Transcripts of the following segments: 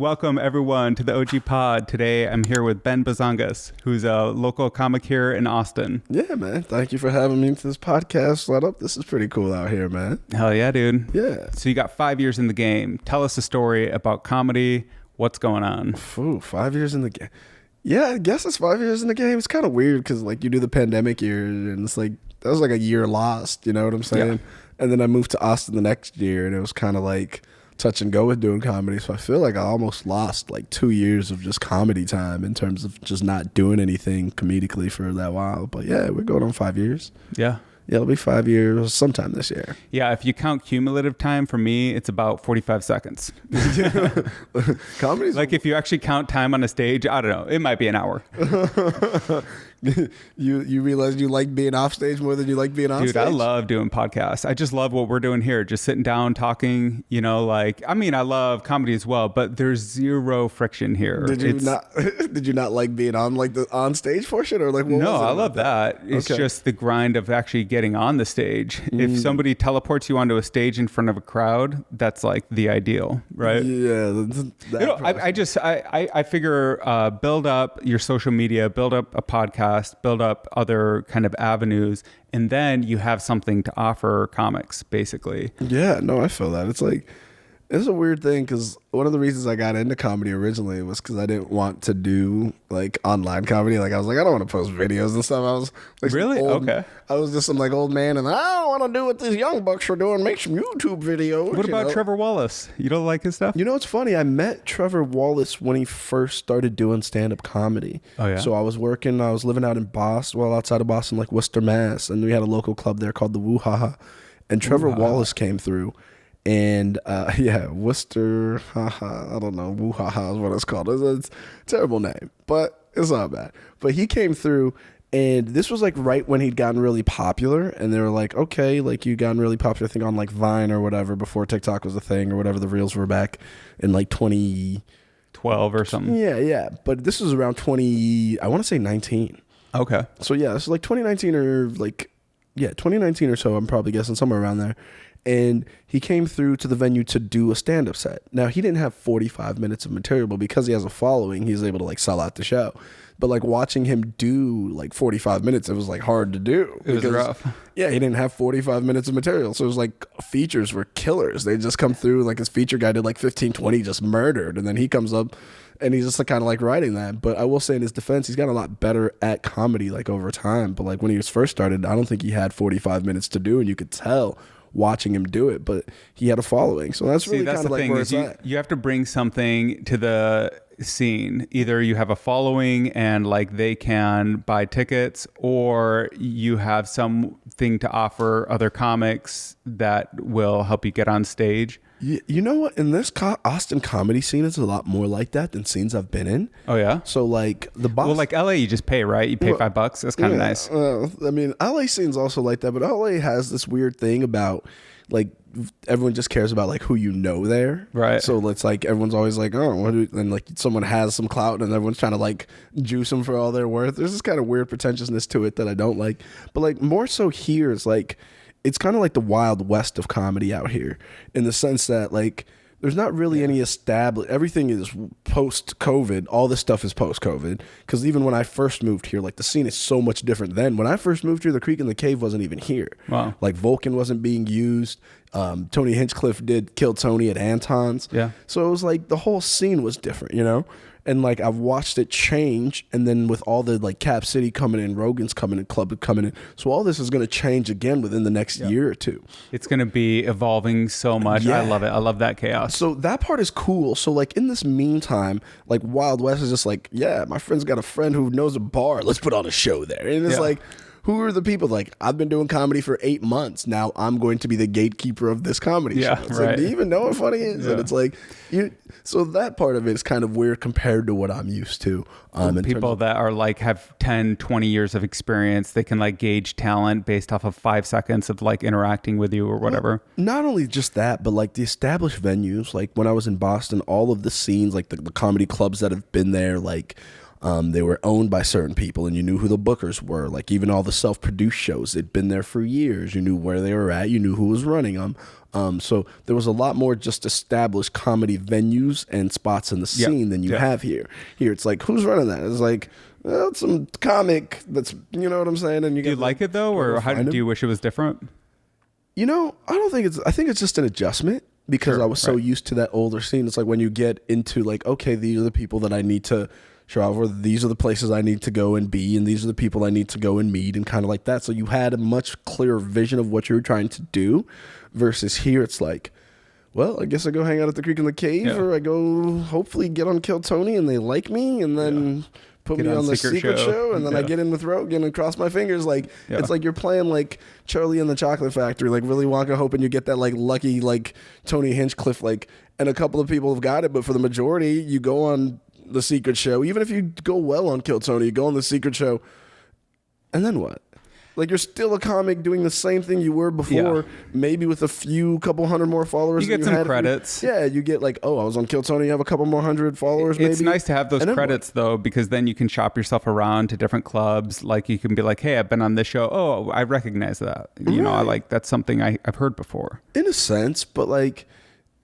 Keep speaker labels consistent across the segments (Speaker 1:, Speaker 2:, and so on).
Speaker 1: Welcome, everyone, to the OG Pod. Today, I'm here with Ben Bosunga, who's a local comic here in Austin.
Speaker 2: Yeah, man. Thank you for having me to this podcast setup. This is pretty cool out here, man.
Speaker 1: Hell yeah, dude.
Speaker 2: Yeah.
Speaker 1: So you got 5 years in the game. Tell us a story about comedy. What's going on?
Speaker 2: Ooh, 5 years in the game. Yeah, I guess it's 5 years in the game. It's kind of weird because, like, you do the pandemic year, and it's like, that was like a year lost, you know what I'm saying?
Speaker 1: Yeah.
Speaker 2: And then I moved to Austin the next year, and it was kind of like touch and go with doing comedy. So I feel like I almost lost like 2 years of just comedy time in terms of just not doing anything comedically for that while. But yeah, we're going on 5 years.
Speaker 1: Yeah.
Speaker 2: Yeah, it'll be 5 years sometime this year.
Speaker 1: Yeah, if you count cumulative time, for me, it's about 45 seconds.
Speaker 2: Comedy's
Speaker 1: Like if you actually count time on a stage, I don't know, it might be an hour.
Speaker 2: You realize you like being off stage more than you like being on
Speaker 1: Dude,
Speaker 2: stage?
Speaker 1: I love doing podcasts. I just love what we're doing here. Just sitting down, talking, you know, like, I mean, I love comedy as well, but there's zero friction here.
Speaker 2: Did you not like being on like the on stage portion or like what
Speaker 1: No,
Speaker 2: was it
Speaker 1: I
Speaker 2: about
Speaker 1: love that. It's
Speaker 2: Okay.
Speaker 1: just the grind of actually getting on the stage. If somebody teleports you onto a stage in front of a crowd, that's like the ideal, right?
Speaker 2: Yeah,
Speaker 1: You know, I figure build up your social media, build up a podcast, build up other kind of avenues, and then you have something to offer comics, basically.
Speaker 2: yeah, no, I feel that. It's a weird thing because one of the reasons I got into comedy originally was because I didn't want to do like online comedy. Like I was like, I don't want to post videos and stuff. I was like,
Speaker 1: Really? Okay.
Speaker 2: I was just some like old man, and I don't want to do what these young bucks are doing. Make some YouTube videos.
Speaker 1: What about
Speaker 2: know?
Speaker 1: Trevor Wallace? You don't like his stuff?
Speaker 2: You know, it's funny. I met Trevor Wallace when he first started doing stand-up comedy.
Speaker 1: Oh, yeah?
Speaker 2: So I was living out in Boston, outside of Boston, like Worcester, Mass. And we had a local club there called the Woo Ha Ha. And Trevor Wallace came through. And Worcester, haha, I don't know, Woo Ha Ha is what it's called. It's a terrible name, but it's not bad. But he came through, and this was like right when he'd gotten really popular, and they were like, okay, like you gotten really popular, I think on like Vine or whatever, before TikTok was a thing or whatever, the reels were back in like
Speaker 1: 12 or something.
Speaker 2: Yeah. But this was around I want to say 19.
Speaker 1: Okay.
Speaker 2: So yeah, this is like 2019 or 2019 or so, I'm probably guessing somewhere around there. And he came through to the venue to do a stand-up set. Now, he didn't have 45 minutes of material, but because he has a following, he's able to like sell out the show. But like watching him do like 45 minutes, it was like hard to do.
Speaker 1: It was rough.
Speaker 2: Yeah, he didn't have 45 minutes of material. So it was like features were killers. They just come through, like his feature guy did like 15, 20, just murdered. And then he comes up and he's just like kind of like writing that. But I will say in his defense, he's gotten a lot better at comedy like over time. But like when he was first started, I don't think he had 45 minutes to do, and you could tell watching him do it, but he had a following. So that's really kind of like where it's at.
Speaker 1: You have to bring something to the scene. Either you have a following and like they can buy tickets, or you have something to offer other comics that will help you get on stage.
Speaker 2: You know what? In this Austin comedy scene, it's a lot more like that than scenes I've been in.
Speaker 1: Oh yeah.
Speaker 2: So like the Boston,
Speaker 1: Well, like LA, you just pay, right? You pay $5. That's kind of nice.
Speaker 2: I mean, LA scene's also like that, but LA has this weird thing about like everyone just cares about like who you know there,
Speaker 1: Right.
Speaker 2: So it's like everyone's always like, oh, and like someone has some clout, and everyone's trying to like juice them for all they're worth. There's this kind of weird pretentiousness to it that I don't like. But like more so here is like, it's kind of like the Wild West of comedy out here, in the sense that like there's not really any established. Everything is post-COVID. All this stuff is post-COVID. Because even when I first moved here, like the scene is so much different then. When I first moved here, the Creek and the Cave wasn't even here.
Speaker 1: Wow.
Speaker 2: Like Vulcan wasn't being used. Tony Hinchcliffe did Kill Tony at Anton's.
Speaker 1: Yeah.
Speaker 2: So it was like the whole scene was different, you know? And like I've watched it change, and then with all the like Cap City coming in, Rogan's coming in, Club coming in, so all this is going to change again within the next year or two.
Speaker 1: It's going to be evolving so much.
Speaker 2: Yeah.
Speaker 1: I love it. I love that chaos.
Speaker 2: So that part is cool. So like in this meantime, like Wild West is just like, yeah, my friend's got a friend who knows a bar. Let's put on a show there. And it's like, who are the people? Like, I've been doing comedy for 8 months. Now I'm going to be the gatekeeper of this comedy show. It's like, do you even know what funny is? And it's like, so that part of it is kind of weird compared to what I'm used to.
Speaker 1: People that are like have 10, 20 years of experience, they can like gauge talent based off of 5 seconds of like interacting with you or whatever.
Speaker 2: Well, not only just that, but like the established venues, like when I was in Boston, all of the scenes, like the comedy clubs that have been there, like They were owned by certain people, and you knew who the bookers were. Like even all the self-produced shows, they'd been there for years. You knew where they were at. You knew who was running them. So there was a lot more just established comedy venues and spots in the scene than you have here. Here it's like, who's running that? It's like, well, it's some comic that's, you know what I'm saying? And
Speaker 1: do you like it though, or how do you wish it was different?
Speaker 2: You know, I think it's just an adjustment because I was so used to that older scene. It's like when you get into like, okay, these are the people that I need to show off, or these are the places I need to go and be, and these are the people I need to go and meet, and kind of like that. So you had a much clearer vision of what you were trying to do versus here it's like, well, I guess I go hang out at the creek in the cave, or I go hopefully get on Kill Tony and they like me, and then put me on the secret show, and then I get in with Rogan and cross my fingers. Like it's like you're playing like Charlie and the Chocolate Factory, like Willy Wonka, hoping you get that like lucky like Tony Hinchcliffe, like, and a couple of people have got it, but for the majority, you go on the secret show. Even if you go well on Kill Tony, you go on the secret show, and then what? Like you're still a comic doing the same thing you were before, maybe with a couple hundred more followers.
Speaker 1: You get some credits.
Speaker 2: You get like, oh, I was on Kill Tony, you have a couple more hundred followers.
Speaker 1: It's nice to have those credits though, because then you can shop yourself around to different clubs. Like you can be like, hey, I've been on this show. Oh, I recognize that. You know, I like that's something I've heard before. In
Speaker 2: a sense, but like,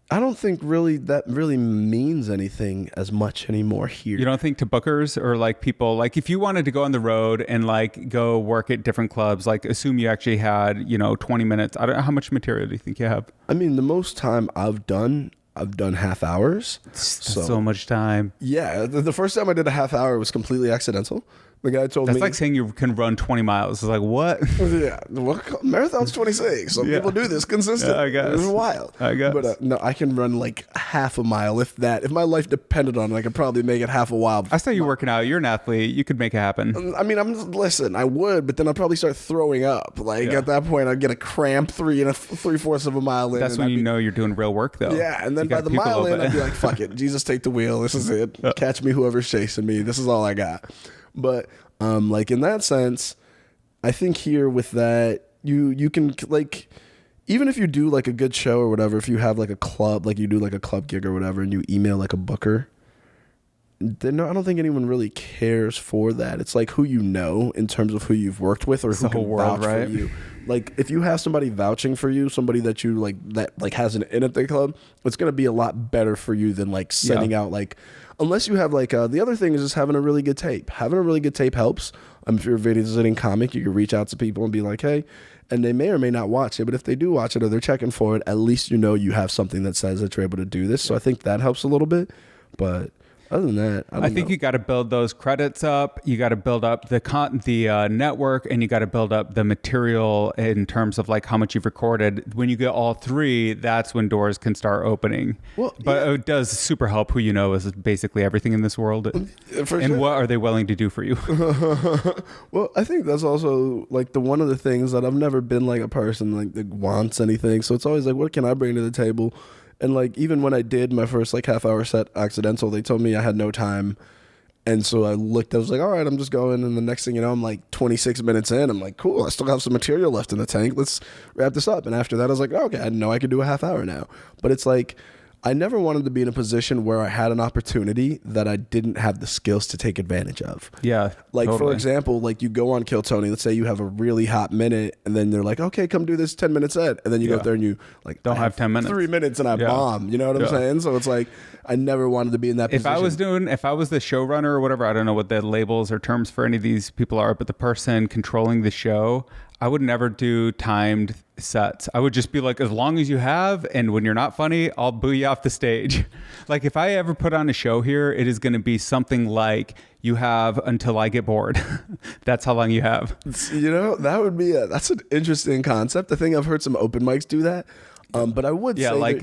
Speaker 2: I don't think that really means anything as much anymore here.
Speaker 1: You don't think to bookers or like people, like if you wanted to go on the road and like go work at different clubs, like assume you actually had, 20 minutes. I don't know, how much material do you think you have?
Speaker 2: I mean, the most time I've done half hours.
Speaker 1: So much time.
Speaker 2: Yeah. The first time I did a half hour was completely accidental. The guy told me.
Speaker 1: That's like saying you can run 20 miles. It's like, what?
Speaker 2: Yeah. Marathon's 26. So people do this consistently.
Speaker 1: Yeah, I guess.
Speaker 2: It's wild.
Speaker 1: I guess.
Speaker 2: But no, I can run like half a mile, if that. If my life depended on it, I could probably make it half a mile.
Speaker 1: I saw you working out. You're an athlete. You could make it happen.
Speaker 2: I mean, listen, I would, but then I'd probably start throwing up. Like at that point, I'd get a cramp 3.75 of a mile in.
Speaker 1: That's when you know you're doing real work, though.
Speaker 2: Yeah. And then by the mile in, I'd be like, fuck it. Jesus, take the wheel. This is it. Catch me, whoever's chasing me. This is all I got. But like in that sense, I think here with that, you can like, even if you do like a good show or whatever, if you have like a club, like you do like a club gig or whatever, and you email like a booker, then I don't think anyone really cares for that. It's like who you know in terms of who you've worked with or who can vouch for you. Like if you have somebody vouching for you, somebody that you that has an in at the club, it's gonna be a lot better for you than like sending out like. Unless you have like the other thing is just having a really good tape. Having a really good tape helps. If you're a visiting comic, you can reach out to people and be like, hey, and they may or may not watch it, but if they do watch it or they're checking for it, at least you know you have something that says that you're able to do this. So I think that helps a little bit. But other than that, I think
Speaker 1: you got to build those credits up. You got to build up the network, and you got to build up the material in terms of like how much you've recorded. When you get all three, that's when doors can start opening. Well, but it does super help who you know is basically everything in this world. And what are they willing to do for you?
Speaker 2: Well, I think that's also like one of the things that I've never been like a person like that wants anything. So it's always like, what can I bring to the table? And like even when I did my first like half hour set accidental, they told me I had no time. And so I was like, all right, I'm just going. And the next thing you know, I'm like 26 minutes in. I'm like, cool, I still have some material left in the tank. Let's wrap this up. And after that, I was like, okay, I didn't know I could do a half hour now. But it's like, I never wanted to be in a position where I had an opportunity that I didn't have the skills to take advantage of.
Speaker 1: Yeah.
Speaker 2: Like, totally. For example, like you go on Kill Tony, let's say you have a really hot minute, and then they're like, okay, come do this 10-minute set. And then you go up there and you like,
Speaker 1: don't have 10 minutes.
Speaker 2: 3 minutes and I bomb. You know what I'm saying? So it's like, I never wanted to be in that position.
Speaker 1: If I was the showrunner or whatever, I don't know what the labels or terms for any of these people are, but the person controlling the show, I would never do timed sets. I would just be like, as long as you have, and when you're not funny, I'll boo you off the stage. Like if I ever put on a show here, it is going to be something like you have until I get bored. That's how long you have.
Speaker 2: You know, that would be that's an interesting concept. I think I've heard some open mics do that. But I would say
Speaker 1: like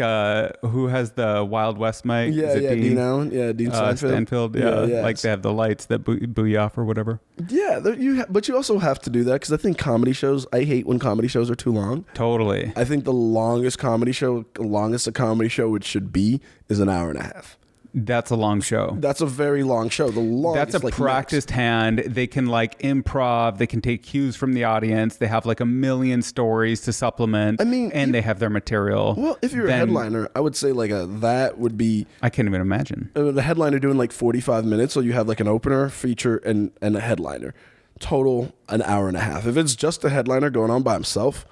Speaker 1: who has the Wild West mic?
Speaker 2: Yeah, Dean Allen. Yeah, Dean
Speaker 1: Stanfield. Yeah, like they have the lights that boo you off or whatever.
Speaker 2: Yeah, but you also have to do that because I think comedy shows, I hate when comedy shows are too long.
Speaker 1: Totally.
Speaker 2: I think the longest a comedy show should be is an hour and a half.
Speaker 1: That's a long show.
Speaker 2: That's a very long show. The longest.
Speaker 1: That's a
Speaker 2: like,
Speaker 1: practiced hand. They can like improv. They can take cues from the audience. They have like a million stories to supplement.
Speaker 2: I mean,
Speaker 1: and they have their material.
Speaker 2: Well, if you're a headliner, I would say like that would be.
Speaker 1: I can't even imagine.
Speaker 2: The headliner doing like 45 minutes. So you have like an opener, feature, and a headliner. Total an hour and a half. If it's just a headliner going on by himself,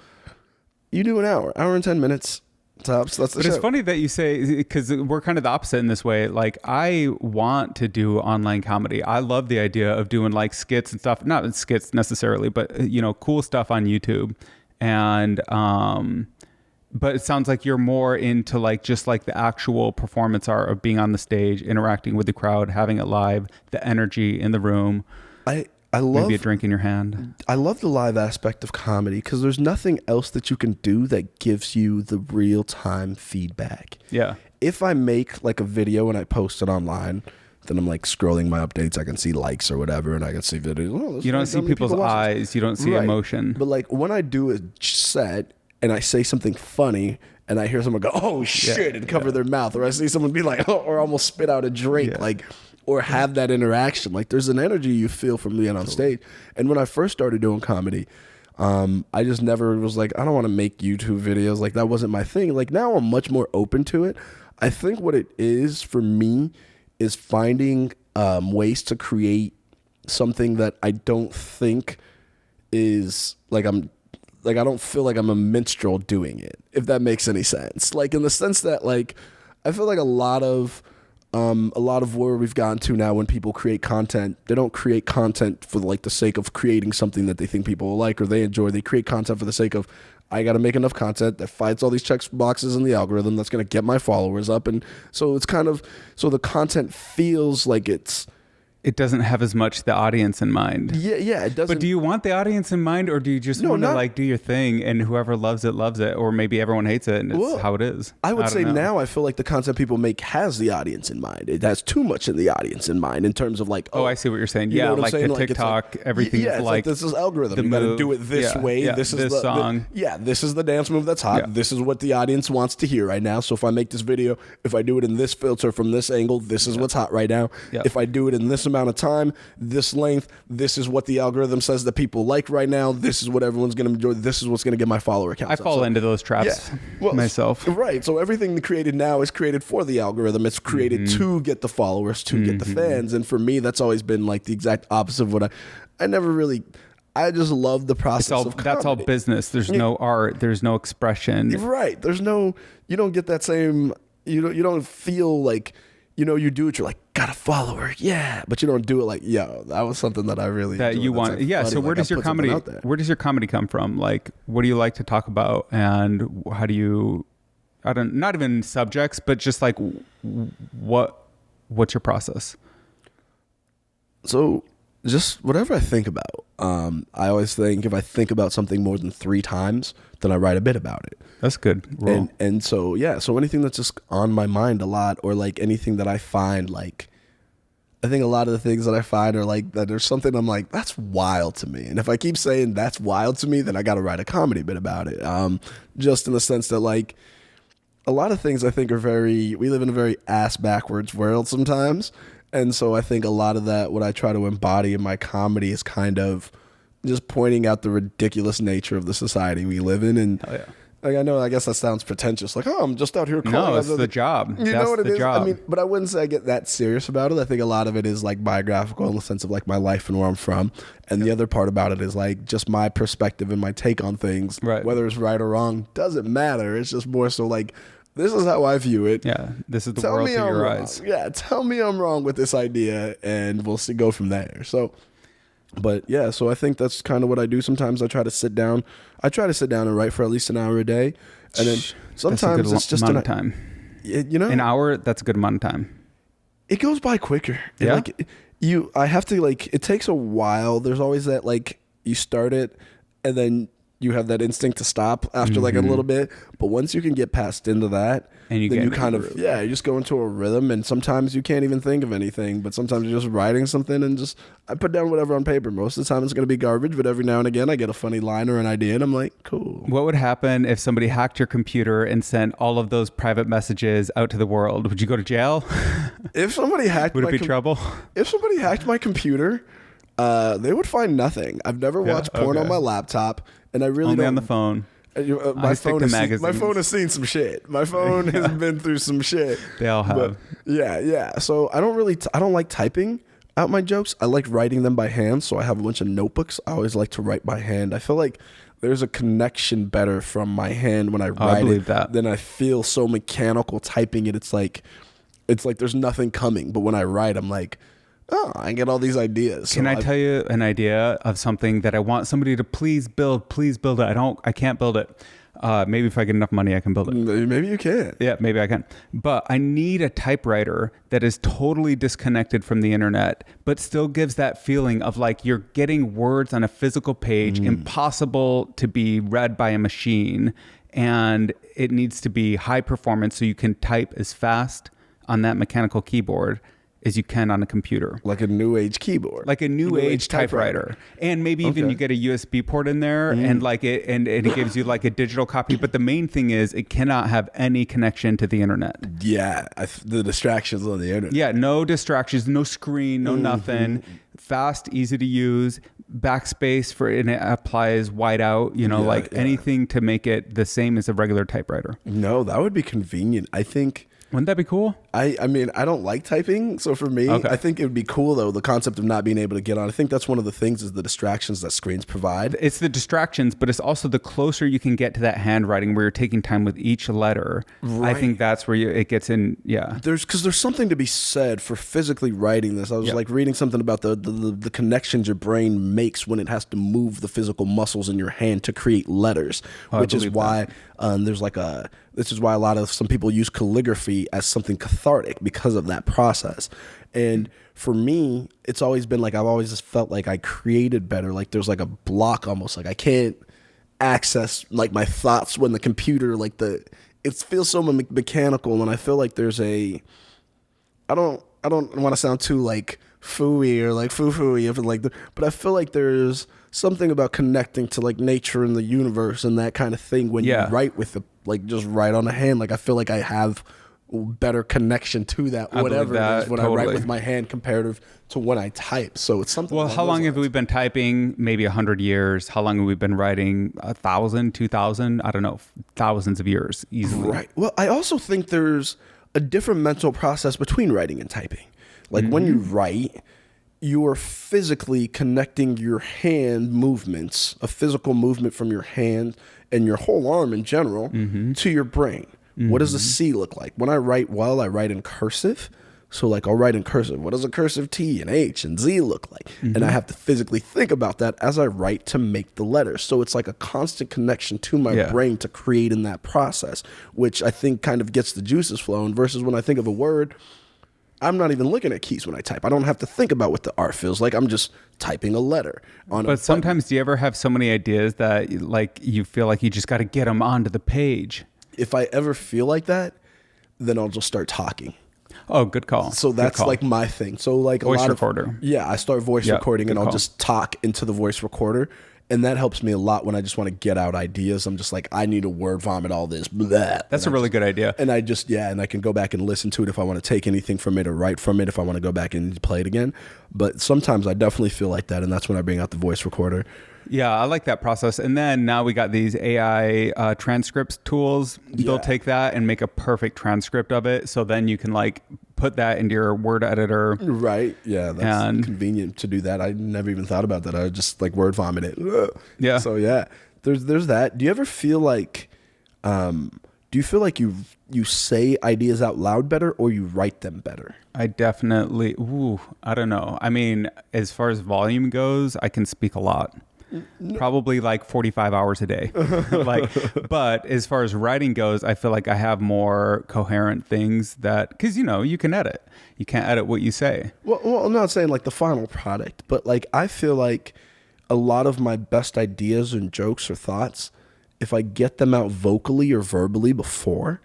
Speaker 2: you do an hour and 10 minutes. Tops. That's the
Speaker 1: But
Speaker 2: show.
Speaker 1: it's funny that you say, because we're kind of the opposite in this way. Like, I want to do online comedy. I love the idea of doing like skits and stuff, not skits necessarily, but cool stuff on YouTube. And but it sounds like you're more into like just like the actual performance art of being on the stage, interacting with the crowd, having it live, the energy in the room.
Speaker 2: I love
Speaker 1: maybe a drink in your hand.
Speaker 2: I love the live aspect of comedy because there's nothing else that you can do that gives you the real time feedback.
Speaker 1: Yeah.
Speaker 2: If I make like a video and I post it online, then I'm like scrolling my updates. I can see likes or whatever, and I can see videos. Oh,
Speaker 1: you don't see people's eyes. You don't see emotion.
Speaker 2: But like when I do a set and I say something funny and I hear someone go, "Oh shit," and cover their mouth, or I see someone be like, "Oh," or almost spit out a drink, like. Or have that interaction. Like there's an energy you feel from being on stage. And when I first started doing comedy, I just never was like, I don't want to make YouTube videos. Like that wasn't my thing. Like now I'm much more open to it. I think what it is for me is finding ways to create something that I don't think is like I don't feel like I'm a minstrel doing it, if that makes any sense. Like in the sense that like I feel like a lot of where we've gotten to now when people create content, they don't create content for like the sake of creating something that they think people will like or they enjoy. They create content for the sake of, I got to make enough content that fights all these check boxes in the algorithm that's going to get my followers up. And so it's kind of, so the content feels like
Speaker 1: it doesn't have as much the audience in mind.
Speaker 2: Yeah, it doesn't.
Speaker 1: But do you want the audience in mind, or do you just want to like do your thing and whoever loves it, or maybe everyone hates it and it's how it is?
Speaker 2: I would say now I feel like the content people make has the audience in mind. It has too much in the audience in mind in terms of like,
Speaker 1: oh I see what you're saying.
Speaker 2: You know what
Speaker 1: like
Speaker 2: I'm saying?
Speaker 1: the TikTok, everything is like
Speaker 2: this is algorithm. You got to do it this way. This is the song. This is the dance move that's hot. Yeah. This is what the audience wants to hear right now. So if I make this video, if I do it in this filter from this angle, this is what's hot right now. Yeah. If I do it in this amount of time, this length, this is what the algorithm says that people like right now. This is what everyone's going to enjoy. This is what's going to get my follower count.
Speaker 1: I fall into those traps myself.
Speaker 2: Right. So everything created now is created for the algorithm. It's created to get the followers, to get the fans. And for me, that's always been like the exact opposite of what I never really... I just love the process of comedy.
Speaker 1: That's all business. There's no art. There's no expression.
Speaker 2: Right. There's no... You don't get that same... You don't feel like... you do it, you're like, got a follower, yeah. But you don't do it like, yo, that was something that I really
Speaker 1: that
Speaker 2: enjoyed.
Speaker 1: You want, yeah. So where does your comedy? Where does your comedy come from? Like, what do you like to talk about, and how do you? Not even subjects, but just like, what's your process?
Speaker 2: So just whatever I think about. I always think if I think about something more than 3 times, then I write a bit about it.
Speaker 1: That's good.
Speaker 2: And so, yeah, so anything that's just on my mind a lot, or like anything that I find, like, I think a lot of the things that I find are like, that there's something I'm like, that's wild to me. And if I keep saying that's wild to me, then I got to write a comedy bit about it. Just in the sense that like, a lot of things I think we live in a very ass backwards world sometimes. And so I think a lot of that, what I try to embody in my comedy is kind of just pointing out the ridiculous nature of the society we live in. And like, I guess that sounds pretentious. Like, oh, I'm just out here calling.
Speaker 1: No, it's the job.
Speaker 2: You know what it is? Job. I mean, but I wouldn't say I get that serious about it. I think a lot of it is like biographical in the sense of like my life and where I'm from. And the other part about it is like just my perspective and my take on things. Right. Whether it's right or wrong, doesn't matter. It's just more so like, this is how I view it.
Speaker 1: Yeah, this is the world through your eyes.
Speaker 2: Yeah, tell me I'm wrong with this idea, and we'll go from there. So, but yeah, so I think that's kind of what I do. Sometimes I try to sit down and write for at least an hour a day, and then sometimes it's just
Speaker 1: amount of time. An hour. That's a good amount of time.
Speaker 2: It goes by quicker.
Speaker 1: Yeah.
Speaker 2: I have to like. It takes a while. There's always that like you start it, and then you have that instinct to stop after like a little bit. But once you can get past into that,
Speaker 1: and
Speaker 2: then you kind of, you just go into a rhythm, and sometimes you can't even think of anything, but sometimes you're just writing something and just, I put down whatever on paper. Most of the time it's going to be garbage, but every now and again I get a funny line or an idea and I'm like, cool.
Speaker 1: What would happen if somebody hacked your computer and sent all of those private messages out to the world? Would you go to jail?
Speaker 2: If somebody hacked
Speaker 1: would it be trouble?
Speaker 2: If somebody hacked my computer, they would find nothing. I've never watched porn on my laptop, and I really
Speaker 1: Only
Speaker 2: don't.
Speaker 1: on the phone.
Speaker 2: My phone has seen some shit. My phone has been through some shit.
Speaker 1: They all have.
Speaker 2: But yeah. So I don't like typing out my jokes. I like writing them by hand. So I have a bunch of notebooks. I always like to write by hand. I feel like there's a connection better from my hand when I write it than I feel so mechanical typing it. It's like there's nothing coming. But when I write, I'm like, oh, I get all these ideas.
Speaker 1: Can I tell you an idea of something that I want somebody to please build it? I can't build it. Maybe if I get enough money, I can build it.
Speaker 2: Maybe you can.
Speaker 1: Yeah, maybe I can. But I need a typewriter that is totally disconnected from the internet, but still gives that feeling of like you're getting words on a physical page, impossible to be read by a machine. And it needs to be high performance so you can type as fast on that mechanical keyboard as you can on a computer.
Speaker 2: Like a new age keyboard.
Speaker 1: Like a new age typewriter. And maybe even you get a USB port in there and like it and it gives you like a digital copy. But the main thing is it cannot have any connection to the internet.
Speaker 2: Yeah. The distractions on the internet.
Speaker 1: Yeah. No distractions, no screen, no nothing. Fast, easy to use. Backspace and it applies whiteout, anything to make it the same as a regular typewriter.
Speaker 2: No, that would be convenient. I think.
Speaker 1: Wouldn't that be cool?
Speaker 2: I mean, I don't like typing. So for me, I think it would be cool, though, the concept of not being able to get on. I think that's one of the things is the distractions that screens provide.
Speaker 1: It's the distractions, but it's also the closer you can get to that handwriting where you're taking time with each letter. Right. I think that's where it gets in. Yeah.
Speaker 2: Because there's something to be said for physically writing this. I was like reading something about the connections your brain makes when it has to move the physical muscles in your hand to create letters, which is why this is why some people use calligraphy as something cathartic because of that process. And for me, it's always been like I've always just felt like I created better. Like there's like a block almost, like I can't access like my thoughts when the computer it feels so mechanical, and I feel like there's I don't want to sound too like fooey or like foo-fooey, but I feel like there's something about connecting to like nature and the universe and that kind of thing when you write with just write on a hand. Like I feel like I have better connection to that, whatever it is, when I write with my hand comparative to when I type. So it's something.
Speaker 1: Well, how long have we been typing? Maybe 100 years. How long have we been writing? 1,000, 2,000? I don't know. Thousands of years easily.
Speaker 2: Right. Well, I also think there's a different mental process between writing and typing. Like when you write, you are physically connecting your hand movements, a physical movement from your hand and your whole arm in general, to your brain. What does a C look like? When I write I write in cursive. So like I'll write in cursive. What does a cursive T and H and Z look like? And I have to physically think about that as I write to make the letters. So it's like a constant connection to my brain to create in that process, which I think kind of gets the juices flowing, versus when I think of a word, I'm not even looking at keys when I type. I don't have to think about what the R feels like. I'm just typing a letter on. But
Speaker 1: sometimes, do you ever have so many ideas that like you feel like you just got to get them onto the page?
Speaker 2: If I ever feel like that, then I'll just start talking.
Speaker 1: Oh, good call.
Speaker 2: So that's like my thing. So like
Speaker 1: voice recorder.
Speaker 2: I start voice recording and I'll just talk into the voice recorder. And that helps me a lot when I just want to get out ideas. I'm just like, I need to word vomit all this. Blah.
Speaker 1: That's a really good idea.
Speaker 2: And and I can go back and listen to it if I want to take anything from it or write from it, if I want to go back and play it again. But sometimes I definitely feel like that. And that's when I bring out the voice recorder.
Speaker 1: Yeah, I like that process. And then now we got these AI transcripts tools. They'll take that and make a perfect transcript of it. So then you can like put that into your word editor.
Speaker 2: Right. Yeah, that's convenient to do that. I never even thought about that. I would just like word vomit it.
Speaker 1: Yeah.
Speaker 2: So yeah, there's that. Do you ever feel like, you say ideas out loud better or you write them better?
Speaker 1: I definitely, I don't know. I mean, as far as volume goes, I can speak a lot. Probably like 45 hours a day. But as far as writing goes, I feel like I have more coherent things because you can edit. You can't edit what you say.
Speaker 2: Well, I'm not saying like the final product, but like I feel like a lot of my best ideas and jokes or thoughts, if I get them out vocally or verbally before,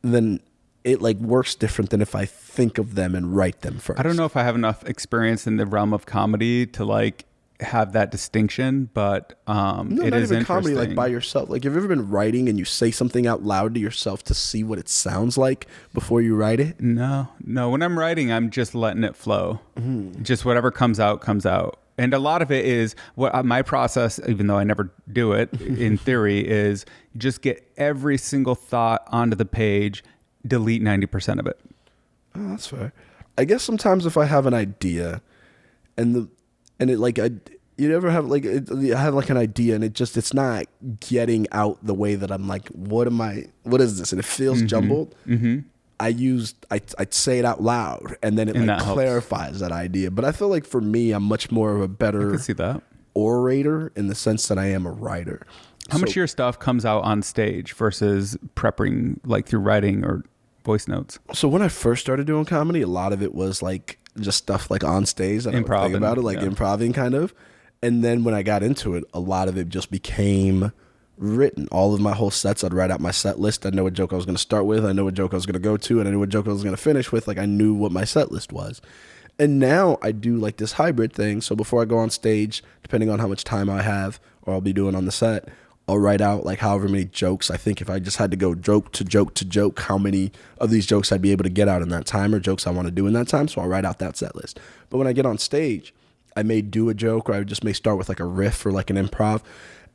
Speaker 2: then it like works different than if I think of them and write them first.
Speaker 1: I don't know if I have enough experience in the realm of comedy to like have that distinction, but
Speaker 2: No,
Speaker 1: it
Speaker 2: not
Speaker 1: is
Speaker 2: even comedy,
Speaker 1: interesting.
Speaker 2: like by yourself. Like, have you ever been writing and you say something out loud to yourself to see what it sounds like before you write it?
Speaker 1: No. When I'm writing, I'm just letting it flow. Just whatever comes out, comes out. And a lot of it is what my process, even though I never do it in theory, is just get every single thought onto the page, delete 90% of it.
Speaker 2: Oh, that's fair. I guess sometimes if I have an idea and it like, you ever have like, I have like an idea and it's not getting out the way that I'm like, what is this? And it feels jumbled. I'd say it out loud and then it like clarifies that idea. But I feel like for me, I'm much more of a better
Speaker 1: I can see that.
Speaker 2: orator in the sense that I am a writer.
Speaker 1: How much of your stuff comes out on stage versus prepping like through writing or voice notes?
Speaker 2: So when I first started doing comedy, a lot of it was like just stuff like on stage that I would think about it, like improvising kind of. And then when I got into it, a lot of it just became written. All of my whole sets, I'd write out my set list. I know what joke I was going to start with. I know what joke I was going to go to, and I knew what joke I was going to finish with. Like I knew what my set list was. And now I do like this hybrid thing. So before I go on stage, depending on how much time I have or I'll be doing on the set, I'll write out like however many jokes I think if I just had to go joke to joke to joke, how many of these jokes I'd be able to get out in that time or jokes I want to do in that time. So I'll write out that set list. But when I get on stage, I may do a joke or I just may start with like a riff or like an improv.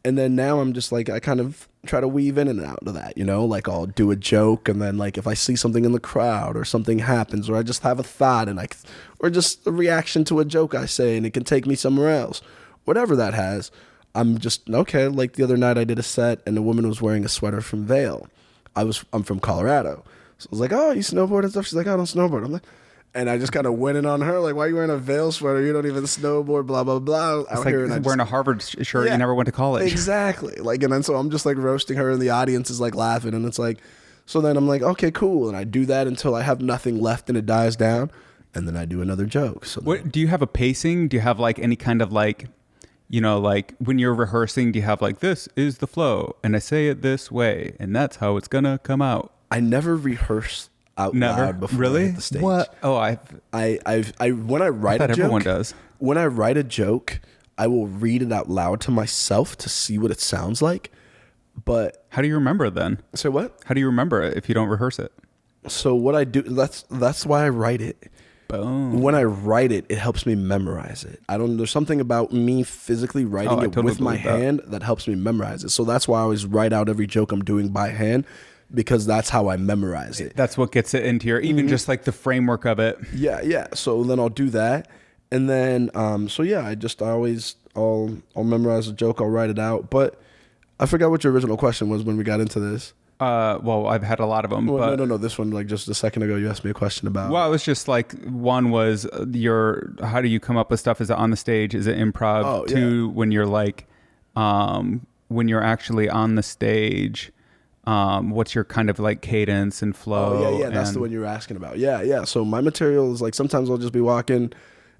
Speaker 2: And then now I'm just like, I kind of try to weave in and out of that, you know, like I'll do a joke. And then like if I see something in the crowd or something happens or I just have a thought and or just a reaction to a joke I say and it can take me somewhere else, whatever that has, I'm just, okay. Like the other night I did a set and a woman was wearing a sweater from Vail. I'm from Colorado. So I was like, oh, you snowboard and stuff? She's like, I don't snowboard. I'm like, and I just kind of went in on her, like, why are you wearing a Vail sweater? You don't even snowboard, blah, blah, blah.
Speaker 1: It's like wearing a Harvard shirt.
Speaker 2: Yeah,
Speaker 1: you never went to college.
Speaker 2: Exactly. Like, and then so I'm just like roasting her and the audience is like laughing. And it's like, so then I'm like, okay, cool. And I do that until I have nothing left and it dies down. And then I do another joke. So
Speaker 1: what, do you have a pacing? Do you have like any kind of like, you know, like when you're rehearsing, do you have like, this is the flow and I say it this way and that's how it's going to come out?
Speaker 2: I never rehearse out loud before I hit the stage.
Speaker 1: What? Oh,
Speaker 2: I when I write a joke,
Speaker 1: everyone does.
Speaker 2: When I write a joke, I will read it out loud to myself to see what it sounds like. But
Speaker 1: how do you remember it then?
Speaker 2: Say what?
Speaker 1: How do you remember it if you don't rehearse it?
Speaker 2: So what I do, that's why I write it.
Speaker 1: Boom.
Speaker 2: When I write it, it helps me memorize it. There's something about me physically writing it totally with my hand that helps me memorize it. So that's why I always write out every joke I'm doing by hand, because that's how I memorize it.
Speaker 1: That's what gets it into your, even just like the framework of it.
Speaker 2: Yeah. So then I'll do that. And then, I'll memorize a joke. I'll write it out. But I forgot what your original question was when we got into this.
Speaker 1: Well, I've had a lot of them.
Speaker 2: Well, no. This one, like just a second ago, you asked me a question about.
Speaker 1: Well, it was just like, one was how do you come up with stuff? Is it on the stage? Is it improv?
Speaker 2: Oh,
Speaker 1: Two, when you're like, when you're actually on the stage, what's your kind of like cadence and flow?
Speaker 2: Oh, yeah. That's the one you were asking about. Yeah. So my material is like, sometimes I'll just be walking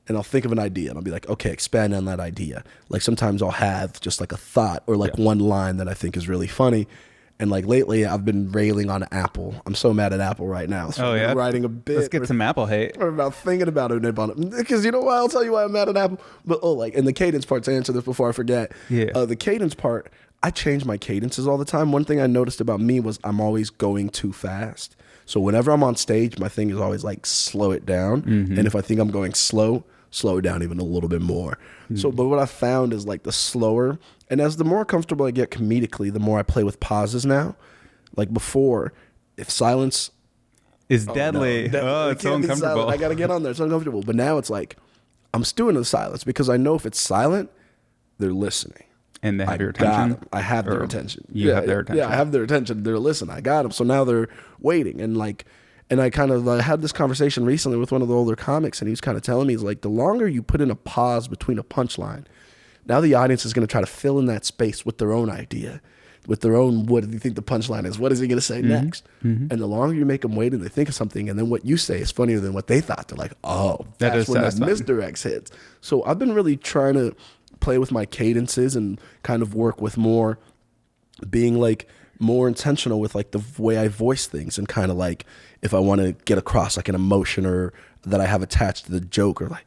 Speaker 2: and I'll think of an idea and I'll be like, okay, expand on that idea. Like sometimes I'll have just like a thought or like one line that I think is really funny. And like lately, I've been railing on Apple. I'm so mad at Apple right now. So I'm writing a bit.
Speaker 1: Let's get some Apple hate.
Speaker 2: Or about thinking about it. Because you know why? I'll tell you why I'm mad at Apple. But and the cadence part, to answer this before I forget.
Speaker 1: Yeah.
Speaker 2: The cadence part, I change my cadences all the time. One thing I noticed about me was I'm always going too fast. So whenever I'm on stage, my thing is always like slow it down. Mm-hmm. And if I think I'm going slow it down even a little bit more. Mm-hmm. So, but what I found is like the slower. And as the more comfortable I get comedically, the more I play with pauses now. Like before, if silence
Speaker 1: is deadly, it's so uncomfortable.
Speaker 2: I got to get on there. It's uncomfortable. But now it's like, I'm stewing in silence because I know if it's silent, they're listening.
Speaker 1: And they have your attention?
Speaker 2: I have their attention.
Speaker 1: You have their attention.
Speaker 2: Yeah, I have their attention. They're listening. I got them. So now they're waiting. And I kind of had this conversation recently with one of the older comics, and he was kind of telling me, he's like, the longer you put in a pause between a punchline, now the audience is going to try to fill in that space with their own idea, with their own, what do you think the punchline is? What is he going to say next? Mm-hmm. And the longer you make them wait and they think of something, and then what you say is funnier than what they thought, they're like, oh, that's when that misdirects hits. So I've been really trying to play with my cadences and kind of work with more being like more intentional with like the way I voice things, and kind of like if I want to get across like an emotion or that I have attached to the joke, or like,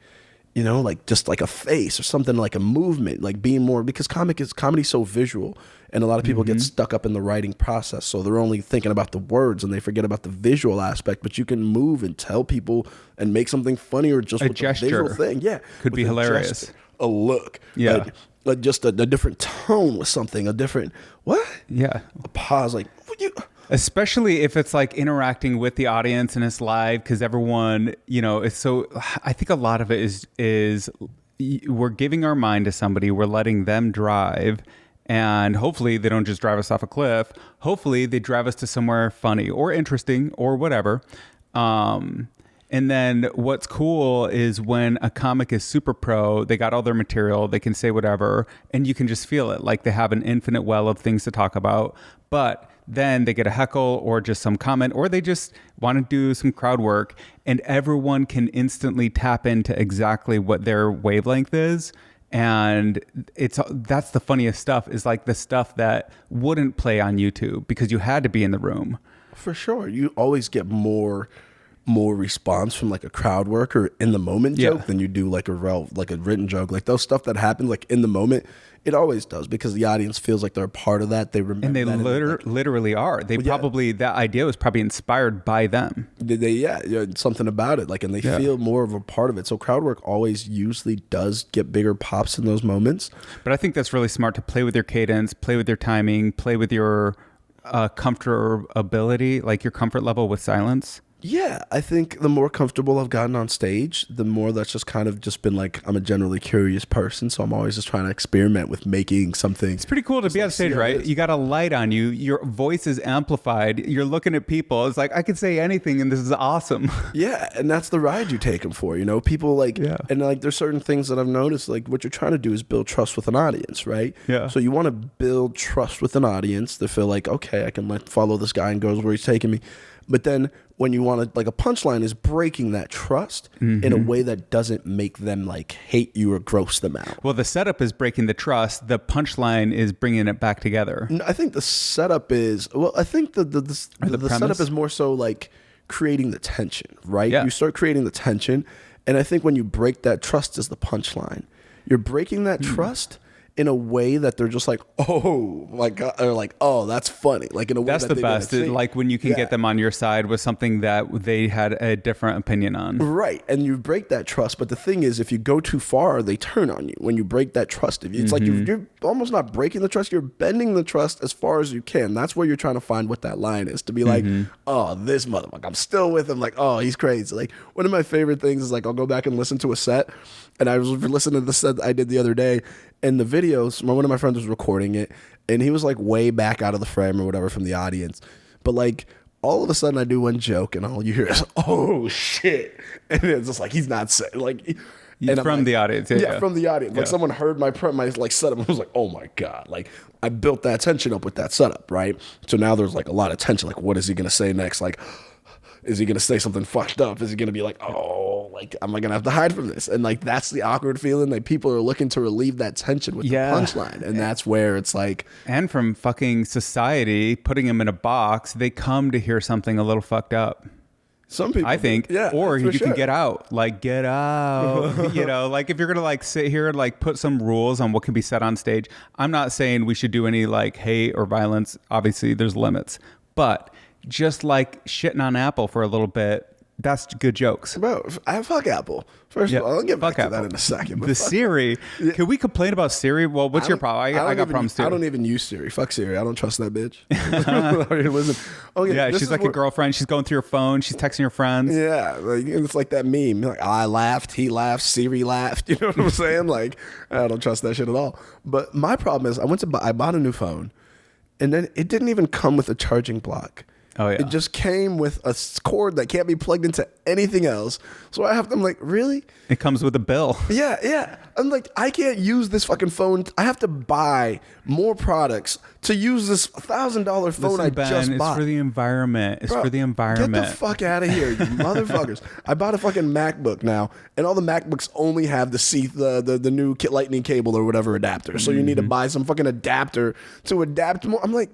Speaker 2: you know, like just like a face or something, like a movement, like being more, because comedy's so visual, and a lot of people get stuck up in the writing process, so they're only thinking about the words and they forget about the visual aspect. But you can move and tell people and make something funny, or just
Speaker 1: a
Speaker 2: with
Speaker 1: gesture.
Speaker 2: a visual thing. Yeah,
Speaker 1: Could be hilarious.
Speaker 2: Gesture, a look.
Speaker 1: Yeah.
Speaker 2: Like just a different tone with something, a different what?
Speaker 1: Yeah.
Speaker 2: A pause, like what you.
Speaker 1: Especially if it's like interacting with the audience and it's live, because everyone, you know, it's so, I think a lot of it is we're giving our mind to somebody, we're letting them drive, and hopefully they don't just drive us off a cliff. Hopefully they drive us to somewhere funny or interesting or whatever. And then what's cool is when a comic is super pro, they got all their material, they can say whatever, and you can just feel it. Like they have an infinite well of things to talk about, but then they get a heckle or just some comment, or they just want to do some crowd work, and everyone can instantly tap into exactly what their wavelength is. And that's the funniest stuff, is like the stuff that wouldn't play on YouTube because you had to be in the room.
Speaker 2: For sure. You always get more response from like a crowd work or in the moment joke than you do like a written joke. Like those stuff that happens like in the moment, it always does, because the audience feels like they're a part of that. They remember,
Speaker 1: and they
Speaker 2: that
Speaker 1: literally are. They probably, that idea was probably inspired by them.
Speaker 2: Something about it, like, and they feel more of a part of it. So crowd work always usually does get bigger pops in those moments.
Speaker 1: But I think that's really smart, to play with your cadence, play with your timing, play with your comfortability, like your comfort level with silence.
Speaker 2: Yeah, I think the more comfortable I've gotten on stage, the more that's just kind of just been like, I'm a generally curious person, so I'm always just trying to experiment with making something.
Speaker 1: It's pretty cool to be on stage, right? You got a light on you, your voice is amplified, you're looking at people, it's like, I could say anything and this is awesome.
Speaker 2: Yeah, and that's the ride you take them for, you know? People like, and like there's certain things that I've noticed, like what you're trying to do is build trust with an audience, right?
Speaker 1: Yeah.
Speaker 2: So you want to build trust with an audience to feel like, okay, I can follow this guy and goes where he's taking me. But then when you want to, like, a punchline is breaking that trust in a way that doesn't make them like hate you or gross them out.
Speaker 1: Well, the setup is breaking the trust. The punchline is bringing it back together.
Speaker 2: I think the setup is, I think the setup is more so like creating the tension, right?
Speaker 1: Yeah.
Speaker 2: You start creating the tension. And I think when you break that trust is the punchline. You're breaking that trust in a way that they're just like, oh my God, or like, oh, that's funny. Like in a way
Speaker 1: that's
Speaker 2: that
Speaker 1: the best. Like when you can get them on your side with something that they had a different opinion on.
Speaker 2: Right. And you break that trust. But the thing is, if you go too far, they turn on you. When you break that trust, it's like you're almost not breaking the trust. You're bending the trust as far as you can. That's where you're trying to find what that line is, to be like, oh, this motherfucker, I'm still with him. Like, oh, he's crazy. Like one of my favorite things is like, I'll go back and listen to a set. And I was listening to the set I did the other day, and the videos, one of my friends was recording it, and he was like way back out of the frame or whatever from the audience. But like all of a sudden I do one joke and all you hear is, oh shit. And it's just like, he's not saying, like, and
Speaker 1: from like, the audience.
Speaker 2: Yeah, from the audience. Like someone heard my like setup and was like, oh my God. Like I built that tension up with that setup, right? So now there's like a lot of tension. Like, what is he going to say next? Like, is he going to say something fucked up? Is he going to be like, oh, like, am I going to have to hide from this? And like, that's the awkward feeling. Like people are looking to relieve that tension with the punchline. And that's where it's like.
Speaker 1: And from fucking society, putting them in a box, they come to hear something a little fucked up.
Speaker 2: Some people,
Speaker 1: I think, or you can get out, like get out, you know, like if you're going to like sit here and like put some rules on what can be said on stage. I'm not saying we should do any like hate or violence. Obviously there's limits, but just like shitting on Apple for a little bit, that's good jokes.
Speaker 2: Bro, I fuck Apple. First of all, I'll get back to that in a second.
Speaker 1: But the Siri, can we complain about Siri? Well, what's your problem? I got problems too.
Speaker 2: I don't even use Siri. Fuck Siri. I don't trust that bitch.
Speaker 1: Listen, she's like a girlfriend. She's going through her phone. She's texting her friends.
Speaker 2: Yeah, like, it's like that meme. Like, I laughed, he laughed, Siri laughed. You know what I'm saying? Like, I don't trust that shit at all. But my problem is, I bought a new phone, and then it didn't even come with a charging block.
Speaker 1: Oh, yeah.
Speaker 2: It just came with a cord that can't be plugged into anything else. So I'm like, really?
Speaker 1: It comes with a bill.
Speaker 2: Yeah. I'm like, I can't use this fucking phone. I have to buy more products to use this $1,000 phone.
Speaker 1: Listen, Ben,
Speaker 2: just bought.
Speaker 1: It's for the environment. It's for the environment.
Speaker 2: Get the fuck out of here, you motherfuckers. I bought a fucking MacBook now, and all the MacBooks only have the new lightning cable or whatever adapter. So you need to buy some fucking adapter to adapt more. I'm like,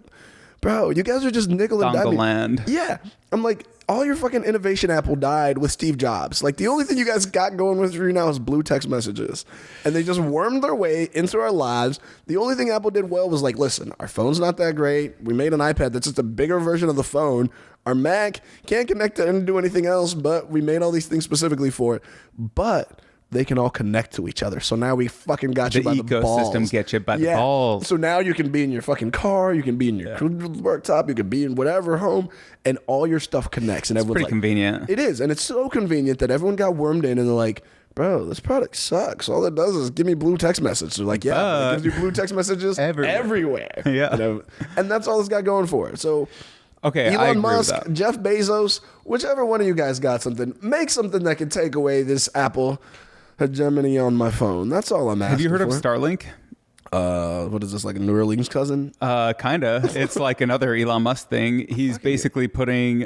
Speaker 2: bro, you guys are just nickel and diming.
Speaker 1: Land.
Speaker 2: Yeah. I'm like, all your fucking innovation Apple died with Steve Jobs. Like, the only thing you guys got going with you now is blue text messages. And they just wormed their way into our lives. The only thing Apple did well was like, listen, our phone's not that great. We made an iPad that's just a bigger version of the phone. Our Mac can't connect to and do anything else, but we made all these things specifically for it. But they can all connect to each other. So now we fucking got you by the balls.
Speaker 1: The ecosystem gets you by the balls.
Speaker 2: So now you can be in your fucking car, you can be in your worktop, you can be in whatever home, and all your stuff connects. And
Speaker 1: it's pretty convenient.
Speaker 2: It is, and it's so convenient that everyone got wormed in, and they're like, bro, this product sucks. All it does is give me blue text messages. They're like, yeah, it gives you blue text messages everywhere.
Speaker 1: Yeah.
Speaker 2: And that's all it's got going for it. So
Speaker 1: okay,
Speaker 2: Elon Musk, Jeff Bezos, whichever one of you guys got something, make something that can take away this Apple hegemony on my phone. That's all I'm asking.
Speaker 1: Have you heard of Starlink?
Speaker 2: What is this, like a Neuralink's cousin?
Speaker 1: Kinda. It's like another Elon Musk thing. He's basically putting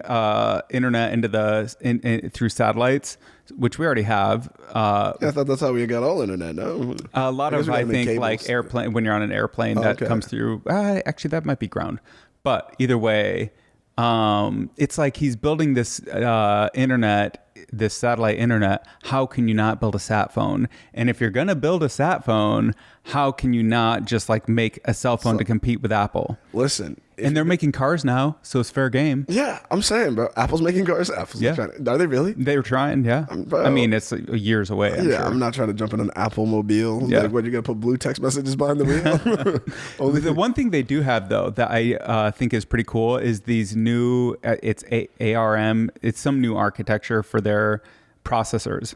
Speaker 1: internet into through satellites, which we already have.
Speaker 2: I thought that's how we got all internet. No,
Speaker 1: a lot of I think like airplane when you're on an airplane that comes through. Actually, that might be ground, but either way, it's like he's building this internet. This satellite internet, how can you not build a sat phone? And if you're going to build a sat phone, how can you not just like make a cell phone to compete with Apple?
Speaker 2: Listen.
Speaker 1: And they're making cars now, so it's fair game.
Speaker 2: Yeah, I'm saying, bro. Apple's making cars. Are they really?
Speaker 1: They were trying, yeah.
Speaker 2: Bro,
Speaker 1: I mean, it's years away. I'm sure.
Speaker 2: I'm not trying to jump in an Apple mobile. Yeah. Like, what, you going to put blue text messages behind the wheel?
Speaker 1: The one thing they do have, though, that I think is pretty cool is these new, it's ARM, it's some new architecture for their processors.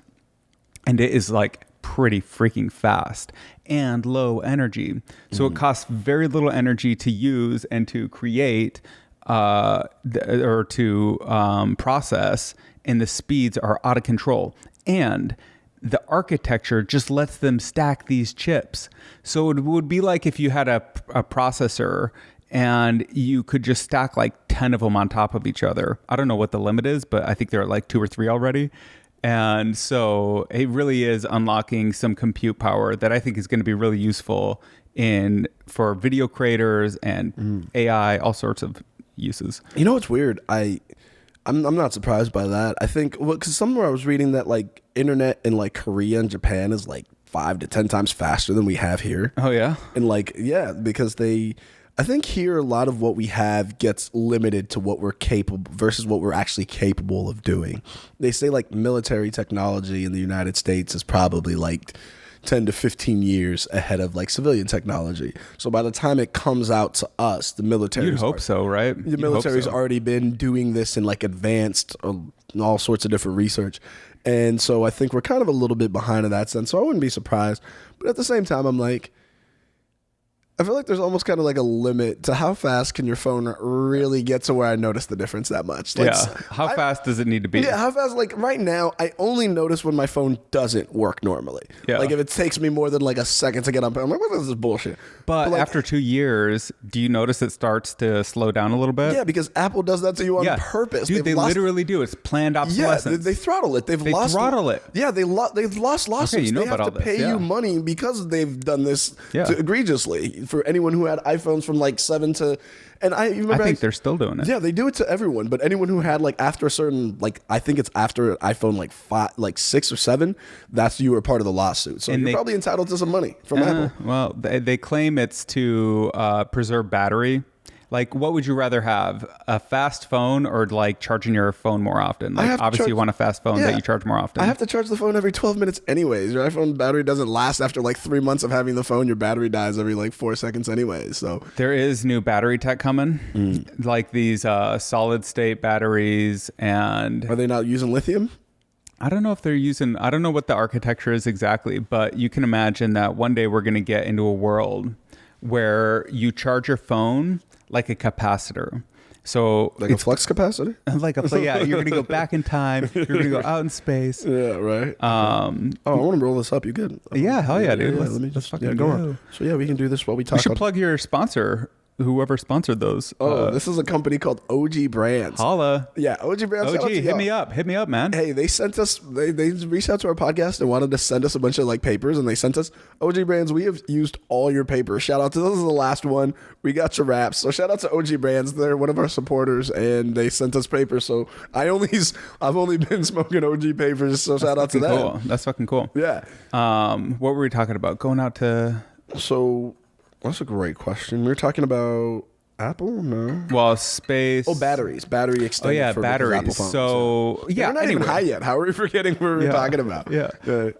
Speaker 1: And it is like pretty freaking fast and low energy. So it costs very little energy to use and to create or to process, and the speeds are out of control. And the architecture just lets them stack these chips. So it would be like if you had a processor and you could just stack like 10 of them on top of each other. I don't know what the limit is, but I think there are like 2 or 3 already. And so it really is unlocking some compute power that I think is going to be really useful for video creators and AI, all sorts of uses.
Speaker 2: You know what's weird? I'm not surprised by that. I think because somewhere I was reading that like internet in like Korea and Japan is like 5 to 10 times faster than we have here.
Speaker 1: Oh yeah,
Speaker 2: and like because I think here a lot of what we have gets limited to what we're capable versus what we're actually capable of doing. They say like military technology in the United States is probably like 10 to 15 years ahead of like civilian technology. So by the time it comes out to us, the military.
Speaker 1: You'd hope so, right?
Speaker 2: The military's already been doing this in like advanced, all sorts of different research. And so I think we're kind of a little bit behind in that sense. So I wouldn't be surprised. But at the same time, I'm like, I feel like there's almost kind of like a limit to how fast can your phone really get to where I notice the difference that much. Like,
Speaker 1: how fast does it need to be?
Speaker 2: Yeah, how fast? Like right now, I only notice when my phone doesn't work normally. Yeah. Like if it takes me more than like a second to get up, I'm like, what is this bullshit?
Speaker 1: But like, after 2 years, do you notice it starts to slow down a little bit?
Speaker 2: Yeah, because Apple does that to you on purpose.
Speaker 1: Dude, they literally do. It's planned obsolescence.
Speaker 2: Yeah, they throttle it. They throttle it. Yeah, they've lost lawsuits. Okay,
Speaker 1: they
Speaker 2: have to pay you money because they've done this egregiously. For anyone who had iPhones from like 7 to, and I
Speaker 1: think they're still doing it.
Speaker 2: Yeah, they do it to everyone. But anyone who had like after a certain, like I think it's after iPhone like 5, like 6 or 7, that's you were part of the lawsuit. So you're probably entitled to some money from Apple.
Speaker 1: Well, they claim it's to preserve battery. Like, what would you rather have? A fast phone or like charging your phone more often? Like, obviously, you want a fast phone that you charge more often.
Speaker 2: I have to charge the phone every 12 minutes anyways. Your iPhone battery doesn't last after like 3 months of having the phone. Your battery dies every like 4 seconds anyways. So
Speaker 1: there is new battery tech coming, like these solid state batteries. And
Speaker 2: are they not using lithium?
Speaker 1: I don't know if they're using, I don't know what the architecture is exactly, but you can imagine that one day we're going to get into a world where you charge your phone like a capacitor. So
Speaker 2: Like a flux capacitor?
Speaker 1: yeah, you're gonna go back in time. You're gonna go out in space.
Speaker 2: Yeah, right. I want to roll this up. You good?
Speaker 1: Yeah, hell yeah, dude.
Speaker 2: Let me just go on. So yeah, we can do this while we talk.
Speaker 1: We should plug your sponsor. Whoever sponsored those.
Speaker 2: This is a company called OG Brands.
Speaker 1: Holla.
Speaker 2: Yeah, OG Brands.
Speaker 1: OG, hit me up, man.
Speaker 2: Hey, they sent us, they reached out to our podcast and wanted to send us a bunch of like papers, and they sent us, OG Brands, we have used all your papers. Shout out to, this is the last one. We got your wraps. So shout out to OG Brands. They're one of our supporters, and they sent us papers. So I've only been smoking OG papers, so shout out to them.
Speaker 1: Cool. That's fucking cool.
Speaker 2: Yeah.
Speaker 1: What were we talking about? Going out to...
Speaker 2: So... That's a great question. We were talking about Apple? No.
Speaker 1: Well, space.
Speaker 2: Oh, batteries. Battery extended.
Speaker 1: Oh, yeah, batteries.
Speaker 2: Apple phones.
Speaker 1: So, yeah.
Speaker 2: We're not even high yet. How are we forgetting what we were talking about?
Speaker 1: Yeah.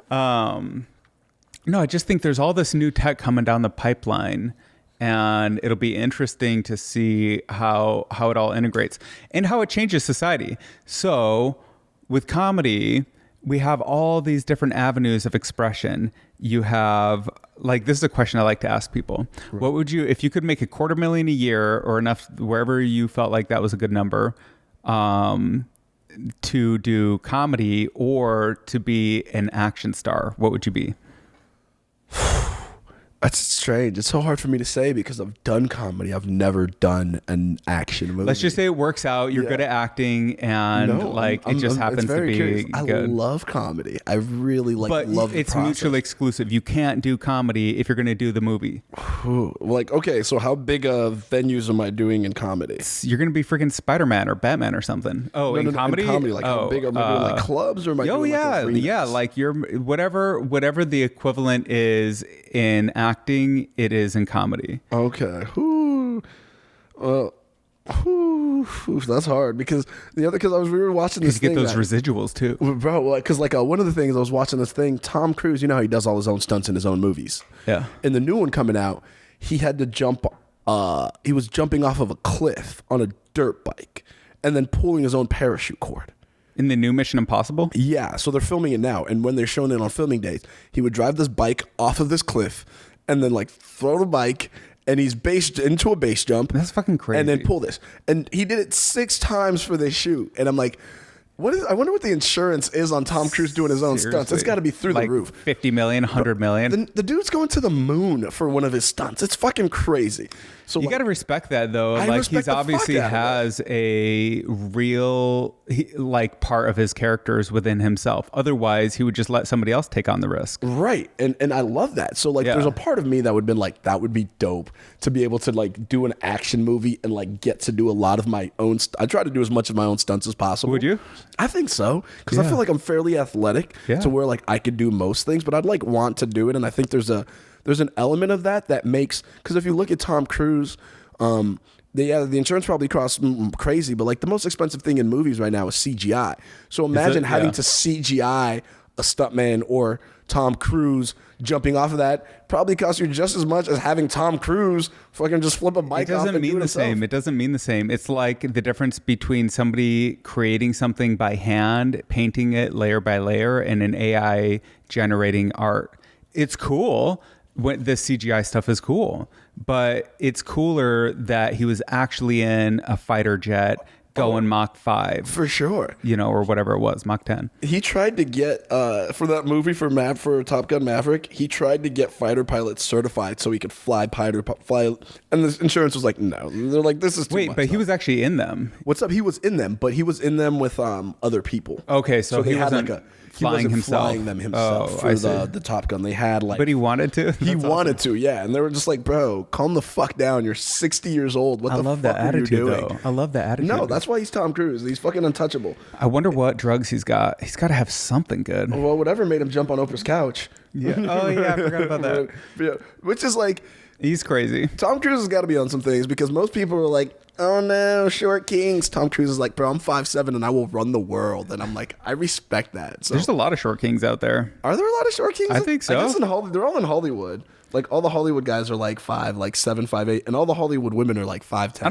Speaker 1: No, I just think there's all this new tech coming down the pipeline, and it'll be interesting to see how it all integrates and how it changes society. So, with comedy, we have all these different avenues of expression. You have, like, this is a question I like to ask people. Right. What would you, if you could make $250,000 a year or enough, wherever you felt like that was a good number, to do comedy or to be an action star, what would you be?
Speaker 2: That's strange. It's so hard for me to say because I've done comedy. I've never done an action movie.
Speaker 1: Let's just say it works out. You're good at acting, and it just happens to be
Speaker 2: curious.
Speaker 1: good.
Speaker 2: I love comedy. I really love the
Speaker 1: it's
Speaker 2: process.
Speaker 1: mutually exclusive. You can't do comedy if you're going to do the movie.
Speaker 2: Like, okay, so how big of venues am I doing in comedy?
Speaker 1: You're going to be freaking Spider-Man or Batman or something. Oh, in comedy?
Speaker 2: In comedy, like how big am I doing, like clubs, or am I doing arenas?
Speaker 1: Like you're whatever the equivalent is in acting, it is in comedy.
Speaker 2: Okay. That's hard because we were watching this thing.
Speaker 1: You get those residuals too,
Speaker 2: bro. Because one of the things I was watching this thing, Tom Cruise. You know how he does all his own stunts in his own movies.
Speaker 1: Yeah.
Speaker 2: In the new one coming out, he had to jump. He was jumping off of a cliff on a dirt bike, and then pulling his own parachute cord.
Speaker 1: In the new Mission Impossible?
Speaker 2: Yeah. So they're filming it now, and when they're showing it on filming days, he would drive this bike off of this cliff, and then throw the bike, and he's based into a base jump.
Speaker 1: That's fucking crazy.
Speaker 2: And then pull this. And he did it 6 times for this shoot. And I'm like, I wonder what the insurance is on Tom Cruise doing his own stunts. It's got to be through the roof.
Speaker 1: 50 million, 100 million.
Speaker 2: The dude's going to the moon for one of his stunts. It's fucking crazy. So
Speaker 1: you got to respect that, though. He's
Speaker 2: obviously
Speaker 1: has a real part of his characters within himself. Otherwise, he would just let somebody else take on the risk.
Speaker 2: Right. And I love that. So there's a part of me that would have been like, that would be dope to be able to do an action movie and get to do a lot of my own. I try to do as much of my own stunts as possible.
Speaker 1: Would you?
Speaker 2: I think so, because I feel like I'm fairly athletic to where I could do most things, but I'd want to do it, and I think there's an element of that makes, because if you look at Tom Cruise, the insurance probably costs crazy, but the most expensive thing in movies right now is CGI. So imagine having to CGI a stuntman or Tom Cruise jumping off of that probably costs you just as much as having Tom Cruise fucking just flip a bike off and do it himself. It doesn't mean the same.
Speaker 1: It doesn't mean the same. It's like the difference between somebody creating something by hand, painting it layer by layer, and an AI generating art. It's cool. This CGI stuff is cool, but it's cooler that he was actually in a fighter jet going Mach 5.
Speaker 2: For sure.
Speaker 1: Or whatever it was, Mach 10.
Speaker 2: He tried to get, for that movie for Top Gun Maverick, he tried to get fighter pilots certified so he could fly, and the insurance was like, no. They're like, this is too much.
Speaker 1: Wait, but he was actually in them.
Speaker 2: What's up? He was in them, but he was in them with other people.
Speaker 1: Okay, so he
Speaker 2: had
Speaker 1: wasn't flying himself.
Speaker 2: Flying them himself for the Top Gun. They had
Speaker 1: but he wanted to.
Speaker 2: He wanted to, yeah. And they were just like, bro, calm the fuck down. You're 60 years old. What the fuck are you doing?
Speaker 1: Though. I love that attitude.
Speaker 2: No, that's why he's Tom Cruise. He's fucking untouchable.
Speaker 1: I wonder what drugs he's got. He's got to have something good.
Speaker 2: Well, whatever made him jump on Oprah's couch.
Speaker 1: Yeah. Oh yeah, I forgot about that.
Speaker 2: Yeah. Which is
Speaker 1: he's crazy.
Speaker 2: Tom Cruise has got to be on some things because most people are like, oh no, short kings. Tom Cruise is like, bro, I'm 5'7" and I will run the world. And I'm like, I respect that. So,
Speaker 1: there's a lot of short kings out there.
Speaker 2: Are there a lot of short kings?
Speaker 1: I think so.
Speaker 2: I guess they're all in Hollywood. All the Hollywood guys are 5, 7, 5'8", and all the Hollywood women are 5'10".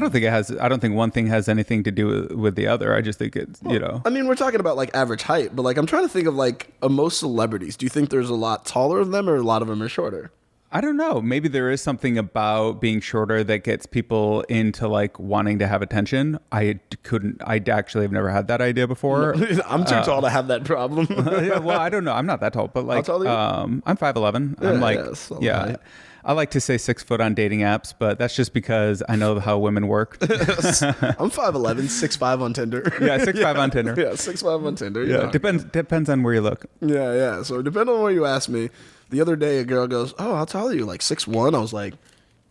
Speaker 1: I don't think one thing has anything to do with the other. I just think it's,
Speaker 2: I mean, we're talking about average height, but I'm trying to think of most celebrities. Do you think there's a lot taller than them or a lot of them are shorter?
Speaker 1: I don't know. Maybe there is something about being shorter that gets people into like wanting to have attention. I actually have never had that idea before.
Speaker 2: I'm too tall to have that problem.
Speaker 1: Yeah, well, I don't know. I'm not that tall, but like,
Speaker 2: How tall are you?
Speaker 1: I'm 5'11". I'm like,
Speaker 2: yeah.
Speaker 1: I like to say 6 foot on dating apps, but that's just because I know how women work.
Speaker 2: I'm 5'11", 6'5" on Tinder.
Speaker 1: Yeah, 6'5" on Tinder.
Speaker 2: Yeah, 6'5" on Tinder.
Speaker 1: Yeah, depends on where you look.
Speaker 2: Yeah. So depending on where you ask me, the other day a girl goes, "Oh, how tall are you? Like 6'1"?" I was like,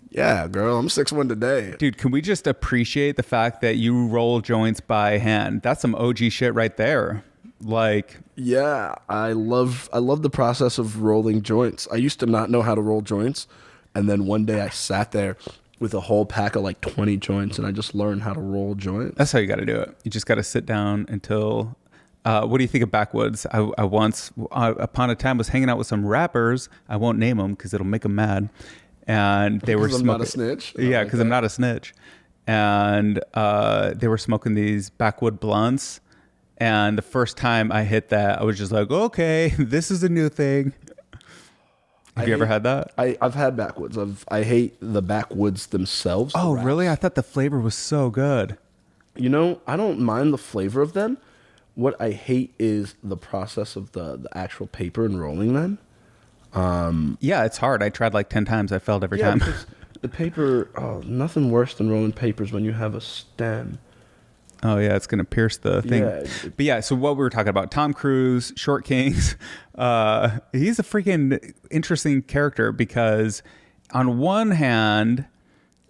Speaker 2: "Yeah, girl, I'm 6'1" today."
Speaker 1: Dude, can we just appreciate the fact that you roll joints by hand? That's some OG shit right there. Like,
Speaker 2: yeah, I love the process of rolling joints. I used to not know how to roll joints, and then one day I sat there with a whole pack of like 20 joints, and I just learned how to roll joints.
Speaker 1: that's how you got to do it. You just got to sit down until. What do you think of backwoods? I once, upon a time, was hanging out with some rappers. I won't name them because it'll make them mad. And they were smoking.
Speaker 2: I'm not a snitch.
Speaker 1: Yeah, because I'm not a snitch. And they were smoking these backwood blunts. And the first time I hit that, I was just like, okay, this is a new thing. Have you ever had that?
Speaker 2: I've had backwoods. I hate the backwoods themselves.
Speaker 1: Oh, really? I thought the flavor was so good.
Speaker 2: You know, I don't mind the flavor of them. What I hate is the process of the actual paper and rolling them.
Speaker 1: Yeah, it's hard. I tried like 10 times. I failed every time.
Speaker 2: The paper, nothing worse than rolling papers when you have a stem.
Speaker 1: Oh, yeah, it's going to pierce the thing.
Speaker 2: Yeah.
Speaker 1: But yeah, so what we were talking about, Tom Cruise, Short Kings, he's a freaking interesting character because on one hand,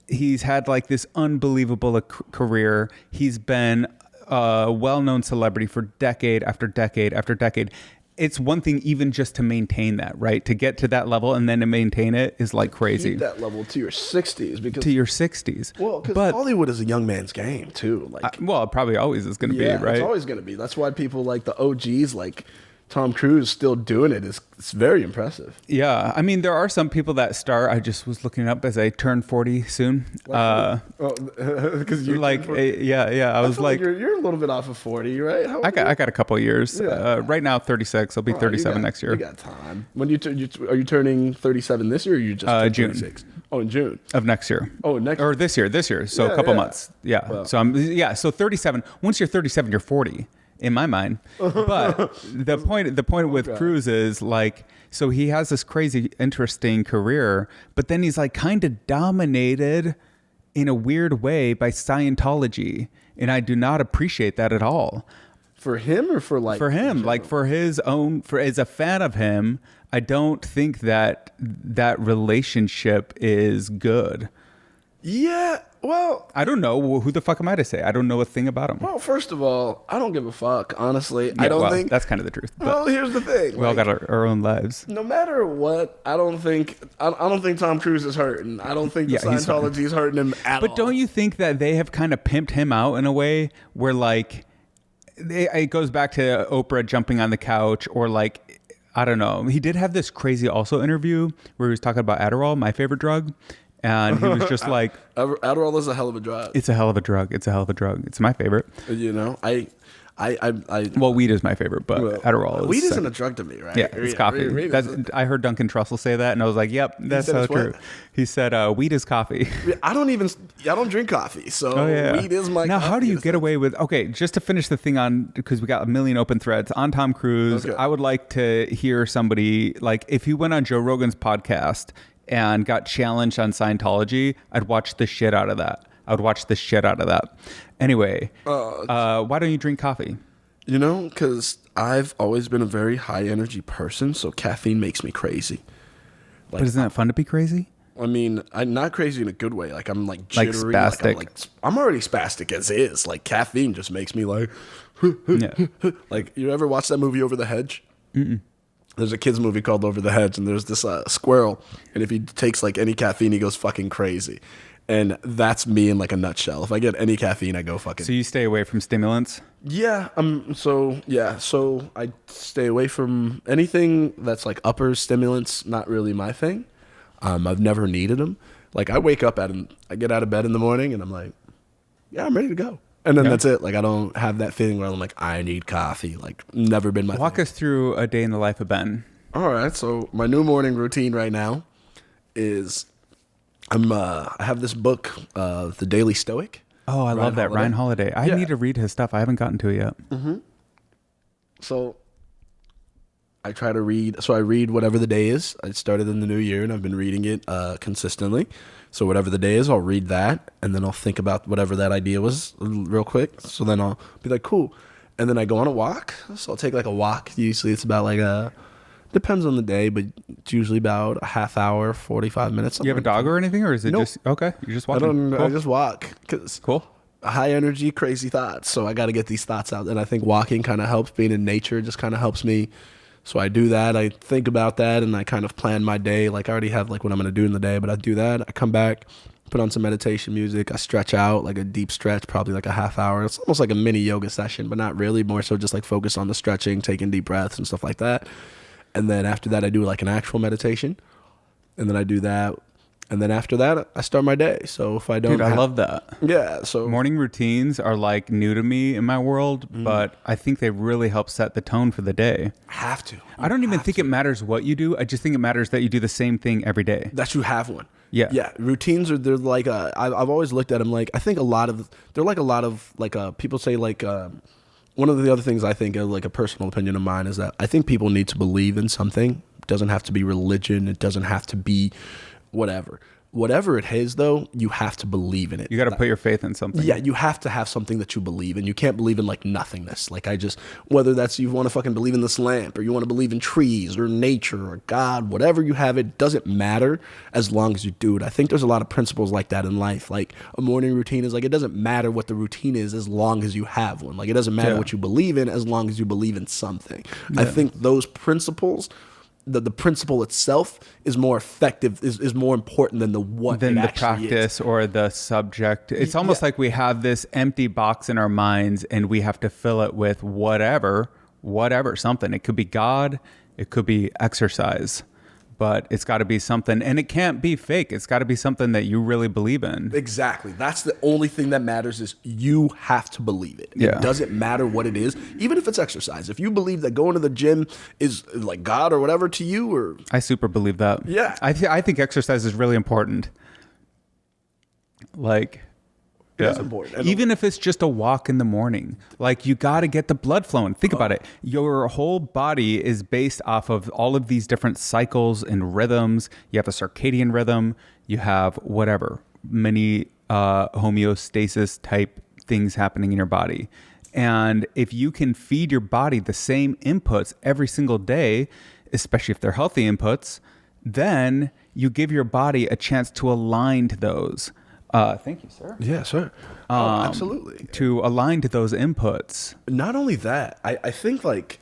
Speaker 1: he's had like this unbelievable career. He's been a well-known celebrity for decade after decade after decade. It's one thing even just to maintain that, right? To get to that level and then to maintain it is like crazy.
Speaker 2: Keep that level to your 60s because
Speaker 1: to your 60s.
Speaker 2: Well, because Hollywood is a young man's game too. Like,
Speaker 1: well, it probably always is going to be, right?
Speaker 2: It's always going to be. That's why people like the OGs, like Tom Cruise, still doing it. It's very impressive.
Speaker 1: Yeah, I mean, there are some people that start. I just was looking up as I turn 40 soon.
Speaker 2: Because you
Speaker 1: like, yeah. I was like,
Speaker 2: you're a little bit off of 40, right?
Speaker 1: I got a couple of years.
Speaker 2: Yeah.
Speaker 1: Right now, 36. I'll be 37 next year.
Speaker 2: You got time. When are you turning 37 this year? Or you just
Speaker 1: June
Speaker 2: 36? Oh, in June
Speaker 1: of next year.
Speaker 2: Oh, next
Speaker 1: or this year. So a couple months. Yeah.
Speaker 2: Well.
Speaker 1: So 37. Once you're 37, you're 40. In my mind, but the point with Cruise is like, so he has this crazy, interesting career, but then he's like kind of dominated in a weird way by Scientology, and I do not appreciate that at all.
Speaker 2: For him or for like
Speaker 1: for him, like for his own, for as a fan of him, I don't think that relationship is good.
Speaker 2: Yeah. Well,
Speaker 1: I don't know. Who the fuck am I to say? I don't know a thing about him.
Speaker 2: Well, first of all, I don't give a fuck, honestly.
Speaker 1: Yeah,
Speaker 2: I don't think
Speaker 1: that's kind of the truth.
Speaker 2: Well, here's the thing.
Speaker 1: We all got our own lives.
Speaker 2: No matter what, I don't think Tom Cruise is hurting. I don't think Scientology is hurting him at all.
Speaker 1: But don't you think that they have kind of pimped him out in a way where like it goes back to Oprah jumping on the couch, or like, I don't know. He did have this crazy also interview where he was talking about Adderall, my favorite drug. And he was just like,
Speaker 2: Adderall is a hell of a drug.
Speaker 1: It's a hell of a drug. It's my favorite.
Speaker 2: You know,
Speaker 1: well, weed is my favorite, but Adderall is
Speaker 2: weed isn't a drug to me, right?
Speaker 1: Yeah, it's coffee. I heard Duncan Trussell say that, and I was like, "Yep, that's so true." He said, "Weed is coffee."
Speaker 2: I don't drink coffee, so weed is my.
Speaker 1: Now, how do you get away with? Okay, just to finish the thing on, because we got a million open threads on Tom Cruise. Okay. I would like to hear somebody like if he went on Joe Rogan's podcast and got challenged on Scientology, I'd watch the shit out of that. Anyway, why don't you drink coffee?
Speaker 2: You know, because I've always been a very high energy person, so caffeine makes me crazy.
Speaker 1: Like, but isn't that fun to be crazy?
Speaker 2: I mean, I'm not crazy in a good way. Like, I'm like jittery.
Speaker 1: Like spastic.
Speaker 2: I'm already spastic as is. Like, caffeine just makes me like... Like, you ever watch that movie Over the Hedge?
Speaker 1: Mm-mm.
Speaker 2: There's a kid's movie called Over the Hedge, and there's this squirrel, and if he takes like any caffeine, he goes fucking crazy. And that's me in like a nutshell. If I get any caffeine, I go fucking...
Speaker 1: So you stay away from stimulants?
Speaker 2: Yeah. So I stay away from anything that's like upper stimulants. Not really my thing. I've never needed them. Like I wake up I get out of bed in the morning, and I'm like, yeah, I'm ready to go. And then that's it. Like I don't have that feeling where I'm like, I need coffee. Like never been my
Speaker 1: Walk
Speaker 2: thing.
Speaker 1: us through a day in the life of Ben.
Speaker 2: All right. So my new morning routine right now is I have this book, The Daily Stoic.
Speaker 1: Oh, I love that. Ryan Holiday. I need to read his stuff. I haven't gotten to it yet.
Speaker 2: So I try to read. So I read whatever the day is. I started in the new year, and I've been reading it consistently. So whatever the day is, I'll read that, and then I'll think about whatever that idea was real quick. So then I'll be like, cool. And then I go on a walk. So I'll take like a walk. Usually it's about like depends on the day, but it's usually about a half hour, 45 minutes.
Speaker 1: You have a dog or anything, or is it just okay? You just walk.
Speaker 2: I just walk because
Speaker 1: cool.
Speaker 2: High energy, crazy thoughts. So I got to get these thoughts out, and I think walking kind of helps. Being in nature just kind of helps me. So I do that. I think about that, and I kind of plan my day. Like I already have like what I'm going to do in the day, but I do that. I come back, put on some meditation music. I stretch out like a deep stretch, probably like a half hour. It's almost like a mini yoga session, but not really. More so just like focus on the stretching, taking deep breaths and stuff like that. And then after that, I do like an actual meditation. And then I do that. And then after that, I start my day. So if I don't...
Speaker 1: Dude, I love that.
Speaker 2: Yeah, so...
Speaker 1: Morning routines are like new to me in my world, but I think they really help set the tone for the day.
Speaker 2: Have to.
Speaker 1: I don't even think it matters what you do. I just think it matters that you do the same thing every day.
Speaker 2: That you have one.
Speaker 1: Yeah.
Speaker 2: Yeah. Routines are, they're like, I've always looked at them like, I think they're like a lot of, like, people say like, one of the other things I think, like a personal opinion of mine, is that I think people need to believe in something. It doesn't have to be religion. It doesn't have to be whatever. Whatever it is, though, you have to believe in it.
Speaker 1: You got to put your faith in something.
Speaker 2: Yeah, you have to have something that you believe in. You can't believe in like nothingness. Like whether that's you want to fucking believe in this lamp, or you want to believe in trees or nature or God, whatever you have, it doesn't matter as long as you do it. I think there's a lot of principles like that in life. Like a morning routine is like, it doesn't matter what the routine is as long as you have one. Like it doesn't matter what you believe in as long as you believe in something. I think those principles, the principle itself is more effective, is more important than the
Speaker 1: practice or the subject. It's almost like we have this empty box in our minds and we have to fill it with whatever something. It could be God, it could be exercise, but it's got to be something, and it can't be fake. It's got to be something that you really believe in.
Speaker 2: Exactly. That's the only thing that matters, is you have to believe it. It doesn't matter what it is, even if it's exercise. If you believe that going to the gym is like God or whatever to you, or...
Speaker 1: I super believe that.
Speaker 2: Yeah.
Speaker 1: I think exercise is really important. Like...
Speaker 2: It is important.
Speaker 1: Even if it's just a walk in the morning, like you got to get the blood flowing. Think about it. Your whole body is based off of all of these different cycles and rhythms. You have a circadian rhythm. You have whatever, many homeostasis type things happening in your body. And if you can feed your body the same inputs every single day, especially if they're healthy inputs, then you give your body a chance to align to those. Thank you, sir.
Speaker 2: Yeah, sir. Absolutely.
Speaker 1: To align to those inputs.
Speaker 2: Not only that, I think like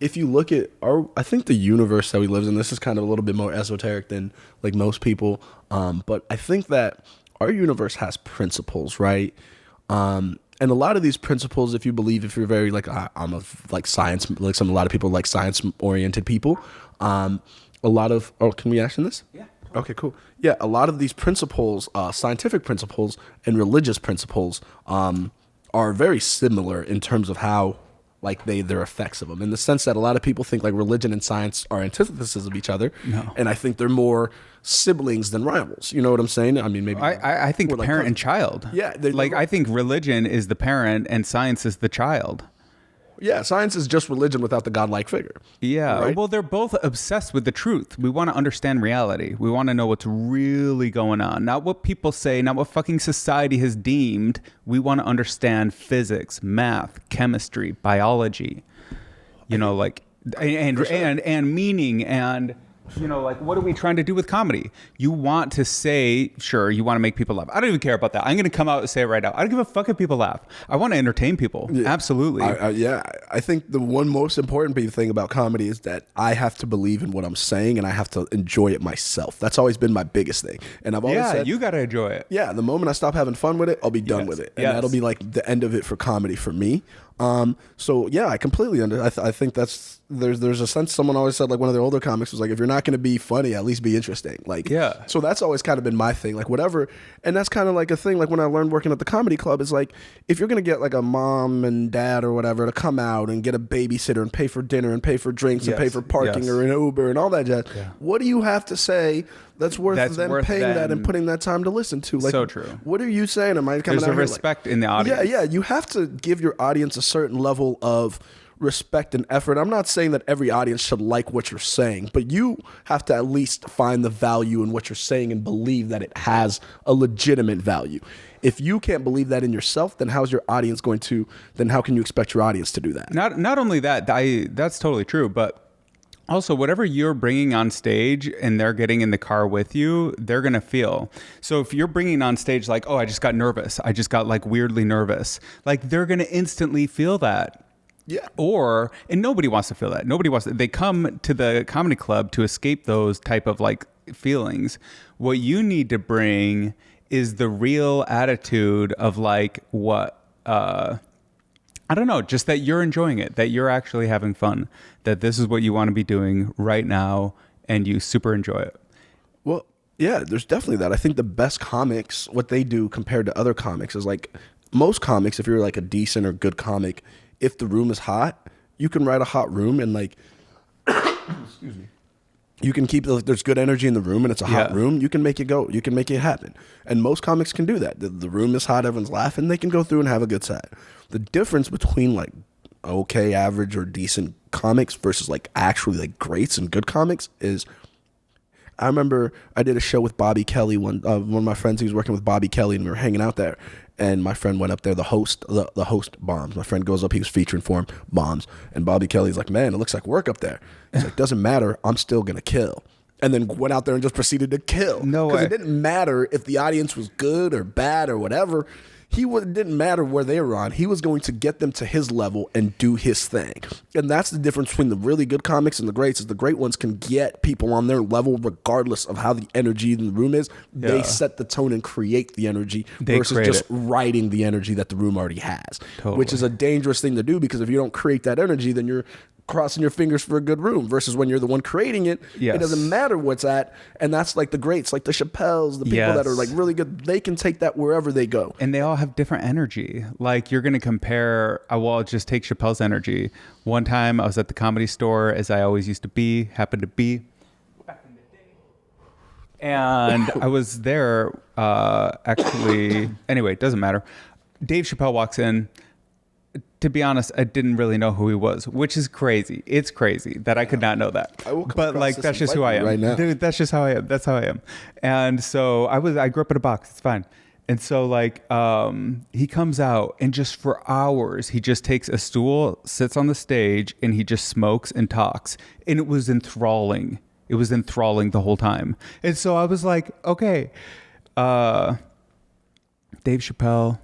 Speaker 2: if you look at I think the universe that we live in, this is kind of a little bit more esoteric than like most people. But I think that our universe has principles, right? And a lot of these principles, if you're very like, I'm a like science, like a lot of people like science oriented people. Can we action this? Yeah. Okay, cool. Yeah, a lot of these principles, scientific principles and religious principles, are very similar in terms of how, like, their effects of them. In the sense that a lot of people think like religion and science are antitheses of each other, and I think they're more siblings than rivals. You know what I'm saying? I mean, maybe
Speaker 1: I think like parent and child.
Speaker 2: Yeah,
Speaker 1: I think religion is the parent and science is the child.
Speaker 2: Yeah, science is just religion without the godlike figure.
Speaker 1: Yeah,
Speaker 2: right?
Speaker 1: Well, they're both obsessed with the truth. We want to understand reality. We want to know what's really going on. Not what people say, not what fucking society has deemed. We want to understand physics, math, chemistry, biology. You know, like, and meaning, and... You know, like, what are we trying to do with comedy? You want to say, sure, you want to make people laugh. I don't even care about that. I'm going to come out and say it right now. I don't give a fuck if people laugh. I want to entertain people. Yeah. Absolutely.
Speaker 2: I think the one most important thing about comedy is that I have to believe in what I'm saying, and I have to enjoy it myself. That's always been my biggest thing. And I've always said,
Speaker 1: you got to enjoy it.
Speaker 2: Yeah, the moment I stop having fun with it, I'll be done with it. And that'll be like the end of it for comedy for me. So yeah, I completely I think there's a sense, someone always said, like, one of their older comics was like, if you're not going to be funny, at least be interesting. Like,
Speaker 1: Yeah.
Speaker 2: So that's always kind of been my thing, like, whatever. And that's kind of like a thing, like when I learned working at the comedy club, is like, if you're going to get like a mom and dad or whatever to come out and get a babysitter and pay for dinner and pay for drinks and pay for parking or an Uber and all that jazz, what do you have to say that's worth them paying that and putting that time to listen to? Like,
Speaker 1: so true.
Speaker 2: What are you saying? Am I coming
Speaker 1: There's
Speaker 2: out
Speaker 1: a
Speaker 2: here
Speaker 1: respect in the audience.
Speaker 2: Yeah. You have to give your audience a certain level of respect and effort. I'm not saying that every audience should like what you're saying, but you have to at least find the value in what you're saying and believe that it has a legitimate value. If you can't believe that in yourself, then how's your audience going to? Then how can you expect your audience to do that?
Speaker 1: Not only that, that's totally true, but also, whatever you're bringing on stage and they're getting in the car with you, they're going to feel. So if you're bringing on stage like, oh, I just got nervous. I just got like weirdly nervous. Like, they're going to instantly feel that.
Speaker 2: Yeah.
Speaker 1: And nobody wants to feel that. They come to the comedy club to escape those type of like feelings. What you need to bring is the real attitude of like I don't know, just that you're enjoying it, that you're actually having fun, that this is what you want to be doing right now and you super enjoy it.
Speaker 2: Well, yeah, there's definitely that. I think the best comics, what they do compared to other comics is like, most comics, if you're like a decent or good comic, if the room is hot, you can write a hot room and like, excuse me, you can keep, there's good energy in the room and it's a hot room, you can make it go, you can make it happen. And most comics can do that. The room is hot, everyone's laughing, they can go through and have a good set. The difference between like okay, average or decent comics versus like actually like greats and good comics is, I remember I did a show with Bobby Kelly, one of my friends, he was working with Bobby Kelly and we were hanging out there. And my friend went up there, the host bombs. My friend goes up, he was featuring for him, bombs. And Bobby Kelly's like, man, it looks like work up there. He's like, doesn't matter, I'm still going to kill. And then went out there and just proceeded to kill.
Speaker 1: No way.
Speaker 2: Because it didn't matter if the audience was good or bad or whatever. It didn't matter where they were on. He was going to get them to his level and do his thing. And that's the difference between the really good comics and the greats, is the great ones can get people on their level regardless of how the energy in the room is. Yeah. They set the tone and create the energy versus just writing the energy that the room already has. Totally. Which is a dangerous thing to do, because if you don't create that energy, then you're crossing your fingers for a good room, versus when you're the one creating it, it doesn't matter what's at. And that's like the greats, like the Chappelles, the people that are like really good, they can take that wherever they go. And
Speaker 1: they all have different energy. Like, you're going to compare, well, just take Chappelle's energy. One time I was at the Comedy Store, as I always used to be, happened to be back in the day. And I was there, actually, anyway, it doesn't matter. Dave Chappelle walks in. To be honest, I didn't really know who he was, which is crazy. It's crazy that I could not know that. But like, that's just who I am. Right now. Dude, that's just how I am. That's how I am. And so I grew up in a box. It's fine. And so like, he comes out and just for hours, he just takes a stool, sits on the stage, and he just smokes and talks. And it was enthralling. It was enthralling the whole time. And so I was like, okay, Dave Chappelle.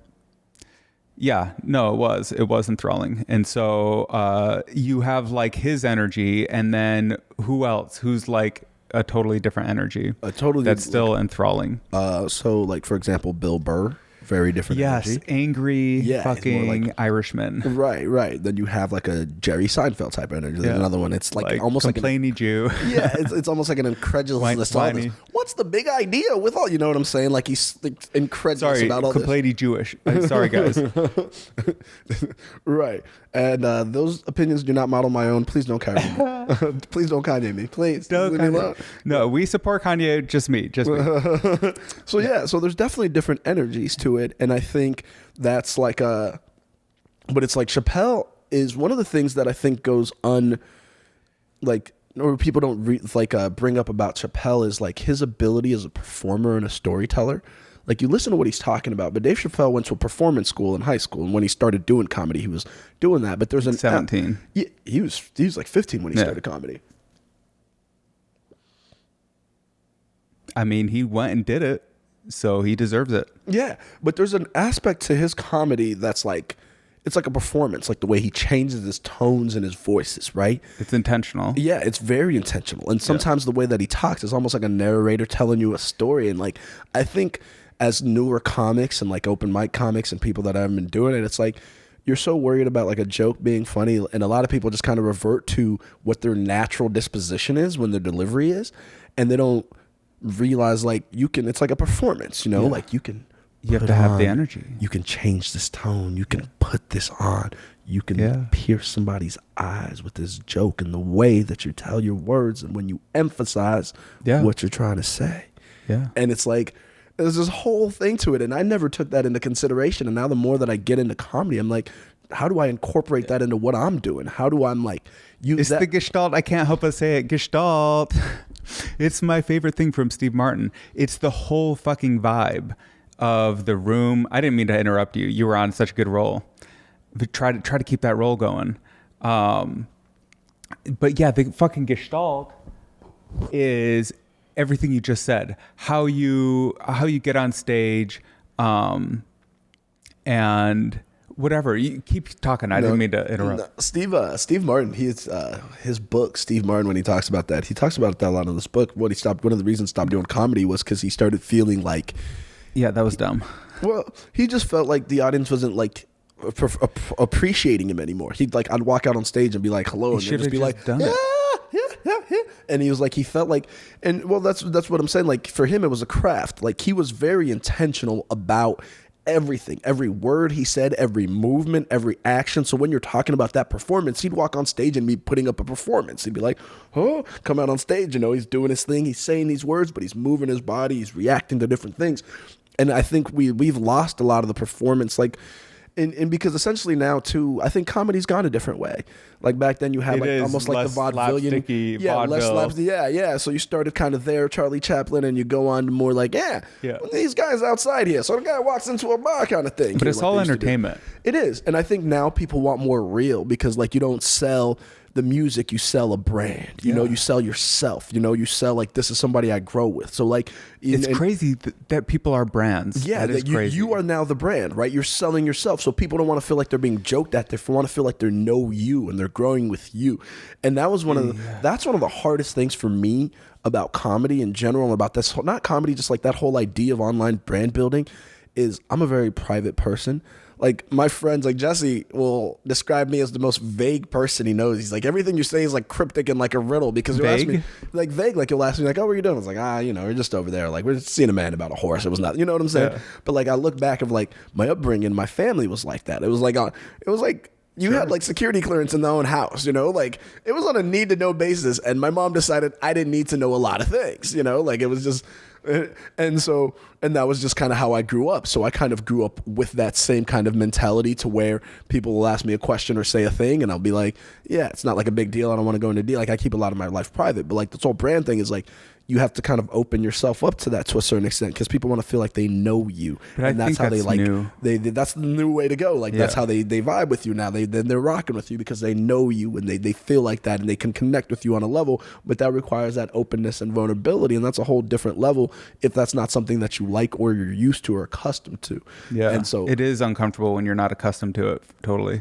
Speaker 1: Yeah, no, it was enthralling. And so you have like his energy, and then who else? Who's like a totally different energy? That's still enthralling.
Speaker 2: So like, for example, Bill Burr. Very different energy.
Speaker 1: Yes, angry fucking like, Irishman.
Speaker 2: Right. Then you have like a Jerry Seinfeld type energy. There's another one. It's like almost like a
Speaker 1: complainy Jew.
Speaker 2: Yeah, it's almost like an incredulous. What's the big idea with all? You know what I'm saying? Like, he's like incredulous about all this.
Speaker 1: Complainy Jewish. Sorry, guys.
Speaker 2: Right. And those opinions do not model my own. Please don't Kanye me. Please don't Kanye me. Please.
Speaker 1: No, we support Kanye. Just me.
Speaker 2: So there's definitely different energies to it. And I think that's like but it's like Chappelle is one of the things that I think goes or people don't bring up about Chappelle is like his ability as a performer and a storyteller. Like, you listen to what he's talking about, but Dave Chappelle went to a performance school in high school, and when he started doing comedy, he was doing that. But there's
Speaker 1: 17.
Speaker 2: He was like 15 when he started comedy.
Speaker 1: I mean, he went and did it, so he deserves it.
Speaker 2: Yeah, but there's an aspect to his comedy that's like, it's like a performance, like the way he changes his tones and his voices, right?
Speaker 1: It's intentional.
Speaker 2: Yeah, it's very intentional. And sometimes the way that he talks is almost like a narrator telling you a story. And like, I think as newer comics and like open mic comics and people that haven't been doing it, it's like, you're so worried about like a joke being funny, and a lot of people just kind of revert to what their natural disposition is when their delivery is, and they don't realize like it's like a performance, like you
Speaker 1: have to have the energy.
Speaker 2: You can change this tone. You can put this on. You can pierce somebody's eyes with this joke and the way that you tell your words and when you emphasize what you're trying to say.
Speaker 1: Yeah.
Speaker 2: And it's like, there's this whole thing to it. And I never took that into consideration. And now the more that I get into comedy, I'm like, how do I incorporate that into what I'm doing? How do I use
Speaker 1: it's
Speaker 2: that?
Speaker 1: The Gestalt. I can't help but say it. Gestalt. It's my favorite thing from Steve Martin. It's the whole fucking vibe of the room. I didn't mean to interrupt you. You were on such a good roll. But try to keep that roll going. But yeah, the fucking Gestalt is everything you just said. How you get on stage, and whatever. You keep talking. I didn't mean to interrupt.
Speaker 2: Steve Martin. His book. Steve Martin. When he talks about that, he talks about that a lot in this book. One of the reasons he stopped doing comedy was because he started feeling like.
Speaker 1: Yeah, that was dumb.
Speaker 2: Well, he just felt like the audience wasn't like appreciating him anymore. I'd walk out on stage and be like, hello, and they'd just be like, yeah. And he was like, he felt like, and well, that's what I'm saying. Like for him, it was a craft. Like he was very intentional about everything, every word he said, every movement, every action. So when you're talking about that performance, he'd walk on stage and be putting up a performance. He'd be like, oh, come out on stage, he's doing his thing. He's saying these words, but he's moving his body. He's reacting to different things. And I think we've lost a lot of the performance, like, and because essentially now too, I think comedy's gone a different way. Like back then, you had like almost like the vaudevillian, vaudeville. So you started kind of there, Charlie Chaplin, and you go on to more like, these guys outside here. So the guy walks into a bar kind of thing.
Speaker 1: But it's all entertainment.
Speaker 2: It is, and I think now people want more real because like you don't sell the music, you sell a brand. You sell yourself. You sell like this is somebody I grow with. So like
Speaker 1: it's crazy that people are brands.
Speaker 2: Yeah,
Speaker 1: that is crazy.
Speaker 2: You are now the brand, right? You're selling yourself. So people don't want to feel like they're being joked at. They want to feel like they know you and they're growing with you. And that was that's one of the hardest things for me about comedy in general, about this, not comedy, just like that whole idea of online brand building is I'm a very private person. Like my friends, like Jesse will describe me as the most vague person he knows. He's like, everything you say is like cryptic and like a riddle because you'll ask me like vague, like you'll ask me like, oh, what are you doing? I was like, we're just over there. Like we're just seeing a man about a horse. It was not, you know what I'm saying? Yeah. But like, I look back of like my upbringing, my family was like that. It was like, you had like security clearance in their own house, like it was on a need to know basis. And my mom decided I didn't need to know a lot of things, like it was just, and that was just kind of how I grew up. So I kind of grew up with that same kind of mentality to where people will ask me a question or say a thing and I'll be like, yeah, it's not like a big deal. I don't want to go into deal. Like I keep a lot of my life private, but like this whole brand thing is like, you have to kind of open yourself up to that to a certain extent because people want to feel like they know you, and that's how they like new. That's the new way to go. Like that's how they vibe with you now. They're rocking with you because they know you and they feel like that and they can connect with you on a level. But that requires that openness and vulnerability, and that's a whole different level if that's not something that you like or you're used to or accustomed to.
Speaker 1: Yeah,
Speaker 2: and so
Speaker 1: it is uncomfortable when you're not accustomed to it. Totally.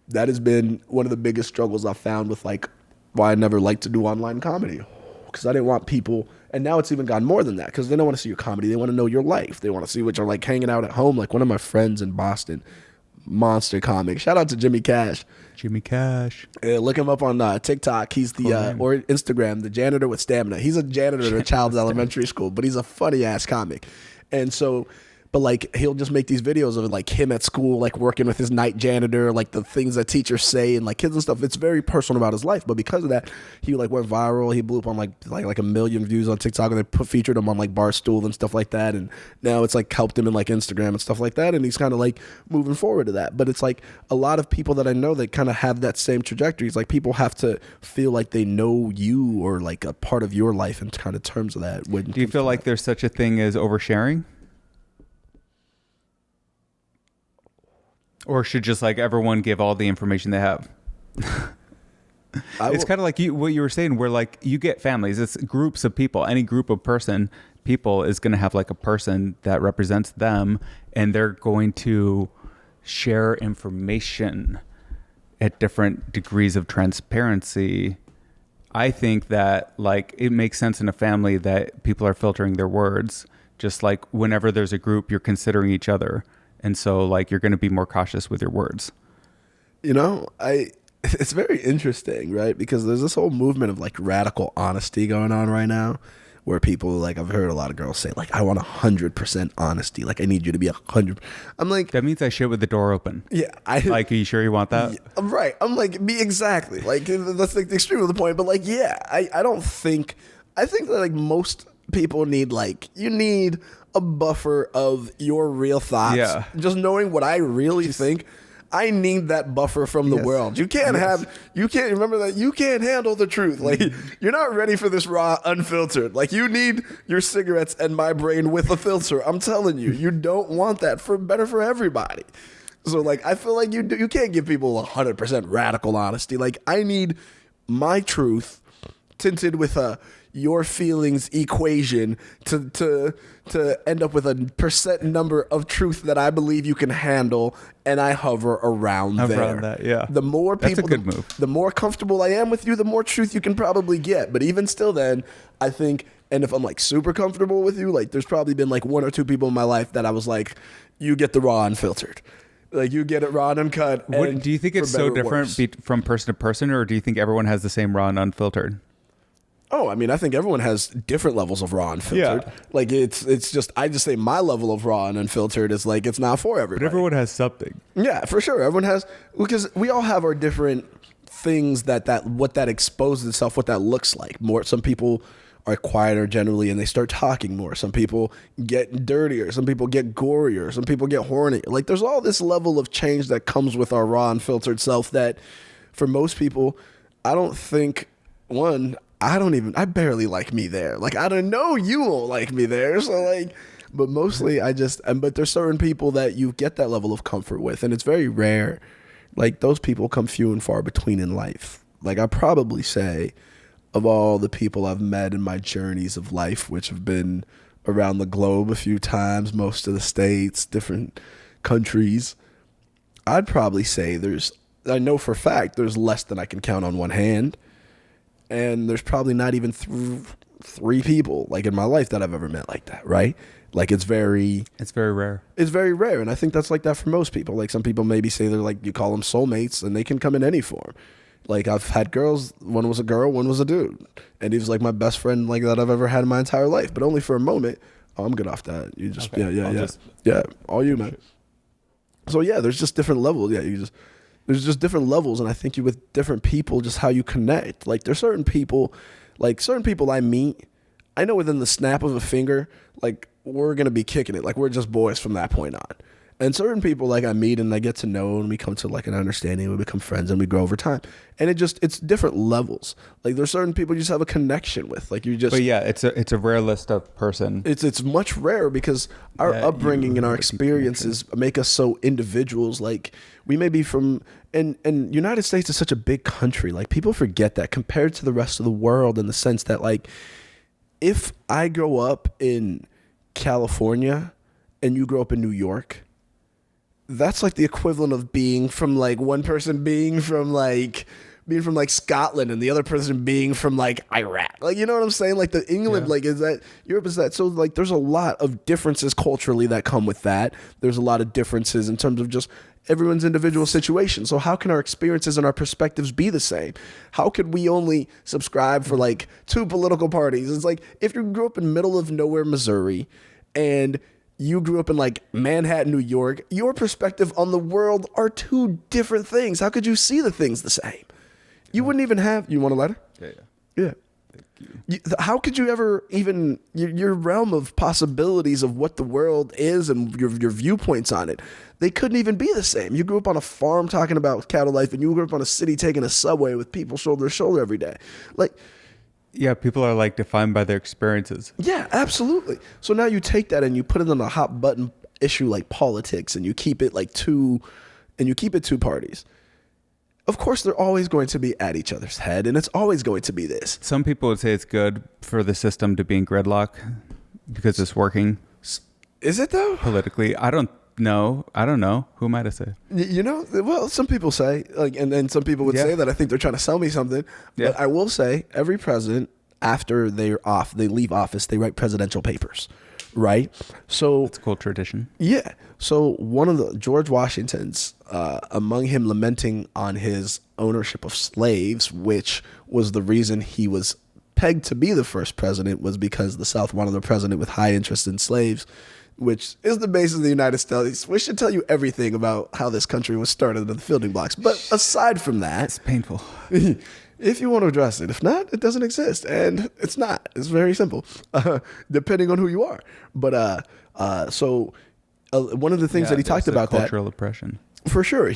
Speaker 2: That has been one of the biggest struggles I've found with like why I never liked to do online comedy. Because I didn't want people, and now it's even gone more than that, because they don't want to see your comedy. They want to know your life. They want to see what you're like hanging out at home. Like one of my friends in Boston, monster comic. Shout out to Jimmy Cash. Look him up on TikTok. He's the, or Instagram, the janitor with stamina. He's a janitor at a child's elementary school, but he's a funny ass comic. And so, but like he'll just make these videos of like him at school, like working with his night janitor, like the things that teachers say and like kids and stuff. It's very personal about his life, but because of that, he like went viral. He blew up on like 1 million views on TikTok, and they featured him on like Barstool and stuff like that. And now it's like helped him in like Instagram and stuff like that. And he's kind of like moving forward to that. But it's like a lot of people that I know that kind of have that same trajectory. It's like people have to feel like they know you or like a part of your life in kind of terms of that.
Speaker 1: Do you feel like there's such a thing as oversharing? Or should just like everyone give all the information they have? It's kind of like what you were saying, where like you get families, it's groups of people. Any group of people is going to have like a person that represents them, and they're going to share information at different degrees of transparency. I think that like it makes sense in a family that people are filtering their words. Just like whenever there's a group, you're considering each other. And so like you're going to be more cautious with your words.
Speaker 2: You know, it's very interesting, right? Because there's this whole movement of like radical honesty going on right now, where people like, I've heard a lot of girls say like, I want 100% honesty. Like I need you to be 100. I'm like,
Speaker 1: that means I shit with the door open.
Speaker 2: Yeah.
Speaker 1: Like, are you sure you want that?
Speaker 2: Yeah, right. I'm like, me exactly. Like that's like the extreme of the point. But like, yeah, I don't think, I think that like most people need like, you need a buffer of your real thoughts.
Speaker 1: Yeah.
Speaker 2: Just knowing what I really think. I need that buffer from the world. You can't remember that you can't handle the truth. Like you're not ready for this raw, unfiltered. Like you need your cigarettes and my brain with a filter. I'm telling you, you don't want that better for everybody. So like, I feel like you can't give people 100% radical honesty. Like I need my truth tinted with your feelings equation to end up with a percent number of truth that I believe you can handle, and I hover around there.
Speaker 1: That, yeah.
Speaker 2: The more people,
Speaker 1: that's a good move.
Speaker 2: The more comfortable I am with you, the more truth you can probably get. But even still, then I think, and if I'm like super comfortable with you, like there's probably been like one or two people in my life that I was like, you get the raw unfiltered. Like you get it raw and uncut. And
Speaker 1: do you think it's so different from person to person, or do you think everyone has the same raw and unfiltered?
Speaker 2: Oh, I mean, I think everyone has different levels of raw and filtered.
Speaker 1: Yeah.
Speaker 2: Like it's just, I just say my level of raw and unfiltered is like, it's not for everybody.
Speaker 1: But everyone has something.
Speaker 2: Yeah, for sure. Everyone has, because we all have our different things what that exposes itself, what that looks like. Some people are quieter generally and they start talking more. Some people get dirtier. Some people get gorier. Some people get horny. Like there's all this level of change that comes with our raw and filtered self that for most people, I don't think, I barely like me there. Like, I don't know, you won't like me there. So like, but mostly but there's certain people that you get that level of comfort with, and it's very rare. Like those people come few and far between in life. Like I probably say of all the people I've met in my journeys of life, which have been around the globe a few times, most of the states, different countries, I'd probably say I know for a fact there's less than I can count on one hand. And there's probably not even three people like in my life that I've ever met like that, right? Like it's very
Speaker 1: rare.
Speaker 2: It's very rare, and I think that's like that for most people. Like some people maybe say they're like, you call them soulmates, and they can come in any form. Like I've had girls, one was a girl, one was a dude, and he was like my best friend like that I've ever had in my entire life, but only for a moment. Oh, I'm good off that. You just yeah, all you, man. So yeah, there's just different levels. Yeah, there's just different levels, and I think with different people, just how you connect. Like there's certain people I meet, I know within the snap of a finger, like we're gonna be kicking it. Like we're just boys from that point on. And certain people like I meet and I get to know and we come to like an understanding, we become friends and we grow over time. And it's different levels. Like there's certain people you just have a connection with. Like you just.
Speaker 1: But yeah, it's a rare list of person.
Speaker 2: It's much rarer because our upbringing and our experiences make us so individuals. Like we may be from, and United States is such a big country. Like people forget that compared to the rest of the world in the sense that like, if I grow up in California and you grow up in New York, that's like the equivalent of being from like one person being from like Scotland and the other person being from like Iraq. Like, you know what I'm saying? Like the England, like is that Europe is that. So like there's a lot of differences culturally that come with that. There's a lot of differences in terms of just everyone's individual situation. So how can our experiences and our perspectives be the same? How could we only subscribe for like two political parties? It's like if you grew up in middle of nowhere, Missouri, and you grew up in like Manhattan, New York, your perspective on the world are two different things. How could you see the things the same? You wouldn't even have, you want a letter? Yeah. Thank you. How could you ever even, your realm of possibilities of what the world is and your viewpoints on it, they couldn't even be the same. You grew up on a farm talking about cattle life, and you grew up on a city taking a subway with people shoulder to shoulder every day. Like,
Speaker 1: yeah, people are like defined by their experiences.
Speaker 2: Yeah, absolutely. So now you take that and you put it on a hot button issue like politics, and you keep it like two parties. Of course, they're always going to be at each other's head, and it's always going to be this.
Speaker 1: Some people would say it's good for the system to be in gridlock because it's working.
Speaker 2: Is it though?
Speaker 1: Politically, I don't know. Who am I to say?
Speaker 2: You know, well, some people say, like, and then some people would say that I think they're trying to sell me something. Yeah. But I will say, every president, after they're off, they leave office, they write presidential papers, right? So
Speaker 1: It's a cool tradition.
Speaker 2: yeah. So one of the George Washington's, among him lamenting on his ownership of slaves, which was the reason he was pegged to be the first president, was because the South wanted a president with high interest in slaves, which is the basis of the United States. We should tell you everything about how this country was started in the building blocks. But aside from that,
Speaker 1: It's painful.
Speaker 2: if you want to address it, if not, it doesn't exist, and it's not. It's very simple, depending on who you are. But so one of the things that he talked about
Speaker 1: cultural oppression.
Speaker 2: For sure.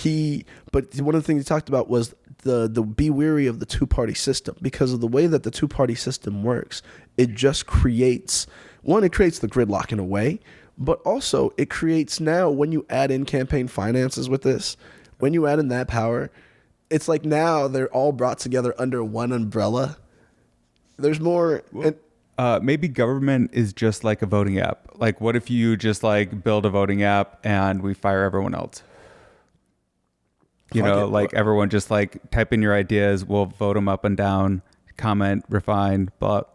Speaker 2: But one of the things he talked about was the be wary of the two-party system, because of the way that the two-party system works. It just creates it creates the gridlock in a way, but also it creates, now when you add in campaign finances with this, when you add in that power, it's like now they're all brought together under one umbrella. There's more.
Speaker 1: Maybe government is just like a voting app. Like, what if you just like build a voting app and we fire everyone else? Everyone just like type in your ideas. We'll vote them up and down, comment, refine, but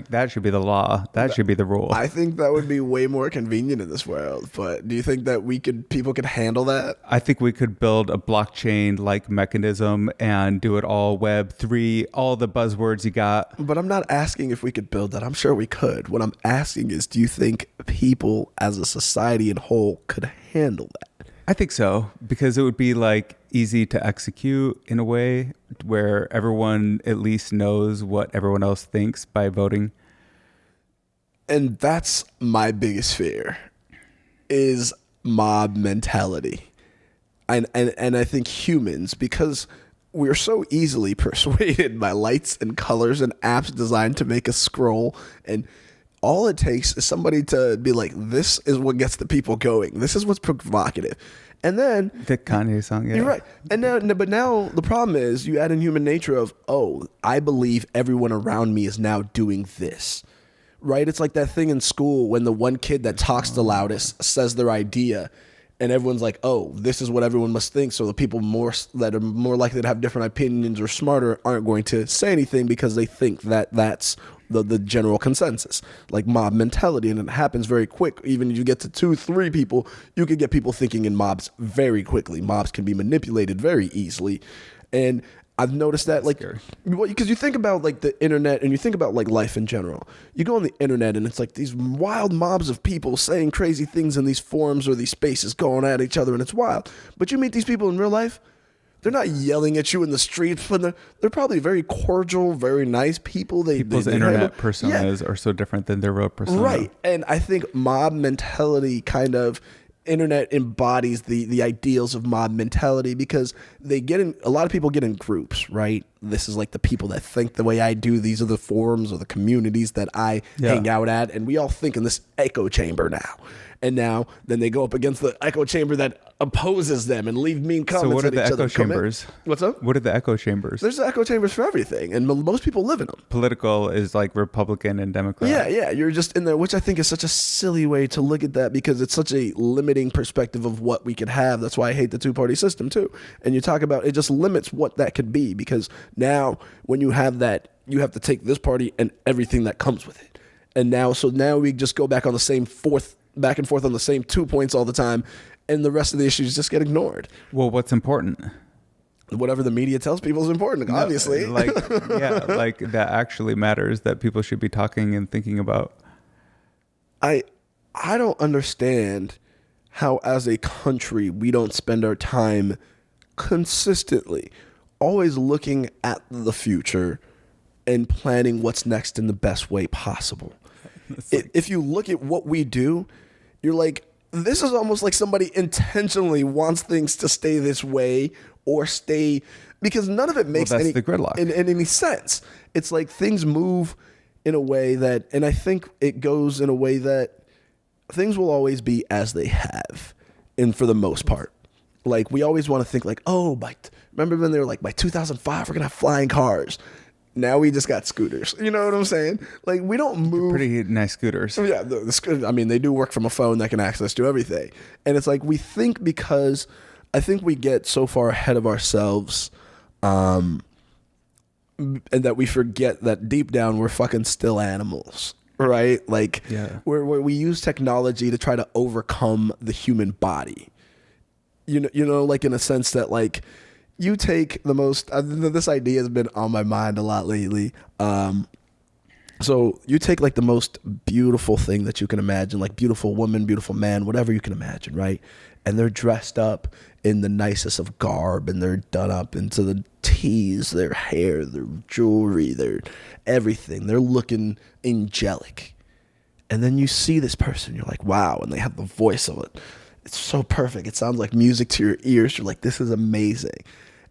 Speaker 1: that should be the law. That should be the rule.
Speaker 2: I think that would be way more convenient in this world. But do you think that people could handle that?
Speaker 1: I think we could build a blockchain like mechanism and do it all Web3, all the buzzwords you got.
Speaker 2: But I'm not asking if we could build that. I'm sure we could. What I'm asking is, do you think people as a society in whole could handle that?
Speaker 1: I think so, because it would be like easy to execute in a way where everyone at least knows what everyone else thinks by voting.
Speaker 2: And that's my biggest fear, is mob mentality. And I think humans, because we're so easily persuaded by lights and colors and apps designed to make us scroll, and all it takes is somebody to be like, this is what gets the people going. This is what's provocative. And then
Speaker 1: the Kanye song, yeah.
Speaker 2: You're right. And now the problem is you add in human nature of, I believe everyone around me is now doing this. Right? It's like that thing in school when the one kid that talks the loudest says their idea, and everyone's like, this is what everyone must think. So the people that are more likely to have different opinions or smarter aren't going to say anything because they think that that's the general consensus, like mob mentality. And it happens very quick. Even if you get to 2-3 people, you can get people thinking in mobs very quickly. Mobs can be manipulated very easily. And I've noticed that, like, because you think about like the internet and you think about like life in general. You go on the internet and it's like these wild mobs of people saying crazy things in these forums or these spaces, going at each other, and it's wild. But you meet these people in real life, they're not yelling at you in the streets, but they're probably very cordial, very nice people.
Speaker 1: People's internet personas are so different than their real persona.
Speaker 2: Right. And I think mob mentality kind of, internet embodies the ideals of mob mentality, because a lot of people get in groups, right? This is like the people that think the way I do. These are the forums or the communities that I hang out at. And we all think in this echo chamber now. And now then they go up against the echo chamber that opposes them and leave mean comments.
Speaker 1: So what are
Speaker 2: at
Speaker 1: the
Speaker 2: each
Speaker 1: echo
Speaker 2: other.
Speaker 1: chambers?
Speaker 2: What's up?
Speaker 1: What are the echo chambers?
Speaker 2: There's echo chambers for everything, and most people live in them.
Speaker 1: Political is like Republican and Democrat.
Speaker 2: Yeah, you're just in there, which I think is such a silly way to look at that, because it's such a limiting perspective of what we could have. That's why I hate the two-party system too. And you talk about, it just limits what that could be, because now when you have that, you have to take this party and everything that comes with it. And now we just go back on the same back and forth on the same 2 points all the time, and the rest of the issues just get ignored.
Speaker 1: Well, what's important?
Speaker 2: Whatever the media tells people is important, obviously.
Speaker 1: Like that actually matters, that people should be talking and thinking about.
Speaker 2: I don't understand how, as a country, we don't spend our time consistently always looking at the future and planning what's next in the best way possible. If you look at what we do, you're like, this is almost like somebody intentionally wants things to stay this way or stay, because none of it makes
Speaker 1: the gridlock.
Speaker 2: in any sense. It's like things move in a way that, and I think it goes in a way that things will always be as they have, and for the most part. Like, we always want to think like, remember when they were like, by 2005, we're going to have flying cars. Now we just got scooters. You know what I'm saying? Like, we don't move.
Speaker 1: Pretty nice scooters.
Speaker 2: Yeah, they do work from a phone that can access to everything. And it's like, we think, because I think we get so far ahead of ourselves, and that we forget that deep down we're fucking still animals, right? Like
Speaker 1: Yeah.
Speaker 2: where we use technology to try to overcome the human body. You know, like in a sense that like you take the most. This idea has been on my mind a lot lately. So you take like the most beautiful thing that you can imagine, like beautiful woman, beautiful man, whatever you can imagine, right? And they're dressed up in the nicest of garb, and they're done up into the T's, their hair, their jewelry, their everything. They're looking angelic. And then you see this person, you're like, wow, and they have the voice of it. It's so perfect. It sounds like music to your ears. You're like, this is amazing.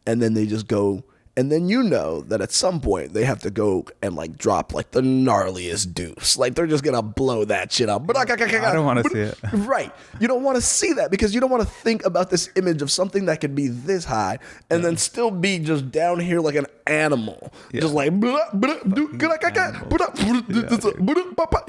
Speaker 2: And then they just go, and then you know that at some point they have to go and like drop like the gnarliest deuce. Like they're just gonna blow that shit up.
Speaker 1: I don't want to see it.
Speaker 2: Right. You don't want to see that because you don't want to think about this image of something that could be this high and then still be just down here like an animal.
Speaker 1: Yeah.
Speaker 2: Just like, you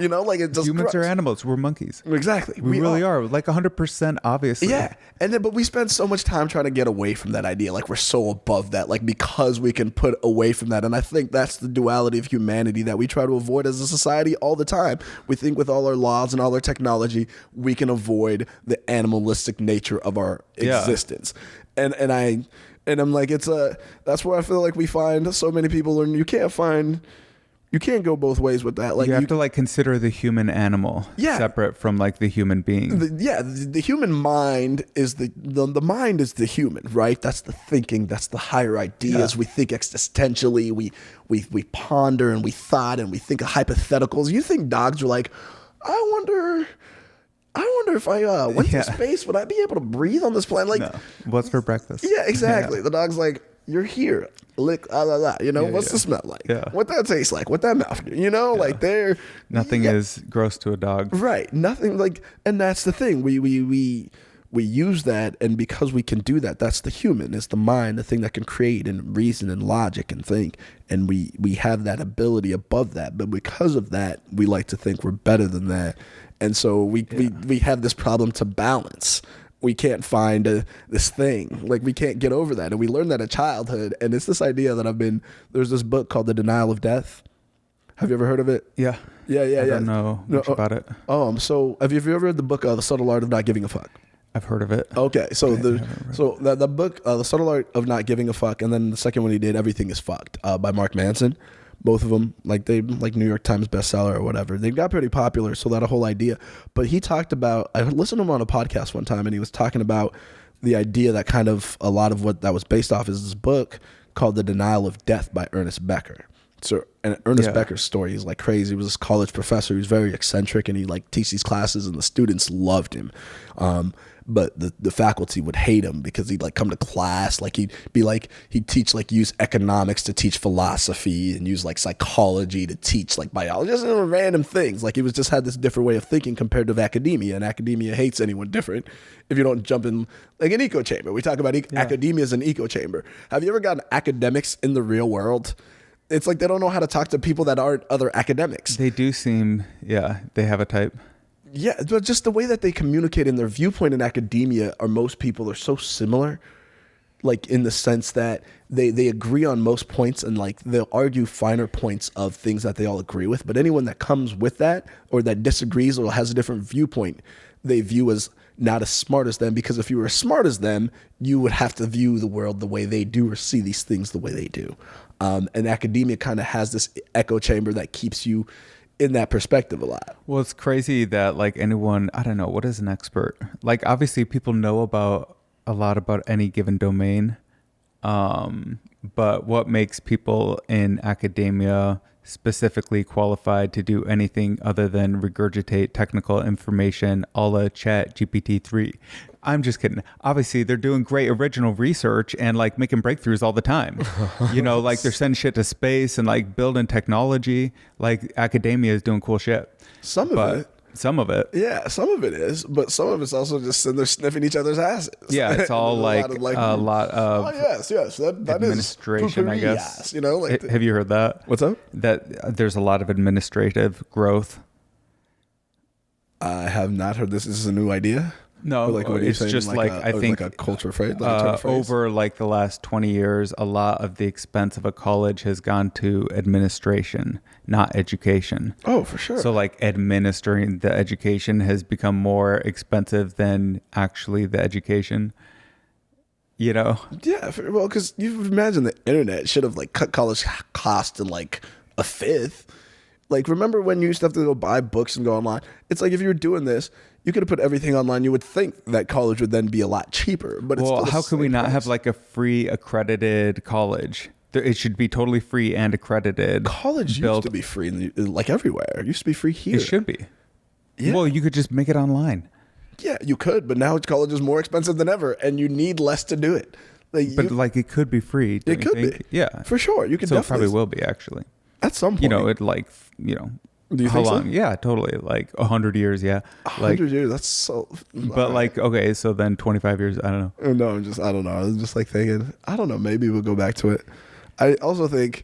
Speaker 2: know, like it just
Speaker 1: Humans
Speaker 2: gross.
Speaker 1: are animals. We're monkeys.
Speaker 2: Exactly.
Speaker 1: We really are. Like 100%, obviously.
Speaker 2: Yeah. And then, but we spend so much time trying to get away from that idea. Like we're so above that, like because we can put away from that. And I think that's the duality of humanity that we try to avoid as a society all the time. We think with all our laws and all our technology, we can avoid the animalistic nature of our existence. And I'm like, that's where I feel like we find so many people, and you can't go both ways with that. Like
Speaker 1: you have to like consider the human animal separate from like the human being.
Speaker 2: The human mind is the mind is the human, right? That's the thinking. That's the higher ideas. We think existentially. We ponder and we thought and we think of hypotheticals. You think dogs are like, I wonder if I went to space, would I be able to breathe on this planet? Like,
Speaker 1: no. What's for breakfast?
Speaker 2: Yeah, exactly. The dog's like, you're here. Lick, you know, what's the smell like?
Speaker 1: Yeah.
Speaker 2: What that tastes like? What that mouth do? You know, like they're
Speaker 1: nothing is gross to a dog.
Speaker 2: Right. Nothing like, and that's the thing. We use that, and because we can do that, that's the human. It's the mind, the thing that can create and reason and logic and think. And we have that ability above that. But because of that, we like to think we're better than that. And so we have this problem to balance. We can't find this thing. Like we can't get over that. And we learn that in childhood. And it's this idea that there's this book called The Denial of Death. Have you ever heard of it?
Speaker 1: Yeah.
Speaker 2: Yeah.
Speaker 1: I don't know much about it.
Speaker 2: So have you ever read the book, The Subtle Art of Not Giving a Fuck?
Speaker 1: I've heard of it.
Speaker 2: Okay. So the book, The Subtle Art of Not Giving a Fuck, and then the second one he did, Everything is Fucked, by Mark Manson. Both of them, like New York Times bestseller or whatever. They got pretty popular, so that whole idea. But he talked about, I listened to him on a podcast one time, and he was talking about the idea that kind of a lot of what that was based off is this book called The Denial of Death by Ernest Becker. So, and Ernest Becker's story is like crazy. He was this college professor. He was very eccentric, and he like teach these classes, and the students loved him. But the faculty would hate him because he'd like come to class, like he'd teach like use economics to teach philosophy and use like psychology to teach like biology, just random things. Like he was just had this different way of thinking compared to academia, and academia hates anyone different if you don't jump in like an echo chamber. We talk about academia as an echo chamber. Have you ever gotten academics in the real world? It's like they don't know how to talk to people that aren't other academics.
Speaker 1: They do seem, they have a type.
Speaker 2: Yeah, but just the way that they communicate in their viewpoint in academia, most people are so similar, like in the sense that they agree on most points, and like they'll argue finer points of things that they all agree with. But anyone that comes with that or that disagrees or has a different viewpoint, they view as not as smart as them, because if you were as smart as them, you would have to view the world the way they do or see these things the way they do. And academia kind of has this echo chamber that keeps you in that perspective a lot.
Speaker 1: Well, it's crazy that like anyone, I don't know, what is an expert? Like obviously people know about a lot about any given domain. But what makes people in academia specifically qualified to do anything other than regurgitate technical information a la Chat GPT-3? I'm just kidding. Obviously, they're doing great original research and like making breakthroughs all the time. You know, like they're sending shit to space and like building technology. Like academia is doing cool shit.
Speaker 2: Some of it. Yeah, some of it is, but some of it's also just they're sniffing each other's asses.
Speaker 1: Yeah, it's all like a lot of
Speaker 2: that
Speaker 1: administration, I guess.
Speaker 2: Yes, you know, like
Speaker 1: have you heard that?
Speaker 2: What's up?
Speaker 1: That there's a lot of administrative growth.
Speaker 2: I have not heard this. This is a new idea.
Speaker 1: No,
Speaker 2: Or like what are you
Speaker 1: it's
Speaker 2: saying?
Speaker 1: just like I think
Speaker 2: like a culture phrase, like a term phrase?
Speaker 1: over like the last 20 years, a lot of the expense of a college has gone to administration, not education.
Speaker 2: Oh, for sure.
Speaker 1: So like administering the education has become more expensive than actually the education. You know?
Speaker 2: Yeah, well, because you imagine the internet should have like cut college cost in like a fifth. Like, remember when you used to have to go buy books and go online? It's like if you were doing this, you could have put everything online. You would think that college would then be a lot cheaper. But it's
Speaker 1: Well,
Speaker 2: still
Speaker 1: how could we not
Speaker 2: price.
Speaker 1: have like a free accredited college? It should be totally free and accredited.
Speaker 2: College used to be free, like everywhere. It used to be free here.
Speaker 1: It should be.
Speaker 2: Yeah.
Speaker 1: Well, you could just make it online.
Speaker 2: Yeah, you could, but now college is more expensive than ever, and you need less to do it.
Speaker 1: But like it could be free. Don't
Speaker 2: It
Speaker 1: you
Speaker 2: could
Speaker 1: think?
Speaker 2: be.
Speaker 1: Yeah,
Speaker 2: For sure. You could
Speaker 1: so it
Speaker 2: definitely.
Speaker 1: probably will be actually.
Speaker 2: At some point.
Speaker 1: You know, it like you know.
Speaker 2: Do you
Speaker 1: how
Speaker 2: think so?
Speaker 1: long? Yeah, totally. Like 100 years. Yeah.
Speaker 2: 100 years, that's so.
Speaker 1: But like, okay, so then 25 years. I don't know.
Speaker 2: No, I don't know. I was just like thinking, I don't know. Maybe we'll go back to it. I also think,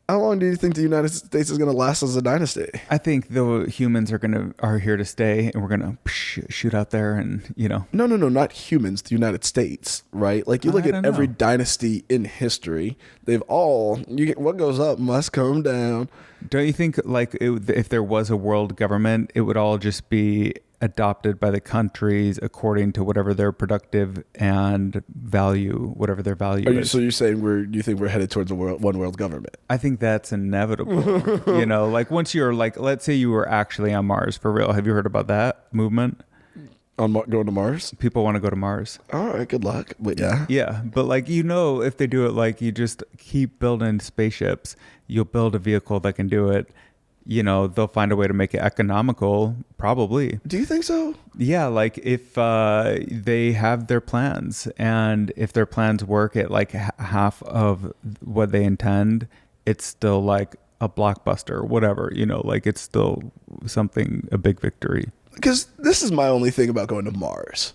Speaker 2: how long do you think the United States is going to last as a dynasty?
Speaker 1: I think the humans are here to stay, and we're gonna shoot out there, and you know.
Speaker 2: No, not humans. The United States, right? Like you look
Speaker 1: I
Speaker 2: at
Speaker 1: don't
Speaker 2: every
Speaker 1: know.
Speaker 2: dynasty in history, they've all what goes up must come down.
Speaker 1: Don't you think like if there was a world government, it would all just be adopted by the countries according to whatever their productive and value, whatever their value is?
Speaker 2: So you're saying you think we're headed towards a one world government?
Speaker 1: I think that's inevitable. You know, like once you're like, let's say you were actually on Mars for real. Have you heard about that movement?
Speaker 2: On going to Mars?
Speaker 1: People want to go to Mars.
Speaker 2: All right, good luck. But yeah.
Speaker 1: Yeah, but like you know, if they do it, like you just keep building spaceships, you'll build a vehicle that can do it. You know, they'll find a way to make it economical, probably.
Speaker 2: Do you think so?
Speaker 1: Yeah, like if they have their plans, and if their plans work at like half of what they intend, it's still like a blockbuster, whatever. You know, like it's still something, a big victory.
Speaker 2: Because this is my only thing about going to Mars.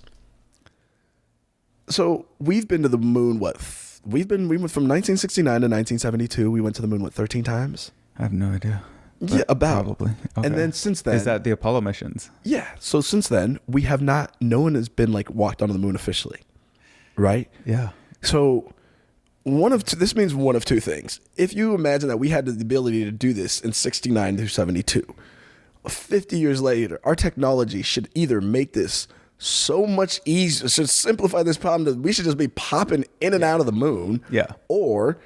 Speaker 2: So we've been to the moon. We went from 1969 to 1972. We went to the moon 13 times.
Speaker 1: I have no idea.
Speaker 2: Yeah, about
Speaker 1: probably. Okay.
Speaker 2: And then since then,
Speaker 1: is that the Apollo missions?
Speaker 2: Yeah. So since then, we have not. No one has been like walked onto the moon officially, right?
Speaker 1: Yeah.
Speaker 2: So this means one of two things. If you imagine that we had the ability to do this in 69 through 72, 50 years later, our technology should either make this so much easier, should simplify this problem that we should just be popping in and out of the moon.
Speaker 1: Yeah.
Speaker 2: Or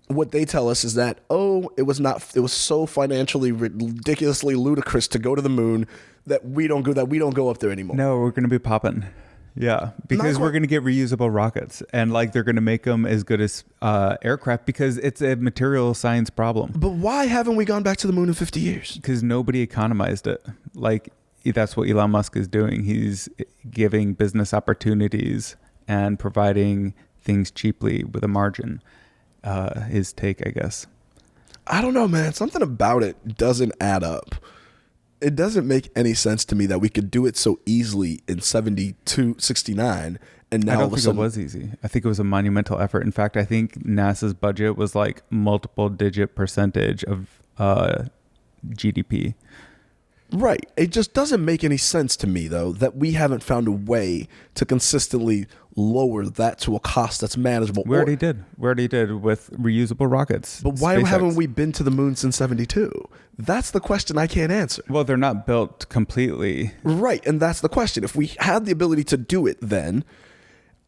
Speaker 2: what they tell us is that, it was so financially ridiculously ludicrous to go to the moon that we don't go up there anymore.
Speaker 1: No, we're going to be popping. Yeah, because we're going to get reusable rockets, and like they're going to make them as good as aircraft because it's a material science problem.
Speaker 2: But why haven't we gone back to the moon in 50 years?
Speaker 1: Because nobody economized it. Like that's what Elon Musk is doing. He's giving business opportunities and providing things cheaply with a margin. His take, I guess.
Speaker 2: I don't know, man. Something about it doesn't add up. It doesn't make any sense to me that we could do it so easily in 72, 69, and now
Speaker 1: I
Speaker 2: all
Speaker 1: don't
Speaker 2: of a
Speaker 1: think
Speaker 2: sudden
Speaker 1: it was easy. I think it was a monumental effort. In fact, I think NASA's budget was like multiple digit percentage of GDP.
Speaker 2: Right. It just doesn't make any sense to me, though, that we haven't found a way to consistently lower that to a cost that's manageable.
Speaker 1: We already did. We already did with reusable rockets.
Speaker 2: But why
Speaker 1: SpaceX.
Speaker 2: haven't we been to the moon since 72? That's the question I can't answer.
Speaker 1: Well, they're not built completely.
Speaker 2: Right. And that's the question. If we had the ability to do it then,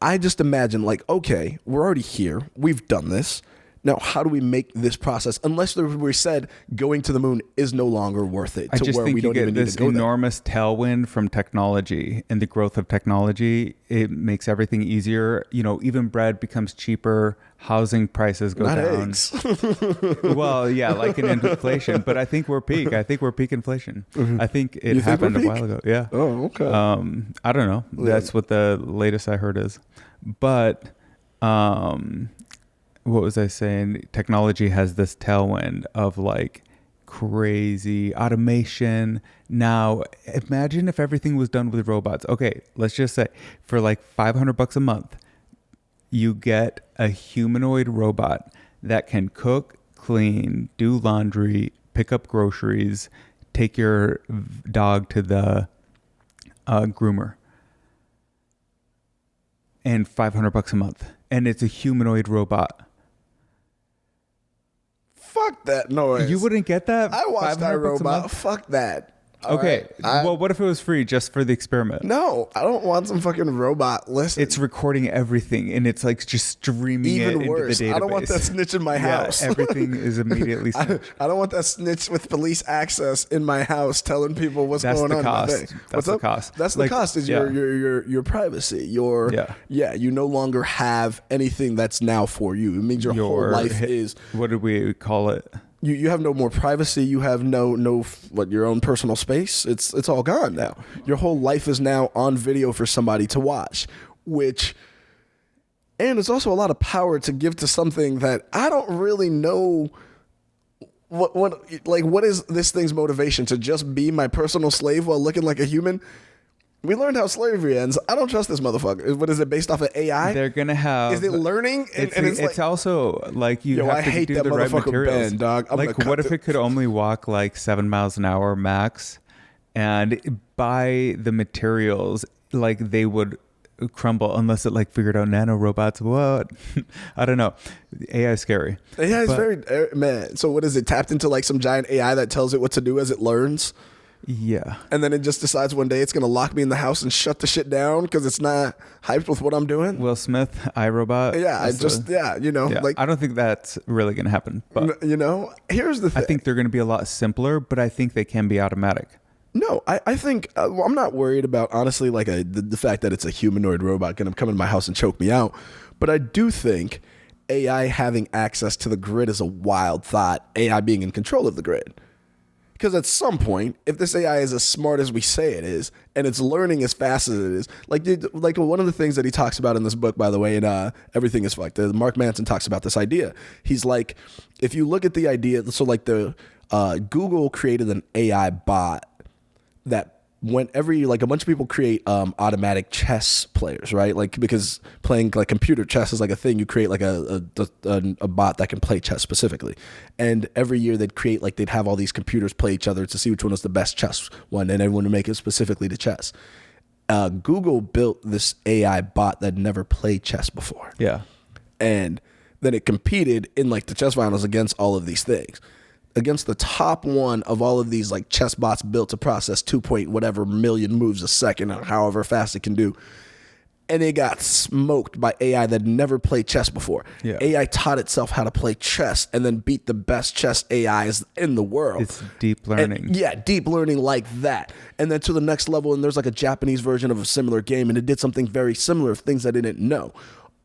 Speaker 2: I just imagine like, okay, we're already here. We've done this. Now, how do we make this process? Unless we said going to the moon is no longer worth it
Speaker 1: I
Speaker 2: to
Speaker 1: just
Speaker 2: where
Speaker 1: think
Speaker 2: we
Speaker 1: you
Speaker 2: don't even
Speaker 1: get
Speaker 2: need
Speaker 1: this
Speaker 2: to go there.
Speaker 1: enormous tailwind from technology and the growth of technology. It makes everything easier. You know, even bread becomes cheaper. Housing prices go
Speaker 2: Not
Speaker 1: down.
Speaker 2: eggs.
Speaker 1: Well, yeah, like in inflation. But I think we're peak. I think we're peak inflation.
Speaker 2: Mm-hmm.
Speaker 1: I think it
Speaker 2: You think we're
Speaker 1: happened a
Speaker 2: peak?
Speaker 1: while ago. Yeah.
Speaker 2: Oh, okay.
Speaker 1: I don't know. That's what the latest I heard is. But what was I saying? Technology has this tailwind of like crazy automation. Now, imagine if everything was done with robots. Okay, let's just say for like $500 a month, you get a humanoid robot that can cook, clean, do laundry, pick up groceries, take your dog to the groomer. and $500 a month, and it's a humanoid robot.
Speaker 2: Fuck that noise.
Speaker 1: You wouldn't get that?
Speaker 2: I watched that
Speaker 1: $500 a
Speaker 2: robot.
Speaker 1: month?
Speaker 2: Fuck that.
Speaker 1: Okay. Well, what if it was free just for the experiment?
Speaker 2: No, I don't want some fucking robot. Listen,
Speaker 1: It's recording everything, and it's like just streaming
Speaker 2: even
Speaker 1: it
Speaker 2: worse.
Speaker 1: into the database.
Speaker 2: I don't want that snitch in my house.
Speaker 1: Everything is immediately
Speaker 2: I don't want that snitch with police access in my house telling people what's going on.
Speaker 1: That's the cost.
Speaker 2: That's the cost. Is your privacy. You no longer have anything that's now for you. It means your whole life is.
Speaker 1: What do we call it?
Speaker 2: You have no more privacy. You have no your own personal space. It's all gone now. Your whole life is now on video for somebody to watch, and it's also a lot of power to give to something that I don't really know what is this thing's motivation, to just be my personal slave while looking like a human. We learned how slavery ends. I don't trust this motherfucker. What is it, based off of AI?
Speaker 1: They're gonna have.
Speaker 2: Is it learning?
Speaker 1: It's also like you have to do the right materials.
Speaker 2: Ben, dog.
Speaker 1: Like, what if it could only walk like 7 miles an hour max, and by the materials, like they would crumble unless it like figured out nano robots. What? I don't know. AI is scary.
Speaker 2: AI is very man. So what is it? Tapped into like some giant AI that tells it what to do as it learns.
Speaker 1: Yeah.
Speaker 2: And then it just decides one day it's going to lock me in the house and shut the shit down because it's not hyped with what I'm doing.
Speaker 1: Will Smith, iRobot.
Speaker 2: Yeah, like
Speaker 1: I don't think that's really going to happen. But
Speaker 2: here's the thing.
Speaker 1: I think they're going to be a lot simpler, but I think they can be automatic.
Speaker 2: No, I think I'm not worried about, honestly, like the fact that it's a humanoid robot going to come into my house and choke me out. But I do think AI having access to the grid is a wild thought. AI being in control of the grid. Because at some point, if this AI is as smart as we say it is, and it's learning as fast as it is, like one of the things that he talks about in this book, by the way, and Everything is Fucked, Mark Manson talks about this idea. He's like, if you look at the idea, so like Google created an AI bot that whenever a bunch of people create automatic chess players, right? Like, because playing like computer chess is like a thing. You create like a bot that can play chess specifically. And every year they'd have all these computers play each other to see which one was the best chess one, and everyone would make it specifically to chess. Google built this AI bot that never played chess before.
Speaker 1: Yeah.
Speaker 2: And then it competed in like the chess finals against all of these things. Against the top one of all of these like chess bots built to process 2 point whatever million moves a second, or however fast it can do. And it got smoked by AI that never played chess before.
Speaker 1: Yeah.
Speaker 2: AI taught itself how to play chess and then beat the best chess AIs in the world.
Speaker 1: It's deep learning.
Speaker 2: Deep learning like that. And then to the next level, and there's like a Japanese version of a similar game, and it did something very similar, things I didn't know.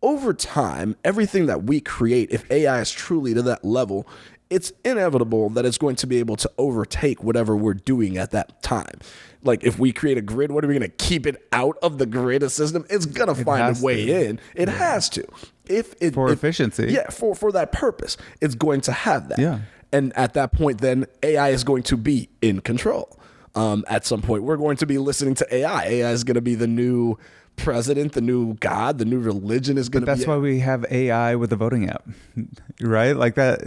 Speaker 2: Over time, everything that we create, if AI is truly to that level, it's inevitable that it's going to be able to overtake whatever we're doing at that time. Like, if we create a grid, what are we going to keep it out of the grid system? It's going to find a way in. It has to. For
Speaker 1: efficiency.
Speaker 2: Yeah, for that purpose. It's going to have that.
Speaker 1: Yeah.
Speaker 2: And at that point, then AI is going to be in control. At some point, we're going to be listening to AI. AI is going to be the new president, the new God, the new religion is going to be.
Speaker 1: That's why we have AI with the voting app, right? Like that.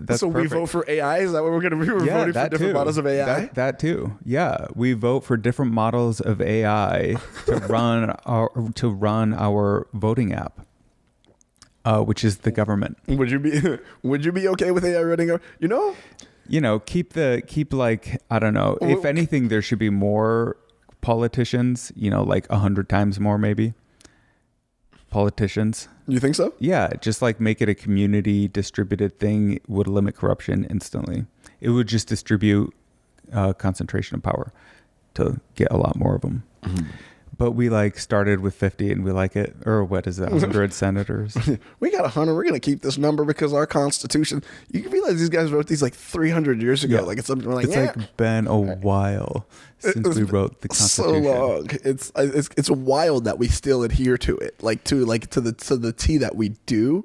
Speaker 1: That's
Speaker 2: so
Speaker 1: perfect.
Speaker 2: We vote for AI. Is that what we're going to be? We're voting for different models of AI.
Speaker 1: That too. Yeah, we vote for different models of AI to run our voting app, which is the government.
Speaker 2: Would you be okay with AI running?
Speaker 1: Keep like, I don't know. If anything, there should be more politicians, like 100 times more, maybe. Politicians.
Speaker 2: You think so?
Speaker 1: Yeah, just like make it a community distributed thing would limit corruption instantly. It would just distribute concentration of power to get a lot more of them. Mm-hmm. But we started with 50 and we like it. Or what is that? 100 senators.
Speaker 2: We got 100. We're going to keep this number because our Constitution, you realize these guys wrote these 300 years ago. Yeah. It's something like,
Speaker 1: been a while since we wrote the Constitution.
Speaker 2: So long. It's wild that we still adhere to it, to the T that we do.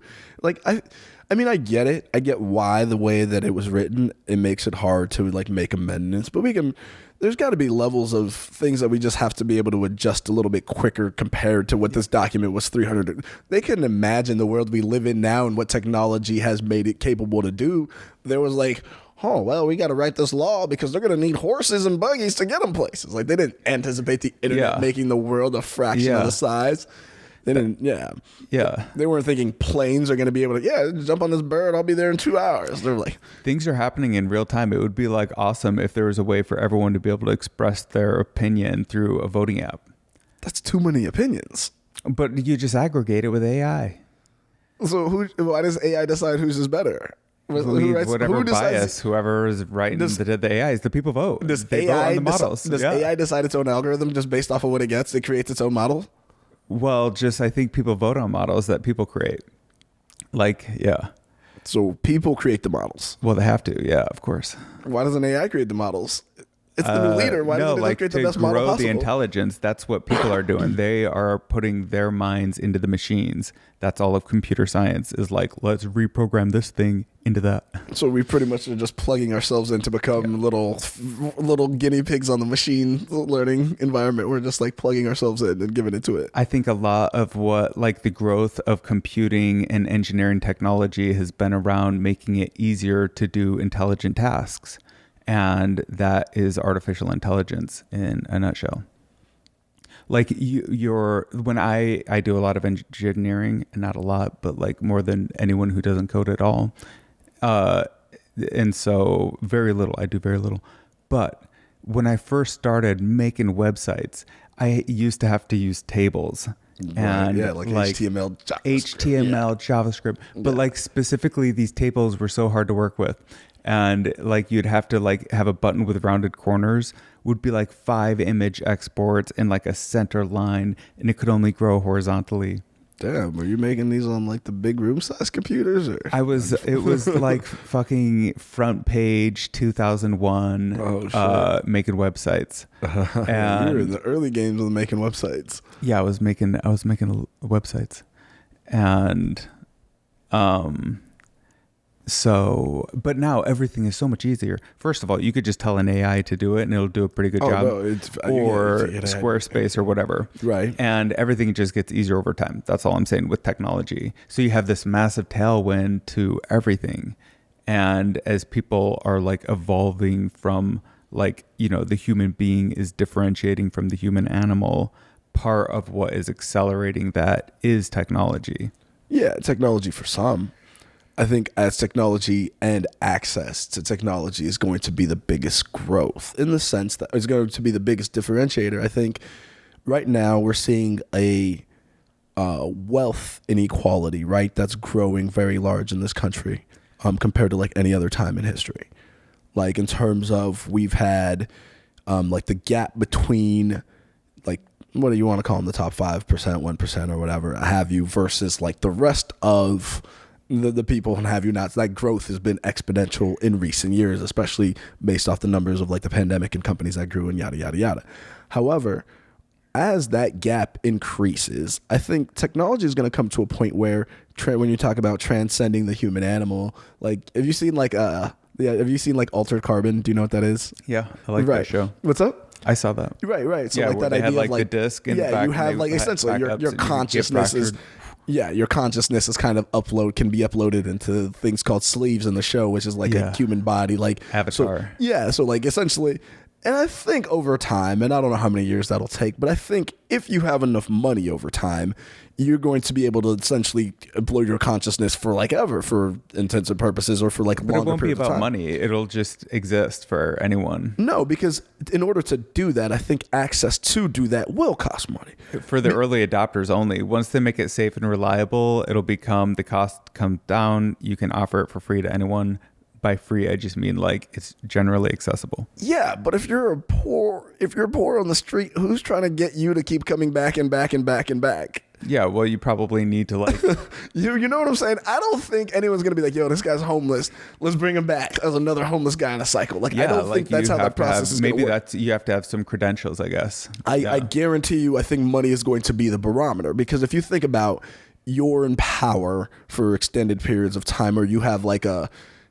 Speaker 2: I mean, I get it. I get why the way that it was written, it makes it hard to make amendments, but there's got to be levels of things that we just have to be able to adjust a little bit quicker compared to what this document was 300. They couldn't imagine the world we live in now and what technology has made it capable to do. There was we got to write this law because they're going to need horses and buggies to get them places. They didn't anticipate the internet making the world a fraction of the size. They didn't. Yeah.
Speaker 1: Yeah.
Speaker 2: They weren't thinking planes are going to be able to. Jump on this bird. I'll be there in 2 hours. They're like,
Speaker 1: things are happening in real time. It would be like awesome if there was a way for everyone to be able to express their opinion through a voting app.
Speaker 2: that's too many opinions.
Speaker 1: But you just aggregate it with AI.
Speaker 2: So why does AI decide whose is better?
Speaker 1: Whatever bias, whoever is writing the AIs, the people vote.
Speaker 2: Does
Speaker 1: they vote on the models.
Speaker 2: Does AI decide its own algorithm just based off of what it gets? It creates its own model?
Speaker 1: Well, I think people vote on models that people create. Yeah.
Speaker 2: So people create the models.
Speaker 1: Well, they have to. Yeah, of course.
Speaker 2: Why doesn't AI create the models? It's the new leader. Why doesn't it create the best model possible?
Speaker 1: To grow the intelligence, that's what people are doing. They are putting their minds into the machines. That's all of computer science is like, let's reprogram this thing into that.
Speaker 2: So we pretty much are just plugging ourselves in to become little guinea pigs on the machine learning environment. We're just like plugging ourselves in and giving it to it.
Speaker 1: I think a lot of what the growth of computing and engineering technology has been around making it easier to do intelligent tasks. And that is artificial intelligence in a nutshell. Like when I do a lot of engineering, and not a lot, but more than anyone who doesn't code at all. And so very little, I do very little. But when I first started making websites, I used to have to use tables. And
Speaker 2: HTML,
Speaker 1: JavaScript. But specifically these tables were so hard to work with. And you'd have to have a button with rounded corners, would be 5 image exports and a center line, and it could only grow horizontally.
Speaker 2: Damn, were you making these on the big room size computers? Or?
Speaker 1: It was fucking front page 2001 making websites.
Speaker 2: And you were in the early games of making websites.
Speaker 1: Yeah, I was making websites. And so, but now everything is so much easier. First of all, you could just tell an AI to do it and it'll do a pretty good job. Or Squarespace or whatever.
Speaker 2: Right.
Speaker 1: And everything just gets easier over time. That's all I'm saying with technology. So you have this massive tailwind to everything. And as people are evolving from the human being is differentiating from the human animal, part of what is accelerating that is technology.
Speaker 2: Yeah, technology for some. I think as technology and access to technology is going to be the biggest growth in the sense that it's going to be the biggest differentiator. I think right now we're seeing a wealth inequality, right? That's growing very large in this country compared to any other time in history. In terms of we've had the gap between what do you want to call them, the top 5%, 1% or whatever have you versus the rest of the people and have you not. That growth has been exponential in recent years, especially based off the numbers of the pandemic and companies that grew and yada, yada, yada. However, as that gap increases, I think technology is going to come to a point where when you talk about transcending the human animal, have you seen have you seen Altered Carbon? Do you know what that is?
Speaker 1: Yeah, I like that show.
Speaker 2: What's up?
Speaker 1: I saw that.
Speaker 2: Right. So
Speaker 1: that
Speaker 2: idea
Speaker 1: had,
Speaker 2: of
Speaker 1: the disc in the back,
Speaker 2: you have essentially your consciousness is. Yeah, your consciousness is kind of can be uploaded into things called sleeves in the show, which is a human body,
Speaker 1: avatar.
Speaker 2: So essentially, and I think over time, and I don't know how many years that'll take, but I think if you have enough money over time, you're going to be able to essentially employ your consciousness for ever, for intents and purposes, or for longer periods of time.
Speaker 1: But it won't be about money. It'll just exist for anyone.
Speaker 2: No, because in order to do that, I think access to do that will cost money.
Speaker 1: For the early adopters only. Once they make it safe and reliable, it'll become, the cost comes down. You can offer it for free to anyone. By free, I just mean it's generally accessible.
Speaker 2: Yeah, but if you're poor on the street, who's trying to get you to keep coming back and back and back and back?
Speaker 1: Yeah, well, you probably need to
Speaker 2: you know what I'm saying? I don't think anyone's gonna be yo, this guy's homeless. Let's bring him back as another homeless guy in a cycle. I don't think that's how that process is.
Speaker 1: Maybe that's you have to have some credentials, I guess.
Speaker 2: I guarantee you, I think money is going to be the barometer, because if you think about you're in power for extended periods of time, or you have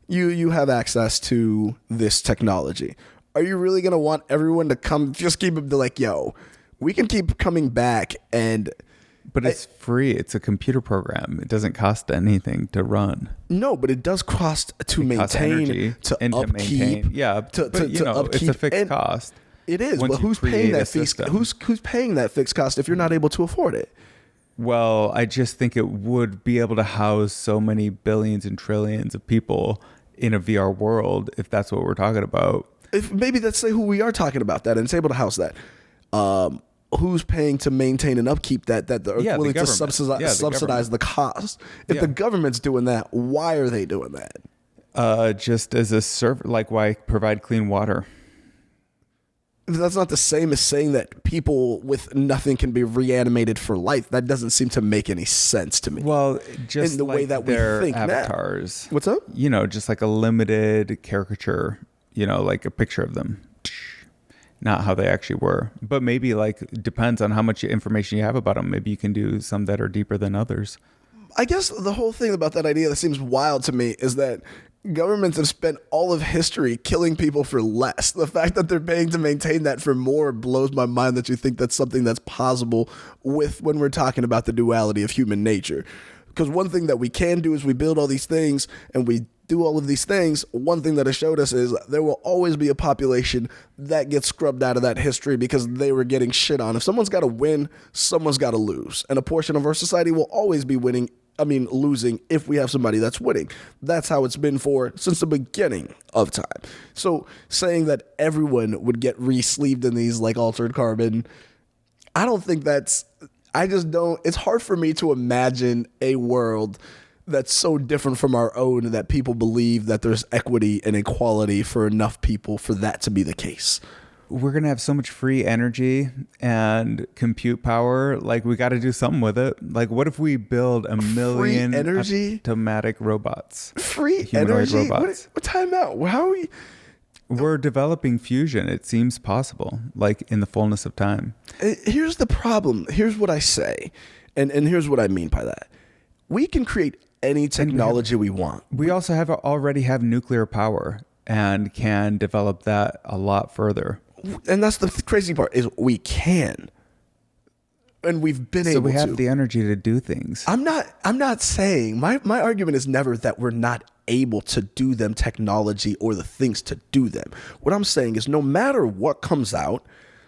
Speaker 2: you have access to this technology. Are you really going to want everyone to come, just keep it yo, we can keep coming back
Speaker 1: But it's free. It's a computer program. It doesn't cost anything to run.
Speaker 2: No, but it does cost to maintain, to upkeep.
Speaker 1: Yeah, but upkeep. It's a fixed cost.
Speaker 2: It is, but who's paying that fixed? Who's paying that fixed cost if you're not able to afford it?
Speaker 1: Well, I just think it would be able to house so many billions and trillions of people in a VR world, if that's what we're talking about.
Speaker 2: If maybe let's say who we are talking about that, and it's able to house that. Who's paying to maintain and upkeep that they're willing to subsidize the cost? If the government's doing that, why are they doing that?
Speaker 1: Just as a like why provide clean water?
Speaker 2: That's not the same as saying that people with nothing can be reanimated for life. That doesn't seem to make any sense to me.
Speaker 1: Well, just
Speaker 2: in the way that we think
Speaker 1: avatars.
Speaker 2: Now. What's up?
Speaker 1: Just like a limited caricature, like a picture of them. Not how they actually were. But maybe depends on how much information you have about them. Maybe you can do some that are deeper than others.
Speaker 2: I guess the whole thing about that idea that seems wild to me is that governments have spent all of history killing people for less. The fact that they're paying to maintain that for more blows my mind that you think that's something that's possible when we're talking about the duality of human nature. Because one thing that we can do is we build all these things and we do all of these things. One thing that it showed us is there will always be a population that gets scrubbed out of that history because they were getting shit on. If someone's got to win, someone's got to lose. And a portion of our society will always be losing if we have somebody that's winning. That's how it's been since the beginning of time. So saying that everyone would get re-sleeved in these altered carbon, I don't think it's hard for me to imagine a world that's so different from our own that people believe that there's equity and equality for enough people for that to be the case.
Speaker 1: We're going to have so much free energy and compute power. We got to do something with it. What if we build a million automatic robots?
Speaker 2: Free energy?
Speaker 1: Robots.
Speaker 2: What time out? How are we?
Speaker 1: We're developing fusion. It seems possible, in the fullness of time.
Speaker 2: Here's the problem. Here's what I say. And here's what I mean by that. We can create any technology we want.
Speaker 1: We also already have nuclear power and can develop that a lot further.
Speaker 2: And that's the crazy part is we can. And we've been able to.
Speaker 1: So we have the energy to do things.
Speaker 2: I'm not saying my argument is never that we're not able to do them technology or the things to do them. What I'm saying is no matter what comes out,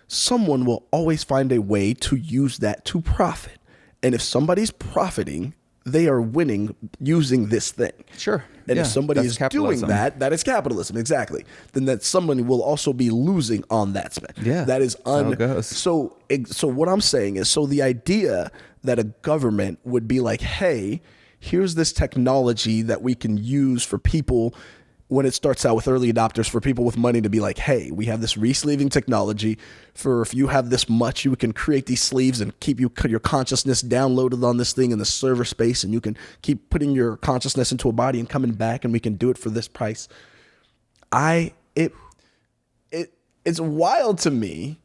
Speaker 2: someone will always find a way to use that to profit. And if somebody's profiting, they are winning using this thing.
Speaker 1: Sure.
Speaker 2: And if somebody is doing that is capitalism, exactly. Then that someone will also be losing on that spend.
Speaker 1: Yeah.
Speaker 2: That is
Speaker 1: how it goes.
Speaker 2: So what I'm saying is, the idea that a government would be like, hey, here's this technology that we can use for people when it starts out with early adopters, for people with money to be like, hey, we have this re-sleeving technology for if you have this much, you can create these sleeves and keep your consciousness downloaded on this thing in the server space, and you can keep putting your consciousness into a body and coming back, and we can do it for this price. It's wild to me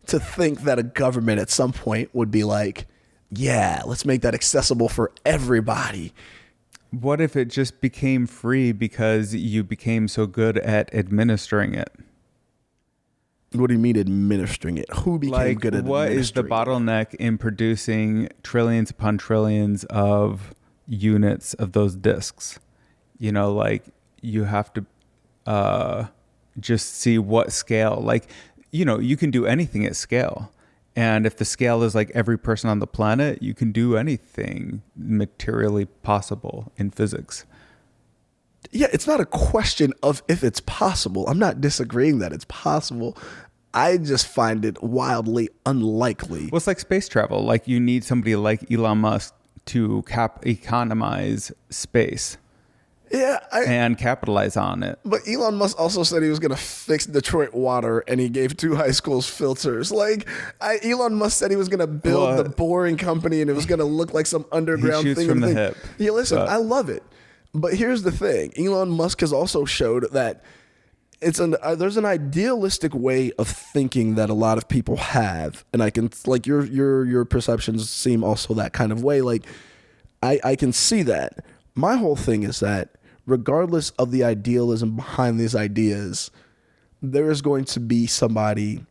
Speaker 2: to think that a government at some point would be like, yeah, let's make that accessible for everybody.
Speaker 1: What if it just became free because you became so good at administering it?
Speaker 2: What do you mean administering it? Who became good at administering it?
Speaker 1: What is the bottleneck in producing trillions upon trillions of units of those disks? You have to just see what scale. You can do anything at scale. And if the scale is every person on the planet, you can do anything materially possible in physics.
Speaker 2: Yeah, it's not a question of if it's possible. I'm not disagreeing that it's possible. I just find it wildly unlikely.
Speaker 1: Well, it's like space travel. You need somebody like Elon Musk to economize space.
Speaker 2: Yeah,
Speaker 1: and capitalize on it.
Speaker 2: But Elon Musk also said he was going to fix Detroit water, and he gave 2 high schools filters. Elon Musk said he was going to build the boring company, and it was going to look like some underground
Speaker 1: thing. He shoots from the hip.
Speaker 2: Yeah, listen, I love it. But here's the thing. Elon Musk has also showed that there's an idealistic way of thinking that a lot of people have, and I can your perceptions seem also that kind of way. I can see that. My whole thing is that regardless of the idealism behind these ideas, there is going to be somebody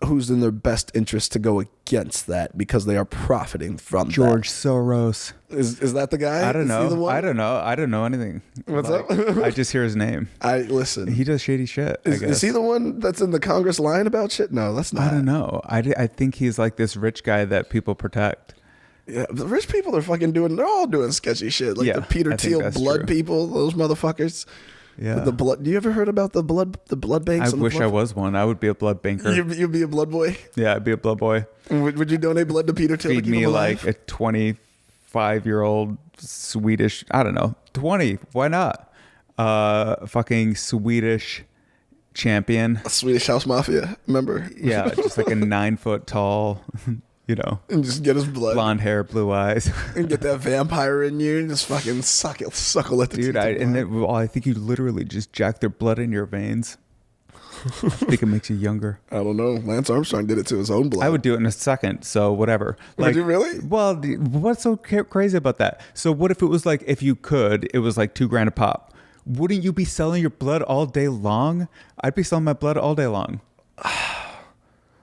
Speaker 2: who's in their best interest to go against that because they are profiting from
Speaker 1: George Soros.
Speaker 2: Is that the guy?
Speaker 1: I don't know. I don't know. I don't know anything.
Speaker 2: What's up?
Speaker 1: I just hear his name.
Speaker 2: Listen.
Speaker 1: He does shady shit.
Speaker 2: Is he the one that's in the Congress lying about shit? No, that's not.
Speaker 1: I don't know. I think he's this rich guy that people protect.
Speaker 2: Yeah, the rich people are fucking they're all doing sketchy shit. Like the Peter
Speaker 1: I think
Speaker 2: Thiel
Speaker 1: that's
Speaker 2: blood
Speaker 1: true.
Speaker 2: people, those motherfuckers.
Speaker 1: Yeah.
Speaker 2: The blood. Do you ever heard about the blood banks?
Speaker 1: I wish I was one. I would be a blood banker.
Speaker 2: You'd be a blood boy.
Speaker 1: Yeah, I'd be a blood boy.
Speaker 2: Would you donate blood to Peter Thiel?
Speaker 1: Feed
Speaker 2: to keep
Speaker 1: me
Speaker 2: him
Speaker 1: like
Speaker 2: alive?
Speaker 1: a 25-year-old Swedish, I don't know, 20. Why not? Fucking Swedish champion.
Speaker 2: A Swedish House Mafia member.
Speaker 1: Yeah, just like a 9-foot tall,
Speaker 2: And just get his blood.
Speaker 1: blonde hair, blue eyes.
Speaker 2: And get that vampire in you and just fucking suckle at the
Speaker 1: Dude,
Speaker 2: teeth.
Speaker 1: I think you literally just jack their blood in your veins. I think it makes you younger.
Speaker 2: I don't know. Lance Armstrong did it to his own blood.
Speaker 1: I would do it in a second, so whatever.
Speaker 2: Would you really?
Speaker 1: Well, what's so crazy about that? So what if it was like, if you could, it was like $2,000 a pop. Wouldn't you be selling your blood all day long? I'd be selling my blood all day long.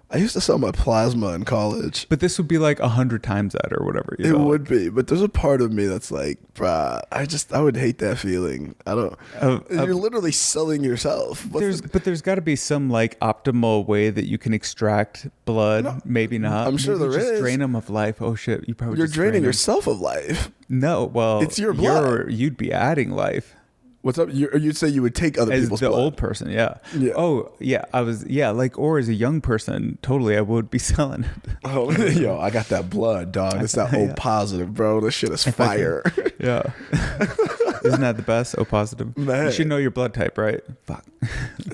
Speaker 2: I used to sell my plasma in college.
Speaker 1: But this would be like 100 times that or whatever.
Speaker 2: It would be, but there's a part of me that's like, bruh, I would hate that feeling. I don't. You're literally selling yourself.
Speaker 1: But there's got to be some like optimal way that you can extract blood. No, maybe not.
Speaker 2: I'm sure
Speaker 1: maybe
Speaker 2: there is.
Speaker 1: Drain them of life. Oh shit!
Speaker 2: You're draining yourself of life.
Speaker 1: No, well,
Speaker 2: it's your blood.
Speaker 1: You'd be adding life.
Speaker 2: What's up? You'd say you would take other people's blood.
Speaker 1: As the old person, yeah. Oh, yeah. Or as a young person, totally, I would be selling it.
Speaker 2: Oh, yo, I got that blood, dog. It's that O positive, bro. This shit is fire.
Speaker 1: Yeah. Isn't that the best? O positive. Man. You should know your blood type, right? Fuck.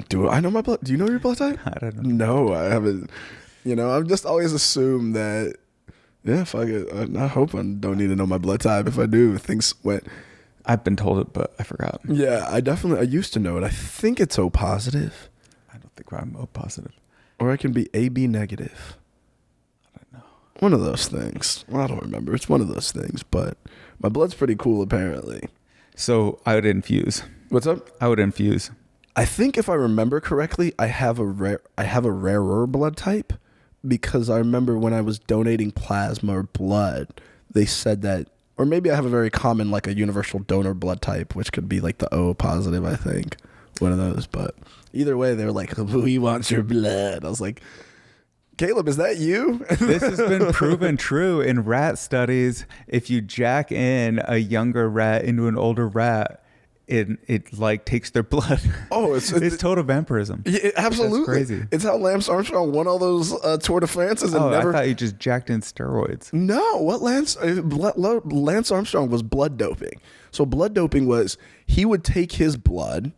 Speaker 2: Do I know my blood? Do you know your blood type?
Speaker 1: I don't know.
Speaker 2: No, I haven't. I've just always assumed that. Yeah, fuck it. I hope I don't need to know my blood type. If I do, things went.
Speaker 1: I've been told it, but I forgot.
Speaker 2: Yeah, I used to know it. I think it's O positive.
Speaker 1: I don't think I'm O positive.
Speaker 2: Or I can be AB negative.
Speaker 1: I don't know.
Speaker 2: One of those things. Well, I don't remember. It's one of those things, but my blood's pretty cool apparently.
Speaker 1: So I would infuse.
Speaker 2: What's up?
Speaker 1: I would infuse.
Speaker 2: I think if I remember correctly, I have a rarer blood type because I remember when I was donating plasma or blood, they said that. Or maybe I have a very common, like a universal donor blood type, which could be like the O positive, I think. One of those. But either way, they were like, we want your blood. I was like, Caleb, is that you?
Speaker 1: This has been proven true in rat studies. If you jack in a younger rat into an older rat, it like takes their blood. Oh, it's total vampirism.
Speaker 2: Yeah, absolutely.
Speaker 1: That's crazy.
Speaker 2: It's how Lance Armstrong won all those Tour de France's and never.
Speaker 1: I thought you just jacked in steroids.
Speaker 2: No, what Lance Armstrong was blood doping. So blood doping was he would take his blood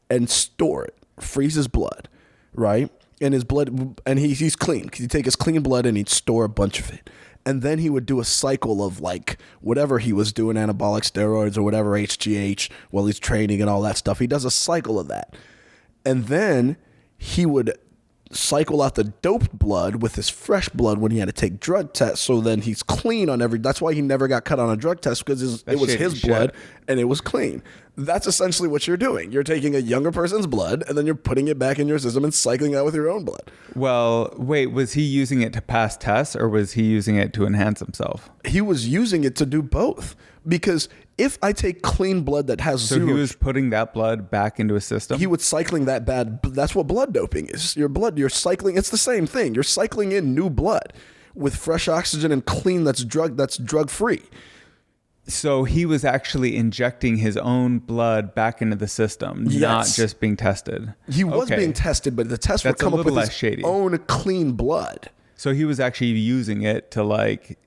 Speaker 2: and store it, freeze his blood, right? And his blood, and he's clean. He'd take his clean blood and he'd store a bunch of it. And then he would do a cycle of like whatever he was doing, anabolic steroids or whatever, HGH, while he's training and all that stuff. He does a cycle of that. And then he would cycle out the doped blood with his fresh blood when he had to take drug tests. So then he's clean on that's why he never got cut on a drug test because it was his blood and it was clean. That's essentially what you're doing. You're taking a younger person's blood and then you're putting it back in your system and cycling out with your own blood.
Speaker 1: Well, wait, was he using it to pass tests or was he using it to enhance himself?
Speaker 2: He was using it to do both because if I take clean blood that has
Speaker 1: so he was putting that blood back into a system?
Speaker 2: He was cycling that bad. That's what blood doping is. Your blood, you're cycling. It's the same thing. You're cycling in new blood with fresh oxygen and clean that's drug free.
Speaker 1: So he was actually injecting his own blood back into the system, not just being tested.
Speaker 2: He was being tested, but the test would come up with his own clean blood.
Speaker 1: So he was actually using it to like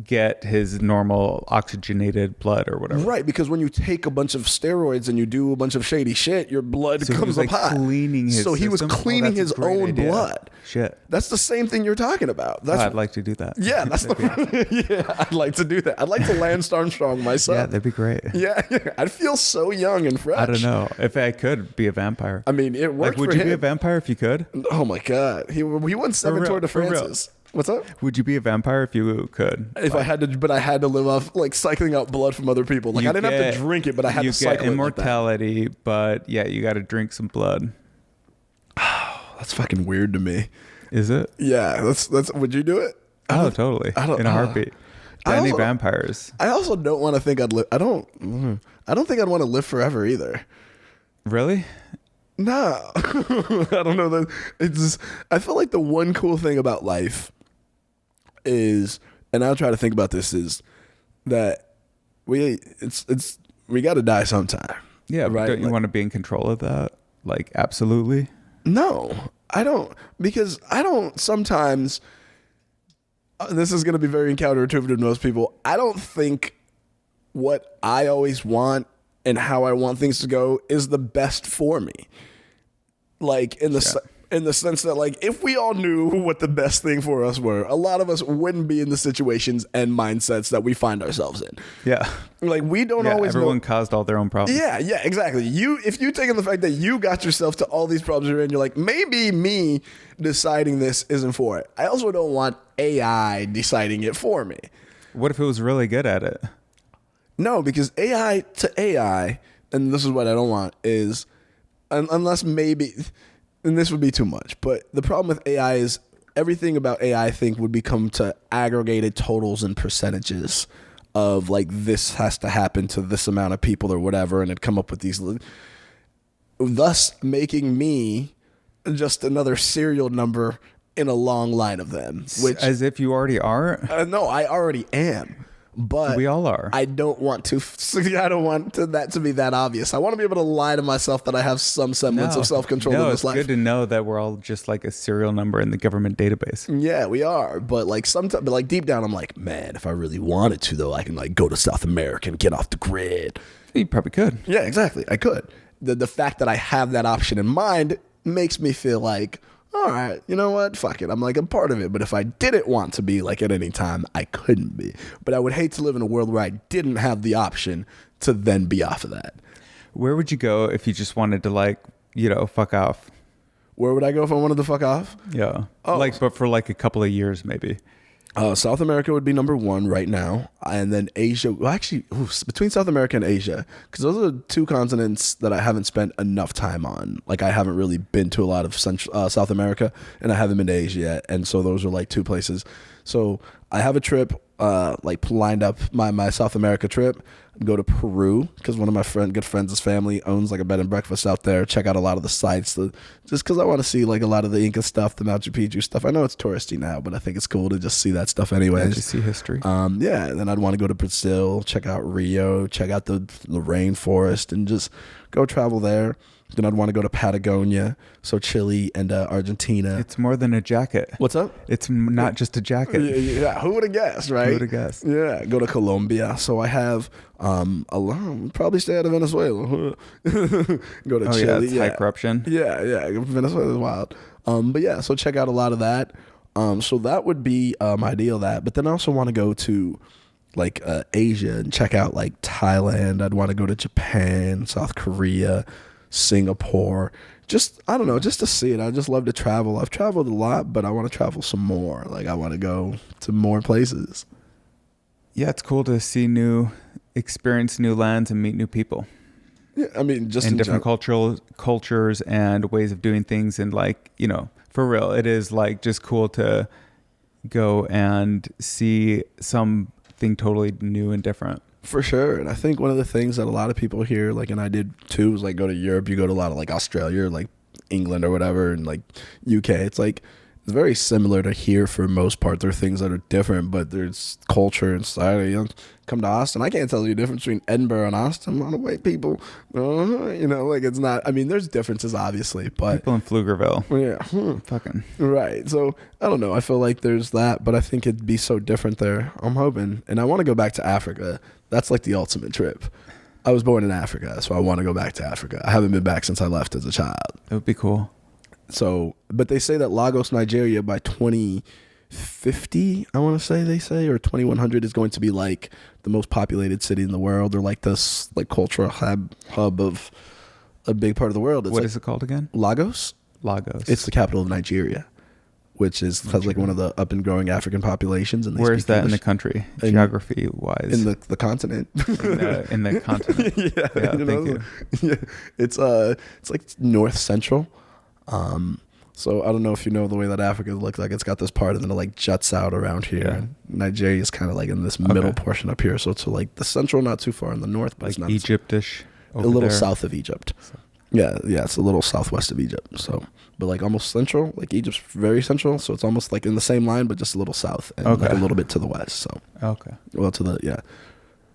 Speaker 1: get his normal oxygenated blood or whatever.
Speaker 2: Right, because when you take a bunch of steroids and you do a bunch of shady shit, your blood comes up hot.
Speaker 1: Cleaning his
Speaker 2: so he was cleaning his own blood.
Speaker 1: Shit.
Speaker 2: That's the same thing you're talking about.
Speaker 1: I'd like to do that.
Speaker 2: Yeah, I'd like to do that. I'd like to Lance Armstrong myself.
Speaker 1: Yeah, that'd be great.
Speaker 2: Yeah, I'd feel so young and fresh.
Speaker 1: I don't know. If I could be a vampire.
Speaker 2: I mean, it worked for him.
Speaker 1: Would you be a vampire if you could?
Speaker 2: Oh my God. He won 7 Tour de France's. What's up?
Speaker 1: Would you be a vampire if you could?
Speaker 2: If I had to, but I had to live off like cycling out blood from other people. Like I didn't have to drink it, but I had to cycle it.
Speaker 1: You get immortality, but yeah, you got to drink some blood.
Speaker 2: That's fucking weird to me.
Speaker 1: Is it?
Speaker 2: Yeah, that's. Would you do it?
Speaker 1: Oh, totally. In a heartbeat. Any vampires?
Speaker 2: I also don't want to think I'd live. I don't think I'd want to live forever either.
Speaker 1: Really?
Speaker 2: No, I don't know that. It's just, I feel like the one cool thing about life is and I try to think about this, is that we got to die sometime.
Speaker 1: Yeah, but
Speaker 2: right?
Speaker 1: don't you want to be in control of that? Like, absolutely.
Speaker 2: No, I don't, because I don't sometimes. This is going to be very counterintuitive to most people. I don't think what I always want and how I want things to go is the best for me. Like in the sense that, like, if we all knew what the best thing for us were, a lot of us wouldn't be in the situations and mindsets that we find ourselves in.
Speaker 1: Yeah.
Speaker 2: Like, we don't always
Speaker 1: everyone
Speaker 2: know.
Speaker 1: caused all their own problems.
Speaker 2: Yeah, exactly. If you take in the fact that you got yourself to all these problems you're in, you're like, maybe me deciding this isn't for it. I also don't want AI deciding it for me.
Speaker 1: What if it was really good at it?
Speaker 2: No, because AI to AI, and this is what I don't want, is unless maybe, and this would be too much, but the problem with AI is everything about AI, I think, would become to aggregated totals and percentages of, like, this has to happen to this amount of people or whatever, and it'd come up with these, thus making me just another serial number in a long line of them. Which,
Speaker 1: as if you already are?
Speaker 2: No, I already am. But
Speaker 1: we all are.
Speaker 2: I don't want that to be that obvious. I want to be able to lie to myself that I have some semblance of self-control in this life.
Speaker 1: It's good to know that we're all just like a serial number in the government database.
Speaker 2: Yeah, we are. But like sometimes, but like deep down, I'm like, man, if I really wanted to, though, I can like go to South America and get off the grid.
Speaker 1: You probably could.
Speaker 2: Yeah, exactly. I could. The fact that I have that option in mind makes me feel like, all right, you know what? Fuck it. I'm like a part of it. But if I didn't want to be, like, at any time, I couldn't be. But I would hate to live in a world where I didn't have the option to then be off of that.
Speaker 1: Where would you go if you just wanted to, like, you know, fuck off?
Speaker 2: Where would I go if I wanted to fuck off?
Speaker 1: Yeah. Like, but for like a couple of years, maybe.
Speaker 2: South America would be number one right now, and then Asia. Well, actually, between South America and Asia, because those are two continents that I haven't spent enough time on. Like, I haven't really been to a lot of South America, and I haven't been to Asia yet, and so those are like two places. So I have a trip lined up, my South America trip. Go to Peru because one of my good friends' family owns like a bed and breakfast out there. Check out a lot of the sites, just because I want to see like a lot of the Inca stuff, the Machu Picchu stuff. I know it's touristy now, but I think it's cool to just see that stuff anyways.
Speaker 1: Yeah, just see history.
Speaker 2: Yeah, and then I'd want to go to Brazil, check out Rio, check out the rainforest, and just go travel there. Then I'd want to go to Patagonia, so Chile and Argentina.
Speaker 1: It's more than a jacket.
Speaker 2: What's up?
Speaker 1: It's not just a jacket.
Speaker 2: Yeah, who would have guessed, right?
Speaker 1: Who would have guessed?
Speaker 2: Yeah, go to Colombia. So I have probably stay out of Venezuela. Go to Chile.
Speaker 1: Yeah, it's high corruption.
Speaker 2: Yeah, Venezuela is wild. But yeah, so check out a lot of that. So that would be my deal. But then I also want to go to like Asia and check out like Thailand. I'd want to go to Japan, South Korea, Singapore, I don't know, just to see it. I just love to travel. I've traveled a lot, but I want to travel some more. Like, I want to go to more places.
Speaker 1: Yeah, it's cool to experience new lands and meet new people.
Speaker 2: Yeah, I mean, just
Speaker 1: in different cultures and ways of doing things. And like, you know, for real, it is like just cool to go and see something totally new and different.
Speaker 2: For sure. And I think one of the things that a lot of people here, like, and I did too, was like go to Europe. You go to a lot of like Australia or like England or whatever, and like UK. It's like, it's very similar to here for most part. There are things that are different, but there's culture and society. You know, come to Austin, I can't tell you the difference between Edinburgh and Austin. A lot of white people, you know, like it's not, I mean, there's differences obviously, but
Speaker 1: people in Pflugerville.
Speaker 2: Yeah.
Speaker 1: Fucking.
Speaker 2: Right. So I don't know. I feel like there's that, but I think it'd be so different there. I'm hoping. And I want to go back to Africa. That's like the ultimate trip. I was born in Africa, so I want to go back to Africa. I haven't been back since I left as a child.
Speaker 1: It would be cool.
Speaker 2: So, but they say that Lagos, Nigeria by 2050, I want to say they say, or 2100 is going to be like the most populated city in the world, or like this like cultural hub of a big part of the world. It's
Speaker 1: what is it called again?
Speaker 2: Lagos.
Speaker 1: Lagos.
Speaker 2: It's the capital of Nigeria, which is has like one of the up and growing African populations. And
Speaker 1: where is that English in the country, geography wise?
Speaker 2: In the continent.
Speaker 1: in the continent.
Speaker 2: Yeah, you know, thank you. Yeah, it's like north central. So I don't know if you know the way that Africa looks like. It's got this part and then it like juts out around here. Yeah. Nigeria is kind of like in this middle portion up here. So it's like the central, not too far in the north, but
Speaker 1: like
Speaker 2: it's not
Speaker 1: Egyptish.
Speaker 2: A little south of Egypt. Yeah, it's a little southwest of Egypt. So, but like almost central. Like Egypt's very central, so it's almost like in the same line, but just a little south and like a little bit to the west. So, well, to the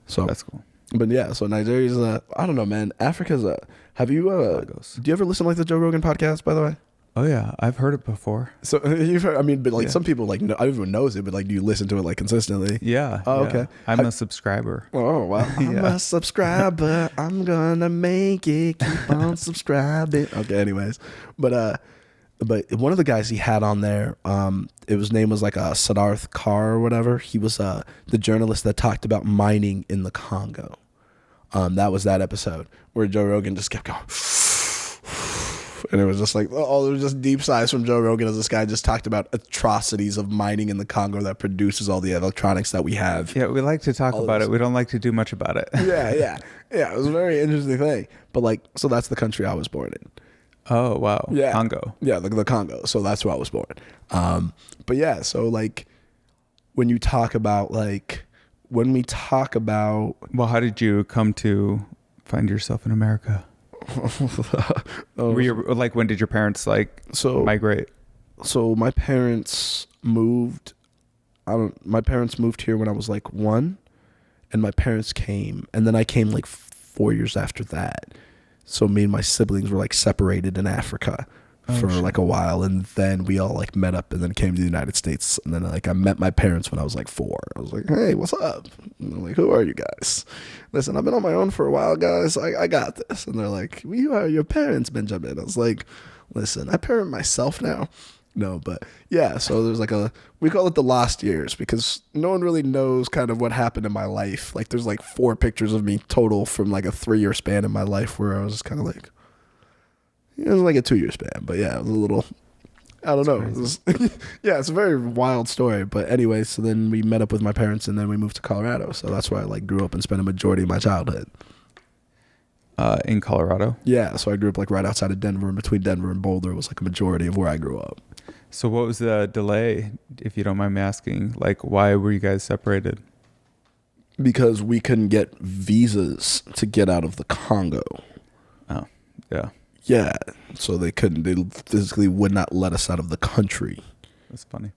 Speaker 2: So
Speaker 1: that's cool.
Speaker 2: But yeah, so Nigeria's I don't know, man. Africa's have you do you ever listen to like the Joe Rogan podcast, by the way?
Speaker 1: Oh yeah, I've heard it before.
Speaker 2: So you've heard, I mean, but like some people like everyone knows it, but like do you listen to it like consistently?
Speaker 1: Yeah.
Speaker 2: Oh,
Speaker 1: yeah.
Speaker 2: okay.
Speaker 1: I'm a subscriber.
Speaker 2: Oh wow. I'm a subscriber. I'm gonna make it. Keep on subscribing. Okay. Anyways, but one of the guys he had on there, his name was like a Siddharth Kaur or whatever. He was the journalist that talked about mining in the Congo. That was that episode where Joe Rogan just kept going. And it was just like, there was just deep sighs from Joe Rogan as this guy just talked about atrocities of mining in the Congo that produces all the electronics that we have.
Speaker 1: Yeah, we like to talk about it. We don't like to do much about it.
Speaker 2: Yeah. It was a very interesting thing. But like, so that's the country I was born in.
Speaker 1: Oh, wow.
Speaker 2: Yeah.
Speaker 1: Congo.
Speaker 2: Yeah, the Congo. So that's where I was born. But yeah, so like when we talk about
Speaker 1: well, how did you come to find yourself in America? Were you, like, when did your parents migrate?
Speaker 2: So my parents moved. My parents moved here when I was like 1, and my parents came, and then I came like 4 years after that. So me and my siblings were like separated in Africa for like a while, and then we all like met up and then came to the United States. And then like I met my parents when I was like 4. I was like, hey, what's up? And they're like, who are you guys? Listen, I've been on my own for a while, guys. I got this. And they're like, you are your parents, Benjamin. I was like, listen, I parent myself now. No, but yeah, so there's like we call it the lost years because no one really knows kind of what happened in my life. Like there's like 4 pictures of me total from like a 3-year span in my life where I was just kind of like, it was like a 2-year span, but yeah, it was a little, I don't know. It was, yeah, it's a very wild story. But anyway, so then we met up with my parents and then we moved to Colorado. So that's where I like grew up and spent a majority of my childhood.
Speaker 1: In Colorado?
Speaker 2: Yeah, so I grew up like right outside of Denver, and between Denver and Boulder was like a majority of where I grew up.
Speaker 1: So what was the delay, if you don't mind me asking? Like, why were you guys separated?
Speaker 2: Because we couldn't get visas to get out of the Congo.
Speaker 1: Oh, yeah.
Speaker 2: Yeah, so they couldn't. They physically would not let us out of the country.
Speaker 1: That's funny.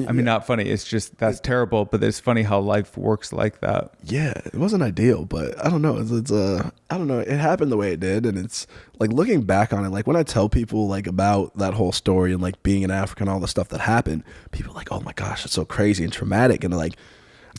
Speaker 1: I mean, not funny. It's just, that's terrible, but it's funny how life works like that.
Speaker 2: Yeah, it wasn't ideal, but I don't know. It's I don't know. It happened the way it did, and it's like looking back on it, like when I tell people like about that whole story and like being in Africa and all the stuff that happened, people are like, oh my gosh, it's so crazy and traumatic. And like,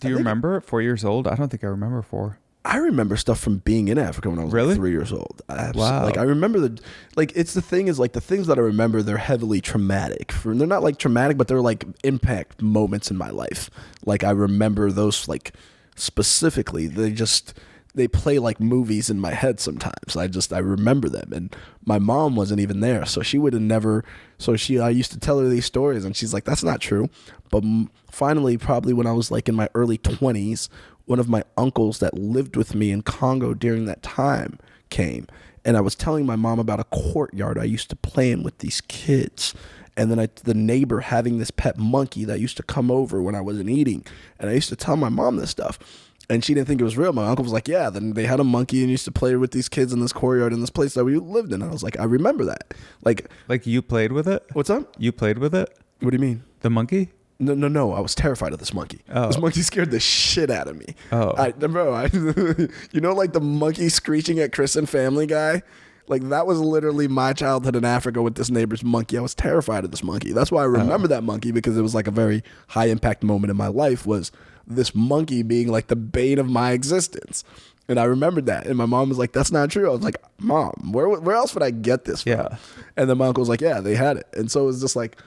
Speaker 1: do you remember 4 years old? I don't think I remember 4.
Speaker 2: I remember stuff from being in Africa when I was like 3 years old. Wow. Like I remember it's the thing is like the things that I remember, they're heavily traumatic. They're not like traumatic, but they're like impact moments in my life. Like I remember those like specifically. They play like movies in my head sometimes. I remember them, and my mom wasn't even there, so she would have never. I used to tell her these stories, and she's like, "That's not true." But finally, probably when I was like in my early 20s, one of my uncles that lived with me in Congo during that time came, and I was telling my mom about a courtyard I used to play in with these kids. And then the neighbor having this pet monkey that used to come over when I wasn't eating, and I used to tell my mom this stuff. And she didn't think it was real. My uncle was like, yeah, then they had a monkey and used to play with these kids in this courtyard in this place that we lived in. And I was like, I remember that. Like
Speaker 1: you played with it?
Speaker 2: What's up?
Speaker 1: You played with it?
Speaker 2: What do you mean?
Speaker 1: The monkey?
Speaker 2: No. I was terrified of this monkey. Oh. This monkey scared the shit out of me.
Speaker 1: Oh.
Speaker 2: You know, like the monkey screeching at Chris and Family Guy? Like that was literally my childhood in Africa with this neighbor's monkey. I was terrified of this monkey. That's why I remember that monkey, because it was like a very high impact moment in my life, was this monkey being like the bane of my existence. And I remembered that. And my mom was like, that's not true. I was like, Mom, where else would I get this from? Yeah. And then my uncle was like, yeah, they had it. And so it was just like,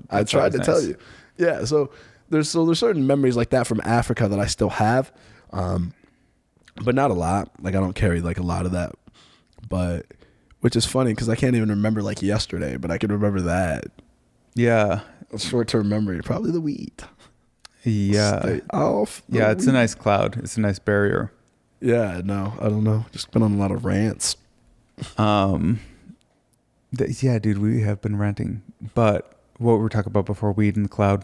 Speaker 2: I tried to tell you. Yeah. So there's certain memories like that from Africa that I still have. But not a lot. Like I don't carry like a lot of that, but which is funny because I can't even remember like yesterday, but I can remember that. Yeah. Short-term memory, probably the weed.
Speaker 1: Yeah.
Speaker 2: Stay off.
Speaker 1: Yeah, it's a nice cloud. It's a nice barrier.
Speaker 2: Yeah, no, I don't know. Just been on a lot of rants.
Speaker 1: Yeah, dude, we have been ranting. But what were we talking about before weed and the cloud?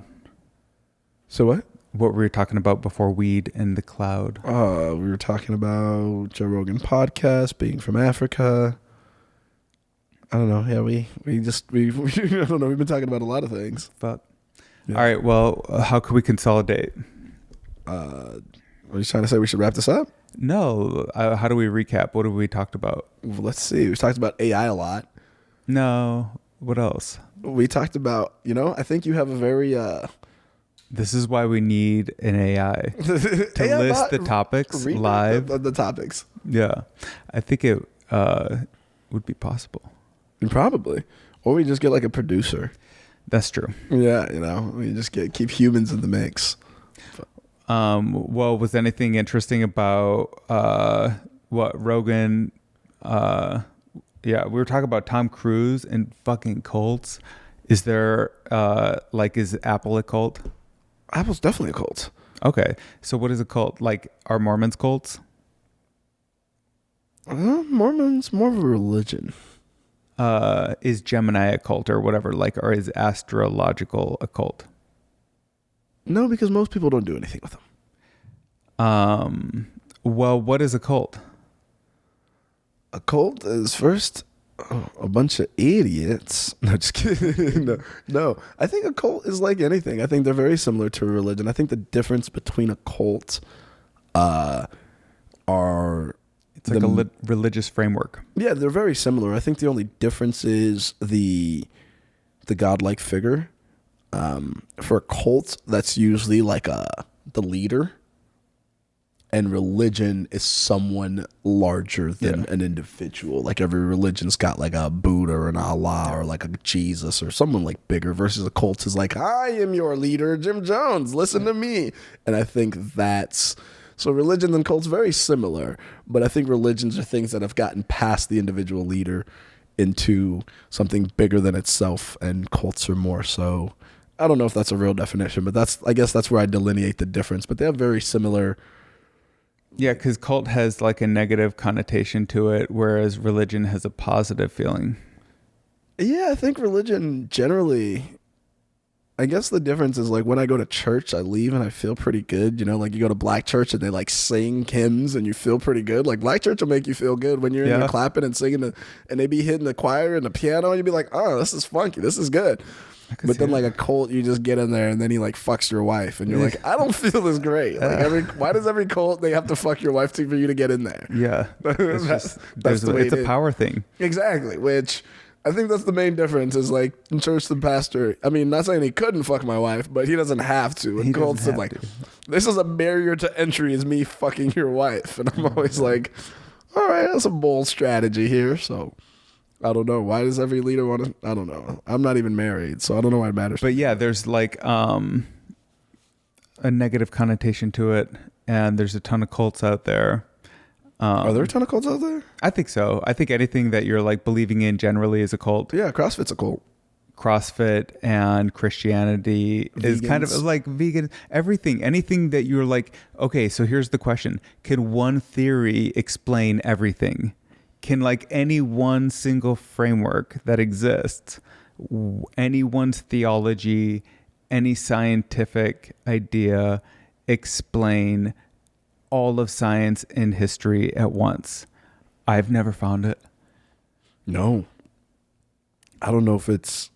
Speaker 2: So what?
Speaker 1: What were we talking about before weed and the cloud?
Speaker 2: We were talking about Joe Rogan podcast, being from Africa. I don't know. Yeah, we I don't know. We've been talking about a lot of things.
Speaker 1: Fuck.
Speaker 2: Yeah.
Speaker 1: All right. Well, how can we consolidate?
Speaker 2: Are you trying to say we should wrap this up?
Speaker 1: No. How do we recap? What have we talked about?
Speaker 2: Well, let's see. We talked about AI a lot.
Speaker 1: No. What else?
Speaker 2: We talked about, I think you have a very
Speaker 1: This is why we need an AI to
Speaker 2: AI
Speaker 1: list the topics live.
Speaker 2: The topics.
Speaker 1: Yeah. I think it would be possible.
Speaker 2: Probably. Or we just get like a producer.
Speaker 1: That's true.
Speaker 2: Yeah, we just keep humans in the mix.
Speaker 1: Well, was anything interesting about what Rogan? Yeah, we were talking about Tom Cruise and fucking cults. Is there is Apple a cult?
Speaker 2: Apple's definitely a cult.
Speaker 1: Okay, so what is a cult? Like, are Mormons cults?
Speaker 2: Mormons more of a religion.
Speaker 1: Is Gemini a cult or whatever? Or is astrological a cult?
Speaker 2: No, because most people don't do anything with them.
Speaker 1: Well, what is a cult?
Speaker 2: A cult is first a bunch of idiots. No, just kidding. No. I think a cult is like anything. I think they're very similar to a religion. I think the difference between a cult are
Speaker 1: it's like a religious framework.
Speaker 2: Yeah, they're very similar. I think the only difference is the godlike figure. For a cult, that's usually like the leader, and religion is someone larger than an individual. Like every religion's got like a Buddha or an Allah or like a Jesus or someone like bigger, versus a cult is like, I am your leader, Jim Jones, listen to me. And I think so religion and cults very similar, but I think religions are things that have gotten past the individual leader into something bigger than itself, and cults are more so. I don't know if that's a real definition, but I guess that's where I delineate the difference. But they have very similar.
Speaker 1: Yeah, because cult has like a negative connotation to it, whereas religion has a positive feeling.
Speaker 2: Yeah, I think religion generally, I guess the difference is like when I go to church, I leave and I feel pretty good. Like you go to black church and they like sing hymns and you feel pretty good. Like black church will make you feel good when you're in there clapping and singing and they be hitting the choir and the piano and you be like, oh, this is funky. This is good. But then like a cult, you just get in there and then he like fucks your wife and you're like, I don't feel this great. Like why does every cult they have to fuck your wife for you to get in there?
Speaker 1: Yeah, it's a power thing.
Speaker 2: Exactly. Which I think that's the main difference is like in church the pastor. I mean, not saying he couldn't fuck my wife, but he doesn't have to. And cults are like, this is a barrier to entry is me fucking your wife, and I'm always like, all right, that's a bold strategy here. So. I don't know. Why does every leader want to? I don't know. I'm not even married, so I don't know why it matters.
Speaker 1: But yeah, there's like a negative connotation to it, and there's a ton of cults out there.
Speaker 2: Are there a ton of cults out there?
Speaker 1: I think so. I think anything that you're like believing in generally is a cult.
Speaker 2: Yeah, CrossFit's a cult.
Speaker 1: CrossFit and Christianity is kind of like vegan. Anything that you're like, okay, so here's the question. Can one theory explain everything? Can like any one single framework that exists, anyone's theology, any scientific idea explain all of science and history at once? I've never found it.
Speaker 2: No. I don't know if it's...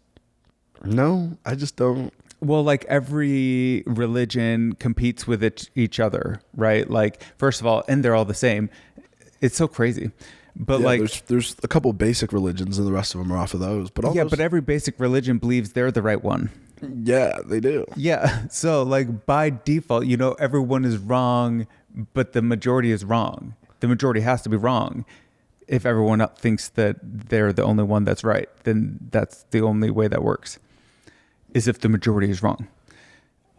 Speaker 2: No, I just don't.
Speaker 1: Well, like every religion competes with each other, right? Like, first of all, and they're all the same. It's so crazy. But
Speaker 2: there's a couple basic religions and the rest of them are off of those. But
Speaker 1: but every basic religion believes they're the right one.
Speaker 2: Yeah, they do.
Speaker 1: Yeah. So like by default, everyone is wrong, but the majority is wrong. The majority has to be wrong. If everyone else thinks that they're the only one that's right, then that's the only way that works, is if the majority is wrong.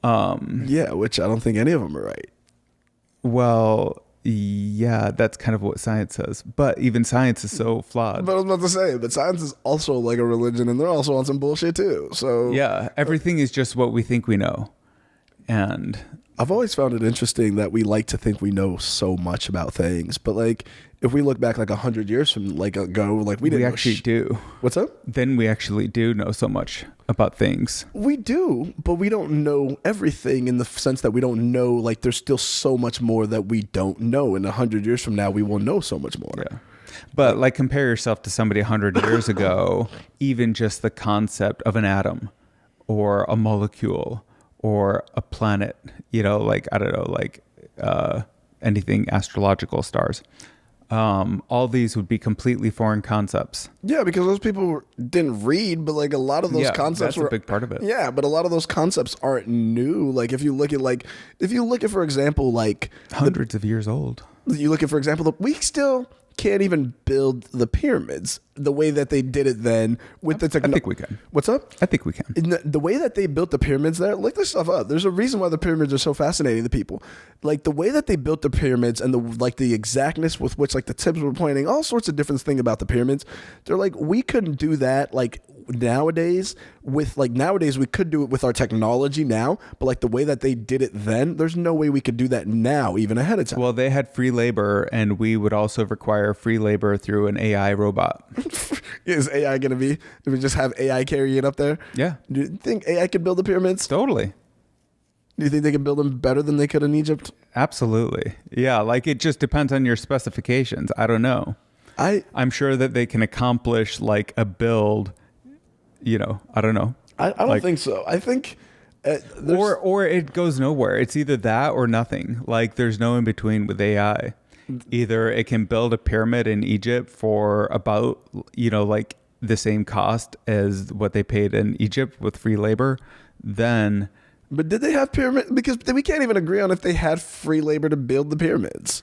Speaker 2: Yeah, which I don't think any of them are right.
Speaker 1: Well, yeah, that's kind of what science says. But even science is so flawed.
Speaker 2: But I was about to say, but science is also like a religion and they're also on some bullshit too. So
Speaker 1: yeah, everything is just what we think we know. And
Speaker 2: I've always found it interesting that we like to think we know so much about things. But like if we look back like 100 years from ago, like we
Speaker 1: actually do.
Speaker 2: What's up?
Speaker 1: Then we actually do know so much about things.
Speaker 2: We do, but we don't know everything in the sense that we don't know, like there's still so much more that we don't know. In 100 years from now, we will know so much more.
Speaker 1: Yeah. But like compare yourself to somebody 100 years ago, even just the concept of an atom or a molecule or a planet, like, I don't know, like anything astrological, stars. All these would be completely foreign concepts.
Speaker 2: Yeah, because those people didn't read, but like a lot of those concepts
Speaker 1: were a big part of it.
Speaker 2: Yeah, but a lot of those concepts aren't new. Like if you look at for example, like
Speaker 1: hundreds of years old.
Speaker 2: You look at, for example, we still can't even build the pyramids the way that they did it then with the technology.
Speaker 1: I think we can.
Speaker 2: What's up?
Speaker 1: I think we can.
Speaker 2: The way that they built the pyramids there, look this stuff up. There's a reason why the pyramids are so fascinating to people. Like the way that they built the pyramids and the exactness with which like the tips were pointing, all sorts of different things about the pyramids. They're like, we couldn't do that like nowadays we could do it with our technology now, but like the way that they did it then, there's no way we could do that now even ahead of time.
Speaker 1: Well, they had free labor, and we would also require free labor through an AI robot.
Speaker 2: Is AI going to be, do we just have AI carry it up there?
Speaker 1: Yeah.
Speaker 2: Do you think AI could build the pyramids?
Speaker 1: Totally.
Speaker 2: Do you think they could build them better than they could in Egypt?
Speaker 1: Absolutely. Yeah, like it just depends on your specifications. I don't know. I'm sure that they can accomplish like a build, I don't know.
Speaker 2: I don't think so. I think
Speaker 1: or it goes nowhere. It's either that or nothing. Like there's no in between with AI. Either it can build a pyramid in Egypt for about, like the same cost as what they paid in Egypt with free labor, then.
Speaker 2: But did they have pyramids? Because we can't even agree on if they had free labor to build the pyramids.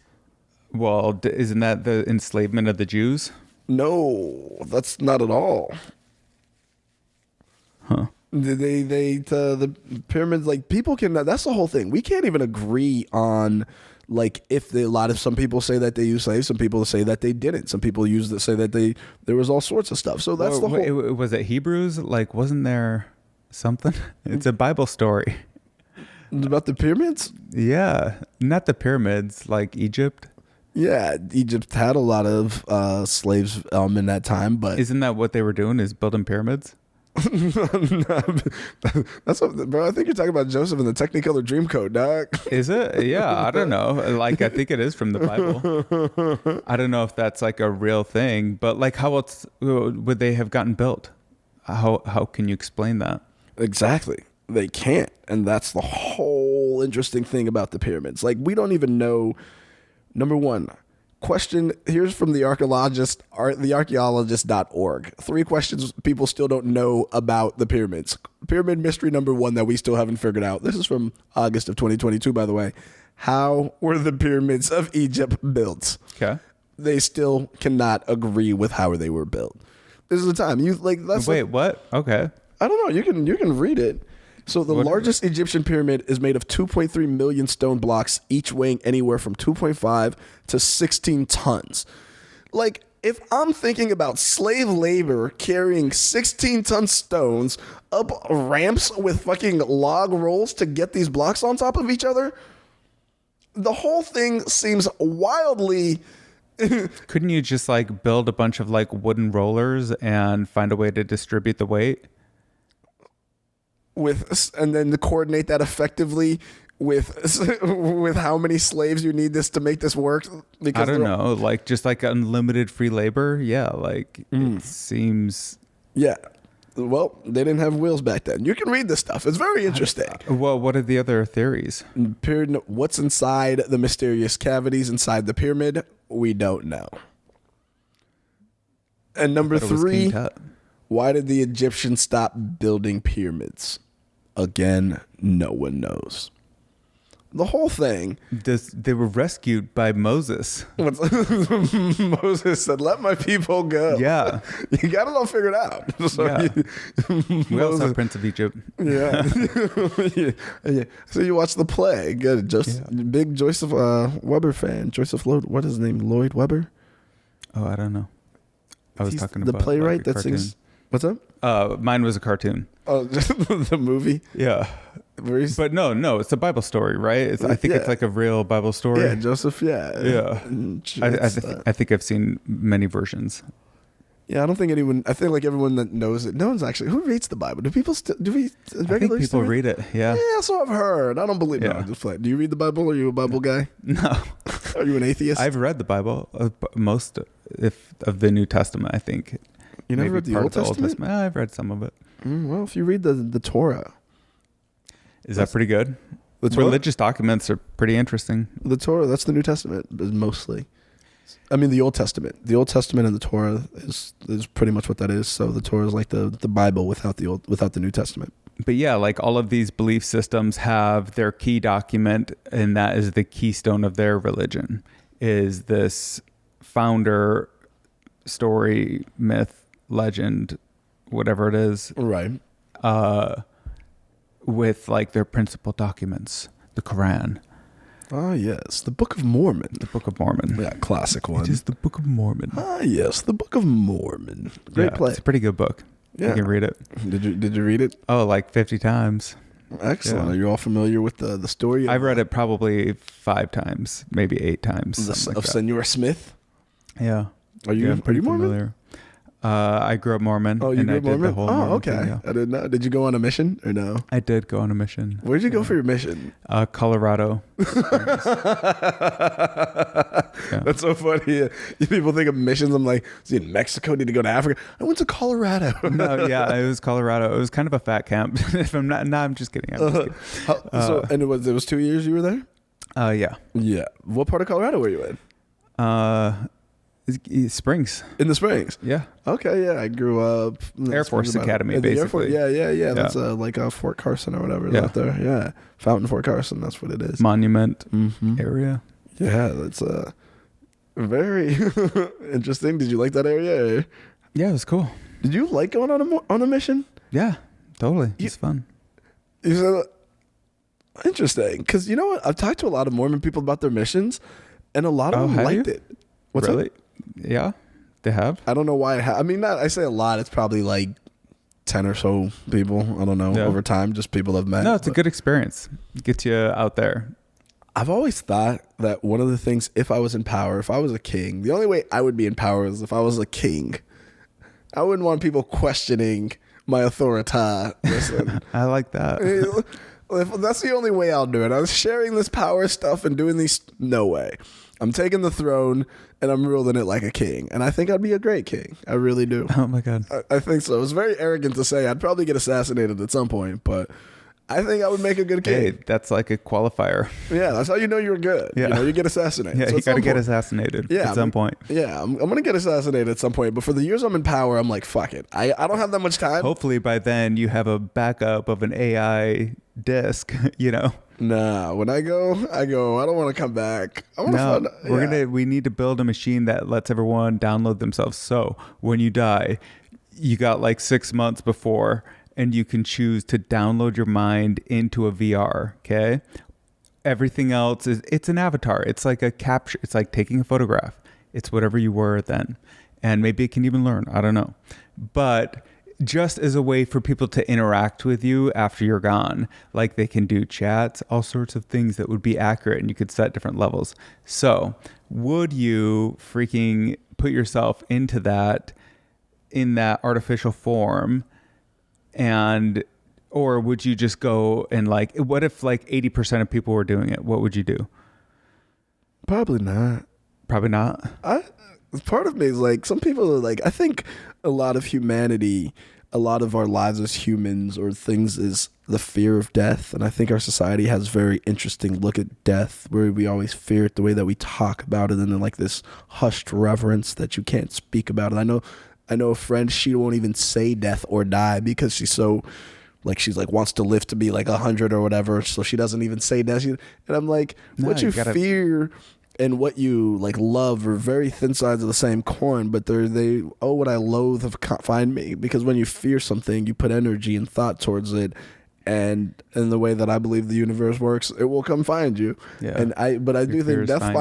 Speaker 1: Well, isn't that the enslavement of the Jews?
Speaker 2: No, that's not at all.
Speaker 1: Huh.
Speaker 2: The pyramids, like people can, that's the whole thing. We can't even agree on like if some people say that they used slaves, some people say that they didn't. Some people say that there was all sorts of stuff. So that's the whole.
Speaker 1: Was it Hebrews? Like, wasn't there something? It's a Bible story.
Speaker 2: About the pyramids?
Speaker 1: Yeah. Not the pyramids, like Egypt. Yeah,
Speaker 2: Egypt had a lot of slaves in that time, but
Speaker 1: isn't that what they were doing? Is building pyramids?
Speaker 2: That's what, bro. I think you're talking about Joseph in the Technicolor Dreamcoat, dog.
Speaker 1: Is it? Yeah, I don't know. Like, I think it is from the Bible. I don't know if that's like a real thing, but like, how else would they have gotten built? How can you explain that?
Speaker 2: Exactly. They can't, and that's the whole interesting thing about the pyramids. Like, we don't even know. Number one. Question, here's from the archaeologist.org. 3 questions people still don't know about the pyramids. Pyramid mystery number 1 that we still haven't figured out. This is from August of 2022, by the way. How were the pyramids of Egypt built?
Speaker 1: Okay.
Speaker 2: They still cannot agree with how they were built. This is the time.
Speaker 1: What? Okay.
Speaker 2: I don't know. You can read it. So the largest Egyptian pyramid is made of 2.3 million stone blocks, each weighing anywhere from 2.5 to 16 tons. Like, if I'm thinking about slave labor carrying 16-ton stones up ramps with fucking log rolls to get these blocks on top of each other, the whole thing seems wildly...
Speaker 1: Couldn't you just like build a bunch of like wooden rollers and find a way to distribute the weight?
Speaker 2: And then to coordinate that effectively with how many slaves you need to make this work?
Speaker 1: Because I don't know, like just like unlimited free labor. Yeah, like it seems.
Speaker 2: Yeah, well, they didn't have wheels back then. You can read this stuff; it's very interesting.
Speaker 1: Well, what are the other theories?
Speaker 2: What's inside the mysterious cavities inside the pyramid? We don't know. And number 3, why did the Egyptians stop building pyramids? Again, no one knows. The whole thing.
Speaker 1: They were rescued by Moses.
Speaker 2: Moses said, "Let my people go."
Speaker 1: Yeah.
Speaker 2: You got it all figured out. So
Speaker 1: yeah. We also have Prince of Egypt.
Speaker 2: Yeah. Yeah. So you watch the play. Good. Big Joseph Weber fan. Joseph Lloyd. What is his name? Lloyd Webber?
Speaker 1: Oh, I don't know. I was talking about
Speaker 2: the playwright
Speaker 1: like
Speaker 2: that sings. What's up?
Speaker 1: Mine was a cartoon.
Speaker 2: Oh, the movie?
Speaker 1: Yeah. But no, it's a Bible story, right? I think it's like a real Bible story.
Speaker 2: Yeah, Joseph, yeah.
Speaker 1: Yeah. I think I've seen many versions.
Speaker 2: Yeah, I don't think anyone, I feel like everyone that knows it, no one's actually, who reads the Bible? Do people still, I
Speaker 1: think people read it, yeah.
Speaker 2: Yeah, so I've heard. I don't believe
Speaker 1: it.
Speaker 2: No, just play. Do you read the Bible? Are you a Bible guy?
Speaker 1: No.
Speaker 2: Are you an atheist?
Speaker 1: I've read the Bible, most of the New Testament, I think.
Speaker 2: You never
Speaker 1: Maybe
Speaker 2: read the
Speaker 1: part
Speaker 2: Old
Speaker 1: of
Speaker 2: Testament?
Speaker 1: I've read some of it.
Speaker 2: Well, if you read the Torah.
Speaker 1: Is that pretty good?
Speaker 2: The Torah?
Speaker 1: Religious documents are pretty interesting.
Speaker 2: The Torah, that's the New Testament, mostly. I mean, the Old Testament. The Old Testament and the Torah is pretty much what that is. So the Torah is like the Bible without the New Testament.
Speaker 1: But yeah, like all of these belief systems have their key document, and that is the keystone of their religion, is this founder story, myth, legend, whatever it is.
Speaker 2: Right.
Speaker 1: With like their principal documents, the Quran.
Speaker 2: Ah, yes. The Book of Mormon.
Speaker 1: The Book of Mormon.
Speaker 2: Yeah, classic one.
Speaker 1: It is the Book of Mormon.
Speaker 2: Ah, yes. The Book of Mormon. Great play.
Speaker 1: It's a pretty good book.
Speaker 2: Yeah.
Speaker 1: You can read it.
Speaker 2: Did you read it?
Speaker 1: Oh, like 50 times.
Speaker 2: Excellent.
Speaker 1: Yeah.
Speaker 2: Are you all familiar with the story?
Speaker 1: I've read it probably 5 times, maybe 8 times.
Speaker 2: Of Senor Smith?
Speaker 1: Yeah.
Speaker 2: Are you
Speaker 1: pretty
Speaker 2: Mormon?
Speaker 1: familiar. I grew up Mormon.
Speaker 2: Oh, you
Speaker 1: and
Speaker 2: grew
Speaker 1: I
Speaker 2: up
Speaker 1: did
Speaker 2: Mormon?
Speaker 1: the whole
Speaker 2: Oh,
Speaker 1: Mormon
Speaker 2: okay.
Speaker 1: thing, yeah.
Speaker 2: I didn't know. Did you go on a mission or no?
Speaker 1: I did go on a mission.
Speaker 2: Where'd you go for your mission?
Speaker 1: Colorado.
Speaker 2: That's so funny. People think of missions. I'm like, see, in Mexico, need to go to Africa. I went to Colorado.
Speaker 1: No, yeah, it was Colorado. It was kind of a fat camp. If I'm not, no, I'm just kidding.
Speaker 2: And it was 2 years you were there?
Speaker 1: Yeah.
Speaker 2: Yeah. What part of Colorado were you in?
Speaker 1: Springs.
Speaker 2: In the Springs.
Speaker 1: Yeah.
Speaker 2: Okay, yeah. I grew up
Speaker 1: Air Force Academy, basically.
Speaker 2: Yeah. That's like Fort Carson or whatever is out there. Yeah. Fountain Fort Carson, that's what it is.
Speaker 1: Monument area.
Speaker 2: Yeah, that's very interesting. Did you like that area? Or?
Speaker 1: Yeah, it was cool.
Speaker 2: Did you like going on a mission?
Speaker 1: Yeah, totally. It's fun.
Speaker 2: You said, interesting. Because you know what? I've talked to a lot of Mormon people about their missions, and a lot of them liked it. What's
Speaker 1: really?
Speaker 2: Up?
Speaker 1: Yeah, they have.
Speaker 2: I don't know why. I mean, I say a lot. It's probably like 10 or so people. I don't know. Over time, just people I've met.
Speaker 1: No, it's a good experience. It gets you out there.
Speaker 2: I've always thought that one of the things, if I was in power, if I was a king, the only way I would be in power is if I was a king. I wouldn't want people questioning my authority. Listen.
Speaker 1: I like that.
Speaker 2: If that's the only way I'll do it. I was sharing this power stuff and doing these. No way. I'm taking the throne and I'm ruling it like a king. And I think I'd be a great king. I really do.
Speaker 1: Oh my God.
Speaker 2: I think so. It's very arrogant to say. I'd probably get assassinated at some point, but I think I would make a good king.
Speaker 1: Hey, that's like a qualifier.
Speaker 2: Yeah, that's how you know you're good.
Speaker 1: Yeah.
Speaker 2: You get assassinated.
Speaker 1: Yeah,
Speaker 2: so
Speaker 1: you got to get assassinated at some point.
Speaker 2: Yeah, I'm going to get assassinated at some point. But for the years I'm in power, I'm like, fuck it. I don't have that much time.
Speaker 1: Hopefully by then you have a backup of an AI disk,
Speaker 2: Nah, when I go. I don't want to come back.
Speaker 1: We need to build a machine that lets everyone download themselves. So when you die, you got like 6 months before, and you can choose to download your mind into a VR. Okay. Everything else it's an avatar. It's like a capture. It's like taking a photograph. It's whatever you were then. And maybe it can even learn. I don't know. But just as a way for people to interact with you after you're gone, like they can do chats, all sorts of things that would be accurate, and you could set different levels. So would you freaking put yourself into that, in that artificial form, or would you just go and like, what if like 80% of people were doing it? What would you do?
Speaker 2: Probably not.
Speaker 1: Probably not.
Speaker 2: Part of me is like, some people are like, I think a lot of humanity, a lot of our lives as humans or things is the fear of death. And I think our society has a very interesting look at death, where we always fear it the way that we talk about it, and then like this hushed reverence that you can't speak about it. I know a friend, she won't even say death or die because she's like wants to live to be like 100 or whatever. So she doesn't even say death. And I'm like, what you fear and what you like love are very thin sides of the same coin, but what I loathe have find me, because when you fear something, you put energy and thought towards it, and in the way that I believe the universe works, it will come find you. Yeah. But I do think death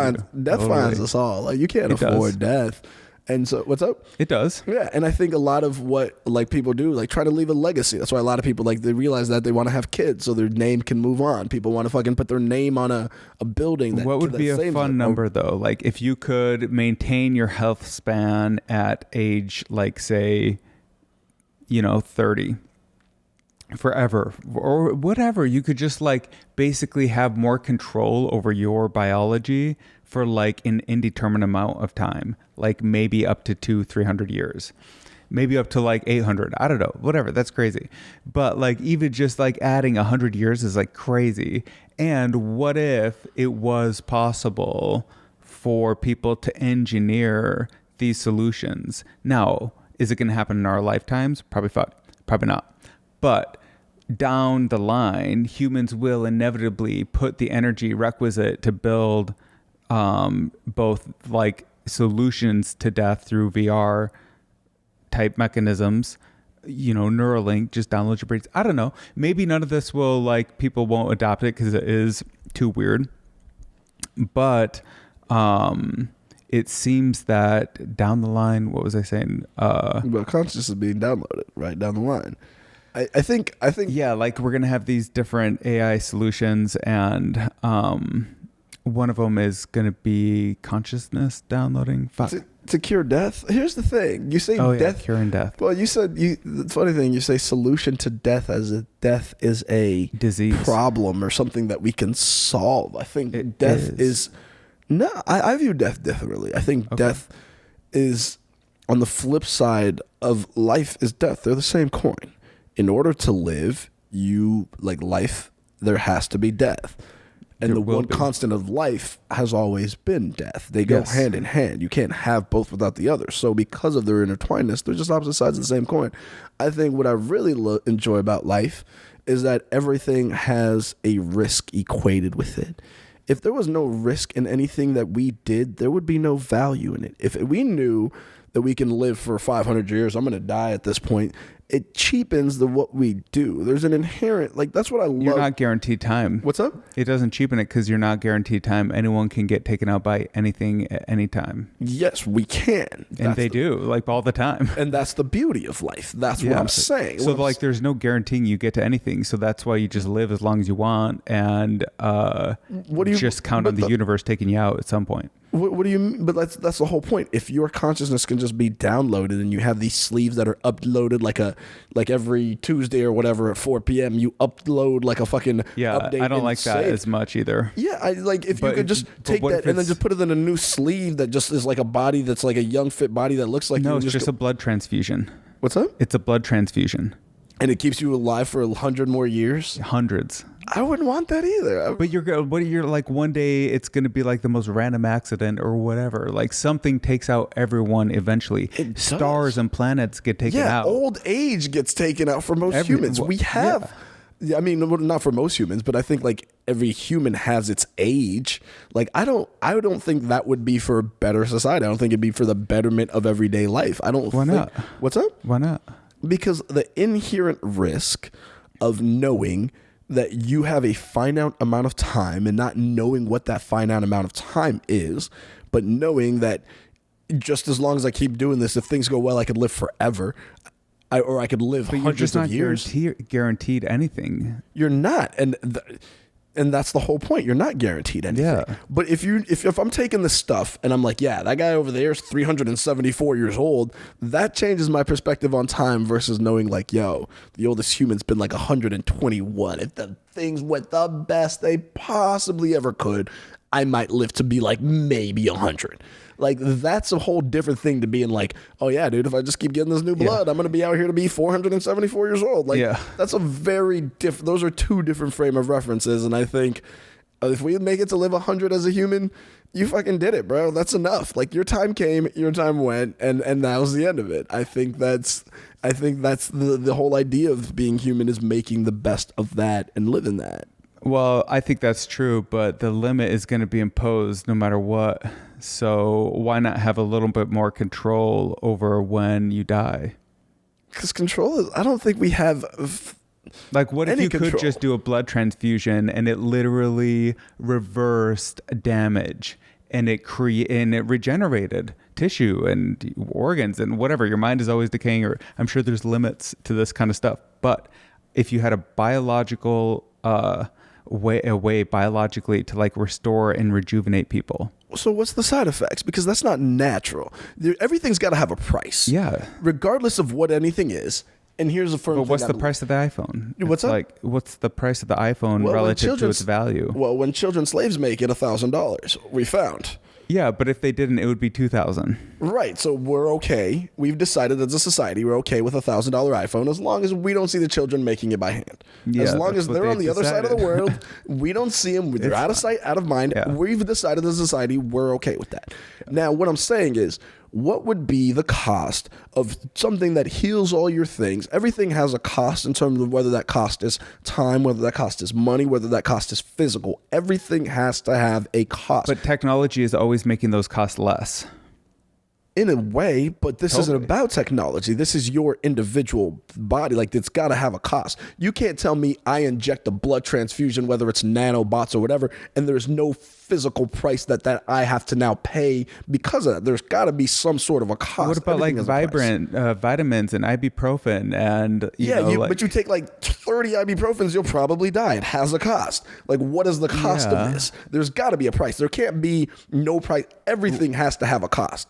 Speaker 2: finds us all. Like you can't afford death. And so, what's up?
Speaker 1: It does.
Speaker 2: Yeah, and I think a lot of what like people do, like try to leave a legacy. That's why a lot of people, like, they realize that they want to have kids so their name can move on. People want to fucking put their name on a building.
Speaker 1: What would be a fun number though? Like if you could maintain your health span at age, like say, 30, forever or whatever. You could just like basically have more control over your biology for like an indeterminate amount of time, like maybe up to 200-300 years, maybe up to like 800. I don't know, whatever. That's crazy. But like even just like adding 100 years is like crazy. And what if it was possible for people to engineer these solutions? Now, is it going to happen in our lifetimes? Probably not. But down the line, humans will inevitably put the energy requisite to build both like solutions to death through VR type mechanisms, Neuralink, just download your brains. I don't know. Maybe none of this will like, people won't adopt it because it is too weird. But it seems that down the line, what was I saying?
Speaker 2: Well, consciousness is being downloaded right down the line. I think
Speaker 1: yeah, like we're gonna have these different AI solutions, and one of them is gonna be consciousness downloading.
Speaker 2: To cure death. Here's the thing: you say death,
Speaker 1: curing death.
Speaker 2: Well, the funny thing, you say solution to death as if death is a
Speaker 1: disease
Speaker 2: problem or something that we can solve. I think death is no. I view death differently. I think death is on the flip side of life is death. They're the same coin. In order to live, life, there has to be death. And the one constant of life has always been death. They go hand in hand. You can't have both without the other. So because of their intertwinedness, they're just opposite sides of the same coin. I think what I really enjoy about life is that everything has a risk equated with it. If there was no risk in anything that we did, there would be no value in it. If we knew that we can live for 500 years, I'm going to die at this point, it cheapens what we do. There's an inherent, that's what I love.
Speaker 1: You're not guaranteed time.
Speaker 2: What's up?
Speaker 1: It doesn't cheapen it because you're not guaranteed time. Anyone can get taken out by anything at any time.
Speaker 2: Yes, we can.
Speaker 1: And they do, like all the time.
Speaker 2: And that's the beauty of life. That's what I'm saying.
Speaker 1: So there's no guaranteeing you get to anything. So that's why you just live as long as you want and just count on the universe taking you out at some point.
Speaker 2: What do you mean? But that's the whole point. If your consciousness can just be downloaded and you have these sleeves that are uploaded like every Tuesday or whatever at 4 p.m. you upload like a fucking update.
Speaker 1: I don't like that as much either.
Speaker 2: Yeah, if you could just take that and then just put it in a new sleeve that just is like a body that's like a young fit body that looks like
Speaker 1: no, it's just a blood transfusion.
Speaker 2: What's up?
Speaker 1: It's a blood transfusion.
Speaker 2: And it keeps you alive for 100 more years?
Speaker 1: Hundreds.
Speaker 2: I wouldn't want that either.
Speaker 1: But you're like one day it's going to be like the most random accident or whatever. Like something takes out everyone eventually. Stars and planets get taken out.
Speaker 2: Yeah, old age gets taken out for most humans. We have... Yeah. I mean, not for most humans, but I think like every human has its age. Like I don't think that would be for a better society. I don't think it'd be for the betterment of everyday life. Why
Speaker 1: not?
Speaker 2: What's up?
Speaker 1: Why not?
Speaker 2: Because the inherent risk of knowing that you have a finite amount of time and not knowing what that finite amount of time is, but knowing that just as long as I keep doing this, if things go well, I could live forever. I could live hundreds of years.
Speaker 1: You're just not guaranteed anything.
Speaker 2: You're not. And that's the whole point. You're not guaranteed anything.
Speaker 1: Yeah.
Speaker 2: But if I'm taking this stuff and I'm like, yeah, that guy over there is 374 years old, that changes my perspective on time versus knowing like, yo, the oldest human's been like 121. If the things went the best they possibly ever could, I might live to be like maybe 100. Like that's a whole different thing to being like, oh yeah, dude, if I just keep getting this new blood, I'm going to be out here to be 474 years old. Like that's a very different, those are two different frame of references. And I think if we make it to live 100 as a human, you fucking did it, bro. That's enough. Like your time came, your time went, and that was the end of it. I think that's the whole idea of being human is making the best of that and living that.
Speaker 1: Well, I think that's true, but the limit is going to be imposed no matter what. So why not have a little bit more control over when you die?
Speaker 2: Because control is, I don't think we have.
Speaker 1: Like, what if you could just do a blood transfusion and it literally reversed damage and it regenerated tissue and organs and whatever? Your mind is always decaying, or I'm sure there's limits to this kind of stuff. But if you had a biological way biologically to like restore and rejuvenate people.
Speaker 2: So what's the side effects? Because that's not natural. Everything's got to have a price.
Speaker 1: Yeah.
Speaker 2: Regardless of what anything is, And here's a firm.
Speaker 1: But what's the price of the iPhone?
Speaker 2: What's
Speaker 1: it's
Speaker 2: up?
Speaker 1: like, what's the price of the iPhone relative to its value?
Speaker 2: Well, when children slaves make it $1,000, we found.
Speaker 1: Yeah, but if they didn't, it would be 2,000.
Speaker 2: Right. So we're okay. We've decided as a society we're okay with $1,000 iPhone as long as we don't see the children making it by hand.
Speaker 1: Yeah,
Speaker 2: as long as they're on the other side of the world, we don't see them. They're out of sight, out of mind.
Speaker 1: Yeah.
Speaker 2: We've decided as a society we're okay with that. Yeah. Now, what I'm saying is, what would be the cost of something that heals all your things? Everything has a cost in terms of whether that cost is time, whether that cost is money, whether that cost is physical. Everything has to have a cost.
Speaker 1: But technology is always making those costs less.
Speaker 2: In a way, but this isn't about technology. This is your individual body. Like, it's got to have a cost. You can't tell me I inject a blood transfusion, whether it's nanobots or whatever, and there's no physical price that I have to now pay because of that. There's got to be some sort of a cost.
Speaker 1: What about
Speaker 2: Everything
Speaker 1: like vitamins and ibuprofen and
Speaker 2: but you take like 30 ibuprofens, you'll probably die. It has a cost. Like, what is the cost of this? There's got to be a price. There can't be no price. Everything has to have a cost.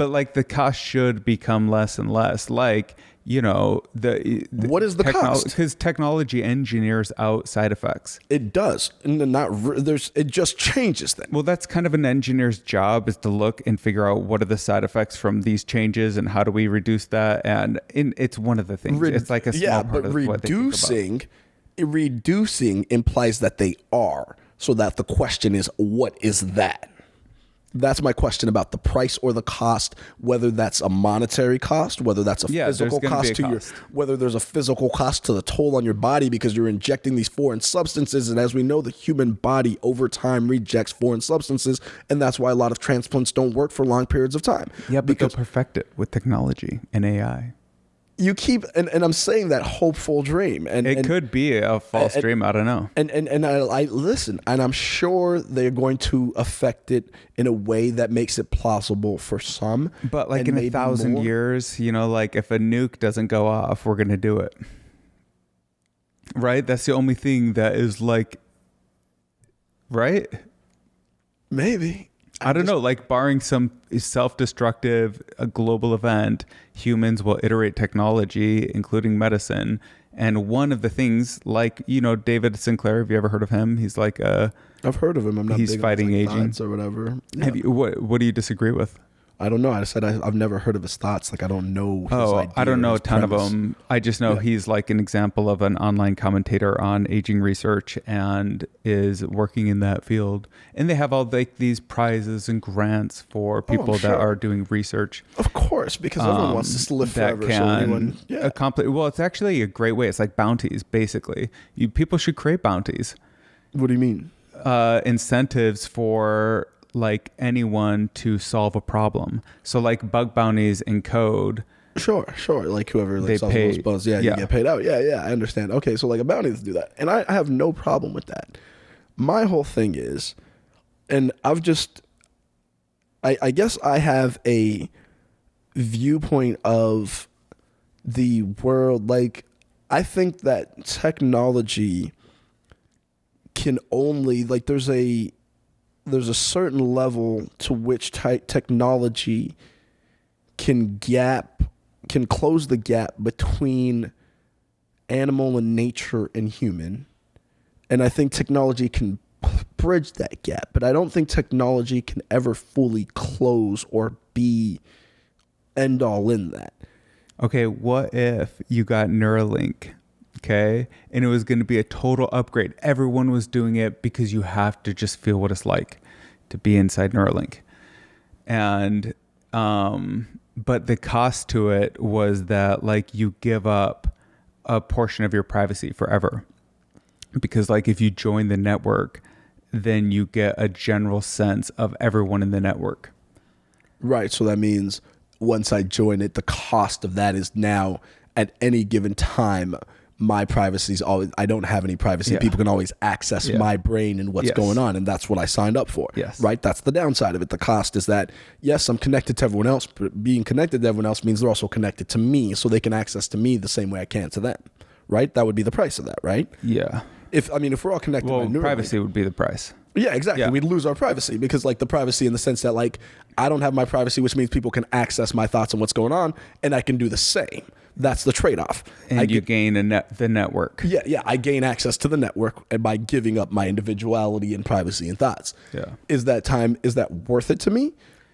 Speaker 1: But like the cost should become less and less. Like, the
Speaker 2: what is the cost?
Speaker 1: Because technology engineers out side effects.
Speaker 2: It does, and it just changes things.
Speaker 1: Well, that's kind of an engineer's job, is to look and figure out what are the side effects from these changes and how do we reduce that. And it's one of the things. It's like a small part of what they think about.
Speaker 2: Reducing implies that they are. So that the question is, what is that? That's my question about the price or the cost, whether that's a monetary cost, whether that's a physical cost to whether there's a physical cost to the toll on your body because you're injecting these foreign substances. And as we know, the human body over time rejects foreign substances. And that's why a lot of transplants don't work for long periods of time.
Speaker 1: Yeah, but they'll perfect it with technology and AI.
Speaker 2: You keep, and I'm saying that hopeful dream, and
Speaker 1: it could be a false dream. I don't know.
Speaker 2: And I listen, and I'm sure they're going to affect it in a way that makes it plausible for some.
Speaker 1: But like in 1,000 years, like if a nuke doesn't go off, we're gonna do it. Right? That's the only thing that is like, right?
Speaker 2: Maybe.
Speaker 1: I don't know, like barring some self-destructive global event, humans will iterate technology, including medicine. And one of the things, like, David Sinclair, have you ever heard of him? He's like
Speaker 2: I've heard of him. I'm not
Speaker 1: he's
Speaker 2: big
Speaker 1: fighting
Speaker 2: on
Speaker 1: aging
Speaker 2: or whatever. Yeah.
Speaker 1: Have you, what do you disagree with?
Speaker 2: I don't know. I said I've never heard of his thoughts. Like, I don't know his idea.
Speaker 1: I don't know a ton
Speaker 2: premise.
Speaker 1: of them. I just know he's like an example of an online commentator on aging research and is working in that field. And they have all like these prizes and grants for people that are doing research.
Speaker 2: Of course, because everyone wants to live forever. So anyone,
Speaker 1: accomplish. Well, it's actually a great way. It's like bounties, basically. People should create bounties.
Speaker 2: What do you mean?
Speaker 1: Incentives for like anyone to solve a problem. So like bug bounties in code.
Speaker 2: Sure. Like whoever like solves those bugs, you get paid out. Yeah, I understand. Okay, so like a bounty to do that. And I have no problem with that. My whole thing is, and I guess I have a viewpoint of the world. Like, I think that technology can only, like, there's a certain level to which technology can close the gap between animal and nature and human. And I think technology can bridge that gap, but I don't think technology can ever fully close or be end all in that.
Speaker 1: Okay, what if you got Neuralink? Okay, and it was going to be a total upgrade. Everyone was doing it because you have to just feel what it's like to be inside Neuralink. And but the cost to it was that like you give up a portion of your privacy forever. Because like if you join the network, then you get a general sense of everyone in the network.
Speaker 2: Right, so that means once I join it, the cost of that is now at any given time my privacy is always, I don't have any privacy. People can always access my brain and what's going on. And that's what I signed up for. Right. That's the downside of it. The cost is that, yes, I'm connected to everyone else, but being connected to everyone else means they're also connected to me. So they can access to me the same way I can to them. Right. That would be the price of that. Right.
Speaker 1: Yeah.
Speaker 2: If we're all connected,
Speaker 1: privacy would be the price.
Speaker 2: Yeah, exactly. We'd lose our privacy because like the privacy in the sense that like I don't have my privacy, which means people can access my thoughts and what's going on, and I can do the same. That's the trade-off.
Speaker 1: And you gain the network.
Speaker 2: Yeah. I gain access to the network and by giving up my individuality and privacy and thoughts.
Speaker 1: Yeah.
Speaker 2: Is that worth it to me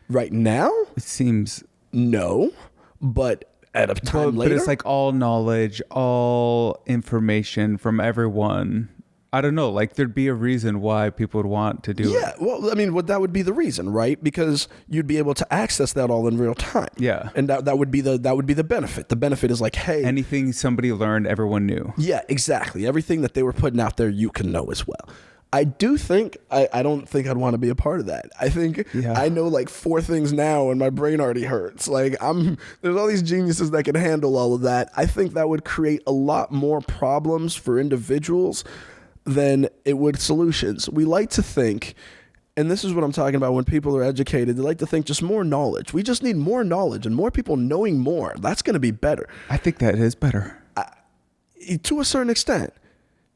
Speaker 2: right now?
Speaker 1: It seems
Speaker 2: no, but at a time later.
Speaker 1: But it's like all knowledge, all information from everyone. I don't know. Like there'd be a reason why people would want to do it.
Speaker 2: Yeah. Well, I mean, that would be the reason, right? Because you'd be able to access that all in real time.
Speaker 1: Yeah.
Speaker 2: And that would be the benefit. The benefit is like, hey,
Speaker 1: anything somebody learned, everyone knew.
Speaker 2: Yeah, exactly. Everything that they were putting out there, you can know as well. I do think, I don't think I'd want to be a part of that. I think I know like 4 things now and my brain already hurts. Like there's all these geniuses that can handle all of that. I think that would create a lot more problems for individuals than it would solutions. We like to think, and this is what I'm talking about when people are educated, they like to think just more knowledge. We just need more knowledge and more people knowing more. That's going to be better.
Speaker 1: I think that is better.
Speaker 2: To a certain extent.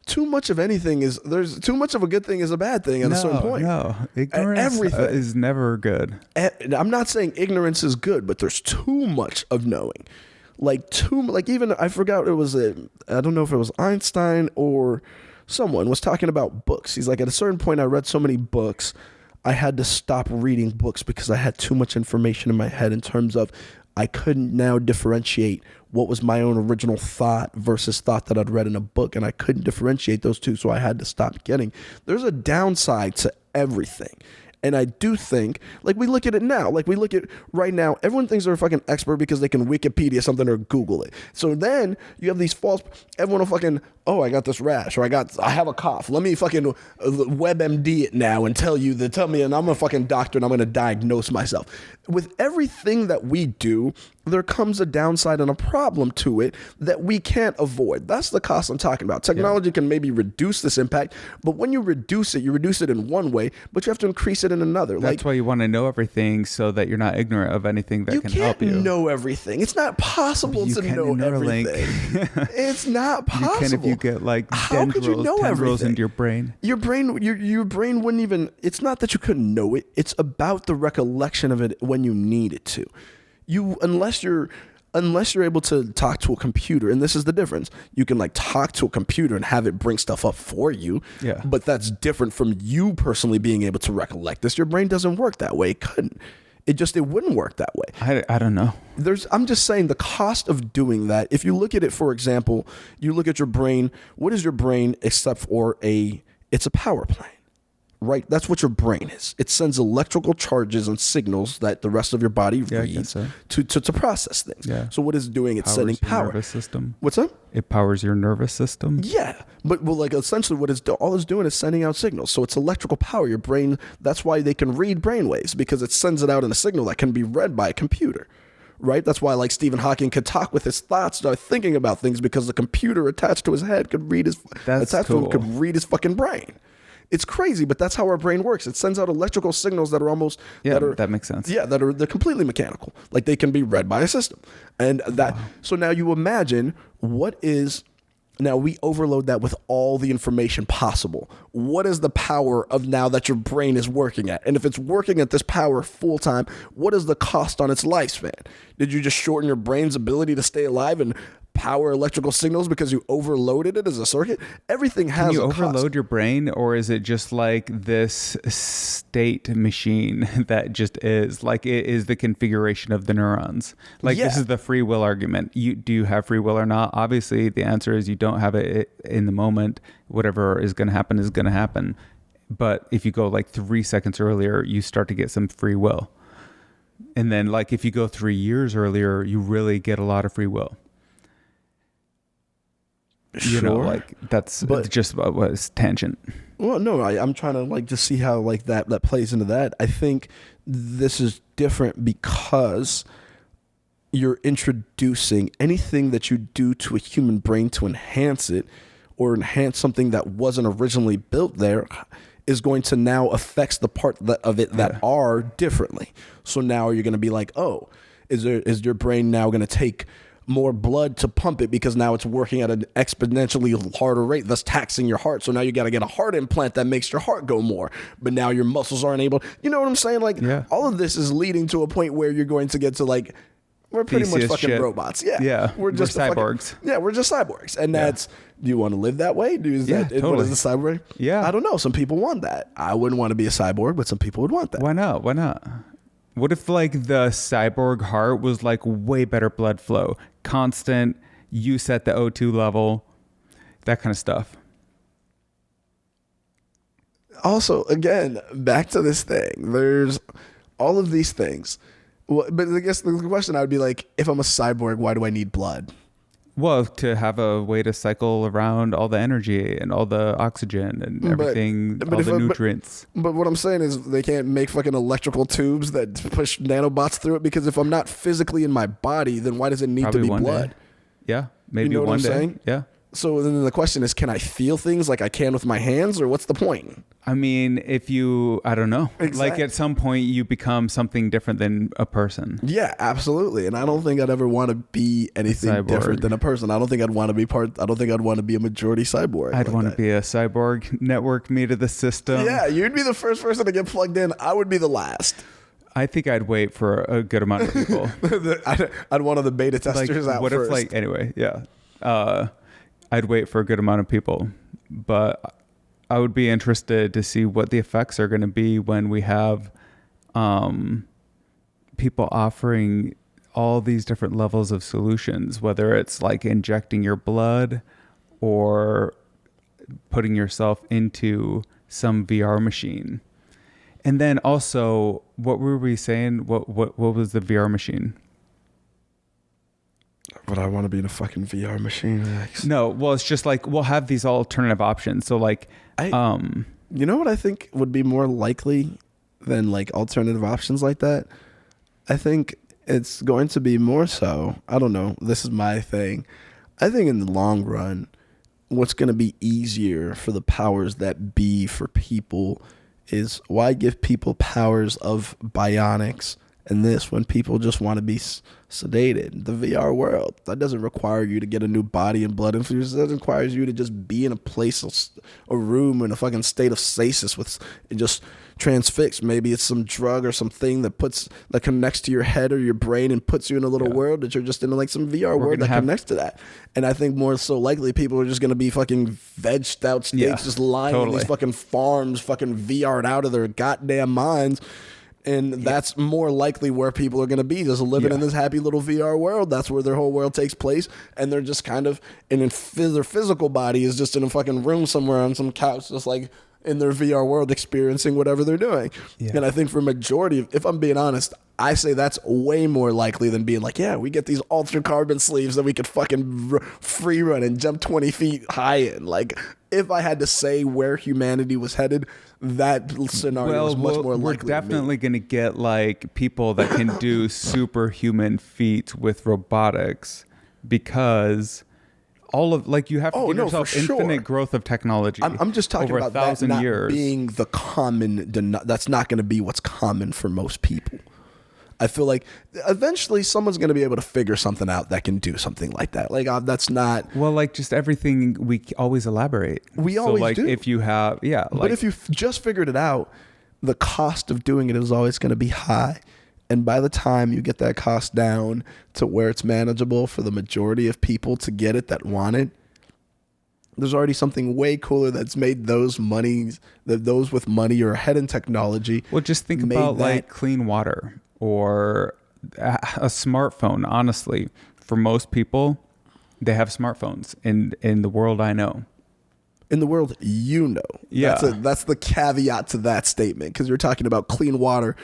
Speaker 2: Too much of anything there's too much of a good thing is a bad thing at a certain point.
Speaker 1: No, ignorance is never good.
Speaker 2: I'm not saying ignorance is good, but there's too much of knowing. Even I forgot I don't know if it was Einstein or someone was talking about books. He's like, at a certain point, I read so many books, I had to stop reading books because I had too much information in my head in terms of I couldn't now differentiate what was my own original thought versus thought that I'd read in a book, and I couldn't differentiate those two, so I had to stop getting. There's a downside to everything. And I do think, like we look at it now, like we look at right now, everyone thinks they're a fucking expert because they can Wikipedia something or Google it. So then you have these everyone will fucking, I got this rash or I have a cough. Let me fucking WebMD it now and tell me, and I'm a fucking doctor and I'm going to diagnose myself. With everything that we do, there comes a downside and a problem to it that we can't avoid. That's the cost I'm talking about. Technology can maybe reduce this impact, but when you reduce it in one way, but you have to increase it in another.
Speaker 1: That's why you want to know everything so that you're not ignorant of anything that can help you.
Speaker 2: You can't know everything. It's not possible to know everything. It's not possible.
Speaker 1: You can if you get like tendrils into your brain.
Speaker 2: Your brain wouldn't even, it's not that you couldn't know it. It's about the recollection of it when you need it to. Unless you're able to talk to a computer, and this is the difference. You can like talk to a computer and have it bring stuff up for you.
Speaker 1: Yeah.
Speaker 2: But that's different from you personally being able to recollect this. Your brain doesn't work that way. It couldn't. It wouldn't work that way.
Speaker 1: I don't know.
Speaker 2: I'm just saying the cost of doing that. If you look at it, for example, you look at your brain. What is your brain except for it's a power plant? Right, that's what your brain is. It sends electrical charges and signals that the rest of your body reads to process things.
Speaker 1: Yeah.
Speaker 2: So what it's doing, it's sending power.
Speaker 1: Nervous system.
Speaker 2: What's up?
Speaker 1: It powers your nervous system.
Speaker 2: Yeah, but like essentially, all it's doing is sending out signals. So it's electrical power. Your brain. That's why they can read brainwaves, because it sends it out in a signal that can be read by a computer. Right. That's why like Stephen Hawking could talk with his thoughts, start thinking about things, because the computer attached to his head could read his fucking brain. It's crazy, but that's how our brain works. It sends out electrical signals that are almost
Speaker 1: that makes sense.
Speaker 2: Yeah, they're completely mechanical. Like they can be read by a system. And so now you imagine now we overload that with all the information possible. What is the power of now that your brain is working at? And if it's working at this power full time, what is the cost on its lifespan? Did you just shorten your brain's ability to stay alive and power electrical signals because you overloaded it as a circuit? Everything has a cost.
Speaker 1: Can you overload your brain, or is it just like this state machine that just is like it is the configuration of the neurons? Like this is the free will argument. Do you have free will or not? Obviously, the answer is you don't have it in the moment. Whatever is going to happen is going to happen. But if you go like 3 seconds earlier, you start to get some free will. And then like if you go 3 years earlier, you really get a lot of free will. That's just about what is tangent.
Speaker 2: Well, no, I'm trying to like just see how like that plays into that. I think this is different because you're introducing anything that you do to a human brain to enhance it or enhance something that wasn't originally built there is going to now affect the part of it that are differently. So now you're going to be like, is your brain now going to take more blood to pump it because now it's working at an exponentially harder rate, thus taxing your heart. So now you got to get a heart implant that makes your heart go more, but now your muscles aren't able. You know what I'm saying? Like all of this is leading to a point where you're going to get to like We're pretty much
Speaker 1: Theseus
Speaker 2: fucking
Speaker 1: shit.
Speaker 2: robots. Yeah.
Speaker 1: Yeah.
Speaker 2: We're just
Speaker 1: cyborgs.
Speaker 2: We're just cyborgs. And that's, do you want to live that way?
Speaker 1: Totally.
Speaker 2: What is the cyborg?
Speaker 1: Yeah.
Speaker 2: I don't know. Some people want that. I wouldn't want to be a cyborg, but some people would want that.
Speaker 1: Why not? Why not? What if like the cyborg heart was like way better blood flow, constant, you set the O2 level, that kind of stuff.
Speaker 2: Also, again, back to this thing. There's all of these things. But I guess the question I would be like, if I'm a cyborg, why do I need blood?
Speaker 1: Well, to have a way to cycle around all the energy and all the oxygen and everything, all the nutrients.
Speaker 2: But what I'm saying is they can't make fucking electrical tubes that push nanobots through it, because if I'm not physically in my body, then why does it need
Speaker 1: Probably
Speaker 2: to be
Speaker 1: one
Speaker 2: blood?
Speaker 1: day. Yeah, maybe
Speaker 2: You know what
Speaker 1: one
Speaker 2: I'm
Speaker 1: day.
Speaker 2: saying?
Speaker 1: Yeah.
Speaker 2: So then the question is, can I feel things like I can with my hands, or what's the point?
Speaker 1: I mean, I don't know.
Speaker 2: Exactly.
Speaker 1: Like at some point you become something different than a person.
Speaker 2: Yeah, absolutely. And I don't think I'd ever want to be anything different than a person. I don't think I'd want to be a majority cyborg.
Speaker 1: I'd want to be a cyborg, network me to the system.
Speaker 2: Yeah, you'd be the first person to get plugged in. I would be the last.
Speaker 1: I think I'd wait for a good amount of people.
Speaker 2: I'd one of the beta testers out
Speaker 1: what
Speaker 2: first.
Speaker 1: If anyway, yeah. I'd wait for a good amount of people, but I would be interested to see what the effects are going to be when we have people offering all these different levels of solutions, whether it's like injecting your blood or putting yourself into some VR machine. And then also, what were we saying? What was the VR machine?
Speaker 2: But I want to be in a fucking VR machine.
Speaker 1: No, well, it's just like we'll have these alternative options. So like,
Speaker 2: you know what I think would be more likely than like alternative options like that? I think it's going to be more so. I don't know. This is my thing. I think in the long run, what's going to be easier for the powers that be for people is, why give people powers of bionics and this when people just want to be sedated? The VR world, that doesn't require you to get a new body and blood infusions. That requires you to just be in a place, a room, in a fucking state of stasis with just transfixed. Maybe it's some drug or something that connects to your head or your brain and puts you in a little world that you're just in, like some VR world that connects to that. And I think more so likely people are just going to be fucking vegged out steaks, just lying in these fucking farms, fucking VR'd out of their goddamn minds. And that's more likely where people are going to be, just living in this happy little VR world. That's where their whole world takes place. And they're just kind of, their physical body is just in a fucking room somewhere on some couch, just like in their VR world, experiencing whatever they're doing. Yeah. And I think for majority, if I'm being honest, I say that's way more likely than being like, yeah, we get these ultra carbon sleeves that we could fucking free run and jump 20 feet high in. Like, if I had to say where humanity was headed, that scenario was much more likely.
Speaker 1: We're definitely going to get like people that can do superhuman feats with robotics, because all of, like, you have to give yourself infinite growth of technology.
Speaker 2: I'm just talking
Speaker 1: over
Speaker 2: about 1,000
Speaker 1: that not
Speaker 2: years being the common. That's not going to be what's common for most people. I feel like eventually someone's going to be able to figure something out that can do something like that. Like, that's not...
Speaker 1: Well, like, just everything, we always elaborate.
Speaker 2: We always do.
Speaker 1: If you have... Yeah.
Speaker 2: But if you've just figured it out, the cost of doing it is always going to be high. And by the time you get that cost down to where it's manageable for the majority of people to get it that want it, there's already something way cooler that's made those with money or ahead in technology.
Speaker 1: Well, just think about like clean water or a smartphone. Honestly, for most people, they have smartphones in the world I know.
Speaker 2: In the world you know.
Speaker 1: Yeah.
Speaker 2: That's the caveat to that statement, because you're talking about clean water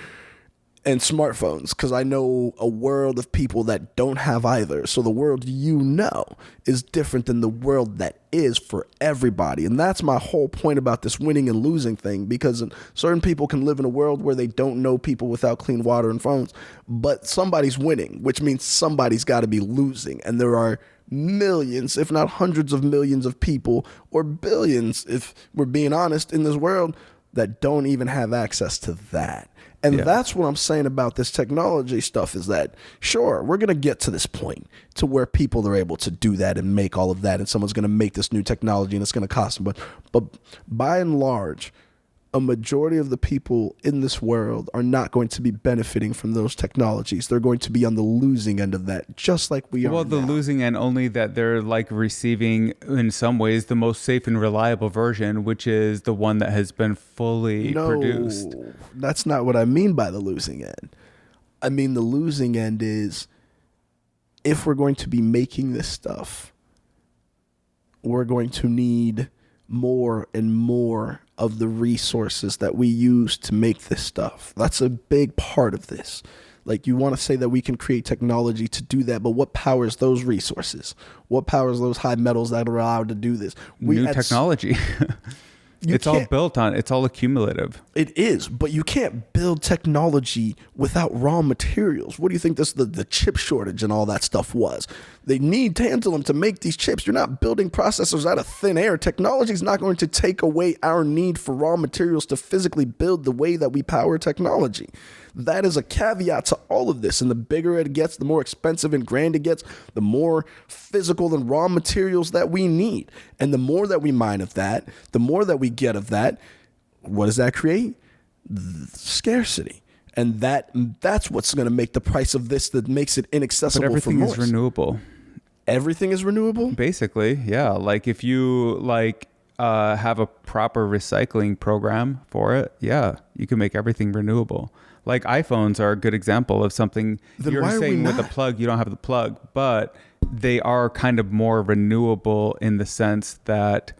Speaker 2: and smartphones, because I know a world of people that don't have either. So the world you know is different than the world that is for everybody. And that's my whole point about this winning and losing thing, because certain people can live in a world where they don't know people without clean water and phones, but somebody's winning, which means somebody's got to be losing. And there are millions, if not hundreds of millions of people, or billions, if we're being honest, in this world that don't even have access to that. And that's what I'm saying about this technology stuff, is that, sure, we're going to get to this point to where people are able to do that and make all of that, and someone's going to make this new technology and it's going to cost them. But by and large, a majority of the people in this world are not going to be benefiting from those technologies. They're going to be on the losing end of that, just like we are.
Speaker 1: Well, the
Speaker 2: now.
Speaker 1: losing end only that they're like receiving in some ways the most safe and reliable version, which is the one that has been fully produced.
Speaker 2: That's not what I mean by the losing end. I mean the losing end is if we're going to be making this stuff, we're going to need more and more of the resources that we use to make this stuff. That's a big part of this. Like, you want to say that we can create technology to do that, but what powers those resources? What powers those high metals that are allowed to do this?
Speaker 1: New technology. It's all built on, it's all accumulative.
Speaker 2: It is, but you can't build technology without raw materials. What do you think the chip shortage and all that stuff was? They need tantalum to make these chips. You're not building processors out of thin air. Technology is not going to take away our need for raw materials to physically build the way that we power technology. That is a caveat to all of this. And the bigger it gets, the more expensive and grand it gets, the more physical and raw materials that we need. And the more that we mine of that, the more that we get of that, what does that create? Scarcity. And that's what's going to make the price of this, that makes it inaccessible for most.
Speaker 1: But everything is renewable.
Speaker 2: Everything is renewable?
Speaker 1: Basically, yeah. Like if you have a proper recycling program for it, yeah, you can make everything renewable. Like iPhones are a good example of something.
Speaker 2: Then
Speaker 1: you're saying with the plug, you don't have the plug, but they are kind of more renewable in the sense that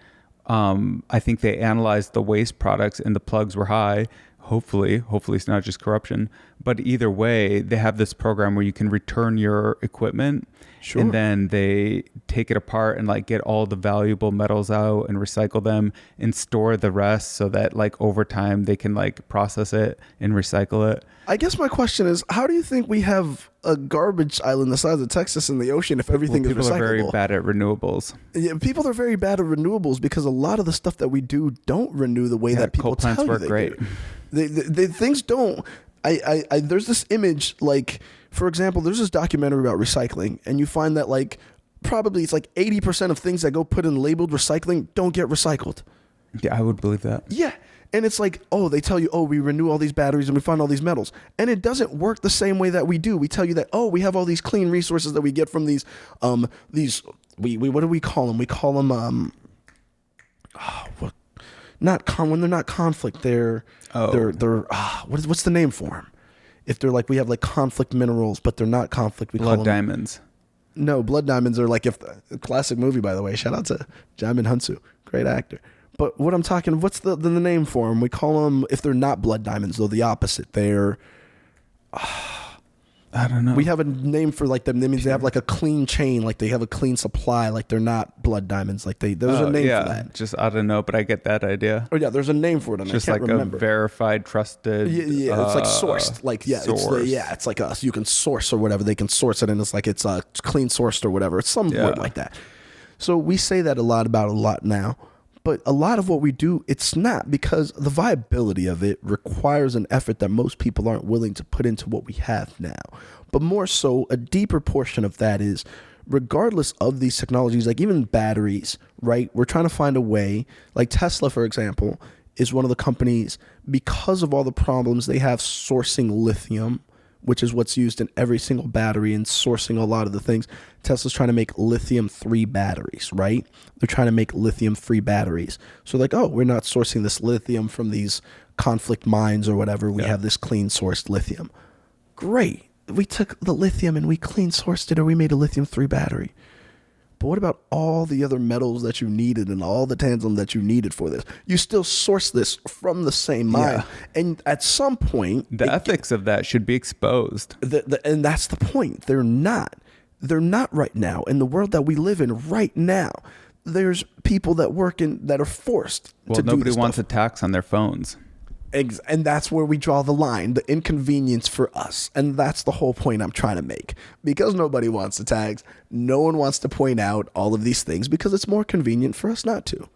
Speaker 1: I think they analyzed the waste products and the plugs were high. Hopefully it's not just corruption. But either way, they have this program where you can return your equipment. Sure. And then they take it apart and like get all the valuable metals out and recycle them and store the rest so that like over time they can like process it and recycle it.
Speaker 2: I guess my question is, how do you think we have a garbage island the size of Texas in the ocean if everything is recyclable?
Speaker 1: People are very bad at renewables.
Speaker 2: Yeah, people are very bad at renewables because a lot of the stuff that we do don't renew the way that people tell you they do. Coal plants work great. Things don't. There's this image, like, for example, there's this documentary about recycling, and you find that like probably it's like 80% of things that go put in labeled recycling don't get recycled.
Speaker 1: Yeah, I would believe that.
Speaker 2: Yeah. And it's like, oh, they tell you, oh, we renew all these batteries and we find all these metals. And it doesn't work the same way that we do. We tell you that, oh, we have all these clean resources that we get from these what do we call them? We call them, when they're not conflict, what's the name for them? If they're like, we have like conflict minerals, but they're not conflict. We call them
Speaker 1: blood diamonds.
Speaker 2: No, blood diamonds are like, classic movie, by the way. Shout out to Jamin Hunsu, great actor. But what I'm talking, what's the name for them? We call them, if they're not blood diamonds, though, the opposite. They're,
Speaker 1: I don't know.
Speaker 2: We have a name for like them. That means they have like a clean chain, like they have a clean supply, like they're not blood diamonds. Like there's a name for that.
Speaker 1: Just I don't know, but I get that idea.
Speaker 2: Oh yeah, there's a name for it. And
Speaker 1: just
Speaker 2: I can't
Speaker 1: like
Speaker 2: remember.
Speaker 1: A verified, trusted.
Speaker 2: Yeah, it's like sourced. Like it's like us. You can source or whatever. They can source it, and it's like it's clean sourced or whatever. It's some word like that. So we say that a lot now. But a lot of what we do, it's not, because the viability of it requires an effort that most people aren't willing to put into what we have now. But more so, a deeper portion of that is, regardless of these technologies, like even batteries, right? We're trying to find a way, like Tesla, for example, is one of the companies, because of all the problems they have sourcing lithium, which is what's used in every single battery, and sourcing a lot of the things. Tesla's trying to make lithium-free batteries, right? They're trying to make lithium-free batteries. So like, oh, we're not sourcing this lithium from these conflict mines or whatever. We have this clean-sourced lithium. Great. We took the lithium and we clean-sourced it, or we made a lithium-free battery. But what about all the other metals that you needed and all the tantalum that you needed for this? You still source this from the same mine. Yeah. And at some point...
Speaker 1: The ethics of that should be exposed.
Speaker 2: And that's the point. They're not. They're not right now. In the world that we live in right now, there's people that work that are forced to do this.
Speaker 1: Well, nobody wants a tax on their phones.
Speaker 2: And that's where we draw the line, the inconvenience for us. And that's the whole point I'm trying to make. Because nobody wants the tags, no one wants to point out all of these things because it's more convenient for us not to.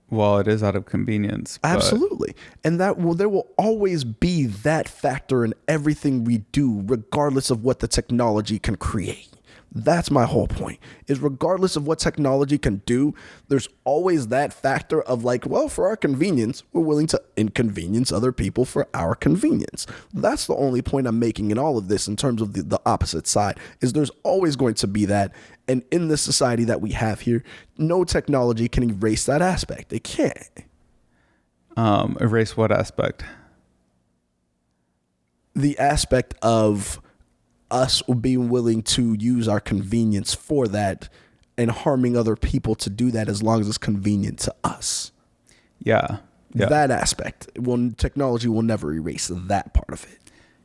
Speaker 1: Well, it is out of convenience.
Speaker 2: Absolutely. And there will always be that factor in everything we do, regardless of what the technology can create. That's my whole point, is regardless of what technology can do, there's always that factor of like, well, for our convenience, we're willing to inconvenience other people for our convenience. That's the only point I'm making in all of this in terms of the opposite side, is there's always going to be that. And in this society that we have here, no technology can erase that aspect. It can't.
Speaker 1: Erase what aspect?
Speaker 2: The aspect of us being willing to use our convenience for that and harming other people to do that as long as it's convenient to us.
Speaker 1: Yeah.
Speaker 2: That aspect. Technology will never erase that part of it.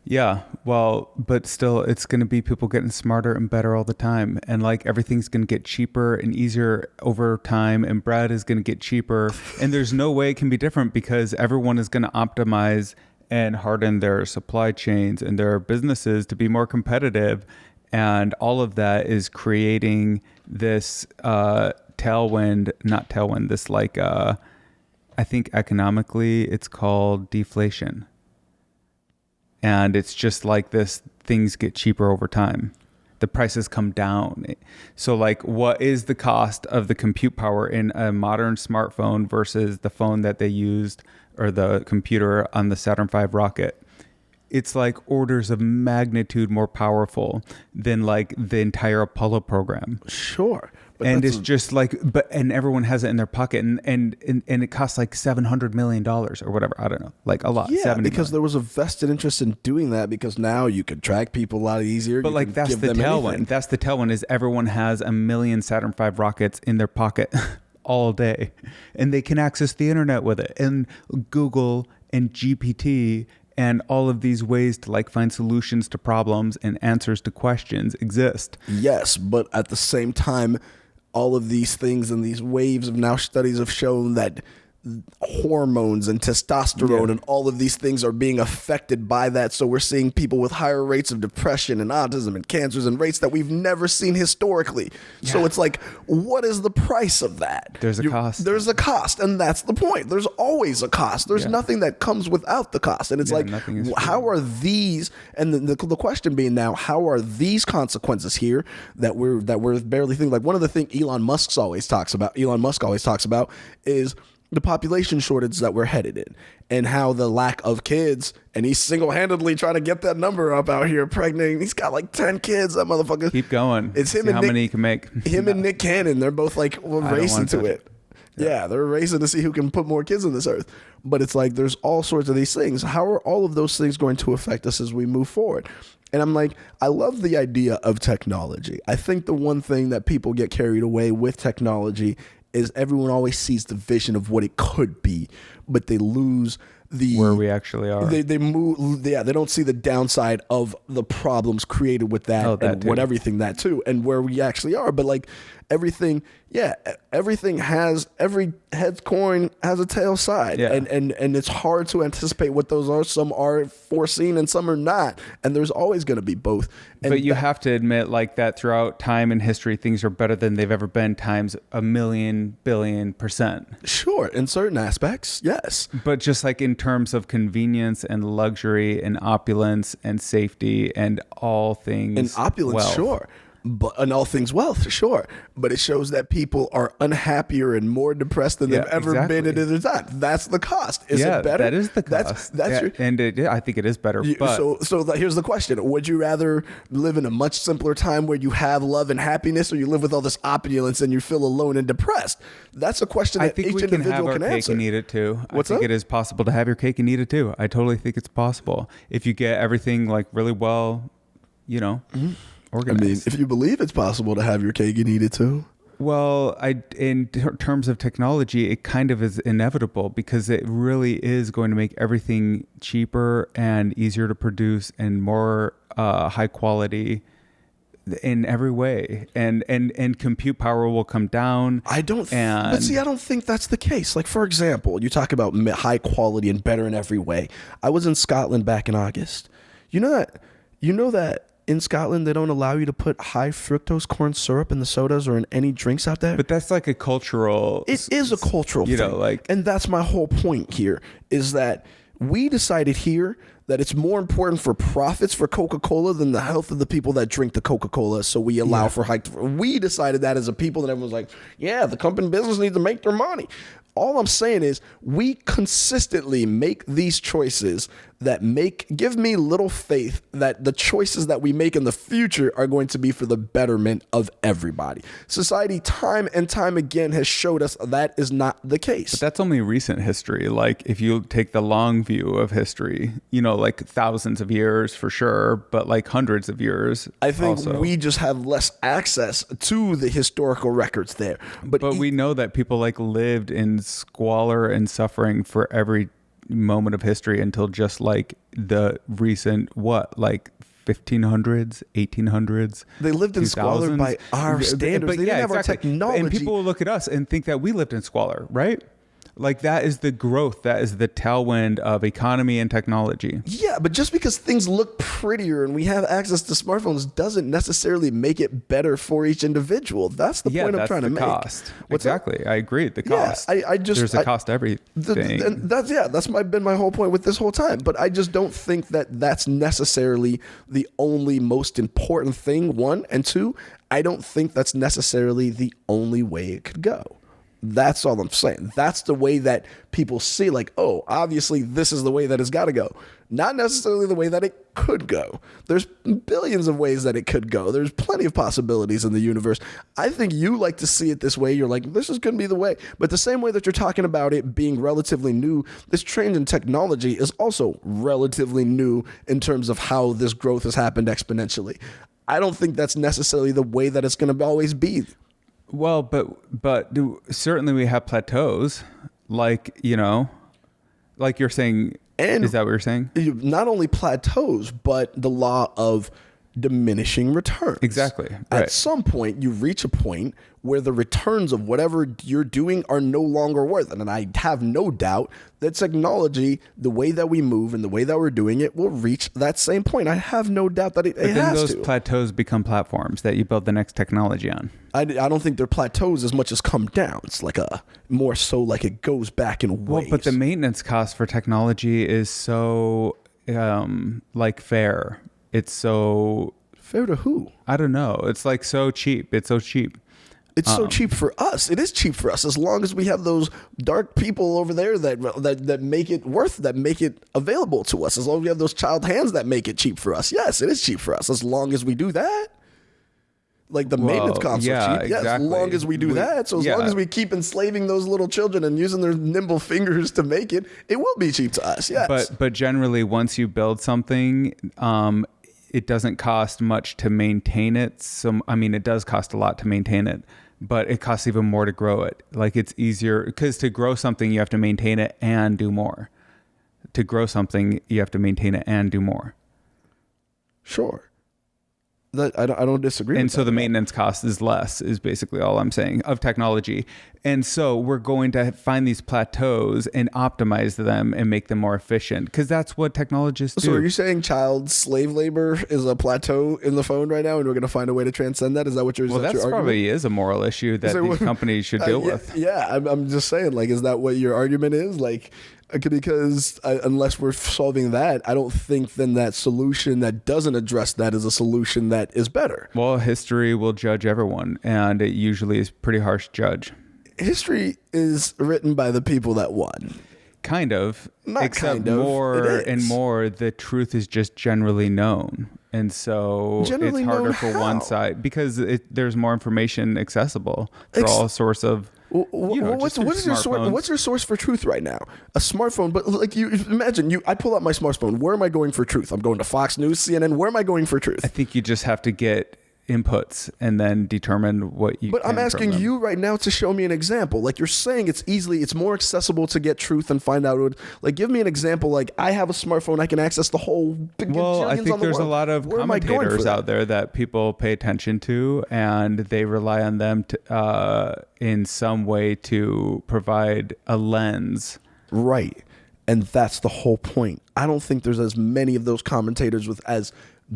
Speaker 1: Yeah. Well, but still, it's going to be people getting smarter and better all the time. And like everything's going to get cheaper and easier over time. And bread is going to get cheaper. And there's no way it can be different because everyone is going to optimize and harden their supply chains and their businesses to be more competitive. And all of that is creating this this like, I think economically it's called deflation. And it's just like this, things get cheaper over time. The prices come down. So like, what is the cost of the compute power in a modern smartphone versus the phone that they used or the computer on the Saturn V rocket? It's like orders of magnitude more powerful than like the entire Apollo program.
Speaker 2: Sure. But
Speaker 1: and it's just like, and everyone has it in their pocket, and it costs like $700 million or whatever. I don't know, like a lot.
Speaker 2: Yeah, because there was a vested interest in doing that because now you can track people a lot easier.
Speaker 1: But like that's the tailwind. That's the tailwind is everyone has a million Saturn V rockets in their pocket all day, and they can access the internet with it, and Google and GPT. And all of these ways to like find solutions to problems and answers to questions exist.
Speaker 2: Yes, but at the same time, all of these things and these waves of now studies have shown that hormones and testosterone and all of these things are being affected by that. So we're seeing people with higher rates of depression and autism and cancers and rates that we've never seen historically. Yeah. So it's like, what is the price of that?
Speaker 1: There's a cost.
Speaker 2: There's a cost. And that's the point. There's always a cost. There's nothing that comes without the cost. And it's like, how are these, and the question being now, how are these consequences here that we're barely thinking? Like one of the things Elon Musk always talks about is the population shortage that we're headed in, and how the lack of kids, and he's single-handedly trying to get that number up out here, pregnant. He's got like 10 kids, that motherfucker.
Speaker 1: Keep going.
Speaker 2: It's him
Speaker 1: See
Speaker 2: and
Speaker 1: how
Speaker 2: Nick,
Speaker 1: many he can make.
Speaker 2: Him and Nick Cannon, they're both like racing to it. Yeah, they're racing to see who can put more kids on this earth. But it's like there's all sorts of these things. How are all of those things going to affect us as we move forward? And I'm like, I love the idea of technology. I think the one thing that people get carried away with technology is everyone always sees the vision of what it could be, but they lose
Speaker 1: where we actually are.
Speaker 2: They move. Yeah, they don't see the downside of the problems created with that, and what everything that too, and where we actually are. But like everything, every head coin has a tail side, and it's hard to anticipate what those are. Some are foreseen and some are not, and there's always going to be both. And
Speaker 1: but you have to admit, like that throughout time and history, things are better than they've ever been times 1,000,000,000,000,000%.
Speaker 2: Sure, in certain aspects, yes.
Speaker 1: But just like in terms of convenience and luxury and opulence and safety and all things,
Speaker 2: and opulence, wealth. Sure. And all things wealth, sure. But it shows that people are unhappier and more depressed than they've ever been at other time. That's the cost. Is it better?
Speaker 1: That is the cost. I think it is better.
Speaker 2: So here's the question. Would you rather live in a much simpler time where you have love and happiness, or you live with all this opulence and you feel alone and depressed? That's a question that each individual can answer. I think we can have our cake and eat
Speaker 1: it too.
Speaker 2: What's
Speaker 1: I think it is possible to have your cake and eat it too. I totally think it's possible. If you get everything like really well, organized.
Speaker 2: I mean, if you believe it's possible to have your cake and eat it too.
Speaker 1: Well, in terms of technology, it kind of is inevitable because it really is going to make everything cheaper and easier to produce and more high quality in every way. And compute power will come down.
Speaker 2: I don't think that's the case. Like, for example, you talk about high quality and better in every way. I was in Scotland back in August. You know that in Scotland, they don't allow you to put high fructose corn syrup in the sodas or in any drinks out there.
Speaker 1: But that's like a cultural...
Speaker 2: It is a cultural thing. And that's my whole point here, is that we decided here that it's more important for profits for Coca-Cola than the health of the people that drink the Coca-Cola. So we allow for we decided that as a people, that everyone's like, yeah, the company business needs to make their money. All I'm saying is we consistently make these choices that give me little faith that the choices that we make in the future are going to be for the betterment of everybody. Society time and time again has showed us that is not the case.
Speaker 1: But that's only recent history. Like if you take the long view of history, you know, like thousands of years for sure, but like hundreds of years.
Speaker 2: I think
Speaker 1: also.
Speaker 2: We just have less access to the historical records there. But
Speaker 1: we know that people like lived in squalor and suffering for every moment of history until just like the recent 1500s, 1800s.
Speaker 2: They lived in
Speaker 1: 2000s.
Speaker 2: Squalor by our standards. They didn't have our technology.
Speaker 1: And people will look at us and think that we lived in squalor, right? Like that is the growth, that is the tailwind of economy and technology.
Speaker 2: Yeah, but just because things look prettier and we have access to smartphones doesn't necessarily make it better for each individual. That's the point I'm trying to make.
Speaker 1: Cost. Exactly. I agree. The cost.
Speaker 2: I just
Speaker 1: there's a cost to everything.
Speaker 2: That's been my whole point with this whole time. But I just don't think that that's necessarily the only most important thing. One, and two, I don't think that's necessarily the only way it could go. That's all I'm saying. That's the way that people see, like, oh, obviously this is the way that it's got to go. Not necessarily the way that it could go. There's billions of ways that it could go. There's plenty of possibilities in the universe. I think you like to see it this way. You're like, this is going to be the way. But the same way that you're talking about it being relatively new, this change in technology is also relatively new in terms of how this growth has happened exponentially. I don't think that's necessarily the way that it's going to always be.
Speaker 1: Well, but certainly we have plateaus, like, you know, like you're saying. And is that what you're saying?
Speaker 2: Not only plateaus, but the law of diminishing returns.
Speaker 1: Exactly. Right.
Speaker 2: At some point, you reach a point where the returns of whatever you're doing are no longer worth it. And I have no doubt that technology, the way that we move and the way that we're doing it, will reach that same point. I have no doubt that it has to. But then
Speaker 1: those plateaus become platforms that you build the next technology on.
Speaker 2: I don't think they're plateaus as much as come down. It's like more so like it goes back in waves.
Speaker 1: Well, but the maintenance cost for technology is so fair. It's so
Speaker 2: fair to who?
Speaker 1: I don't know. It's like so cheap. It's so cheap.
Speaker 2: It's so cheap for us. It is cheap for us as long as we have those dark people over there that make it that make it available to us. As long as we have those child hands that make it cheap for us. Yes, it is cheap for us as long as we do that. Like the maintenance costs are cheap.
Speaker 1: Exactly.
Speaker 2: Yeah, as long as we do that. So as long as we keep enslaving those little children and using their nimble fingers to make it, it will be cheap to us. Yes.
Speaker 1: But generally, once you build something, it doesn't cost much to maintain it. So, I mean, it does cost a lot to maintain it, but it costs even more to grow it. Like it's easier because to grow something, you have to maintain it and do more. To grow something, you have to maintain it and do more.
Speaker 2: Sure. I don't disagree.
Speaker 1: And so the maintenance cost is less, is basically all I'm saying, of technology. And so we're going to find these plateaus and optimize them and make them more efficient because that's what technologists do.
Speaker 2: So are you saying child slave labor is a plateau in the phone right now and we're going to find a way to transcend that? Is that what you're saying?
Speaker 1: Well, that probably is a moral issue that these companies should deal with.
Speaker 2: Yeah, I'm just saying, like, is that what your argument is? Like, because unless we're solving that, I don't think then that solution that doesn't address that is a solution that is better.
Speaker 1: Well, history will judge everyone, and it usually is a pretty harsh judge.
Speaker 2: History is written by the people that won.
Speaker 1: Kind of.
Speaker 2: Not
Speaker 1: except
Speaker 2: kind of.
Speaker 1: more and more, the truth is just generally known. And so
Speaker 2: generally
Speaker 1: it's harder
Speaker 2: for
Speaker 1: one side because there's more information accessible for all sorts of...
Speaker 2: what's your source for truth right now? A smartphone, but like you imagine, I pull out my smartphone. Where am I going for truth? I'm going to Fox News, CNN. Where am I going for truth?
Speaker 1: I think you just have to get inputs and then determine what you.
Speaker 2: But I'm asking you right now to show me an example. Like you're saying, it's more accessible to get truth and find out. Like, give me an example. Like I have a smartphone, I can access the whole.
Speaker 1: Well, I think there's a lot of commentators out there that people pay attention to, and they rely on them to, in some way to provide a lens.
Speaker 2: Right, and that's the whole point. I don't think there's as many of those commentators with as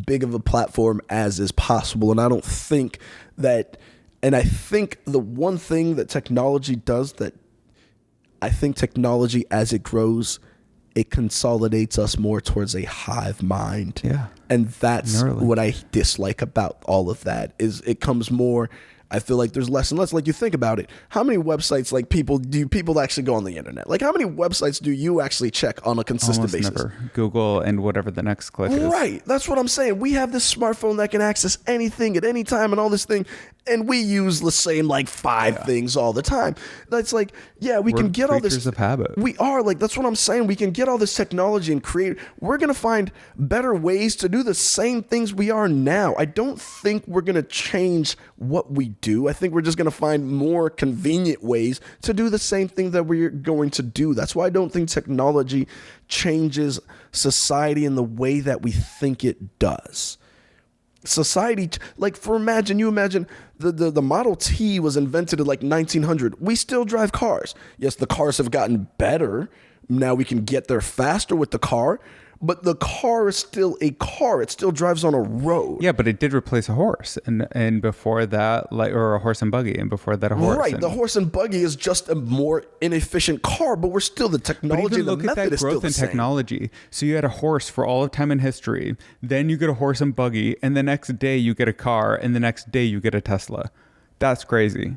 Speaker 2: big of a platform as is possible. And I don't think that, and I think the one thing that technology does that I think technology as it grows it consolidates us more towards a hive mind.
Speaker 1: Yeah.
Speaker 2: And that's
Speaker 1: Neurally.
Speaker 2: what I dislike about all of that is it comes more, I feel like there's less and less. Like you think about it, how many websites like people actually go on the internet? Like how many websites do you actually check on a consistent
Speaker 1: Almost
Speaker 2: basis?
Speaker 1: never. Google and whatever the next click is.
Speaker 2: Right. That's what I'm saying. We have this smartphone that can access anything at any time and all this thing. And we use the same like 5 things all the time. That's like, yeah, we can get all this.
Speaker 1: Creatures of habit.
Speaker 2: We are like, that's what I'm saying. We can get all this technology and create. We're going to find better ways to do the same things we are now. I don't think we're going to change what we do. I think we're just going to find more convenient ways to do the same thing that we're going to do. That's why I don't think technology changes society in the way that we think it does. Society, like you imagine the Model T was invented in like 1900. We still drive cars. Yes, the cars have gotten better. Now we can get there faster with the car, but the car is still a car. It still drives on a road.
Speaker 1: Yeah, but it did replace a horse, and before that, or a horse and buggy, and before that, a horse.
Speaker 2: Right, the horse and buggy is just a more inefficient car, but we're still the technology.
Speaker 1: But even
Speaker 2: the
Speaker 1: look at
Speaker 2: method
Speaker 1: that
Speaker 2: is still
Speaker 1: growth
Speaker 2: the
Speaker 1: in
Speaker 2: same.
Speaker 1: technology. So you had a horse for all of time in history. Then you get a horse and buggy, and the next day you get a car, and the next day you get a Tesla. That's crazy.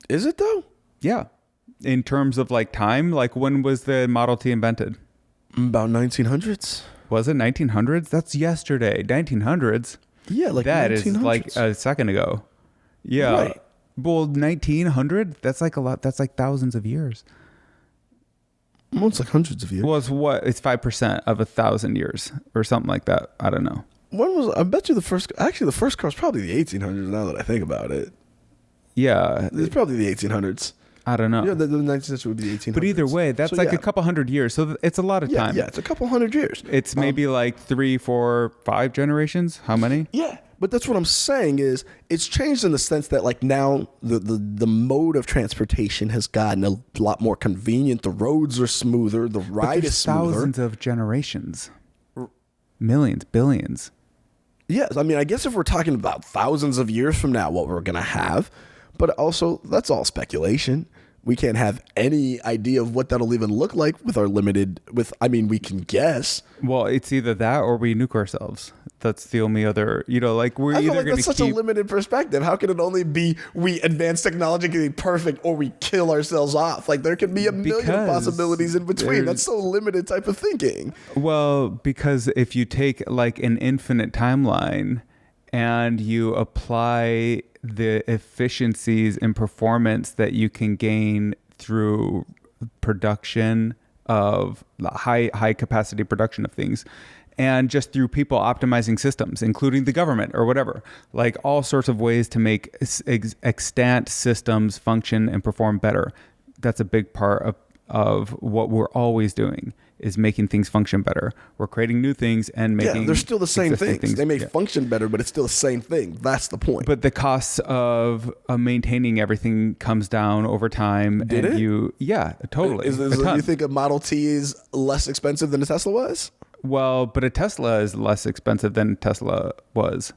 Speaker 2: Is it though?
Speaker 1: Yeah. In terms of like time, like when was the Model T invented?
Speaker 2: About 1900s.
Speaker 1: Was it 1900s? That's yesterday. 1900s.
Speaker 2: Yeah, like
Speaker 1: that
Speaker 2: 1900s.
Speaker 1: is like a second ago. Yeah.
Speaker 2: Right.
Speaker 1: Well, 1900. That's like a lot. That's like thousands of years.
Speaker 2: Well, it's like hundreds of years.
Speaker 1: Well, it's what? It's 5% of 1,000 years or something like that. I don't know.
Speaker 2: When was? I bet you the first. Actually, the first car was probably the 1800s. Now that I think about it,
Speaker 1: Yeah.
Speaker 2: it's probably the 1800s.
Speaker 1: I don't know.
Speaker 2: Yeah, the 19th century would be the 1800s.
Speaker 1: But either way, that's
Speaker 2: So,
Speaker 1: like
Speaker 2: yeah.
Speaker 1: a couple hundred years. So it's a lot of time.
Speaker 2: Yeah, it's a couple hundred years.
Speaker 1: It's maybe like 3, 4, 5 generations. How many?
Speaker 2: Yeah, but that's what I'm saying is it's changed in the sense that like now the mode of transportation has gotten a lot more convenient. The roads are smoother. The
Speaker 1: But
Speaker 2: ride
Speaker 1: there's
Speaker 2: is smoother.
Speaker 1: thousands of generations. Millions, billions.
Speaker 2: Yes, I mean, I guess if we're talking about thousands of years from now, what we're going to have, but also that's all speculation. We can't have any idea of what that'll even look like with our limited, we can guess.
Speaker 1: Well, it's either that or we nuke ourselves. That's the only other, like we're
Speaker 2: I feel
Speaker 1: either
Speaker 2: like
Speaker 1: going
Speaker 2: that's
Speaker 1: to
Speaker 2: such
Speaker 1: keep.
Speaker 2: a limited perspective. How can it only be we advance technology can be perfect or we kill ourselves off? Like there could be a million
Speaker 1: Because
Speaker 2: possibilities in between.
Speaker 1: there's-
Speaker 2: That's so limited type of thinking.
Speaker 1: Well, because if you take like an infinite timeline and you apply the efficiencies and performance that you can gain through production of high capacity production of things, and just through people optimizing systems, including the government or whatever, like all sorts of ways to make extant systems function and perform better. That's a big part of what we're always doing, is making things function better. We're creating new things and making
Speaker 2: They're still the same
Speaker 1: existing
Speaker 2: things. They may function better, but it's still the same thing. That's the point.
Speaker 1: But the costs of maintaining everything comes down over time.
Speaker 2: Did
Speaker 1: and
Speaker 2: it?
Speaker 1: Yeah, totally.
Speaker 2: Is
Speaker 1: A ton.
Speaker 2: you think a Model T is less expensive than a Tesla was?
Speaker 1: Well, but a Tesla is less expensive than Tesla was.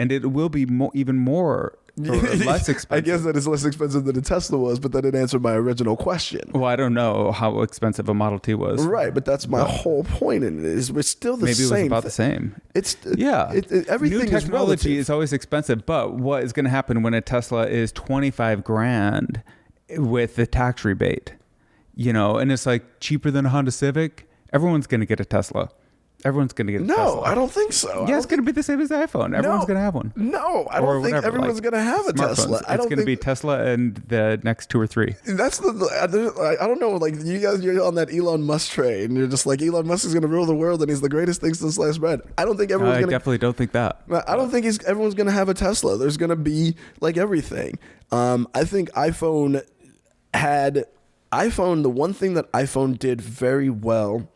Speaker 1: And it will be even more or less expensive.
Speaker 2: I guess that is less expensive than a Tesla was, but that didn't answer my original question.
Speaker 1: Well, I don't know how expensive a Model T was.
Speaker 2: Right, but that's my whole point in it. Is we're still the
Speaker 1: Maybe
Speaker 2: same.
Speaker 1: it was about the same.
Speaker 2: It's
Speaker 1: Yeah.
Speaker 2: Everything
Speaker 1: New
Speaker 2: is
Speaker 1: technology
Speaker 2: relative.
Speaker 1: is always expensive, but what is going to happen when a Tesla is 25 grand with the tax rebate? And it's like cheaper than a Honda Civic? Everyone's going to get a Tesla. Everyone's going to get a Tesla.
Speaker 2: No, I don't think so.
Speaker 1: Yeah, it's going to be the same as the iPhone. Everyone's going to have one.
Speaker 2: No, I
Speaker 1: Or
Speaker 2: don't think
Speaker 1: whatever,
Speaker 2: everyone's
Speaker 1: like
Speaker 2: going to have a
Speaker 1: smartphones.
Speaker 2: Tesla. I
Speaker 1: It's
Speaker 2: don't
Speaker 1: going to be
Speaker 2: think
Speaker 1: Tesla and the next 2 or 3.
Speaker 2: that's I don't know. Like you guys, you're on that Elon Musk train. You're just like Elon Musk is going to rule the world and he's the greatest thing since sliced bread. I don't think everyone's
Speaker 1: I
Speaker 2: going to.
Speaker 1: definitely don't think that.
Speaker 2: I don't think everyone's going to have a Tesla. There's going to be like everything. I think the one thing that iPhone did very well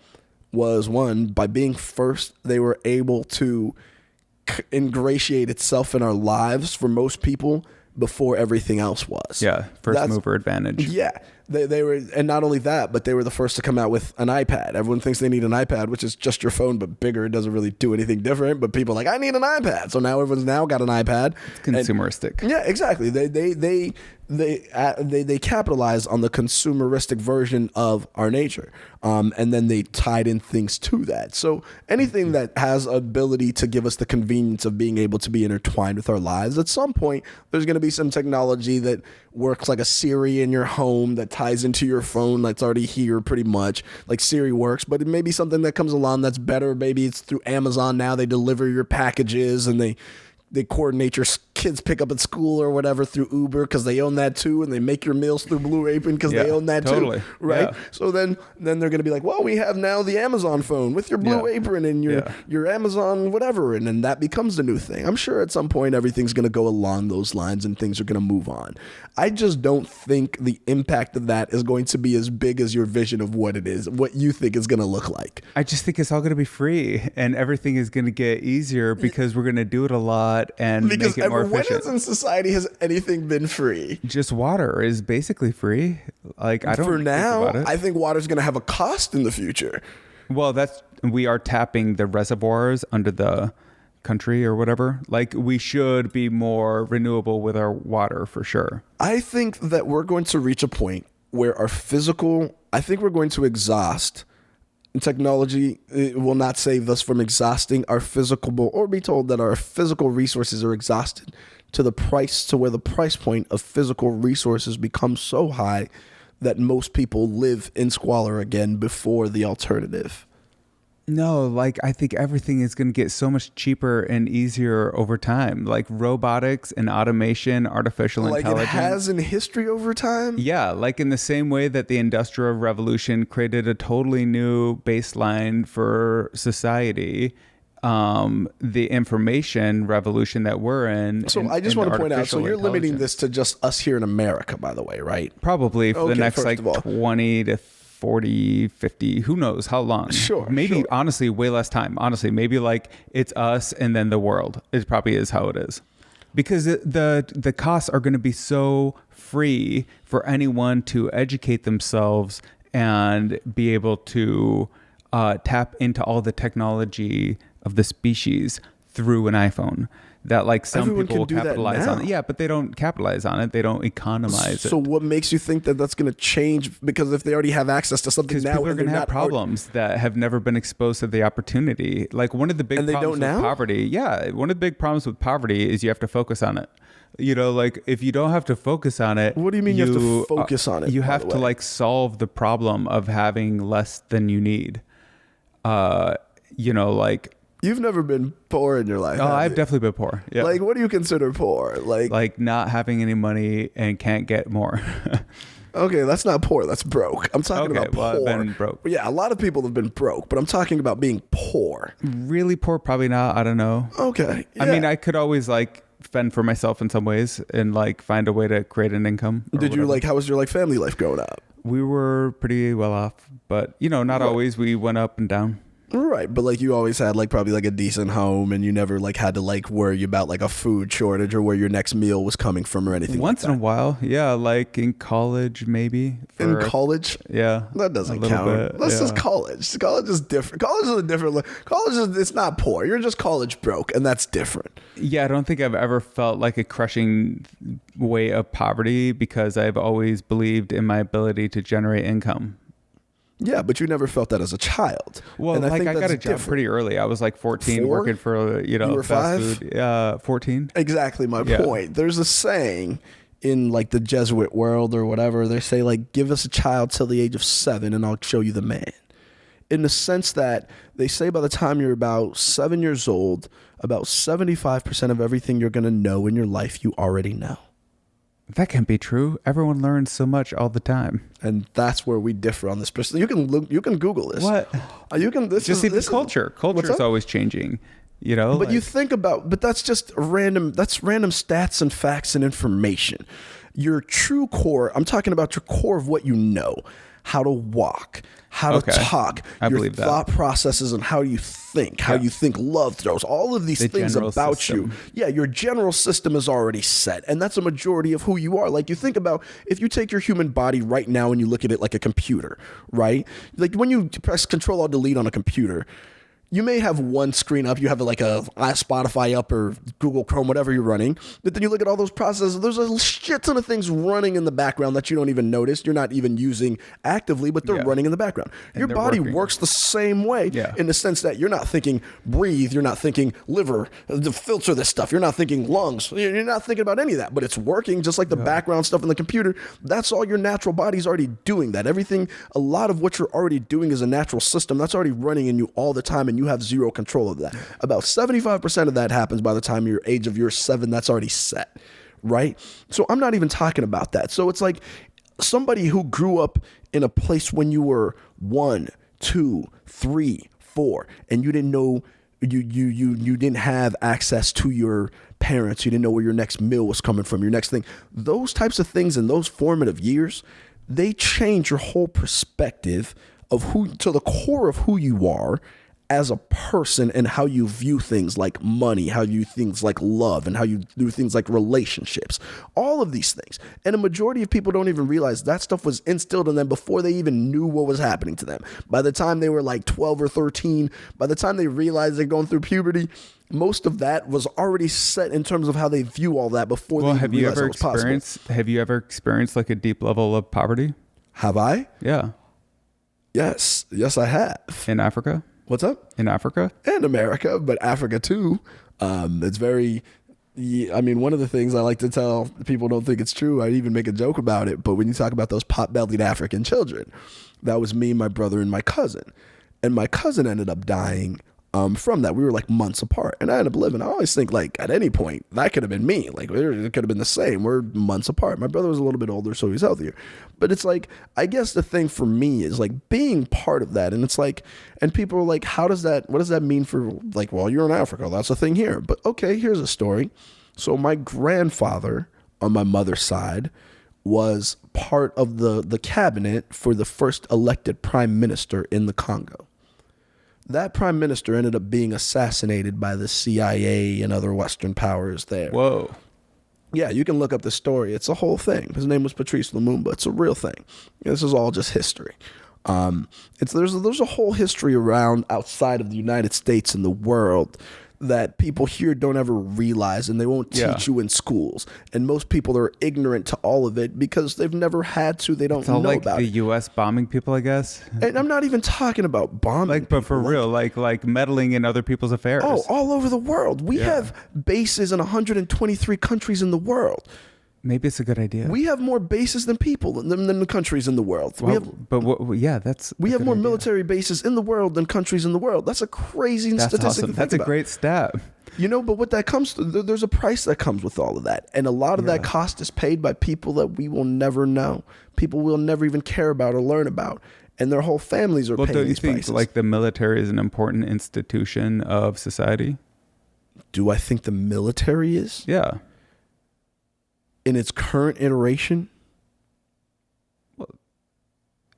Speaker 2: was, one, by being first, they were able to ingratiate itself in our lives for most people before everything else was.
Speaker 1: Yeah, first mover advantage.
Speaker 2: Yeah. They were, and not only that, but they were the first to come out with an iPad. Everyone thinks they need an iPad, which is just your phone but bigger. It doesn't really do anything different. But people are like, I need an iPad. So now everyone's now got an iPad.
Speaker 1: It's consumeristic.
Speaker 2: Yeah, exactly. They they capitalize on the consumeristic version of our nature, and then they tied in things to that. So anything that has ability to give us the convenience of being able to be intertwined with our lives, at some point there's going to be some technology that works like a Siri in your home that ties into your phone that's already here pretty much, like Siri works. But it may be something that comes along that's better. Maybe it's through Amazon now. They deliver your packages and they coordinate your kids pick up at school or whatever through Uber because they own that too, and they make your meals through Blue Apron because they own that too, right? Yeah. So then they're going to be like, well, we have now the Amazon phone with your Blue Apron and your Amazon whatever, and then that becomes the new thing. I'm sure at some point everything's going to go along those lines and things are going to move on. I just don't think the impact of that is going to be as big as your vision of what it is, what you think is going to look like.
Speaker 1: I just think it's all going to be free and everything is going to get easier because we're going to do it a lot and make it more efficient.
Speaker 2: When in society has anything been free?
Speaker 1: Just water is basically free. Like I don't
Speaker 2: for now.
Speaker 1: Think about it.
Speaker 2: I think water's going to have a cost in the future.
Speaker 1: Well, we are tapping the reservoirs under the country or whatever. Like we should be more renewable with our water for sure.
Speaker 2: I think that we're going to reach a point where I think we're going to exhaust. Technology will not save us from exhausting our physical, or be told that our physical resources are exhausted to where the price point of physical resources becomes so high that most people live in squalor again before the alternative.
Speaker 1: No, like I think everything is going to get so much cheaper and easier over time. Like robotics and automation, artificial intelligence.
Speaker 2: Like it has in history over time?
Speaker 1: Yeah, like in the same way that the Industrial Revolution created a totally new baseline for society. The information revolution that we're in.
Speaker 2: So I just want to point out, so you're limiting this to just us here in America, by the way, right?
Speaker 1: Probably for the next like 20 to 40, 50, who knows how long.
Speaker 2: Sure.
Speaker 1: Maybe honestly, way less time. Honestly, maybe like it's us and then the world. It probably is how it is. Because the costs are going to be so free for anyone to educate themselves and be able to tap into all the technology of the species through an iPhone. That like some people will capitalize on it. Yeah, but they don't capitalize on it. They don't economize it.
Speaker 2: So what makes you think that that's going to change? Because if they already have access to something now,
Speaker 1: people are going to have problems that have never been exposed to the opportunity. Like one of the big problems with poverty. Yeah, one of the big problems with poverty is you have to focus on it. You know, like if you don't have to focus on it.
Speaker 2: What do you mean you have to focus on it?
Speaker 1: You have to like solve the problem of having less than you need. You know, like.
Speaker 2: You've never been poor in your life.
Speaker 1: Oh, I've definitely been poor. Yeah.
Speaker 2: Like, what do you consider poor?
Speaker 1: Like not having any money and can't get more.
Speaker 2: Okay, that's not poor. That's broke. I'm talking about poor.
Speaker 1: I've been broke.
Speaker 2: Yeah, a lot of people have been broke, but I'm talking about being poor.
Speaker 1: Really poor? Probably not. I don't know.
Speaker 2: Okay. Yeah.
Speaker 1: I mean, I could always like fend for myself in some ways and like find a way to create an income.
Speaker 2: Did you how was your like family life growing up?
Speaker 1: We were pretty well off, but you know, not always. We went up and down.
Speaker 2: Right, but like you always had like probably like a decent home, and you never like had to like worry about like a food shortage or where your next meal was coming from or anything.
Speaker 1: Once in a while, yeah, like in college maybe.
Speaker 2: In college,
Speaker 1: yeah,
Speaker 2: that doesn't count. That's just college. College is different. College is a different. It's not poor. You're just college broke, and that's different.
Speaker 1: Yeah, I don't think I've ever felt like a crushing weight of poverty because I've always believed in my ability to generate income.
Speaker 2: Yeah, but you never felt that as a child.
Speaker 1: Well, and I got a job pretty early. I was like 14 working for,
Speaker 2: you were
Speaker 1: fast food. 14.
Speaker 2: Exactly my point. There's a saying in like the Jesuit world or whatever. They say like, give us a child till the age of 7 and I'll show you the man. In the sense that they say by the time you're about 7 years old, about 75% of everything you're going to know in your life, you already know.
Speaker 1: That can't be true. Everyone learns so much all the time,
Speaker 2: and that's where we differ on this. You can Google this.
Speaker 1: What
Speaker 2: you can this
Speaker 1: is culture. Culture is always changing. You know,
Speaker 2: but you think about, but that's just random. That's random stats and facts and information. Your true core. I'm talking about your core of what you know. How to walk, how to talk, your thought processes and how you think, how you think love throws, all of these things about you. Yeah, your general system is already set. And that's a majority of who you are. Like you think about, if you take your human body right now and you look at it like a computer, right? Like when you press Control-Alt-Delete on a computer, you may have one screen up, you have like a Spotify up or Google Chrome, whatever you're running, but then you look at all those processes, there's a shit ton of things running in the background that you don't even notice, you're not even using actively, but they're running in the background. Your body works the same way in the sense that you're not thinking breathe, you're not thinking liver, filter this stuff, you're not thinking lungs, you're not thinking about any of that, but it's working just like the background stuff in the computer. That's all your natural body's already doing that. Everything, a lot of what you're already doing is a natural system that's already running in you all the time, and you have zero control of that. About 75% of that happens by the time you're age of your 7. That's already set, right? So I'm not even talking about that. So it's like somebody who grew up in a place when you were 1, 2, 3, 4, and you didn't know, you didn't have access to your parents, you didn't know where your next meal was coming from, your next thing. Those types of things in those formative years, they change your whole perspective of who, to the core of who you are as a person, and how you view things like money, how you things like love, and how you do things like relationships, all of these things. And a majority of people don't even realize that stuff was instilled in them before they even knew what was happening to them. By the time they were like 12 or 13, by the time they realized they're going through puberty, most of that was already set in terms of how they view all that before they even realized it was possible.
Speaker 1: Have you ever experienced like a deep level of poverty?
Speaker 2: Have I?
Speaker 1: Yeah.
Speaker 2: Yes, I have.
Speaker 1: In Africa?
Speaker 2: What's up?
Speaker 1: In Africa?
Speaker 2: And America, but Africa too. It's very, I mean, one of the things I like to tell people, don't think it's true, I even make a joke about it, but when you talk about those pot-bellied African children, that was me, my brother, and my cousin. And my cousin ended up dying from that. We were like months apart, and I ended up living. I always think like at any point that could have been me. Like it could have been the same. We're months apart. My brother was a little bit older, so he's healthier. But it's like, I guess the thing for me is like being part of that. And it's like, and people are like, what does that mean for, like, well, you're in Africa, that's a thing here. But okay, here's a story. So my grandfather on my mother's side was part of the cabinet for the first elected prime minister in the Congo. That prime minister ended up being assassinated by the CIA and other Western powers there.
Speaker 1: Whoa.
Speaker 2: Yeah, you can look up the story. It's a whole thing. His name was Patrice Lumumba. It's a real thing. This is all just history. There's a whole history around outside of the United States and the world that people here don't ever realize, and they won't teach you in schools. And most people are ignorant to all of it because they've never had to. They don't know
Speaker 1: like
Speaker 2: about
Speaker 1: the
Speaker 2: it.
Speaker 1: U.S. bombing people, I guess.
Speaker 2: And I'm not even talking about bombing.
Speaker 1: But for real, like meddling in other people's affairs.
Speaker 2: Oh, all over the world. We have bases in 123 countries in the world.
Speaker 1: Maybe it's a good idea.
Speaker 2: We have more bases than people than the countries in the world.
Speaker 1: We have
Speaker 2: more military bases in the world than countries in the world. That's a crazy statistic.
Speaker 1: Awesome. That's a great stat.
Speaker 2: You know, but what that comes to, there's a price that comes with all of that. And a lot of that cost is paid by people that we will never know. People we'll never even care about or learn about. And their whole families are paying these prices. Well, don't you think
Speaker 1: like the military is an important institution of society?
Speaker 2: Do I think the military is?
Speaker 1: Yeah.
Speaker 2: In its current iteration?
Speaker 1: Well,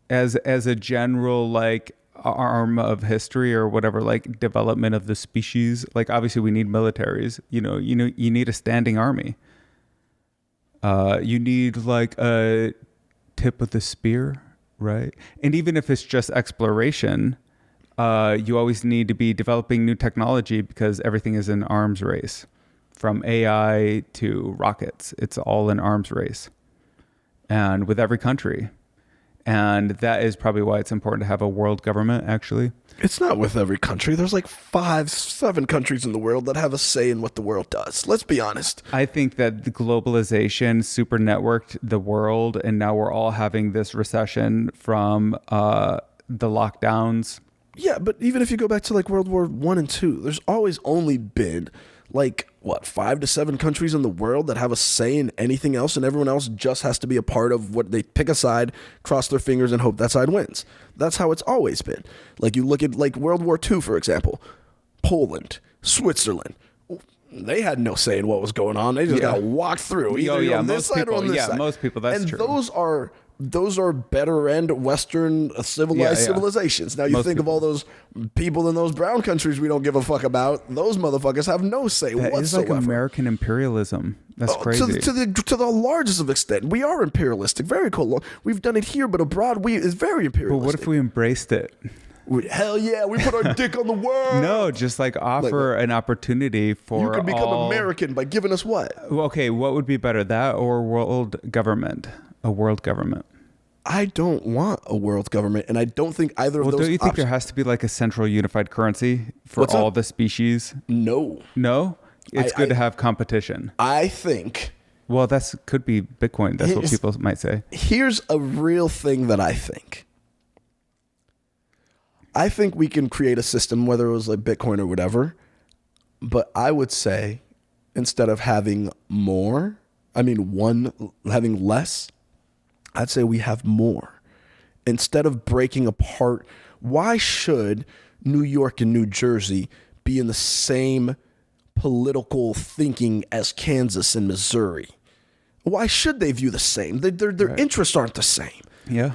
Speaker 1: as a general like arm of history or whatever, like development of the species, like obviously we need militaries. You need a standing army. You need like a tip of the spear, right? And even if it's just exploration, you always need to be developing new technology because everything is an arms race. From AI to rockets, it's all an arms race. And with every country. And that is probably why it's important to have a world government, actually.
Speaker 2: It's not with every country. There's like 5-7 countries in the world that have a say in what the world does. Let's be honest.
Speaker 1: I think that the globalization super networked the world, and now we're all having this recession from the lockdowns.
Speaker 2: Yeah, but even if you go back to like World War I and II, there's always only been like, 5 to 7 countries in the world that have a say in anything else, and everyone else just has to be a part of what they pick a side, cross their fingers, and hope that side wins. That's how it's always been. Like, you look at like World War II, for example, Poland, Switzerland. They had no say in what was going on. They just got walked through either on this side or on this side.
Speaker 1: Most people, that's true.
Speaker 2: And those are better end Western civilized civilizations. Now you think of all those people in those brown countries we don't give a fuck about. Those motherfuckers have no say whatsoever.
Speaker 1: That is like American imperialism. That's crazy.
Speaker 2: To the largest of extent, we are imperialistic. Very cool. We've done it here, but abroad, it's very imperialistic.
Speaker 1: But what if we embraced it?
Speaker 2: Hell yeah, we put our dick on the world.
Speaker 1: No, just like offer an opportunity for
Speaker 2: you can become American by giving us what?
Speaker 1: Okay, what would be better, that or world government? A world government.
Speaker 2: I don't want a world government, and I don't think either of those.
Speaker 1: Well, don't you think there has to be like a central unified currency for all the species?
Speaker 2: No.
Speaker 1: No? It's good to have competition.
Speaker 2: I think.
Speaker 1: Well, could be Bitcoin. That's what people might say.
Speaker 2: Here's a real thing that I think. I think we can create a system, whether it was like Bitcoin or whatever, but I would say instead of having having less, I'd say we have more. Instead of breaking apart, why should New York and New Jersey be in the same political thinking as Kansas and Missouri? Why should they view the same? Their interests aren't the same.
Speaker 1: Yeah.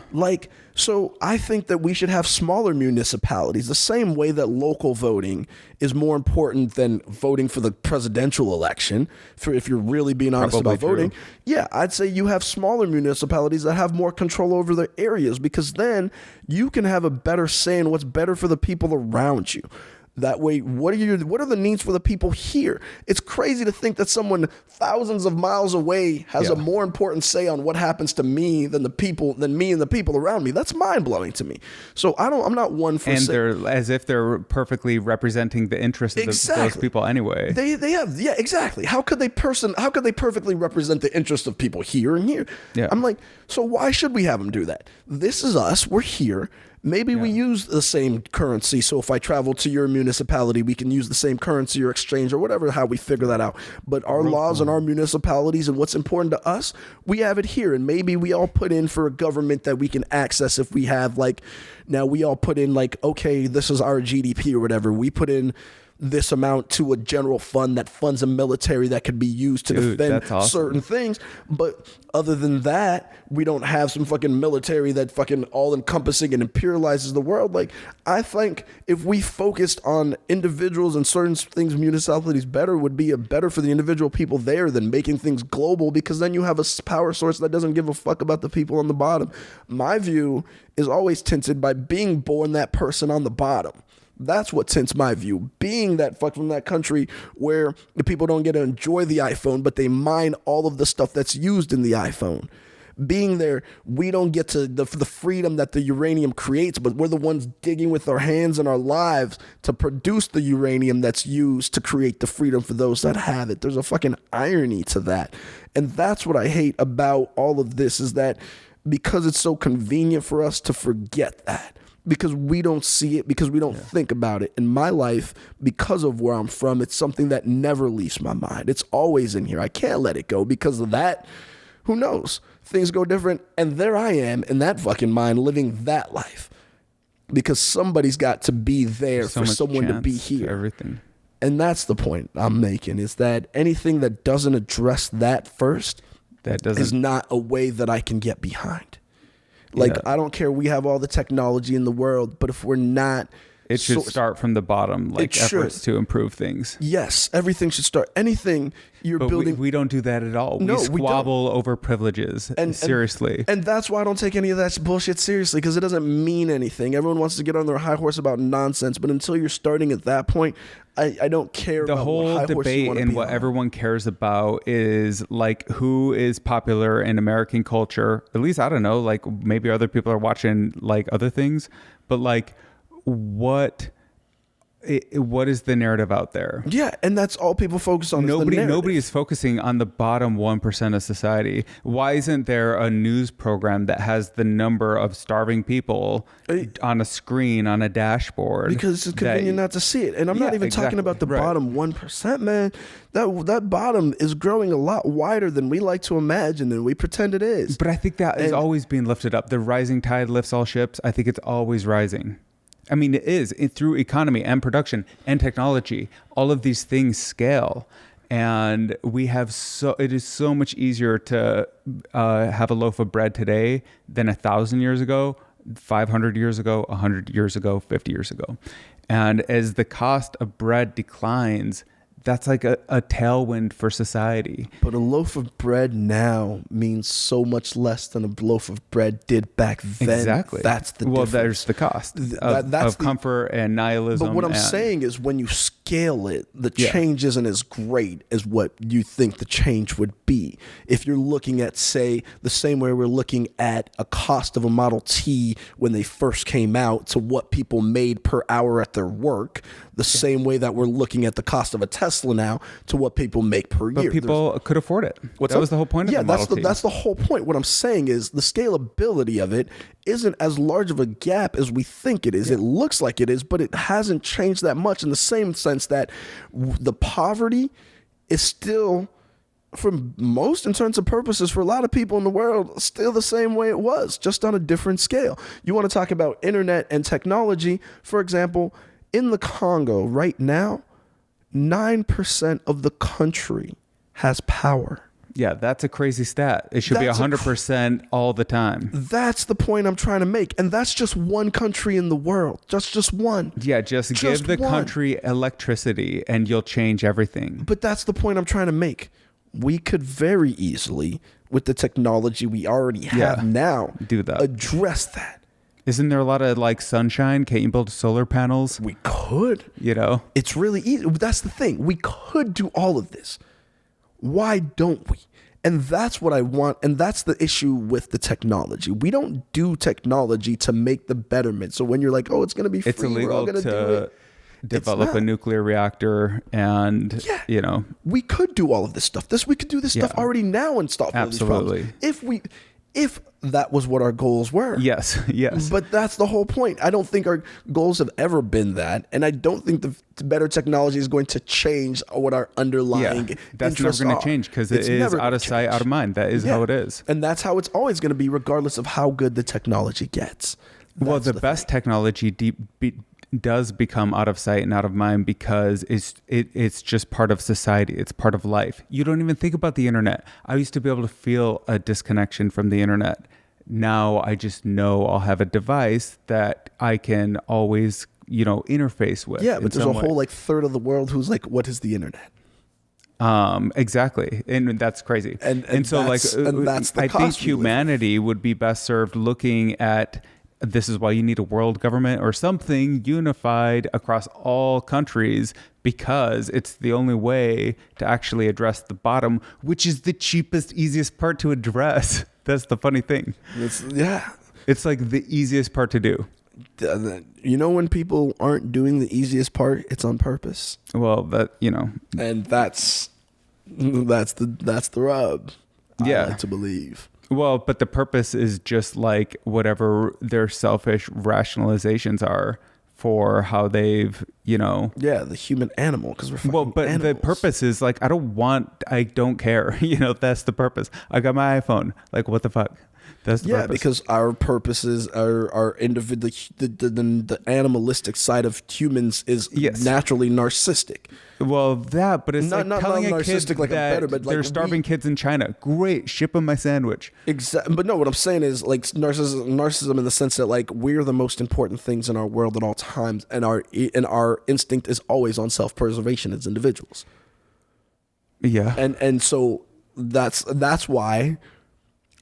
Speaker 2: So I think that we should have smaller municipalities, the same way that local voting is more important than voting for the presidential election, if you're really being honest about voting. Yeah, I'd say you have smaller municipalities that have more control over their areas, because then you can have a better say in what's better for the people around you. That way, what are the needs for the people here? It's crazy to think that someone thousands of miles away has a more important say on what happens to me than me and the people around me. That's mind blowing to me. So I'm not one for.
Speaker 1: And they're as if they're perfectly representing the interests of those people anyway.
Speaker 2: They have exactly. How could they perfectly represent the interests of people here and here?
Speaker 1: Yeah.
Speaker 2: I'm like, so why should we have them do that? This is us. We're here. Maybe we use the same currency. So if I travel to your municipality, we can use the same currency or exchange or whatever, how we figure that out. But our laws and our municipalities and what's important to us, we have it here. And maybe we all put in for a government that we can access if we have now we all put in okay, this is our GDP or whatever. We put in this amount to a general fund that funds a military that could be used to defend certain things. But other than that, we don't have some fucking military that fucking all encompassing and imperializes the world. I think if we focused on individuals and certain things, municipalities would be better for the individual people there than making things global, because then you have a power source that doesn't give a fuck about the people on the bottom. My view is always tinted by being born that person on the bottom. That's what tints my view. Being that fuck from that country where the people don't get to enjoy the iPhone, but they mine all of the stuff that's used in the iPhone. Being there, we don't get to the freedom that the uranium creates, but we're the ones digging with our hands and our lives to produce the uranium that's used to create the freedom for those that have it. There's a fucking irony to that. And that's what I hate about all of this, is that because it's so convenient for us to forget that. Because we don't see it, because we don't think about it. In my life, because of where I'm from, it's something that never leaves my mind. It's always in here. I can't let it go because of that. Who knows? Things go different. And there I am in that fucking mind living that life. Because somebody's got to be there for someone to be here.
Speaker 1: Everything.
Speaker 2: And that's the point I'm making, is that anything that doesn't address that first is not a way that I can get behind. I don't care. We have all the technology in the world, but if we're not...
Speaker 1: It should start from the bottom, efforts to improve things.
Speaker 2: Yes, everything should start. Anything you're building...
Speaker 1: We don't do that at all. No, we squabble over privileges, seriously.
Speaker 2: And that's why I don't take any of that bullshit seriously, because it doesn't mean anything. Everyone wants to get on their high horse about nonsense, but until you're starting at that point, I don't care about what high horse you want to be on. The whole debate and what everyone cares about is who is popular in American culture. At least, I don't know, maybe other people are watching other things, but what is the narrative out there? Yeah, and that's all people focus on. Nobody is focusing on the bottom 1% of society. Why isn't there a news program that has the number of starving people on a screen, on a dashboard? Because it's convenient not to see it. And I'm not even talking about the bottom 1%, man. That bottom is growing a lot wider than we like to imagine and we pretend it is. But I think that is always being lifted up. The rising tide lifts all ships. I think it's always rising. I mean, it is through economy and production and technology. All of these things scale, and it is so much easier to have a loaf of bread today than 1,000 years ago, 500 years ago, 100 years ago, 50 years ago. And as the cost of bread declines,
Speaker 1: that's like a tailwind for society.
Speaker 2: But a loaf of bread now means so much less than a loaf of bread did back then.
Speaker 1: Exactly.
Speaker 2: That's the difference.
Speaker 1: There's the cost of comfort and nihilism.
Speaker 2: But what I'm saying is when you scale it, the change isn't as great as what you think the change would be. If you're looking at, say, the same way we're looking at a cost of a Model T when they first came out to what people made per hour at their work, the same way that we're looking at the cost of a Tesla now to what people make per year.
Speaker 1: But people could afford it. That was the whole point of the Model T.
Speaker 2: That's the whole point. What I'm saying is the scalability of it isn't as large of a gap as we think it is. It looks like it is, but it hasn't changed that much in the same sense that the poverty is still, for most intents and purposes, for a lot of people in the world, still the same way it was, just on a different scale. You want to talk about internet and technology, for example, in the Congo right now, 9% of the country has power.
Speaker 1: Yeah, that's a crazy stat. It should be 100% all the time.
Speaker 2: That's the point I'm trying to make. And that's just one country in the world. Just one.
Speaker 1: Yeah, just give the country electricity and you'll change everything.
Speaker 2: But that's the point I'm trying to make. We could very easily, with the technology we already have now,
Speaker 1: do that.
Speaker 2: Address that.
Speaker 1: Isn't there a lot of like sunshine? Can't you build solar panels?
Speaker 2: We could.
Speaker 1: You know?
Speaker 2: It's really easy. That's the thing. We could do all of this. Why don't we? And that's what I want. And that's the issue with the technology. We don't do technology to make the betterment. So when you're like, oh, it's going to be free,
Speaker 1: it's illegal
Speaker 2: we're all going to do it.
Speaker 1: Develop a nuclear reactor and, you know.
Speaker 2: We could do all of this stuff. We could do this stuff already now and stop all these problems. If that was what our goals were.
Speaker 1: Yes.
Speaker 2: But that's the whole point. I don't think our goals have ever been that. And I don't think the better technology is going to change what our underlying
Speaker 1: that's never going to change because it is out of sight, out of mind. That is how it is.
Speaker 2: And that's how it's always going to be, regardless of how good the technology gets.
Speaker 1: Well, the best technology does become out of sight and out of mind because it's just part of society. It's part of life. You don't even think about the internet. I used to be able to feel a disconnection from the internet. Now I just know I'll have a device that I can always, interface with.
Speaker 2: Yeah, but there's a whole third of the world who's like, what is the internet?
Speaker 1: Exactly. And that's crazy. And so that's I think humanity would be best served looking at, this is why you need a world government or something unified across all countries, because it's the only way to actually address the bottom, which is the cheapest, easiest part to address. That's the funny thing. It's like the easiest part to do.
Speaker 2: When people aren't doing the easiest part, it's on purpose.
Speaker 1: Well,
Speaker 2: and that's the rub. I like to believe.
Speaker 1: Well, but the purpose is just like whatever their selfish rationalizations are for how they've,
Speaker 2: the human animal, because we're fucking
Speaker 1: but
Speaker 2: animals.
Speaker 1: The purpose is like, I don't care. That's the purpose. I got my iPhone. Like, what the fuck? That's the purpose.
Speaker 2: Because our purposes are individual. The animalistic side of humans is naturally narcissistic.
Speaker 1: Well, but it's not telling a kid that they're starving kids in China. Great, ship them my sandwich.
Speaker 2: Exactly. But no, what I'm saying is like narcissism in the sense that like we're the most important things in our world at all times, and our instinct is always on self-preservation as individuals.
Speaker 1: Yeah.
Speaker 2: And so that's why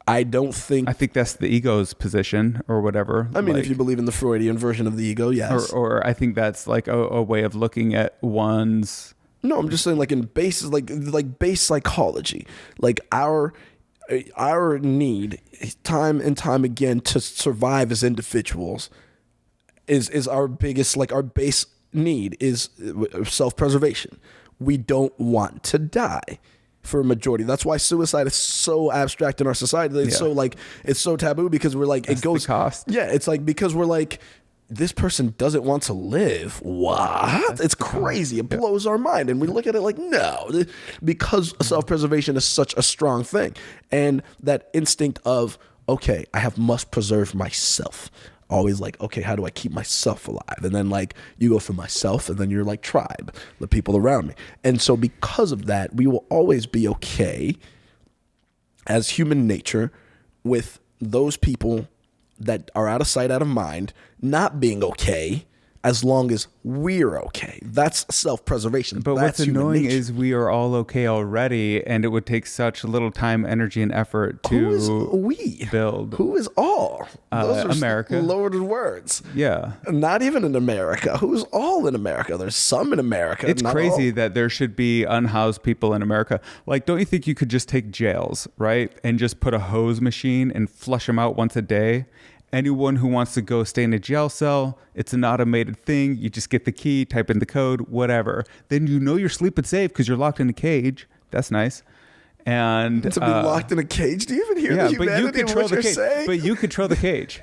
Speaker 2: I think that's
Speaker 1: the ego's position or whatever.
Speaker 2: I mean, if you believe in the Freudian version of the ego, yes.
Speaker 1: Or I think that's like a way of looking at one's.
Speaker 2: No, I'm just saying like in basis, like base psychology, like our need time and time again to survive as individuals is our biggest, like our base need is self-preservation. We don't want to die. For a majority. That's why suicide is so abstract in our society. It's so taboo because we're like,
Speaker 1: it goes. The cost.
Speaker 2: Yeah, it's like because we're like, this person doesn't want to live. What? It's crazy. It blows our mind. And we look at it like, no, because self-preservation is such a strong thing. And that instinct of, okay, must preserve myself. Always like, okay, how do I keep myself alive? And then like you go for myself, and then you're like tribe, the people around me. And so because of that, we will always be okay as human nature with those people that are out of sight, out of mind, not being okay as long as we're okay. That's self-preservation.
Speaker 1: But
Speaker 2: That's
Speaker 1: what's annoying
Speaker 2: nature.
Speaker 1: is we are all okay already, and it would take such little time, energy, and effort to
Speaker 2: Who is we?
Speaker 1: build.
Speaker 2: Who is all? Those are
Speaker 1: America.
Speaker 2: loaded words.
Speaker 1: Yeah.
Speaker 2: Not even in America. Who's all in America? There's some in America.
Speaker 1: It's
Speaker 2: not
Speaker 1: crazy
Speaker 2: all.
Speaker 1: that there should be unhoused people in America. Like, don't you think you could just take jails, right? And just put a hose machine and flush them out once a day? Anyone who wants to go stay in a jail cell, it's an automated thing. You just get the key, type in the code, whatever. Then you know you're sleeping safe because you're locked in a cage. That's nice. And
Speaker 2: To be locked in a cage? Do you even hear the humanity of what you're saying?
Speaker 1: But you control the cage,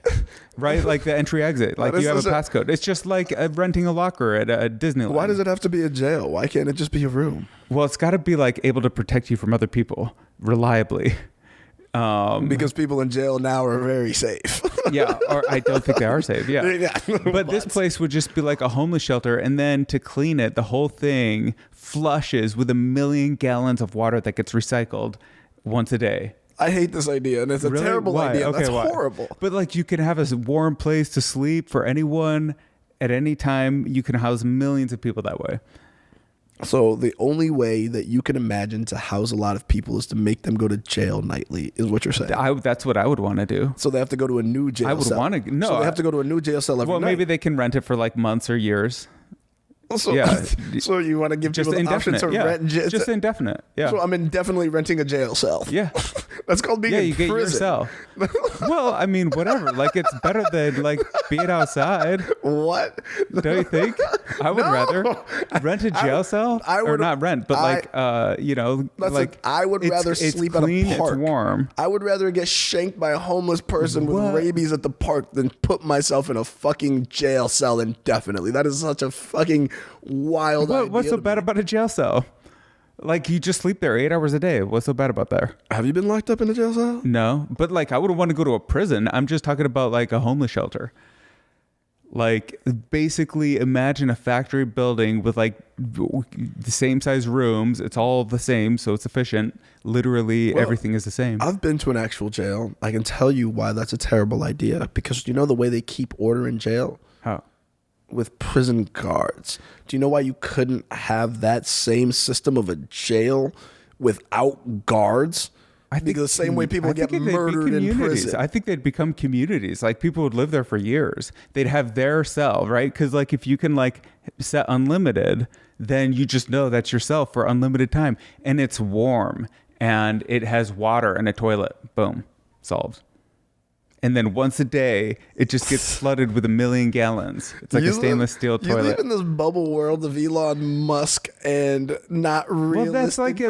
Speaker 1: right? Like the entry exit. Like you have a passcode. It's just like renting a locker at a Disneyland.
Speaker 2: Why does it have to be a jail? Why can't it just be a room?
Speaker 1: Well, it's got to be like able to protect you from other people reliably.
Speaker 2: Because people in jail now are very safe.
Speaker 1: Yeah, or I don't think they are safe. Yeah.
Speaker 2: Yeah.
Speaker 1: But this place would just be like a homeless shelter, and then to clean it, the whole thing flushes with 1 million gallons of water that gets recycled once a day.
Speaker 2: I hate this idea, and it's a
Speaker 1: Really?
Speaker 2: terrible
Speaker 1: Why?
Speaker 2: idea.
Speaker 1: Okay,
Speaker 2: That's
Speaker 1: why?
Speaker 2: horrible.
Speaker 1: But like you can have a warm place to sleep for anyone at any time. You can house millions of people that way.
Speaker 2: So the only way that you can imagine to house a lot of people is to make them go to jail nightly, is what you're saying.
Speaker 1: That's what I would want to do.
Speaker 2: So they have to go to a new jail
Speaker 1: I would
Speaker 2: cell.
Speaker 1: want to. No,
Speaker 2: So they have to go to a new jail cell every
Speaker 1: well,
Speaker 2: night.
Speaker 1: maybe they can rent it for like months or years.
Speaker 2: So,
Speaker 1: Yeah.
Speaker 2: so you want to give
Speaker 1: Just
Speaker 2: people the option
Speaker 1: indefinite.
Speaker 2: to
Speaker 1: Yeah.
Speaker 2: rent jail?
Speaker 1: Just indefinite. Yeah.
Speaker 2: So I'm indefinitely renting a jail cell.
Speaker 1: Yeah.
Speaker 2: That's called being
Speaker 1: Yeah,
Speaker 2: in
Speaker 1: you get your
Speaker 2: prison.
Speaker 1: cell. Well, I mean, whatever. Like, it's better than like being outside.
Speaker 2: What?
Speaker 1: Don't you think? I would rather rent a jail cell,
Speaker 2: I
Speaker 1: or
Speaker 2: would-
Speaker 1: not rent, but like,
Speaker 2: That's
Speaker 1: like
Speaker 2: I would rather
Speaker 1: it's
Speaker 2: sleep
Speaker 1: clean,
Speaker 2: at a park.
Speaker 1: It's warm.
Speaker 2: I would rather get shanked by a homeless person with
Speaker 1: What?
Speaker 2: rabies at the park than put myself in a fucking jail cell indefinitely. That is such a fucking wild idea.
Speaker 1: What's so
Speaker 2: to
Speaker 1: bad
Speaker 2: me.
Speaker 1: about a jail cell? Like, you just sleep there 8 hours a day. What's so bad about that?
Speaker 2: Have you been locked up in a jail cell?
Speaker 1: No, but like, I wouldn't want to go to a prison. I'm just talking about like a homeless shelter. Like, basically imagine a factory building with like the same size rooms. It's all the same, so it's efficient. Literally everything is the same.
Speaker 2: I've been to an actual jail. I can tell you why that's a terrible idea. Because you know the way they keep order in jail?
Speaker 1: How?
Speaker 2: With prison guards. Do you know why you couldn't have that same system of a jail without guards?
Speaker 1: I think
Speaker 2: because the same way people get
Speaker 1: they'd be
Speaker 2: murdered in
Speaker 1: communities.
Speaker 2: prison.
Speaker 1: I think they'd become communities. Like, people would live there for years. They'd have their cell, right? Because like, if you can like set unlimited, then you just know that's your cell for unlimited time, and it's warm and it has water and a toilet. Boom, solved. And then once a day, it just gets flooded with 1 million gallons. It's like a stainless steel
Speaker 2: You live
Speaker 1: toilet.
Speaker 2: in this bubble world of Elon Musk and not realistic.
Speaker 1: Well, that's like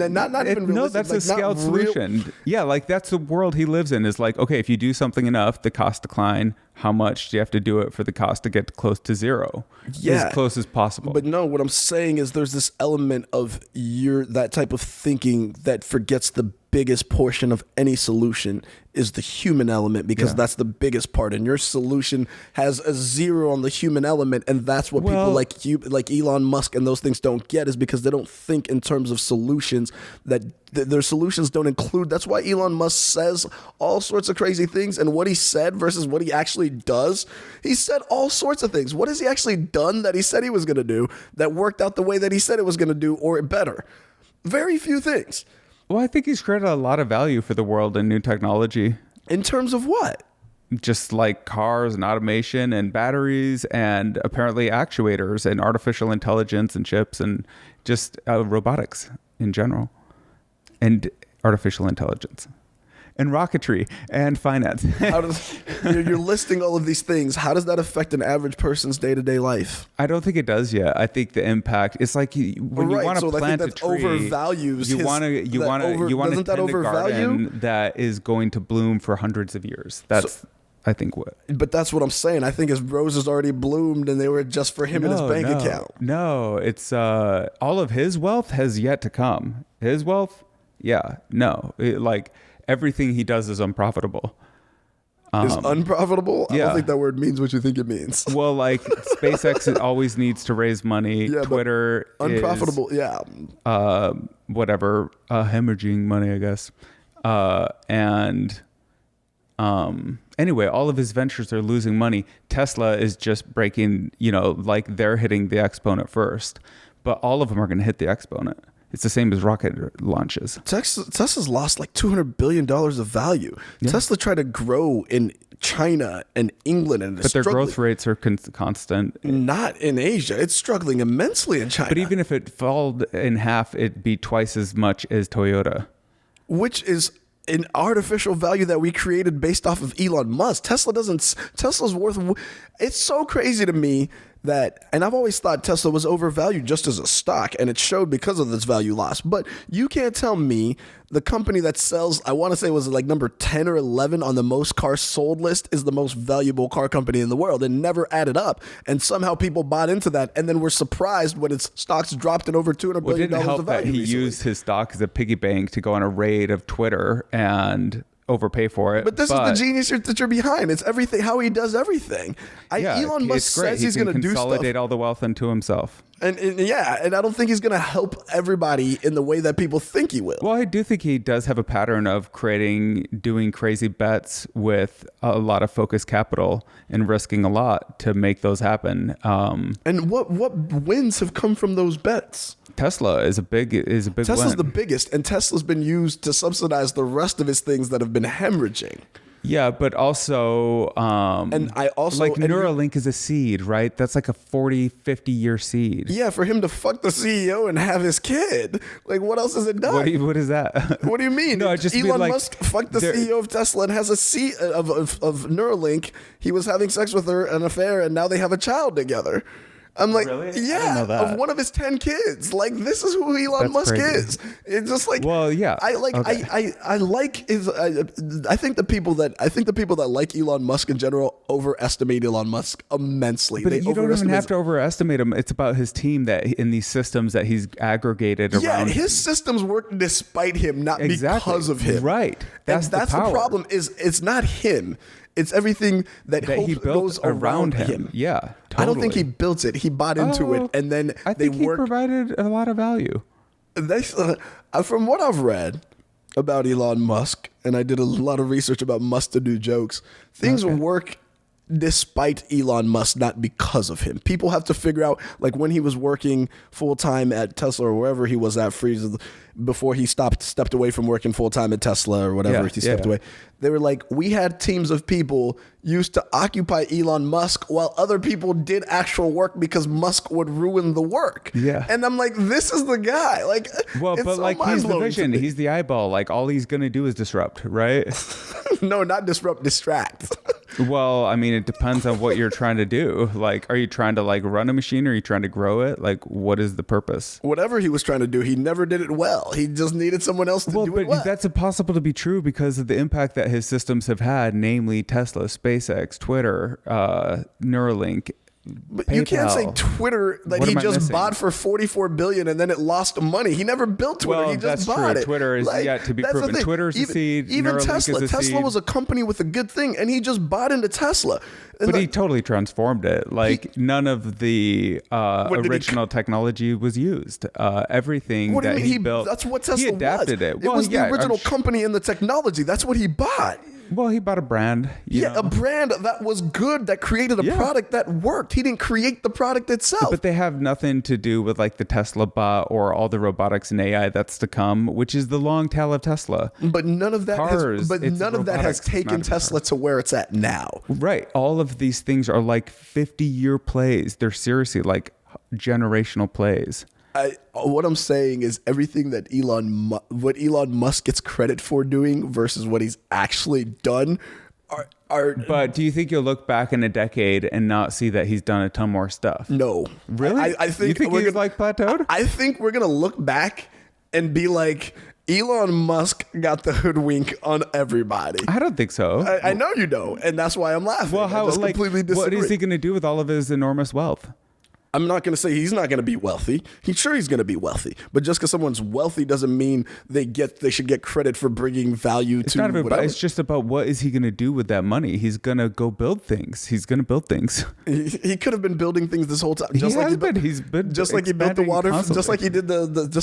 Speaker 2: not even realistic.
Speaker 1: no, that's a
Speaker 2: like, not
Speaker 1: scaled
Speaker 2: real-
Speaker 1: solution. Yeah, like that's the world he lives in. Is like, okay, if you do something enough, the costs decline. How much do you have to do it for the cost to get close to zero?
Speaker 2: Yeah.
Speaker 1: As close as possible.
Speaker 2: But no, what I'm saying is there's this element of that type of thinking that forgets the biggest portion of any solution is the human element, because that's the biggest part, and your solution has a zero on the human element, and that's what people like you, like Elon Musk and those things don't get, is because they don't think in terms of solutions, that their solutions don't include. That's why Elon Musk says all sorts of crazy things, and what he said versus what he actually does. He said all sorts of things. What has he actually done that he said he was going to do that worked out the way that he said it was going to do, or better? Very few things.
Speaker 1: Well, I think he's created a lot of value for the world in new technology.
Speaker 2: In terms of what?
Speaker 1: Just like cars and automation and batteries and apparently actuators and artificial intelligence and chips and just robotics in general and artificial intelligence and rocketry and finance.
Speaker 2: How does you're listing all of these things? How does that affect an average person's day-to-day life?
Speaker 1: I don't think it does yet. I think the impact. It's like when you want to plant a tree,
Speaker 2: overvalues.
Speaker 1: you want to
Speaker 2: doesn't that
Speaker 1: tend a
Speaker 2: overvalue?
Speaker 1: garden that is going to bloom for hundreds of years. That's I think what.
Speaker 2: But that's what I'm saying. I think his roses already bloomed and they were just for him and his bank account.
Speaker 1: No, it's all of his wealth has yet to come. His wealth, like everything he does is unprofitable.
Speaker 2: Is unprofitable? I
Speaker 1: yeah.
Speaker 2: don't think that word means what you think it means.
Speaker 1: Well, like SpaceX it always needs to raise money.
Speaker 2: Yeah,
Speaker 1: Twitter
Speaker 2: unprofitable.
Speaker 1: is,
Speaker 2: Yeah.
Speaker 1: hemorrhaging money, I guess. Anyway, all of his ventures are losing money. Tesla is just breaking, like they're hitting the exponent first, but all of them are going to hit the exponent. It's the same as rocket launches.
Speaker 2: Tesla's lost like $200 billion of value. Yeah. Tesla tried to grow in China and England, and
Speaker 1: but their growth rates are constant.
Speaker 2: Not in Asia. It's struggling immensely in China.
Speaker 1: But even if it fell in half, it'd be twice as much as Toyota.
Speaker 2: Which is an artificial value that we created based off of Elon Musk. Tesla's worth, it's so crazy to me that, and I've always thought Tesla was overvalued just as a stock, and it showed because of this value loss. But you can't tell me the company that sells, I want to say it was like number 10 or 11 on the most cars sold list, is the most valuable car company in the world, and never added up. And somehow people bought into that, and then were surprised when its stocks dropped in over $200 billion of value.
Speaker 1: It didn't help that he used his stock as a piggy bank to go on a raid of Twitter and overpay for it.
Speaker 2: But this is the genius that you're behind. It's everything, how he does everything. Elon Musk says he's going to do stuff.
Speaker 1: Consolidate all the wealth into himself.
Speaker 2: And I don't think he's going to help everybody in the way that people think he will.
Speaker 1: Well, I do think he does have a pattern of doing crazy bets with a lot of focused capital and risking a lot to make those happen.
Speaker 2: And what wins have come from those bets?
Speaker 1: Tesla is a big
Speaker 2: Tesla's
Speaker 1: win.
Speaker 2: the biggest, and Tesla's been used to subsidize the rest of his things that have been hemorrhaging.
Speaker 1: Yeah, but also, Neuralink is a seed, right? That's like a 40, 50-year seed.
Speaker 2: Yeah, for him to fuck the CEO and have his kid. Like, what else has it done?
Speaker 1: What is that?
Speaker 2: What do you mean?
Speaker 1: No, just
Speaker 2: Elon Musk fucked the CEO of Tesla and has a seed of Neuralink. He was having sex with her, an affair, and now they have a child together. I'm like,
Speaker 1: really?
Speaker 2: Yeah, of one of his 10 kids. Like, this is who Elon Musk is. It's just like,
Speaker 1: well, yeah.
Speaker 2: I think the people that like Elon Musk in general overestimate Elon Musk immensely.
Speaker 1: But you don't even have to overestimate him. It's about his team that in these systems that he's aggregated around.
Speaker 2: Yeah, his systems work despite him, not because of him.
Speaker 1: Right.
Speaker 2: That's the problem. It's not him. It's everything that
Speaker 1: he built
Speaker 2: goes around him.
Speaker 1: Yeah, totally.
Speaker 2: I don't think he built it. He bought into it, and then
Speaker 1: I think he provided a lot of value.
Speaker 2: From what I've read about Elon Musk, and I did a lot of research about Musk to do jokes, things work despite Elon Musk, not because of him. People have to figure out, like when he was working full-time at Tesla or wherever he was at before he stepped away from working full-time at Tesla or whatever, he stepped away. They were like, we had teams of people used to occupy Elon Musk while other people did actual work because Musk would ruin the work.
Speaker 1: Yeah.
Speaker 2: And I'm like, this is the guy. Like,
Speaker 1: well, but like he's the vision. He's the eyeball. Like all he's going to do is disrupt, right?
Speaker 2: No, not disrupt, distract.
Speaker 1: Well, I mean, it depends on what you're trying to do. Like, are you trying to like run a machine or are you trying to grow it? Like, what is the purpose?
Speaker 2: Whatever he was trying to do, he never did it well. He just needed someone else to do it well.
Speaker 1: But that's impossible to be true because of the impact that his systems have had, namely Tesla, SpaceX, Twitter, Neuralink.
Speaker 2: But
Speaker 1: PayPal.
Speaker 2: You can't say Twitter that he just bought for $44 billion and then it lost money. He never built Twitter. He just bought it.
Speaker 1: Twitter is yet to be proven. Twitter is a seed.
Speaker 2: Even
Speaker 1: Tesla.
Speaker 2: Tesla was a company with a good thing, and he just bought into Tesla.
Speaker 1: But he totally transformed it. Like none of the original technology was used. Everything that he built,
Speaker 2: that's what Tesla was.
Speaker 1: He adapted it.
Speaker 2: Well, it was the original company in the technology. That's what he bought.
Speaker 1: Well, he bought a brand.
Speaker 2: A brand that was good, that created a product that worked. He didn't create the product itself.
Speaker 1: But they have nothing to do with like the Tesla bot or all the robotics and AI that's to come, which is the long tail of Tesla.
Speaker 2: But none of that has taken Tesla to where it's at now.
Speaker 1: Right. All of these things are like 50-year plays. They're seriously like generational plays.
Speaker 2: What I'm saying is everything that what Elon Musk gets credit for doing versus what he's actually done are.
Speaker 1: But do you think you'll look back in a decade and not see that he's done a ton more stuff?
Speaker 2: No.
Speaker 1: Really?
Speaker 2: I think
Speaker 1: you think he's like plateaued?
Speaker 2: I think we're going to look back and be like, Elon Musk got the hoodwink on everybody.
Speaker 1: I don't think so.
Speaker 2: I know you don't, and that's why I'm laughing.
Speaker 1: Well, how? Like,
Speaker 2: completely disagree.
Speaker 1: What is he going to do with all of his enormous wealth?
Speaker 2: I'm not going to say he's not going to be wealthy. He's going to be wealthy, but just because someone's wealthy doesn't mean they should get credit for bringing value
Speaker 1: It's
Speaker 2: to
Speaker 1: not about,
Speaker 2: whatever.
Speaker 1: it's just about what is he going to do with that money. He's going to go build things. He's going to build things.
Speaker 2: He could have been building things this whole time.
Speaker 1: He's been
Speaker 2: just like he built the water,
Speaker 1: constantly.
Speaker 2: just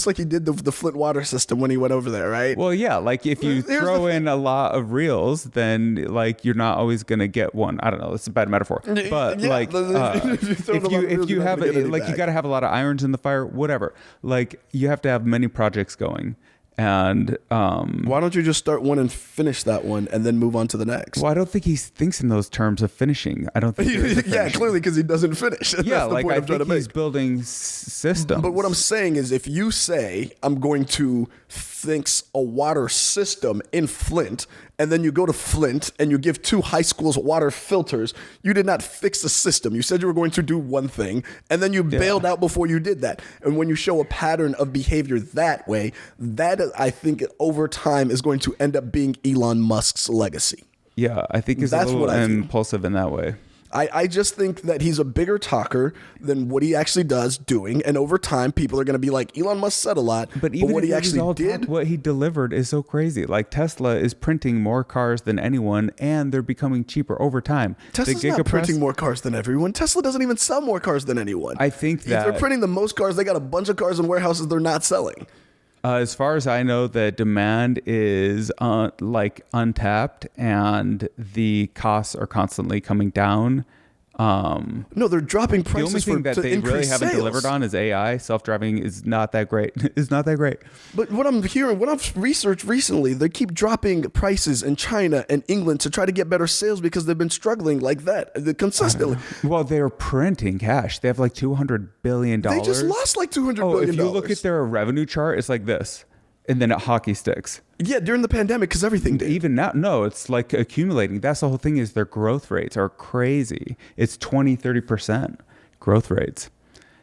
Speaker 2: like he did the Flint water system when he went over there, right?
Speaker 1: Well, yeah, like if you throw in a lot of reels, then like you're not always going to get one. I don't know. It's a bad metaphor, but
Speaker 2: Yeah,
Speaker 1: like if you have it, like you got to have a lot of irons in the fire, whatever. Like you have to have many projects going. And
Speaker 2: why don't you just start one and finish that one and then move on to the next?
Speaker 1: well, I don't think he thinks in those terms of finishing. I don't think.
Speaker 2: Yeah, clearly because he doesn't finish.
Speaker 1: Yeah,
Speaker 2: That's the
Speaker 1: like
Speaker 2: point
Speaker 1: I
Speaker 2: I'm trying
Speaker 1: think
Speaker 2: to
Speaker 1: he's
Speaker 2: make.
Speaker 1: building systems.
Speaker 2: But what I'm saying is, if you say I'm going to fix a water system in Flint, and then you go to Flint and you give 2 high schools water filters, you did not fix the system. You said you were going to do one thing, and then you bailed out before you did that. And when you show a pattern of behavior that way, that I think over time is going to end up being Elon Musk's legacy.
Speaker 1: Yeah, I think he's
Speaker 2: That's
Speaker 1: a little
Speaker 2: what I feel.
Speaker 1: impulsive in that way.
Speaker 2: I just think that he's a bigger talker than what he actually does doing. And over time, people are going to be like, Elon Musk said a lot,
Speaker 1: But even
Speaker 2: what
Speaker 1: if
Speaker 2: he
Speaker 1: it was
Speaker 2: actually
Speaker 1: all
Speaker 2: did.
Speaker 1: talk, what he delivered is so crazy. Like Tesla is printing more cars than anyone, and they're becoming cheaper over time.
Speaker 2: Tesla's not printing more cars than everyone. Tesla doesn't even sell more cars than anyone.
Speaker 1: I think
Speaker 2: If they're
Speaker 1: that
Speaker 2: printing the most cars, they got a bunch of cars in warehouses they're not selling.
Speaker 1: as far as I know, the demand is like untapped, and the costs are constantly coming down.
Speaker 2: No, they're dropping
Speaker 1: The
Speaker 2: prices
Speaker 1: only thing that
Speaker 2: to
Speaker 1: they really
Speaker 2: increase
Speaker 1: haven't
Speaker 2: sales.
Speaker 1: delivered on is AI. Self-driving is not that great. It's not that great.
Speaker 2: But what I'm hearing, what I've researched recently, they keep dropping prices in China and England to try to get better sales because they've been struggling like that consistently.
Speaker 1: Well, they're printing cash. They have like $200 billion.
Speaker 2: They just lost like $200 billion.
Speaker 1: If you look at their revenue chart, it's like this, and then it hockey sticks.
Speaker 2: Yeah, during the pandemic, because everything did.
Speaker 1: Even now, no, it's like accumulating. That's the whole thing, is their growth rates are crazy. It's 20-30% growth rates.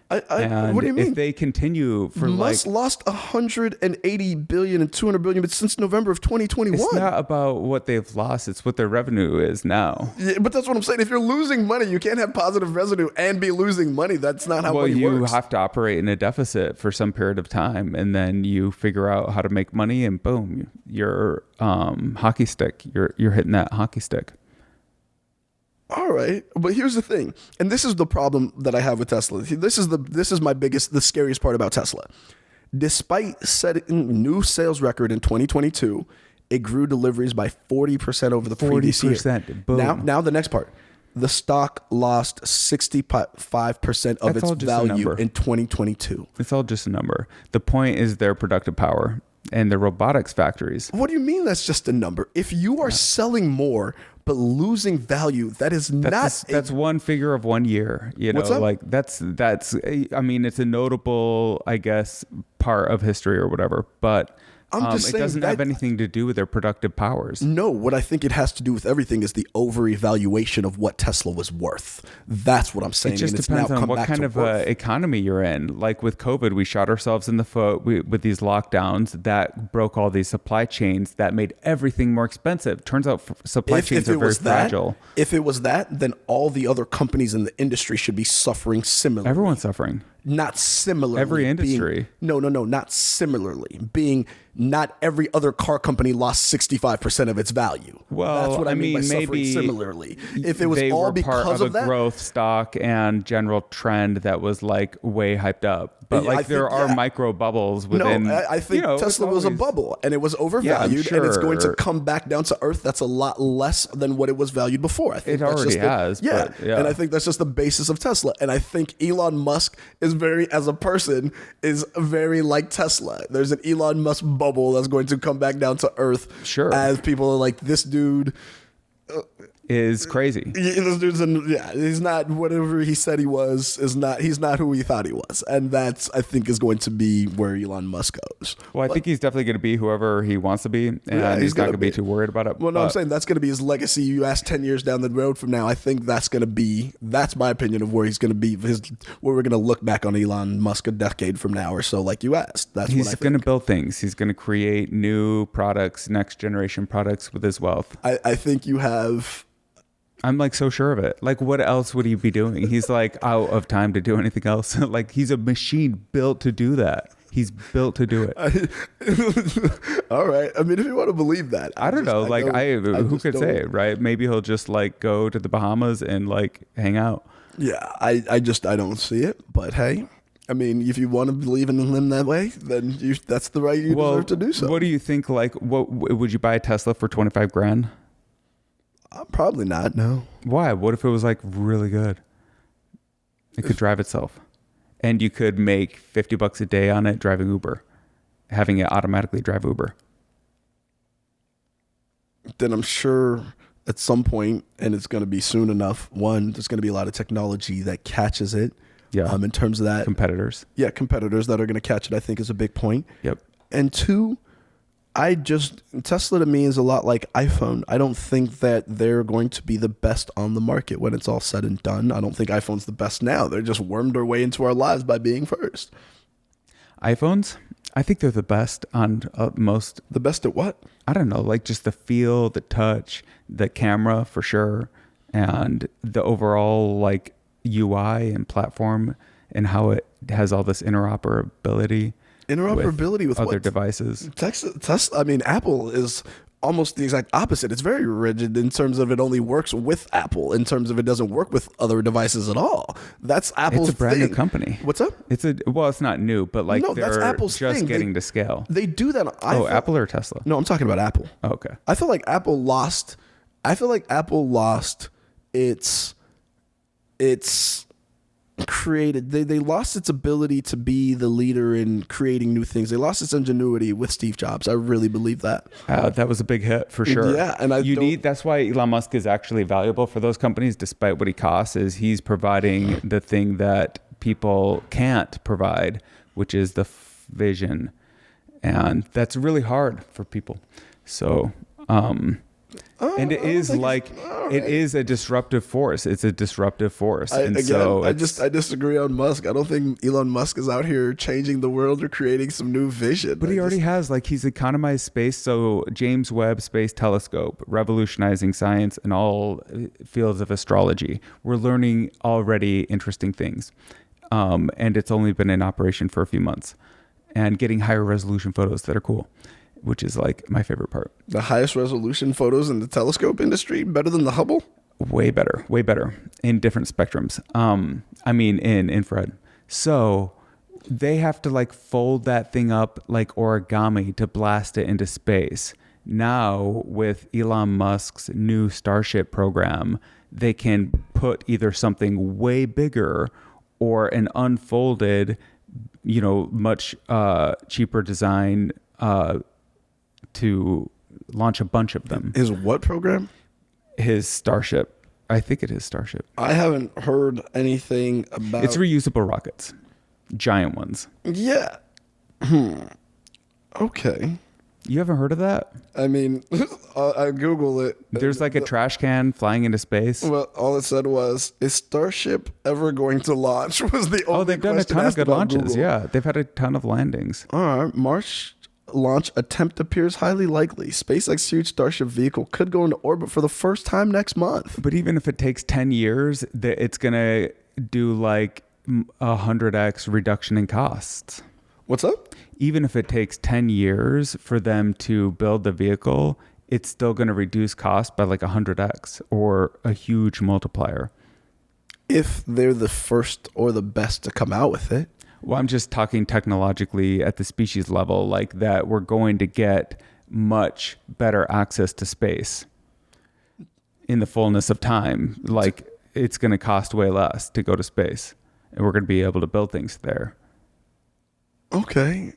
Speaker 1: And
Speaker 2: what do you mean?
Speaker 1: if they continue for
Speaker 2: Musk lost 180 billion and 200 billion, but since November of 2021.
Speaker 1: it's not about what they've lost, it's what their revenue is now.
Speaker 2: Yeah, but that's what I'm saying. If you're losing money, you can't have positive revenue and be losing money. That's not how money works.
Speaker 1: You have to operate in a deficit for some period of time, and then you figure out how to make money, and boom, you're hockey stick. You're hitting that hockey stick.
Speaker 2: All right, but here's the thing, and this is the problem that I have with Tesla. This is the scariest part about Tesla. Despite setting new sales record in 2022, it grew deliveries by 40% over the previous year.
Speaker 1: 40%. Boom.
Speaker 2: Now the next part. The stock lost 65% of
Speaker 1: That's all
Speaker 2: its
Speaker 1: just a
Speaker 2: value
Speaker 1: number.
Speaker 2: in 2022.
Speaker 1: It's all just a number. The point is their productive power and their robotics factories.
Speaker 2: What do you mean that's just a number? If you are selling more but losing value, that's
Speaker 1: one figure of 1 year. You know,
Speaker 2: What's up?
Speaker 1: like that's. I mean, it's a notable, I guess, part of history or whatever. But
Speaker 2: I'm just
Speaker 1: it
Speaker 2: saying
Speaker 1: doesn't have anything to do with their productive powers.
Speaker 2: No, what I think it has to do with everything is the over-evaluation of what Tesla was worth. That's what I'm saying.
Speaker 1: It just
Speaker 2: and it's
Speaker 1: depends
Speaker 2: now
Speaker 1: on
Speaker 2: come
Speaker 1: what
Speaker 2: back
Speaker 1: kind
Speaker 2: to
Speaker 1: of
Speaker 2: worth.
Speaker 1: economy you're in. Like with COVID, we shot ourselves in the foot with these lockdowns that broke all these supply chains that made everything more expensive. Turns out supply chains are very fragile.
Speaker 2: If it was that, then all the other companies in the industry should be suffering similarly.
Speaker 1: Everyone's suffering.
Speaker 2: Not similarly.
Speaker 1: Every industry.
Speaker 2: No, not similarly. Not every other car company lost 65% of its value.
Speaker 1: Well,
Speaker 2: that's what I mean by suffering
Speaker 1: maybe
Speaker 2: similarly. If it was
Speaker 1: they
Speaker 2: all
Speaker 1: were
Speaker 2: because
Speaker 1: part of a
Speaker 2: that,
Speaker 1: growth stock and general trend that was like way hyped up. But
Speaker 2: Yeah,
Speaker 1: like
Speaker 2: I
Speaker 1: there
Speaker 2: think-
Speaker 1: are
Speaker 2: yeah.
Speaker 1: micro bubbles within.
Speaker 2: No, I think Tesla was a bubble and it was overvalued and it's going to
Speaker 1: sure.
Speaker 2: come back down to earth. That's a lot less than what it was valued before. I think
Speaker 1: It
Speaker 2: that's
Speaker 1: already
Speaker 2: just the-
Speaker 1: has,
Speaker 2: Yeah.
Speaker 1: but yeah.
Speaker 2: And I think that's just the basis of Tesla. And I think Elon Musk is as a person, is very like Tesla. There's an Elon Musk bubble that's going to come back down to earth.
Speaker 1: Sure.
Speaker 2: As people are like, this dude
Speaker 1: is crazy.
Speaker 2: this dude's he's not whatever he said he was. He's not who he thought he was, and that's I think is going to be where Elon Musk goes.
Speaker 1: Well, I think he's definitely going to be whoever he wants to be, and he's not going to be too worried about it.
Speaker 2: Well, no, I'm saying that's going to be his legacy. You ask 10 years down the road from now, I think that's my opinion of where he's going to be. Where we're going to look back on Elon Musk a decade from now or so, like you asked. That's
Speaker 1: he's
Speaker 2: what I think.
Speaker 1: going to build things. He's going to create new products, next generation products with his wealth.
Speaker 2: I think you have
Speaker 1: I'm like so sure of it. Like, what else would he be doing? He's like out of time to do anything else. Like, he's a machine built to do that. He's built to do it.
Speaker 2: All right. I mean, if you want to believe that,
Speaker 1: I don't know. Like, who could say, right? Maybe he'll just like go to the Bahamas and like hang out.
Speaker 2: Yeah, I don't see it. But hey, I mean, if you want to believe in him that way, then that's the right you deserve to do so.
Speaker 1: What do you think? Like, what would you buy a Tesla for 25 grand?
Speaker 2: Probably not. No.
Speaker 1: Why? What if it was like really good? It could drive itself, and you could make $50 a day on it driving Uber, having it automatically drive Uber.
Speaker 2: Then I'm sure at some point, and it's going to be soon enough. One, there's going to be a lot of technology that catches it.
Speaker 1: Yeah.
Speaker 2: In terms of that,
Speaker 1: competitors.
Speaker 2: Yeah, competitors that are going to catch it, I think, is a big point.
Speaker 1: Yep.
Speaker 2: And two, Tesla to me is a lot like iPhone. I don't think that they're going to be the best on the market when it's all said and done. I don't think iPhone's the best now. They're just wormed their way into our lives by being first.
Speaker 1: iPhones, I think they're the best on most.
Speaker 2: The best at what?
Speaker 1: I don't know, like just the feel, the touch, the camera for sure, and the overall like UI and platform and how it has all this interoperability.
Speaker 2: Interoperability with
Speaker 1: other
Speaker 2: what?
Speaker 1: Devices.
Speaker 2: Tesla, I mean, Apple is almost the exact opposite. It's very rigid in terms of it only works with Apple, in terms of it doesn't work with other devices at all. That's Apple's thing.
Speaker 1: It's a brand new company.
Speaker 2: What's up?
Speaker 1: It's not new, but like
Speaker 2: no, that's Apple's
Speaker 1: just
Speaker 2: thing.
Speaker 1: Getting to scale.
Speaker 2: They do that on iPhone.
Speaker 1: Apple or Tesla?
Speaker 2: No, I'm talking about Apple.
Speaker 1: Oh, okay.
Speaker 2: I feel like Apple lost its created they lost its ability to be the leader in creating new things. They lost its ingenuity with Steve Jobs. I really believe that.
Speaker 1: That was a big hit for sure.
Speaker 2: Yeah, and
Speaker 1: that's why Elon Musk is actually valuable for those companies, despite what he costs. Is he's providing the thing that people can't provide, which is the vision, and that's really hard for people. So. And it is a disruptive force. It's a disruptive force.
Speaker 2: I disagree on Musk. I don't think Elon Musk is out here changing the world or creating some new vision.
Speaker 1: But he already has. Like, he's economized space. So James Webb Space Telescope, revolutionizing science in all fields of astrology. We're learning already interesting things. And it's only been in operation for a few months. And getting higher resolution photos that are cool, which is like my favorite part.
Speaker 2: The highest resolution photos in the telescope industry, better than the Hubble?
Speaker 1: Way better in different spectrums. I mean, in infrared. So they have to like fold that thing up like origami to blast it into space. Now with Elon Musk's new Starship program, they can put either something way bigger or an unfolded, much cheaper design to launch a bunch of them.
Speaker 2: His what program?
Speaker 1: His Starship. I think it is Starship.
Speaker 2: I haven't heard anything about...
Speaker 1: It's reusable rockets. Giant ones.
Speaker 2: Yeah. Okay.
Speaker 1: You haven't heard of that?
Speaker 2: I mean, I Google it.
Speaker 1: There's like a trash can flying into space.
Speaker 2: Well, all it said was, is Starship ever going to launch? Was the only
Speaker 1: they've done a ton of good launches. Google. Yeah, they've had a ton of landings.
Speaker 2: All right. March launch attempt appears highly likely. SpaceX's huge Starship vehicle could go into orbit for the first time next month.
Speaker 1: But even if it takes 10 years, it's going to do like 100x reduction in costs.
Speaker 2: What's up?
Speaker 1: Even if it takes 10 years for them to build the vehicle, it's still going to reduce cost by like 100x or a huge multiplier.
Speaker 2: If they're the first or the best to come out with it.
Speaker 1: Well, I'm just talking technologically at the species level, like that we're going to get much better access to space in the fullness of time. Like, it's going to cost way less to go to space, and we're going to be able to build things there.
Speaker 2: Okay.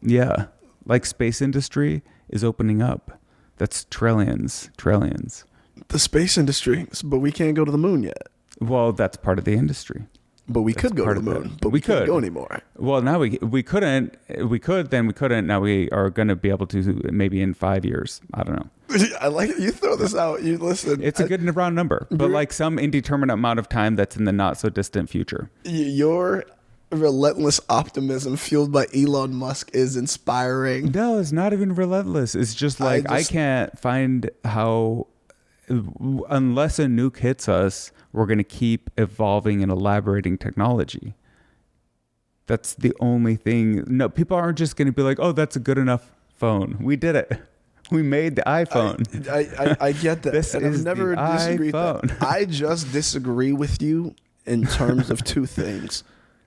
Speaker 1: Yeah. Like, space industry is opening up. That's trillions.
Speaker 2: The space industry, but we can't go to the moon yet.
Speaker 1: Well, that's part of the industry.
Speaker 2: But we could go to the moon, but we couldn't go anymore.
Speaker 1: Well, now we couldn't. We could, then we couldn't. Now we are going to be able to maybe in 5 years. I don't know.
Speaker 2: I like it. You throw this out. You listen.
Speaker 1: It's a good round number, but like some indeterminate amount of time that's in the not so distant future.
Speaker 2: Your relentless optimism fueled by Elon Musk is inspiring.
Speaker 1: No, it's not even relentless. It's just like I can't find how unless a nuke hits us, we're going to keep evolving and elaborating technology. That's the only thing. No, people aren't just going to be like, oh, that's a good enough phone. We did it. We made the iPhone.
Speaker 2: I get that.
Speaker 1: This
Speaker 2: and
Speaker 1: is
Speaker 2: I've never
Speaker 1: the
Speaker 2: disagreed
Speaker 1: iPhone.
Speaker 2: with that. I just disagree with you in terms of two things: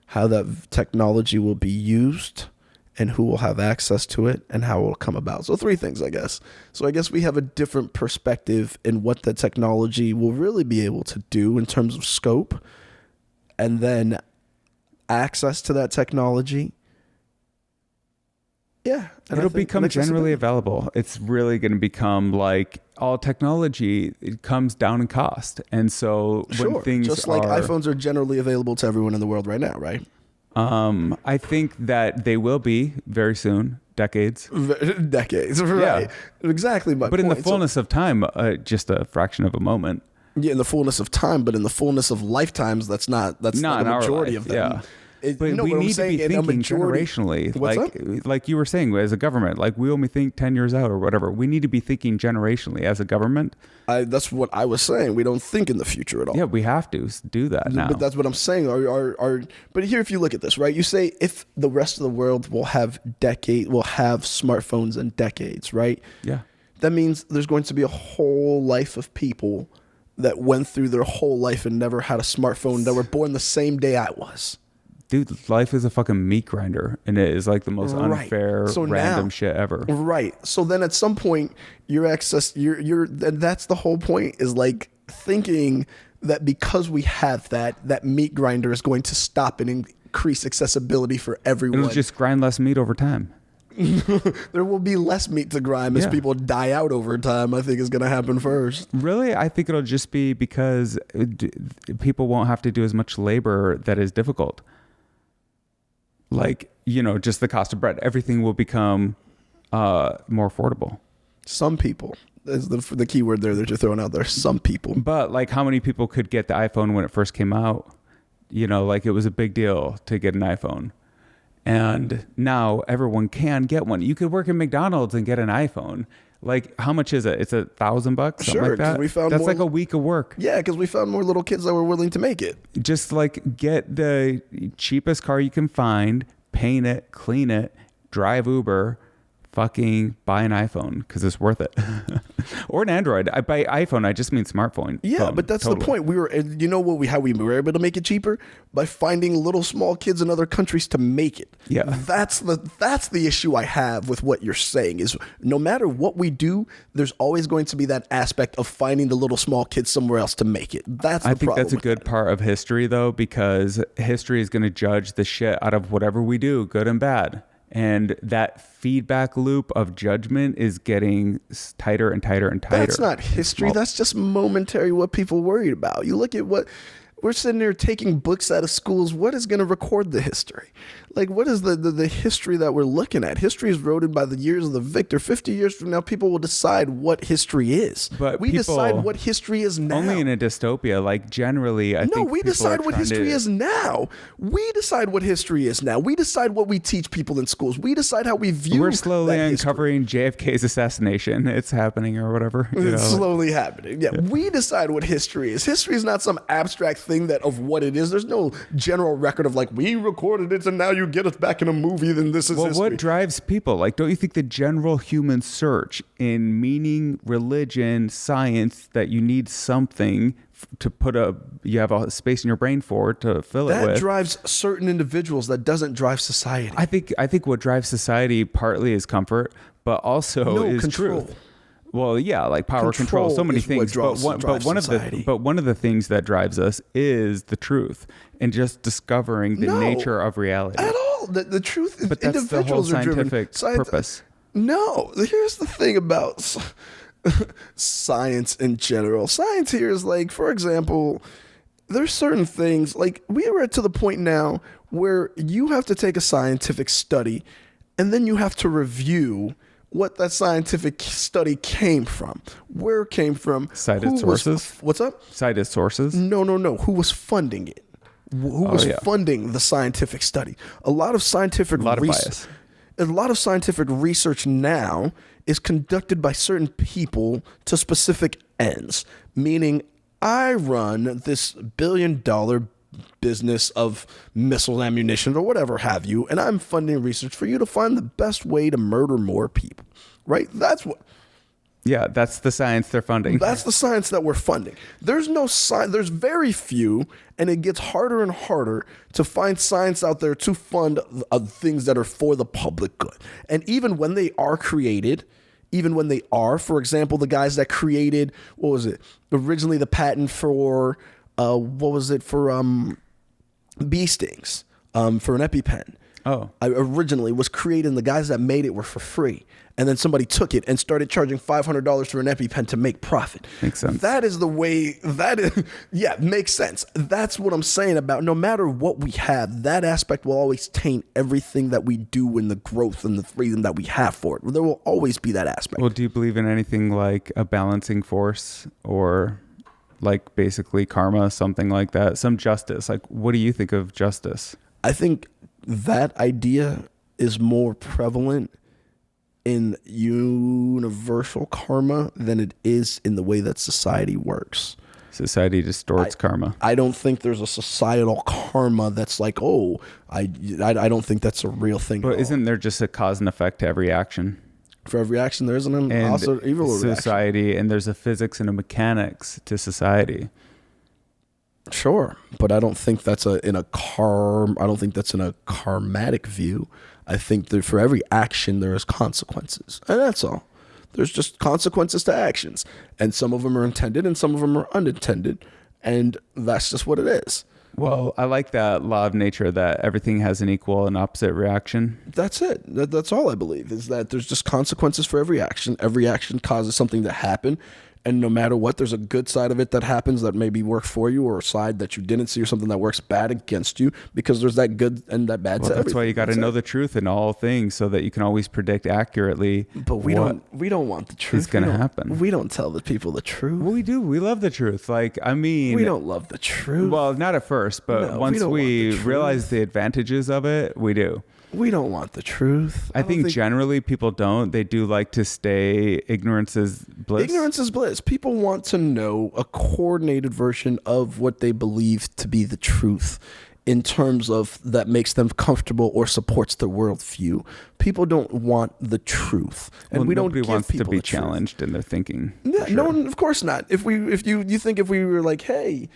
Speaker 2: how that technology will be used and who will have access to it and how it will come about. So three things, I guess. So I guess we have a different perspective in what the technology will really be able to do in terms of scope, and then access to that technology. Yeah.
Speaker 1: It'll become generally available. It's really going to become like all technology, it comes down in cost. And so when things
Speaker 2: just like iPhones are generally available to everyone in the world right now, right?
Speaker 1: I think that they will be very soon, decades,
Speaker 2: right? Yeah. Exactly.
Speaker 1: But in the fullness of time, just a fraction of a moment.
Speaker 2: Yeah, in the fullness of time, but in the fullness of lifetimes, that's not a majority of them.
Speaker 1: Yeah. But we need to be thinking generationally, like you were saying, as a government, like we only think 10 years out or whatever. We need to be thinking generationally as a government.
Speaker 2: That's what I was saying. We don't think in the future at all.
Speaker 1: Yeah, we have to do that now.
Speaker 2: But that's what I'm saying. But here, if you look at this, right? You say if the rest of the world will have smartphones in decades, right?
Speaker 1: Yeah.
Speaker 2: That means there's going to be a whole life of people that went through their whole life and never had a smartphone that were born the same day I was.
Speaker 1: Dude, life is a fucking meat grinder, and it is like the most unfair, random shit ever.
Speaker 2: Right. So then at some point, that's the whole point, is like thinking that because we have that meat grinder is going to stop and increase accessibility for everyone.
Speaker 1: It'll just grind less meat over time.
Speaker 2: There will be less meat to grind as people die out over time, I think is going to happen first.
Speaker 1: Really? I think it'll just be because people won't have to do as much labor that is difficult. Like, just the cost of bread. Everything will become more affordable.
Speaker 2: Some people. Is the key word there that you're throwing out there. Some people.
Speaker 1: But like, how many people could get the iPhone when it first came out? Like it was a big deal to get an iPhone. And now everyone can get one. You could work at McDonald's and get an iPhone. Like, how much is it? It's $1,000, something like that. That's like a week of work.
Speaker 2: Yeah, because we found more little kids that were willing to make it.
Speaker 1: Just like get the cheapest car you can find, paint it, clean it, drive Uber, fucking buy an iPhone because it's worth it. Or an Android. By iPhone, I just mean smartphone.
Speaker 2: Yeah, but that's the point. We were, how we were able to make it cheaper? By finding little small kids in other countries to make it.
Speaker 1: Yeah.
Speaker 2: That's the issue I have with what you're saying, is no matter what we do, there's always going to be that aspect of finding the little small kids somewhere else to make it. I
Speaker 1: think that's a good part of history, though, because history is going to judge the shit out of whatever we do, good and bad. And that feedback loop of judgment is getting tighter and tighter and tighter.
Speaker 2: That's not history. That's just momentary what people worried about. You look at what we're sitting there taking books out of schools. What is going to record the history? Like, what is the history that we're looking at? History is eroded by the years of the victor. 50 years from now, people will decide what history is.
Speaker 1: But
Speaker 2: we decide what history is now.
Speaker 1: Only in a dystopia. Like, generally, I think
Speaker 2: no, we decide what history is now. We decide what history is now. We decide what we teach people in schools. We decide how we view.
Speaker 1: We're slowly uncovering JFK's assassination. It's happening or whatever.
Speaker 2: It's slowly happening. Yeah, we decide what history is. History is not some abstract thing of what it is. There's no general record of like, we recorded it and now you get us back in a movie, then this is history.
Speaker 1: What drives people? Like, don't you think the general human search in meaning, religion, science, that you need something to you have a space in your brain for to fill it with?
Speaker 2: That drives certain individuals. That doesn't drive society.
Speaker 1: I think what drives society partly is comfort, but also is
Speaker 2: control.
Speaker 1: Truth. Well, yeah, like power, control, so many things. But one of the things that drives us is the truth and just discovering the nature of reality.
Speaker 2: At all, the truth is.
Speaker 1: But that's the whole scientific purpose.
Speaker 2: No, here's the thing about science in general. Science here is like, for example, there's certain things like we are to the point now where you have to take a scientific study and then you have to review what that scientific study came from, where it came from.
Speaker 1: Cited sources?
Speaker 2: What's up?
Speaker 1: Cited sources?
Speaker 2: No. Who was funding it? Who was funding the scientific study? A lot of scientific
Speaker 1: bias.
Speaker 2: A lot of scientific research now is conducted by certain people to specific ends, meaning I run this $1 billion business of missile ammunition or whatever have you, and I'm funding research for you to find the best way to murder more people, right? That's what...
Speaker 1: Yeah, that's the science they're funding.
Speaker 2: That's the science that we're funding. There's no science. There's very few, and it gets harder and harder to find science out there to fund things that are for the public good. And even when they are created, for example, the guys that created, what was it? Originally the patent for, bee stings, for an EpiPen. Originally was created, and the guys that made it were for free. And then somebody took it and started charging $500 for an EpiPen to make profit.
Speaker 1: Makes sense.
Speaker 2: That is the way, makes sense. That's what I'm saying about no matter what we have, that aspect will always taint everything that we do in the growth and the freedom that we have for it. There will always be that aspect.
Speaker 1: Well, do you believe in anything like a balancing force or like basically karma, something like that? Some justice. Like, what do you think of justice?
Speaker 2: I think that idea is more prevalent in universal karma than it is in the way that society works.
Speaker 1: Society distorts karma.
Speaker 2: I don't think there's a societal karma that's like, I don't think that's a real thing.
Speaker 1: But isn't there just a cause and effect to every action?
Speaker 2: For every action, there isn't an
Speaker 1: and
Speaker 2: also evil
Speaker 1: society
Speaker 2: reaction.
Speaker 1: And there's a physics and a mechanics to society.
Speaker 2: Sure, but I don't think that's in a karmatic view. I think that for every action there is consequences, and that's all. There's just consequences to actions, and some of them are intended and some of them are unintended, and that's just what it is.
Speaker 1: Well, I like that law of nature that everything has an equal and opposite reaction.
Speaker 2: That's it. That's all I believe, is that there's just consequences for every action. Every action causes something to happen. And no matter what, there's a good side of it that happens that maybe work for you, or a side that you didn't see, or something that works bad against you, because there's that good and that bad side.
Speaker 1: That's why you got to know the truth in all things so that you can always predict accurately.
Speaker 2: But we don't want the truth.
Speaker 1: Is going to happen.
Speaker 2: We don't tell the people the truth.
Speaker 1: Well, we do. We love the truth. Like, I mean,
Speaker 2: we don't love the truth.
Speaker 1: Well, not at first, but once we realize the advantages of it, we do.
Speaker 2: We don't want the truth.
Speaker 1: I think generally people don't. They do like to stay ignorance is bliss.
Speaker 2: Ignorance is bliss. People want to know a coordinated version of what they believe to be the truth in terms of that makes them comfortable or supports their worldview. People don't want the truth. And we don't give people
Speaker 1: to be challenged in their thinking.
Speaker 2: Yeah, sure. No, of course not. If we were like, hey,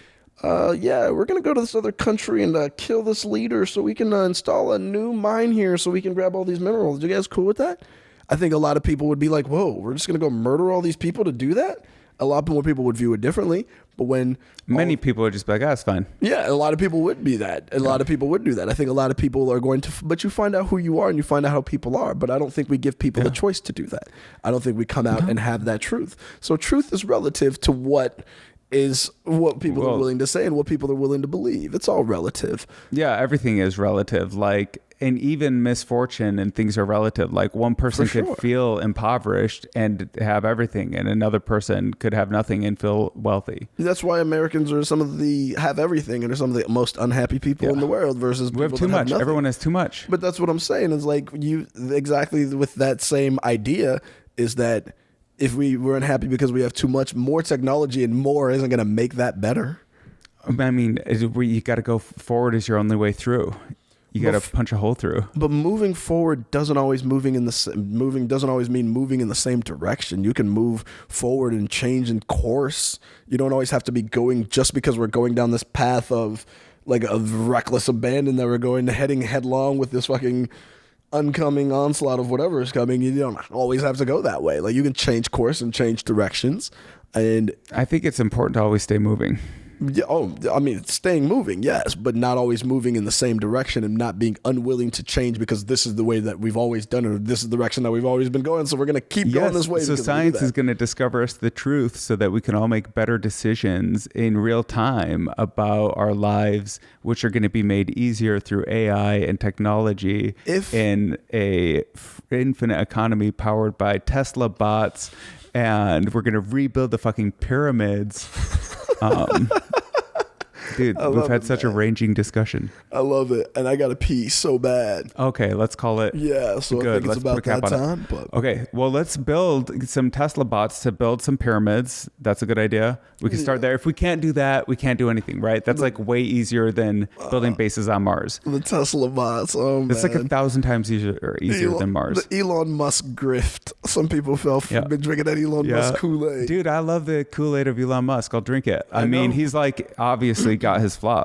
Speaker 2: we're going to go to this other country and kill this leader so we can install a new mine here so we can grab all these minerals. You guys cool with that? I think a lot of people would be like, whoa, we're just going to go murder all these people to do that? A lot more people would view it differently. But when
Speaker 1: many people would just be like, it's fine.
Speaker 2: Yeah, a lot of people would be that. A lot of people would do that. I think a lot of people are going to, but you find out who you are and you find out how people are. But I don't think we give people the choice to do that. I don't think we come out and have that truth. So truth is relative to what people are willing to say and what people are willing to believe. It's all relative.
Speaker 1: Yeah, everything is relative. Like, and even misfortune and things are relative. Like, one person could feel impoverished and have everything, and another person could have nothing and feel wealthy.
Speaker 2: That's why Americans are have everything and are some of the most unhappy people in the world versus
Speaker 1: we have
Speaker 2: people
Speaker 1: too much. Everyone has too much.
Speaker 2: But that's what I'm saying is like exactly with that same idea is that if we were unhappy because we have too much, more technology and more isn't going to make that better.
Speaker 1: I mean, you got to go forward is your only way through. You got to punch a hole through.
Speaker 2: But moving forward doesn't always mean moving in the same direction. You can move forward and change in course. You don't always have to be going just because we're going down this path of like a reckless abandon that we're heading headlong with this fucking oncoming onslaught of whatever is coming. You don't always have to go that way. Like, you can change course and change directions. And
Speaker 1: I think it's important to always stay moving.
Speaker 2: Yeah, I mean, staying moving, yes, but not always moving in the same direction and not being unwilling to change because this is the way that we've always done it, or this is the direction that we've always been going, so we're going to keep going this way.
Speaker 1: So science is going to discover us the truth so that we can all make better decisions in real time about our lives, which are going to be made easier through AI and technology in a infinite economy powered by Tesla bots, and we're going to rebuild the fucking pyramids. Dude,
Speaker 2: I
Speaker 1: we've
Speaker 2: love
Speaker 1: had
Speaker 2: it,
Speaker 1: such a
Speaker 2: man.
Speaker 1: ranging discussion.
Speaker 2: I love it, and I got to pee so bad.
Speaker 1: Okay, let's call it.
Speaker 2: Yeah, so
Speaker 1: Good.
Speaker 2: I think
Speaker 1: Let's
Speaker 2: it's
Speaker 1: put a
Speaker 2: about
Speaker 1: cap
Speaker 2: that
Speaker 1: on it.
Speaker 2: time. But
Speaker 1: Okay, well, let's build some Tesla bots to build some pyramids. That's a good idea. We can start there. If we can't do that, we can't do anything, right? That's like way easier than building bases on Mars.
Speaker 2: the Tesla bots, oh man,
Speaker 1: It's like 1,000 times easier than Mars.
Speaker 2: The Elon Musk grift. Some people been drinking that Elon Musk Kool-Aid.
Speaker 1: Dude, I love the Kool-Aid of Elon Musk. I'll drink it. I mean,
Speaker 2: know.
Speaker 1: he's like obviously got his flaws.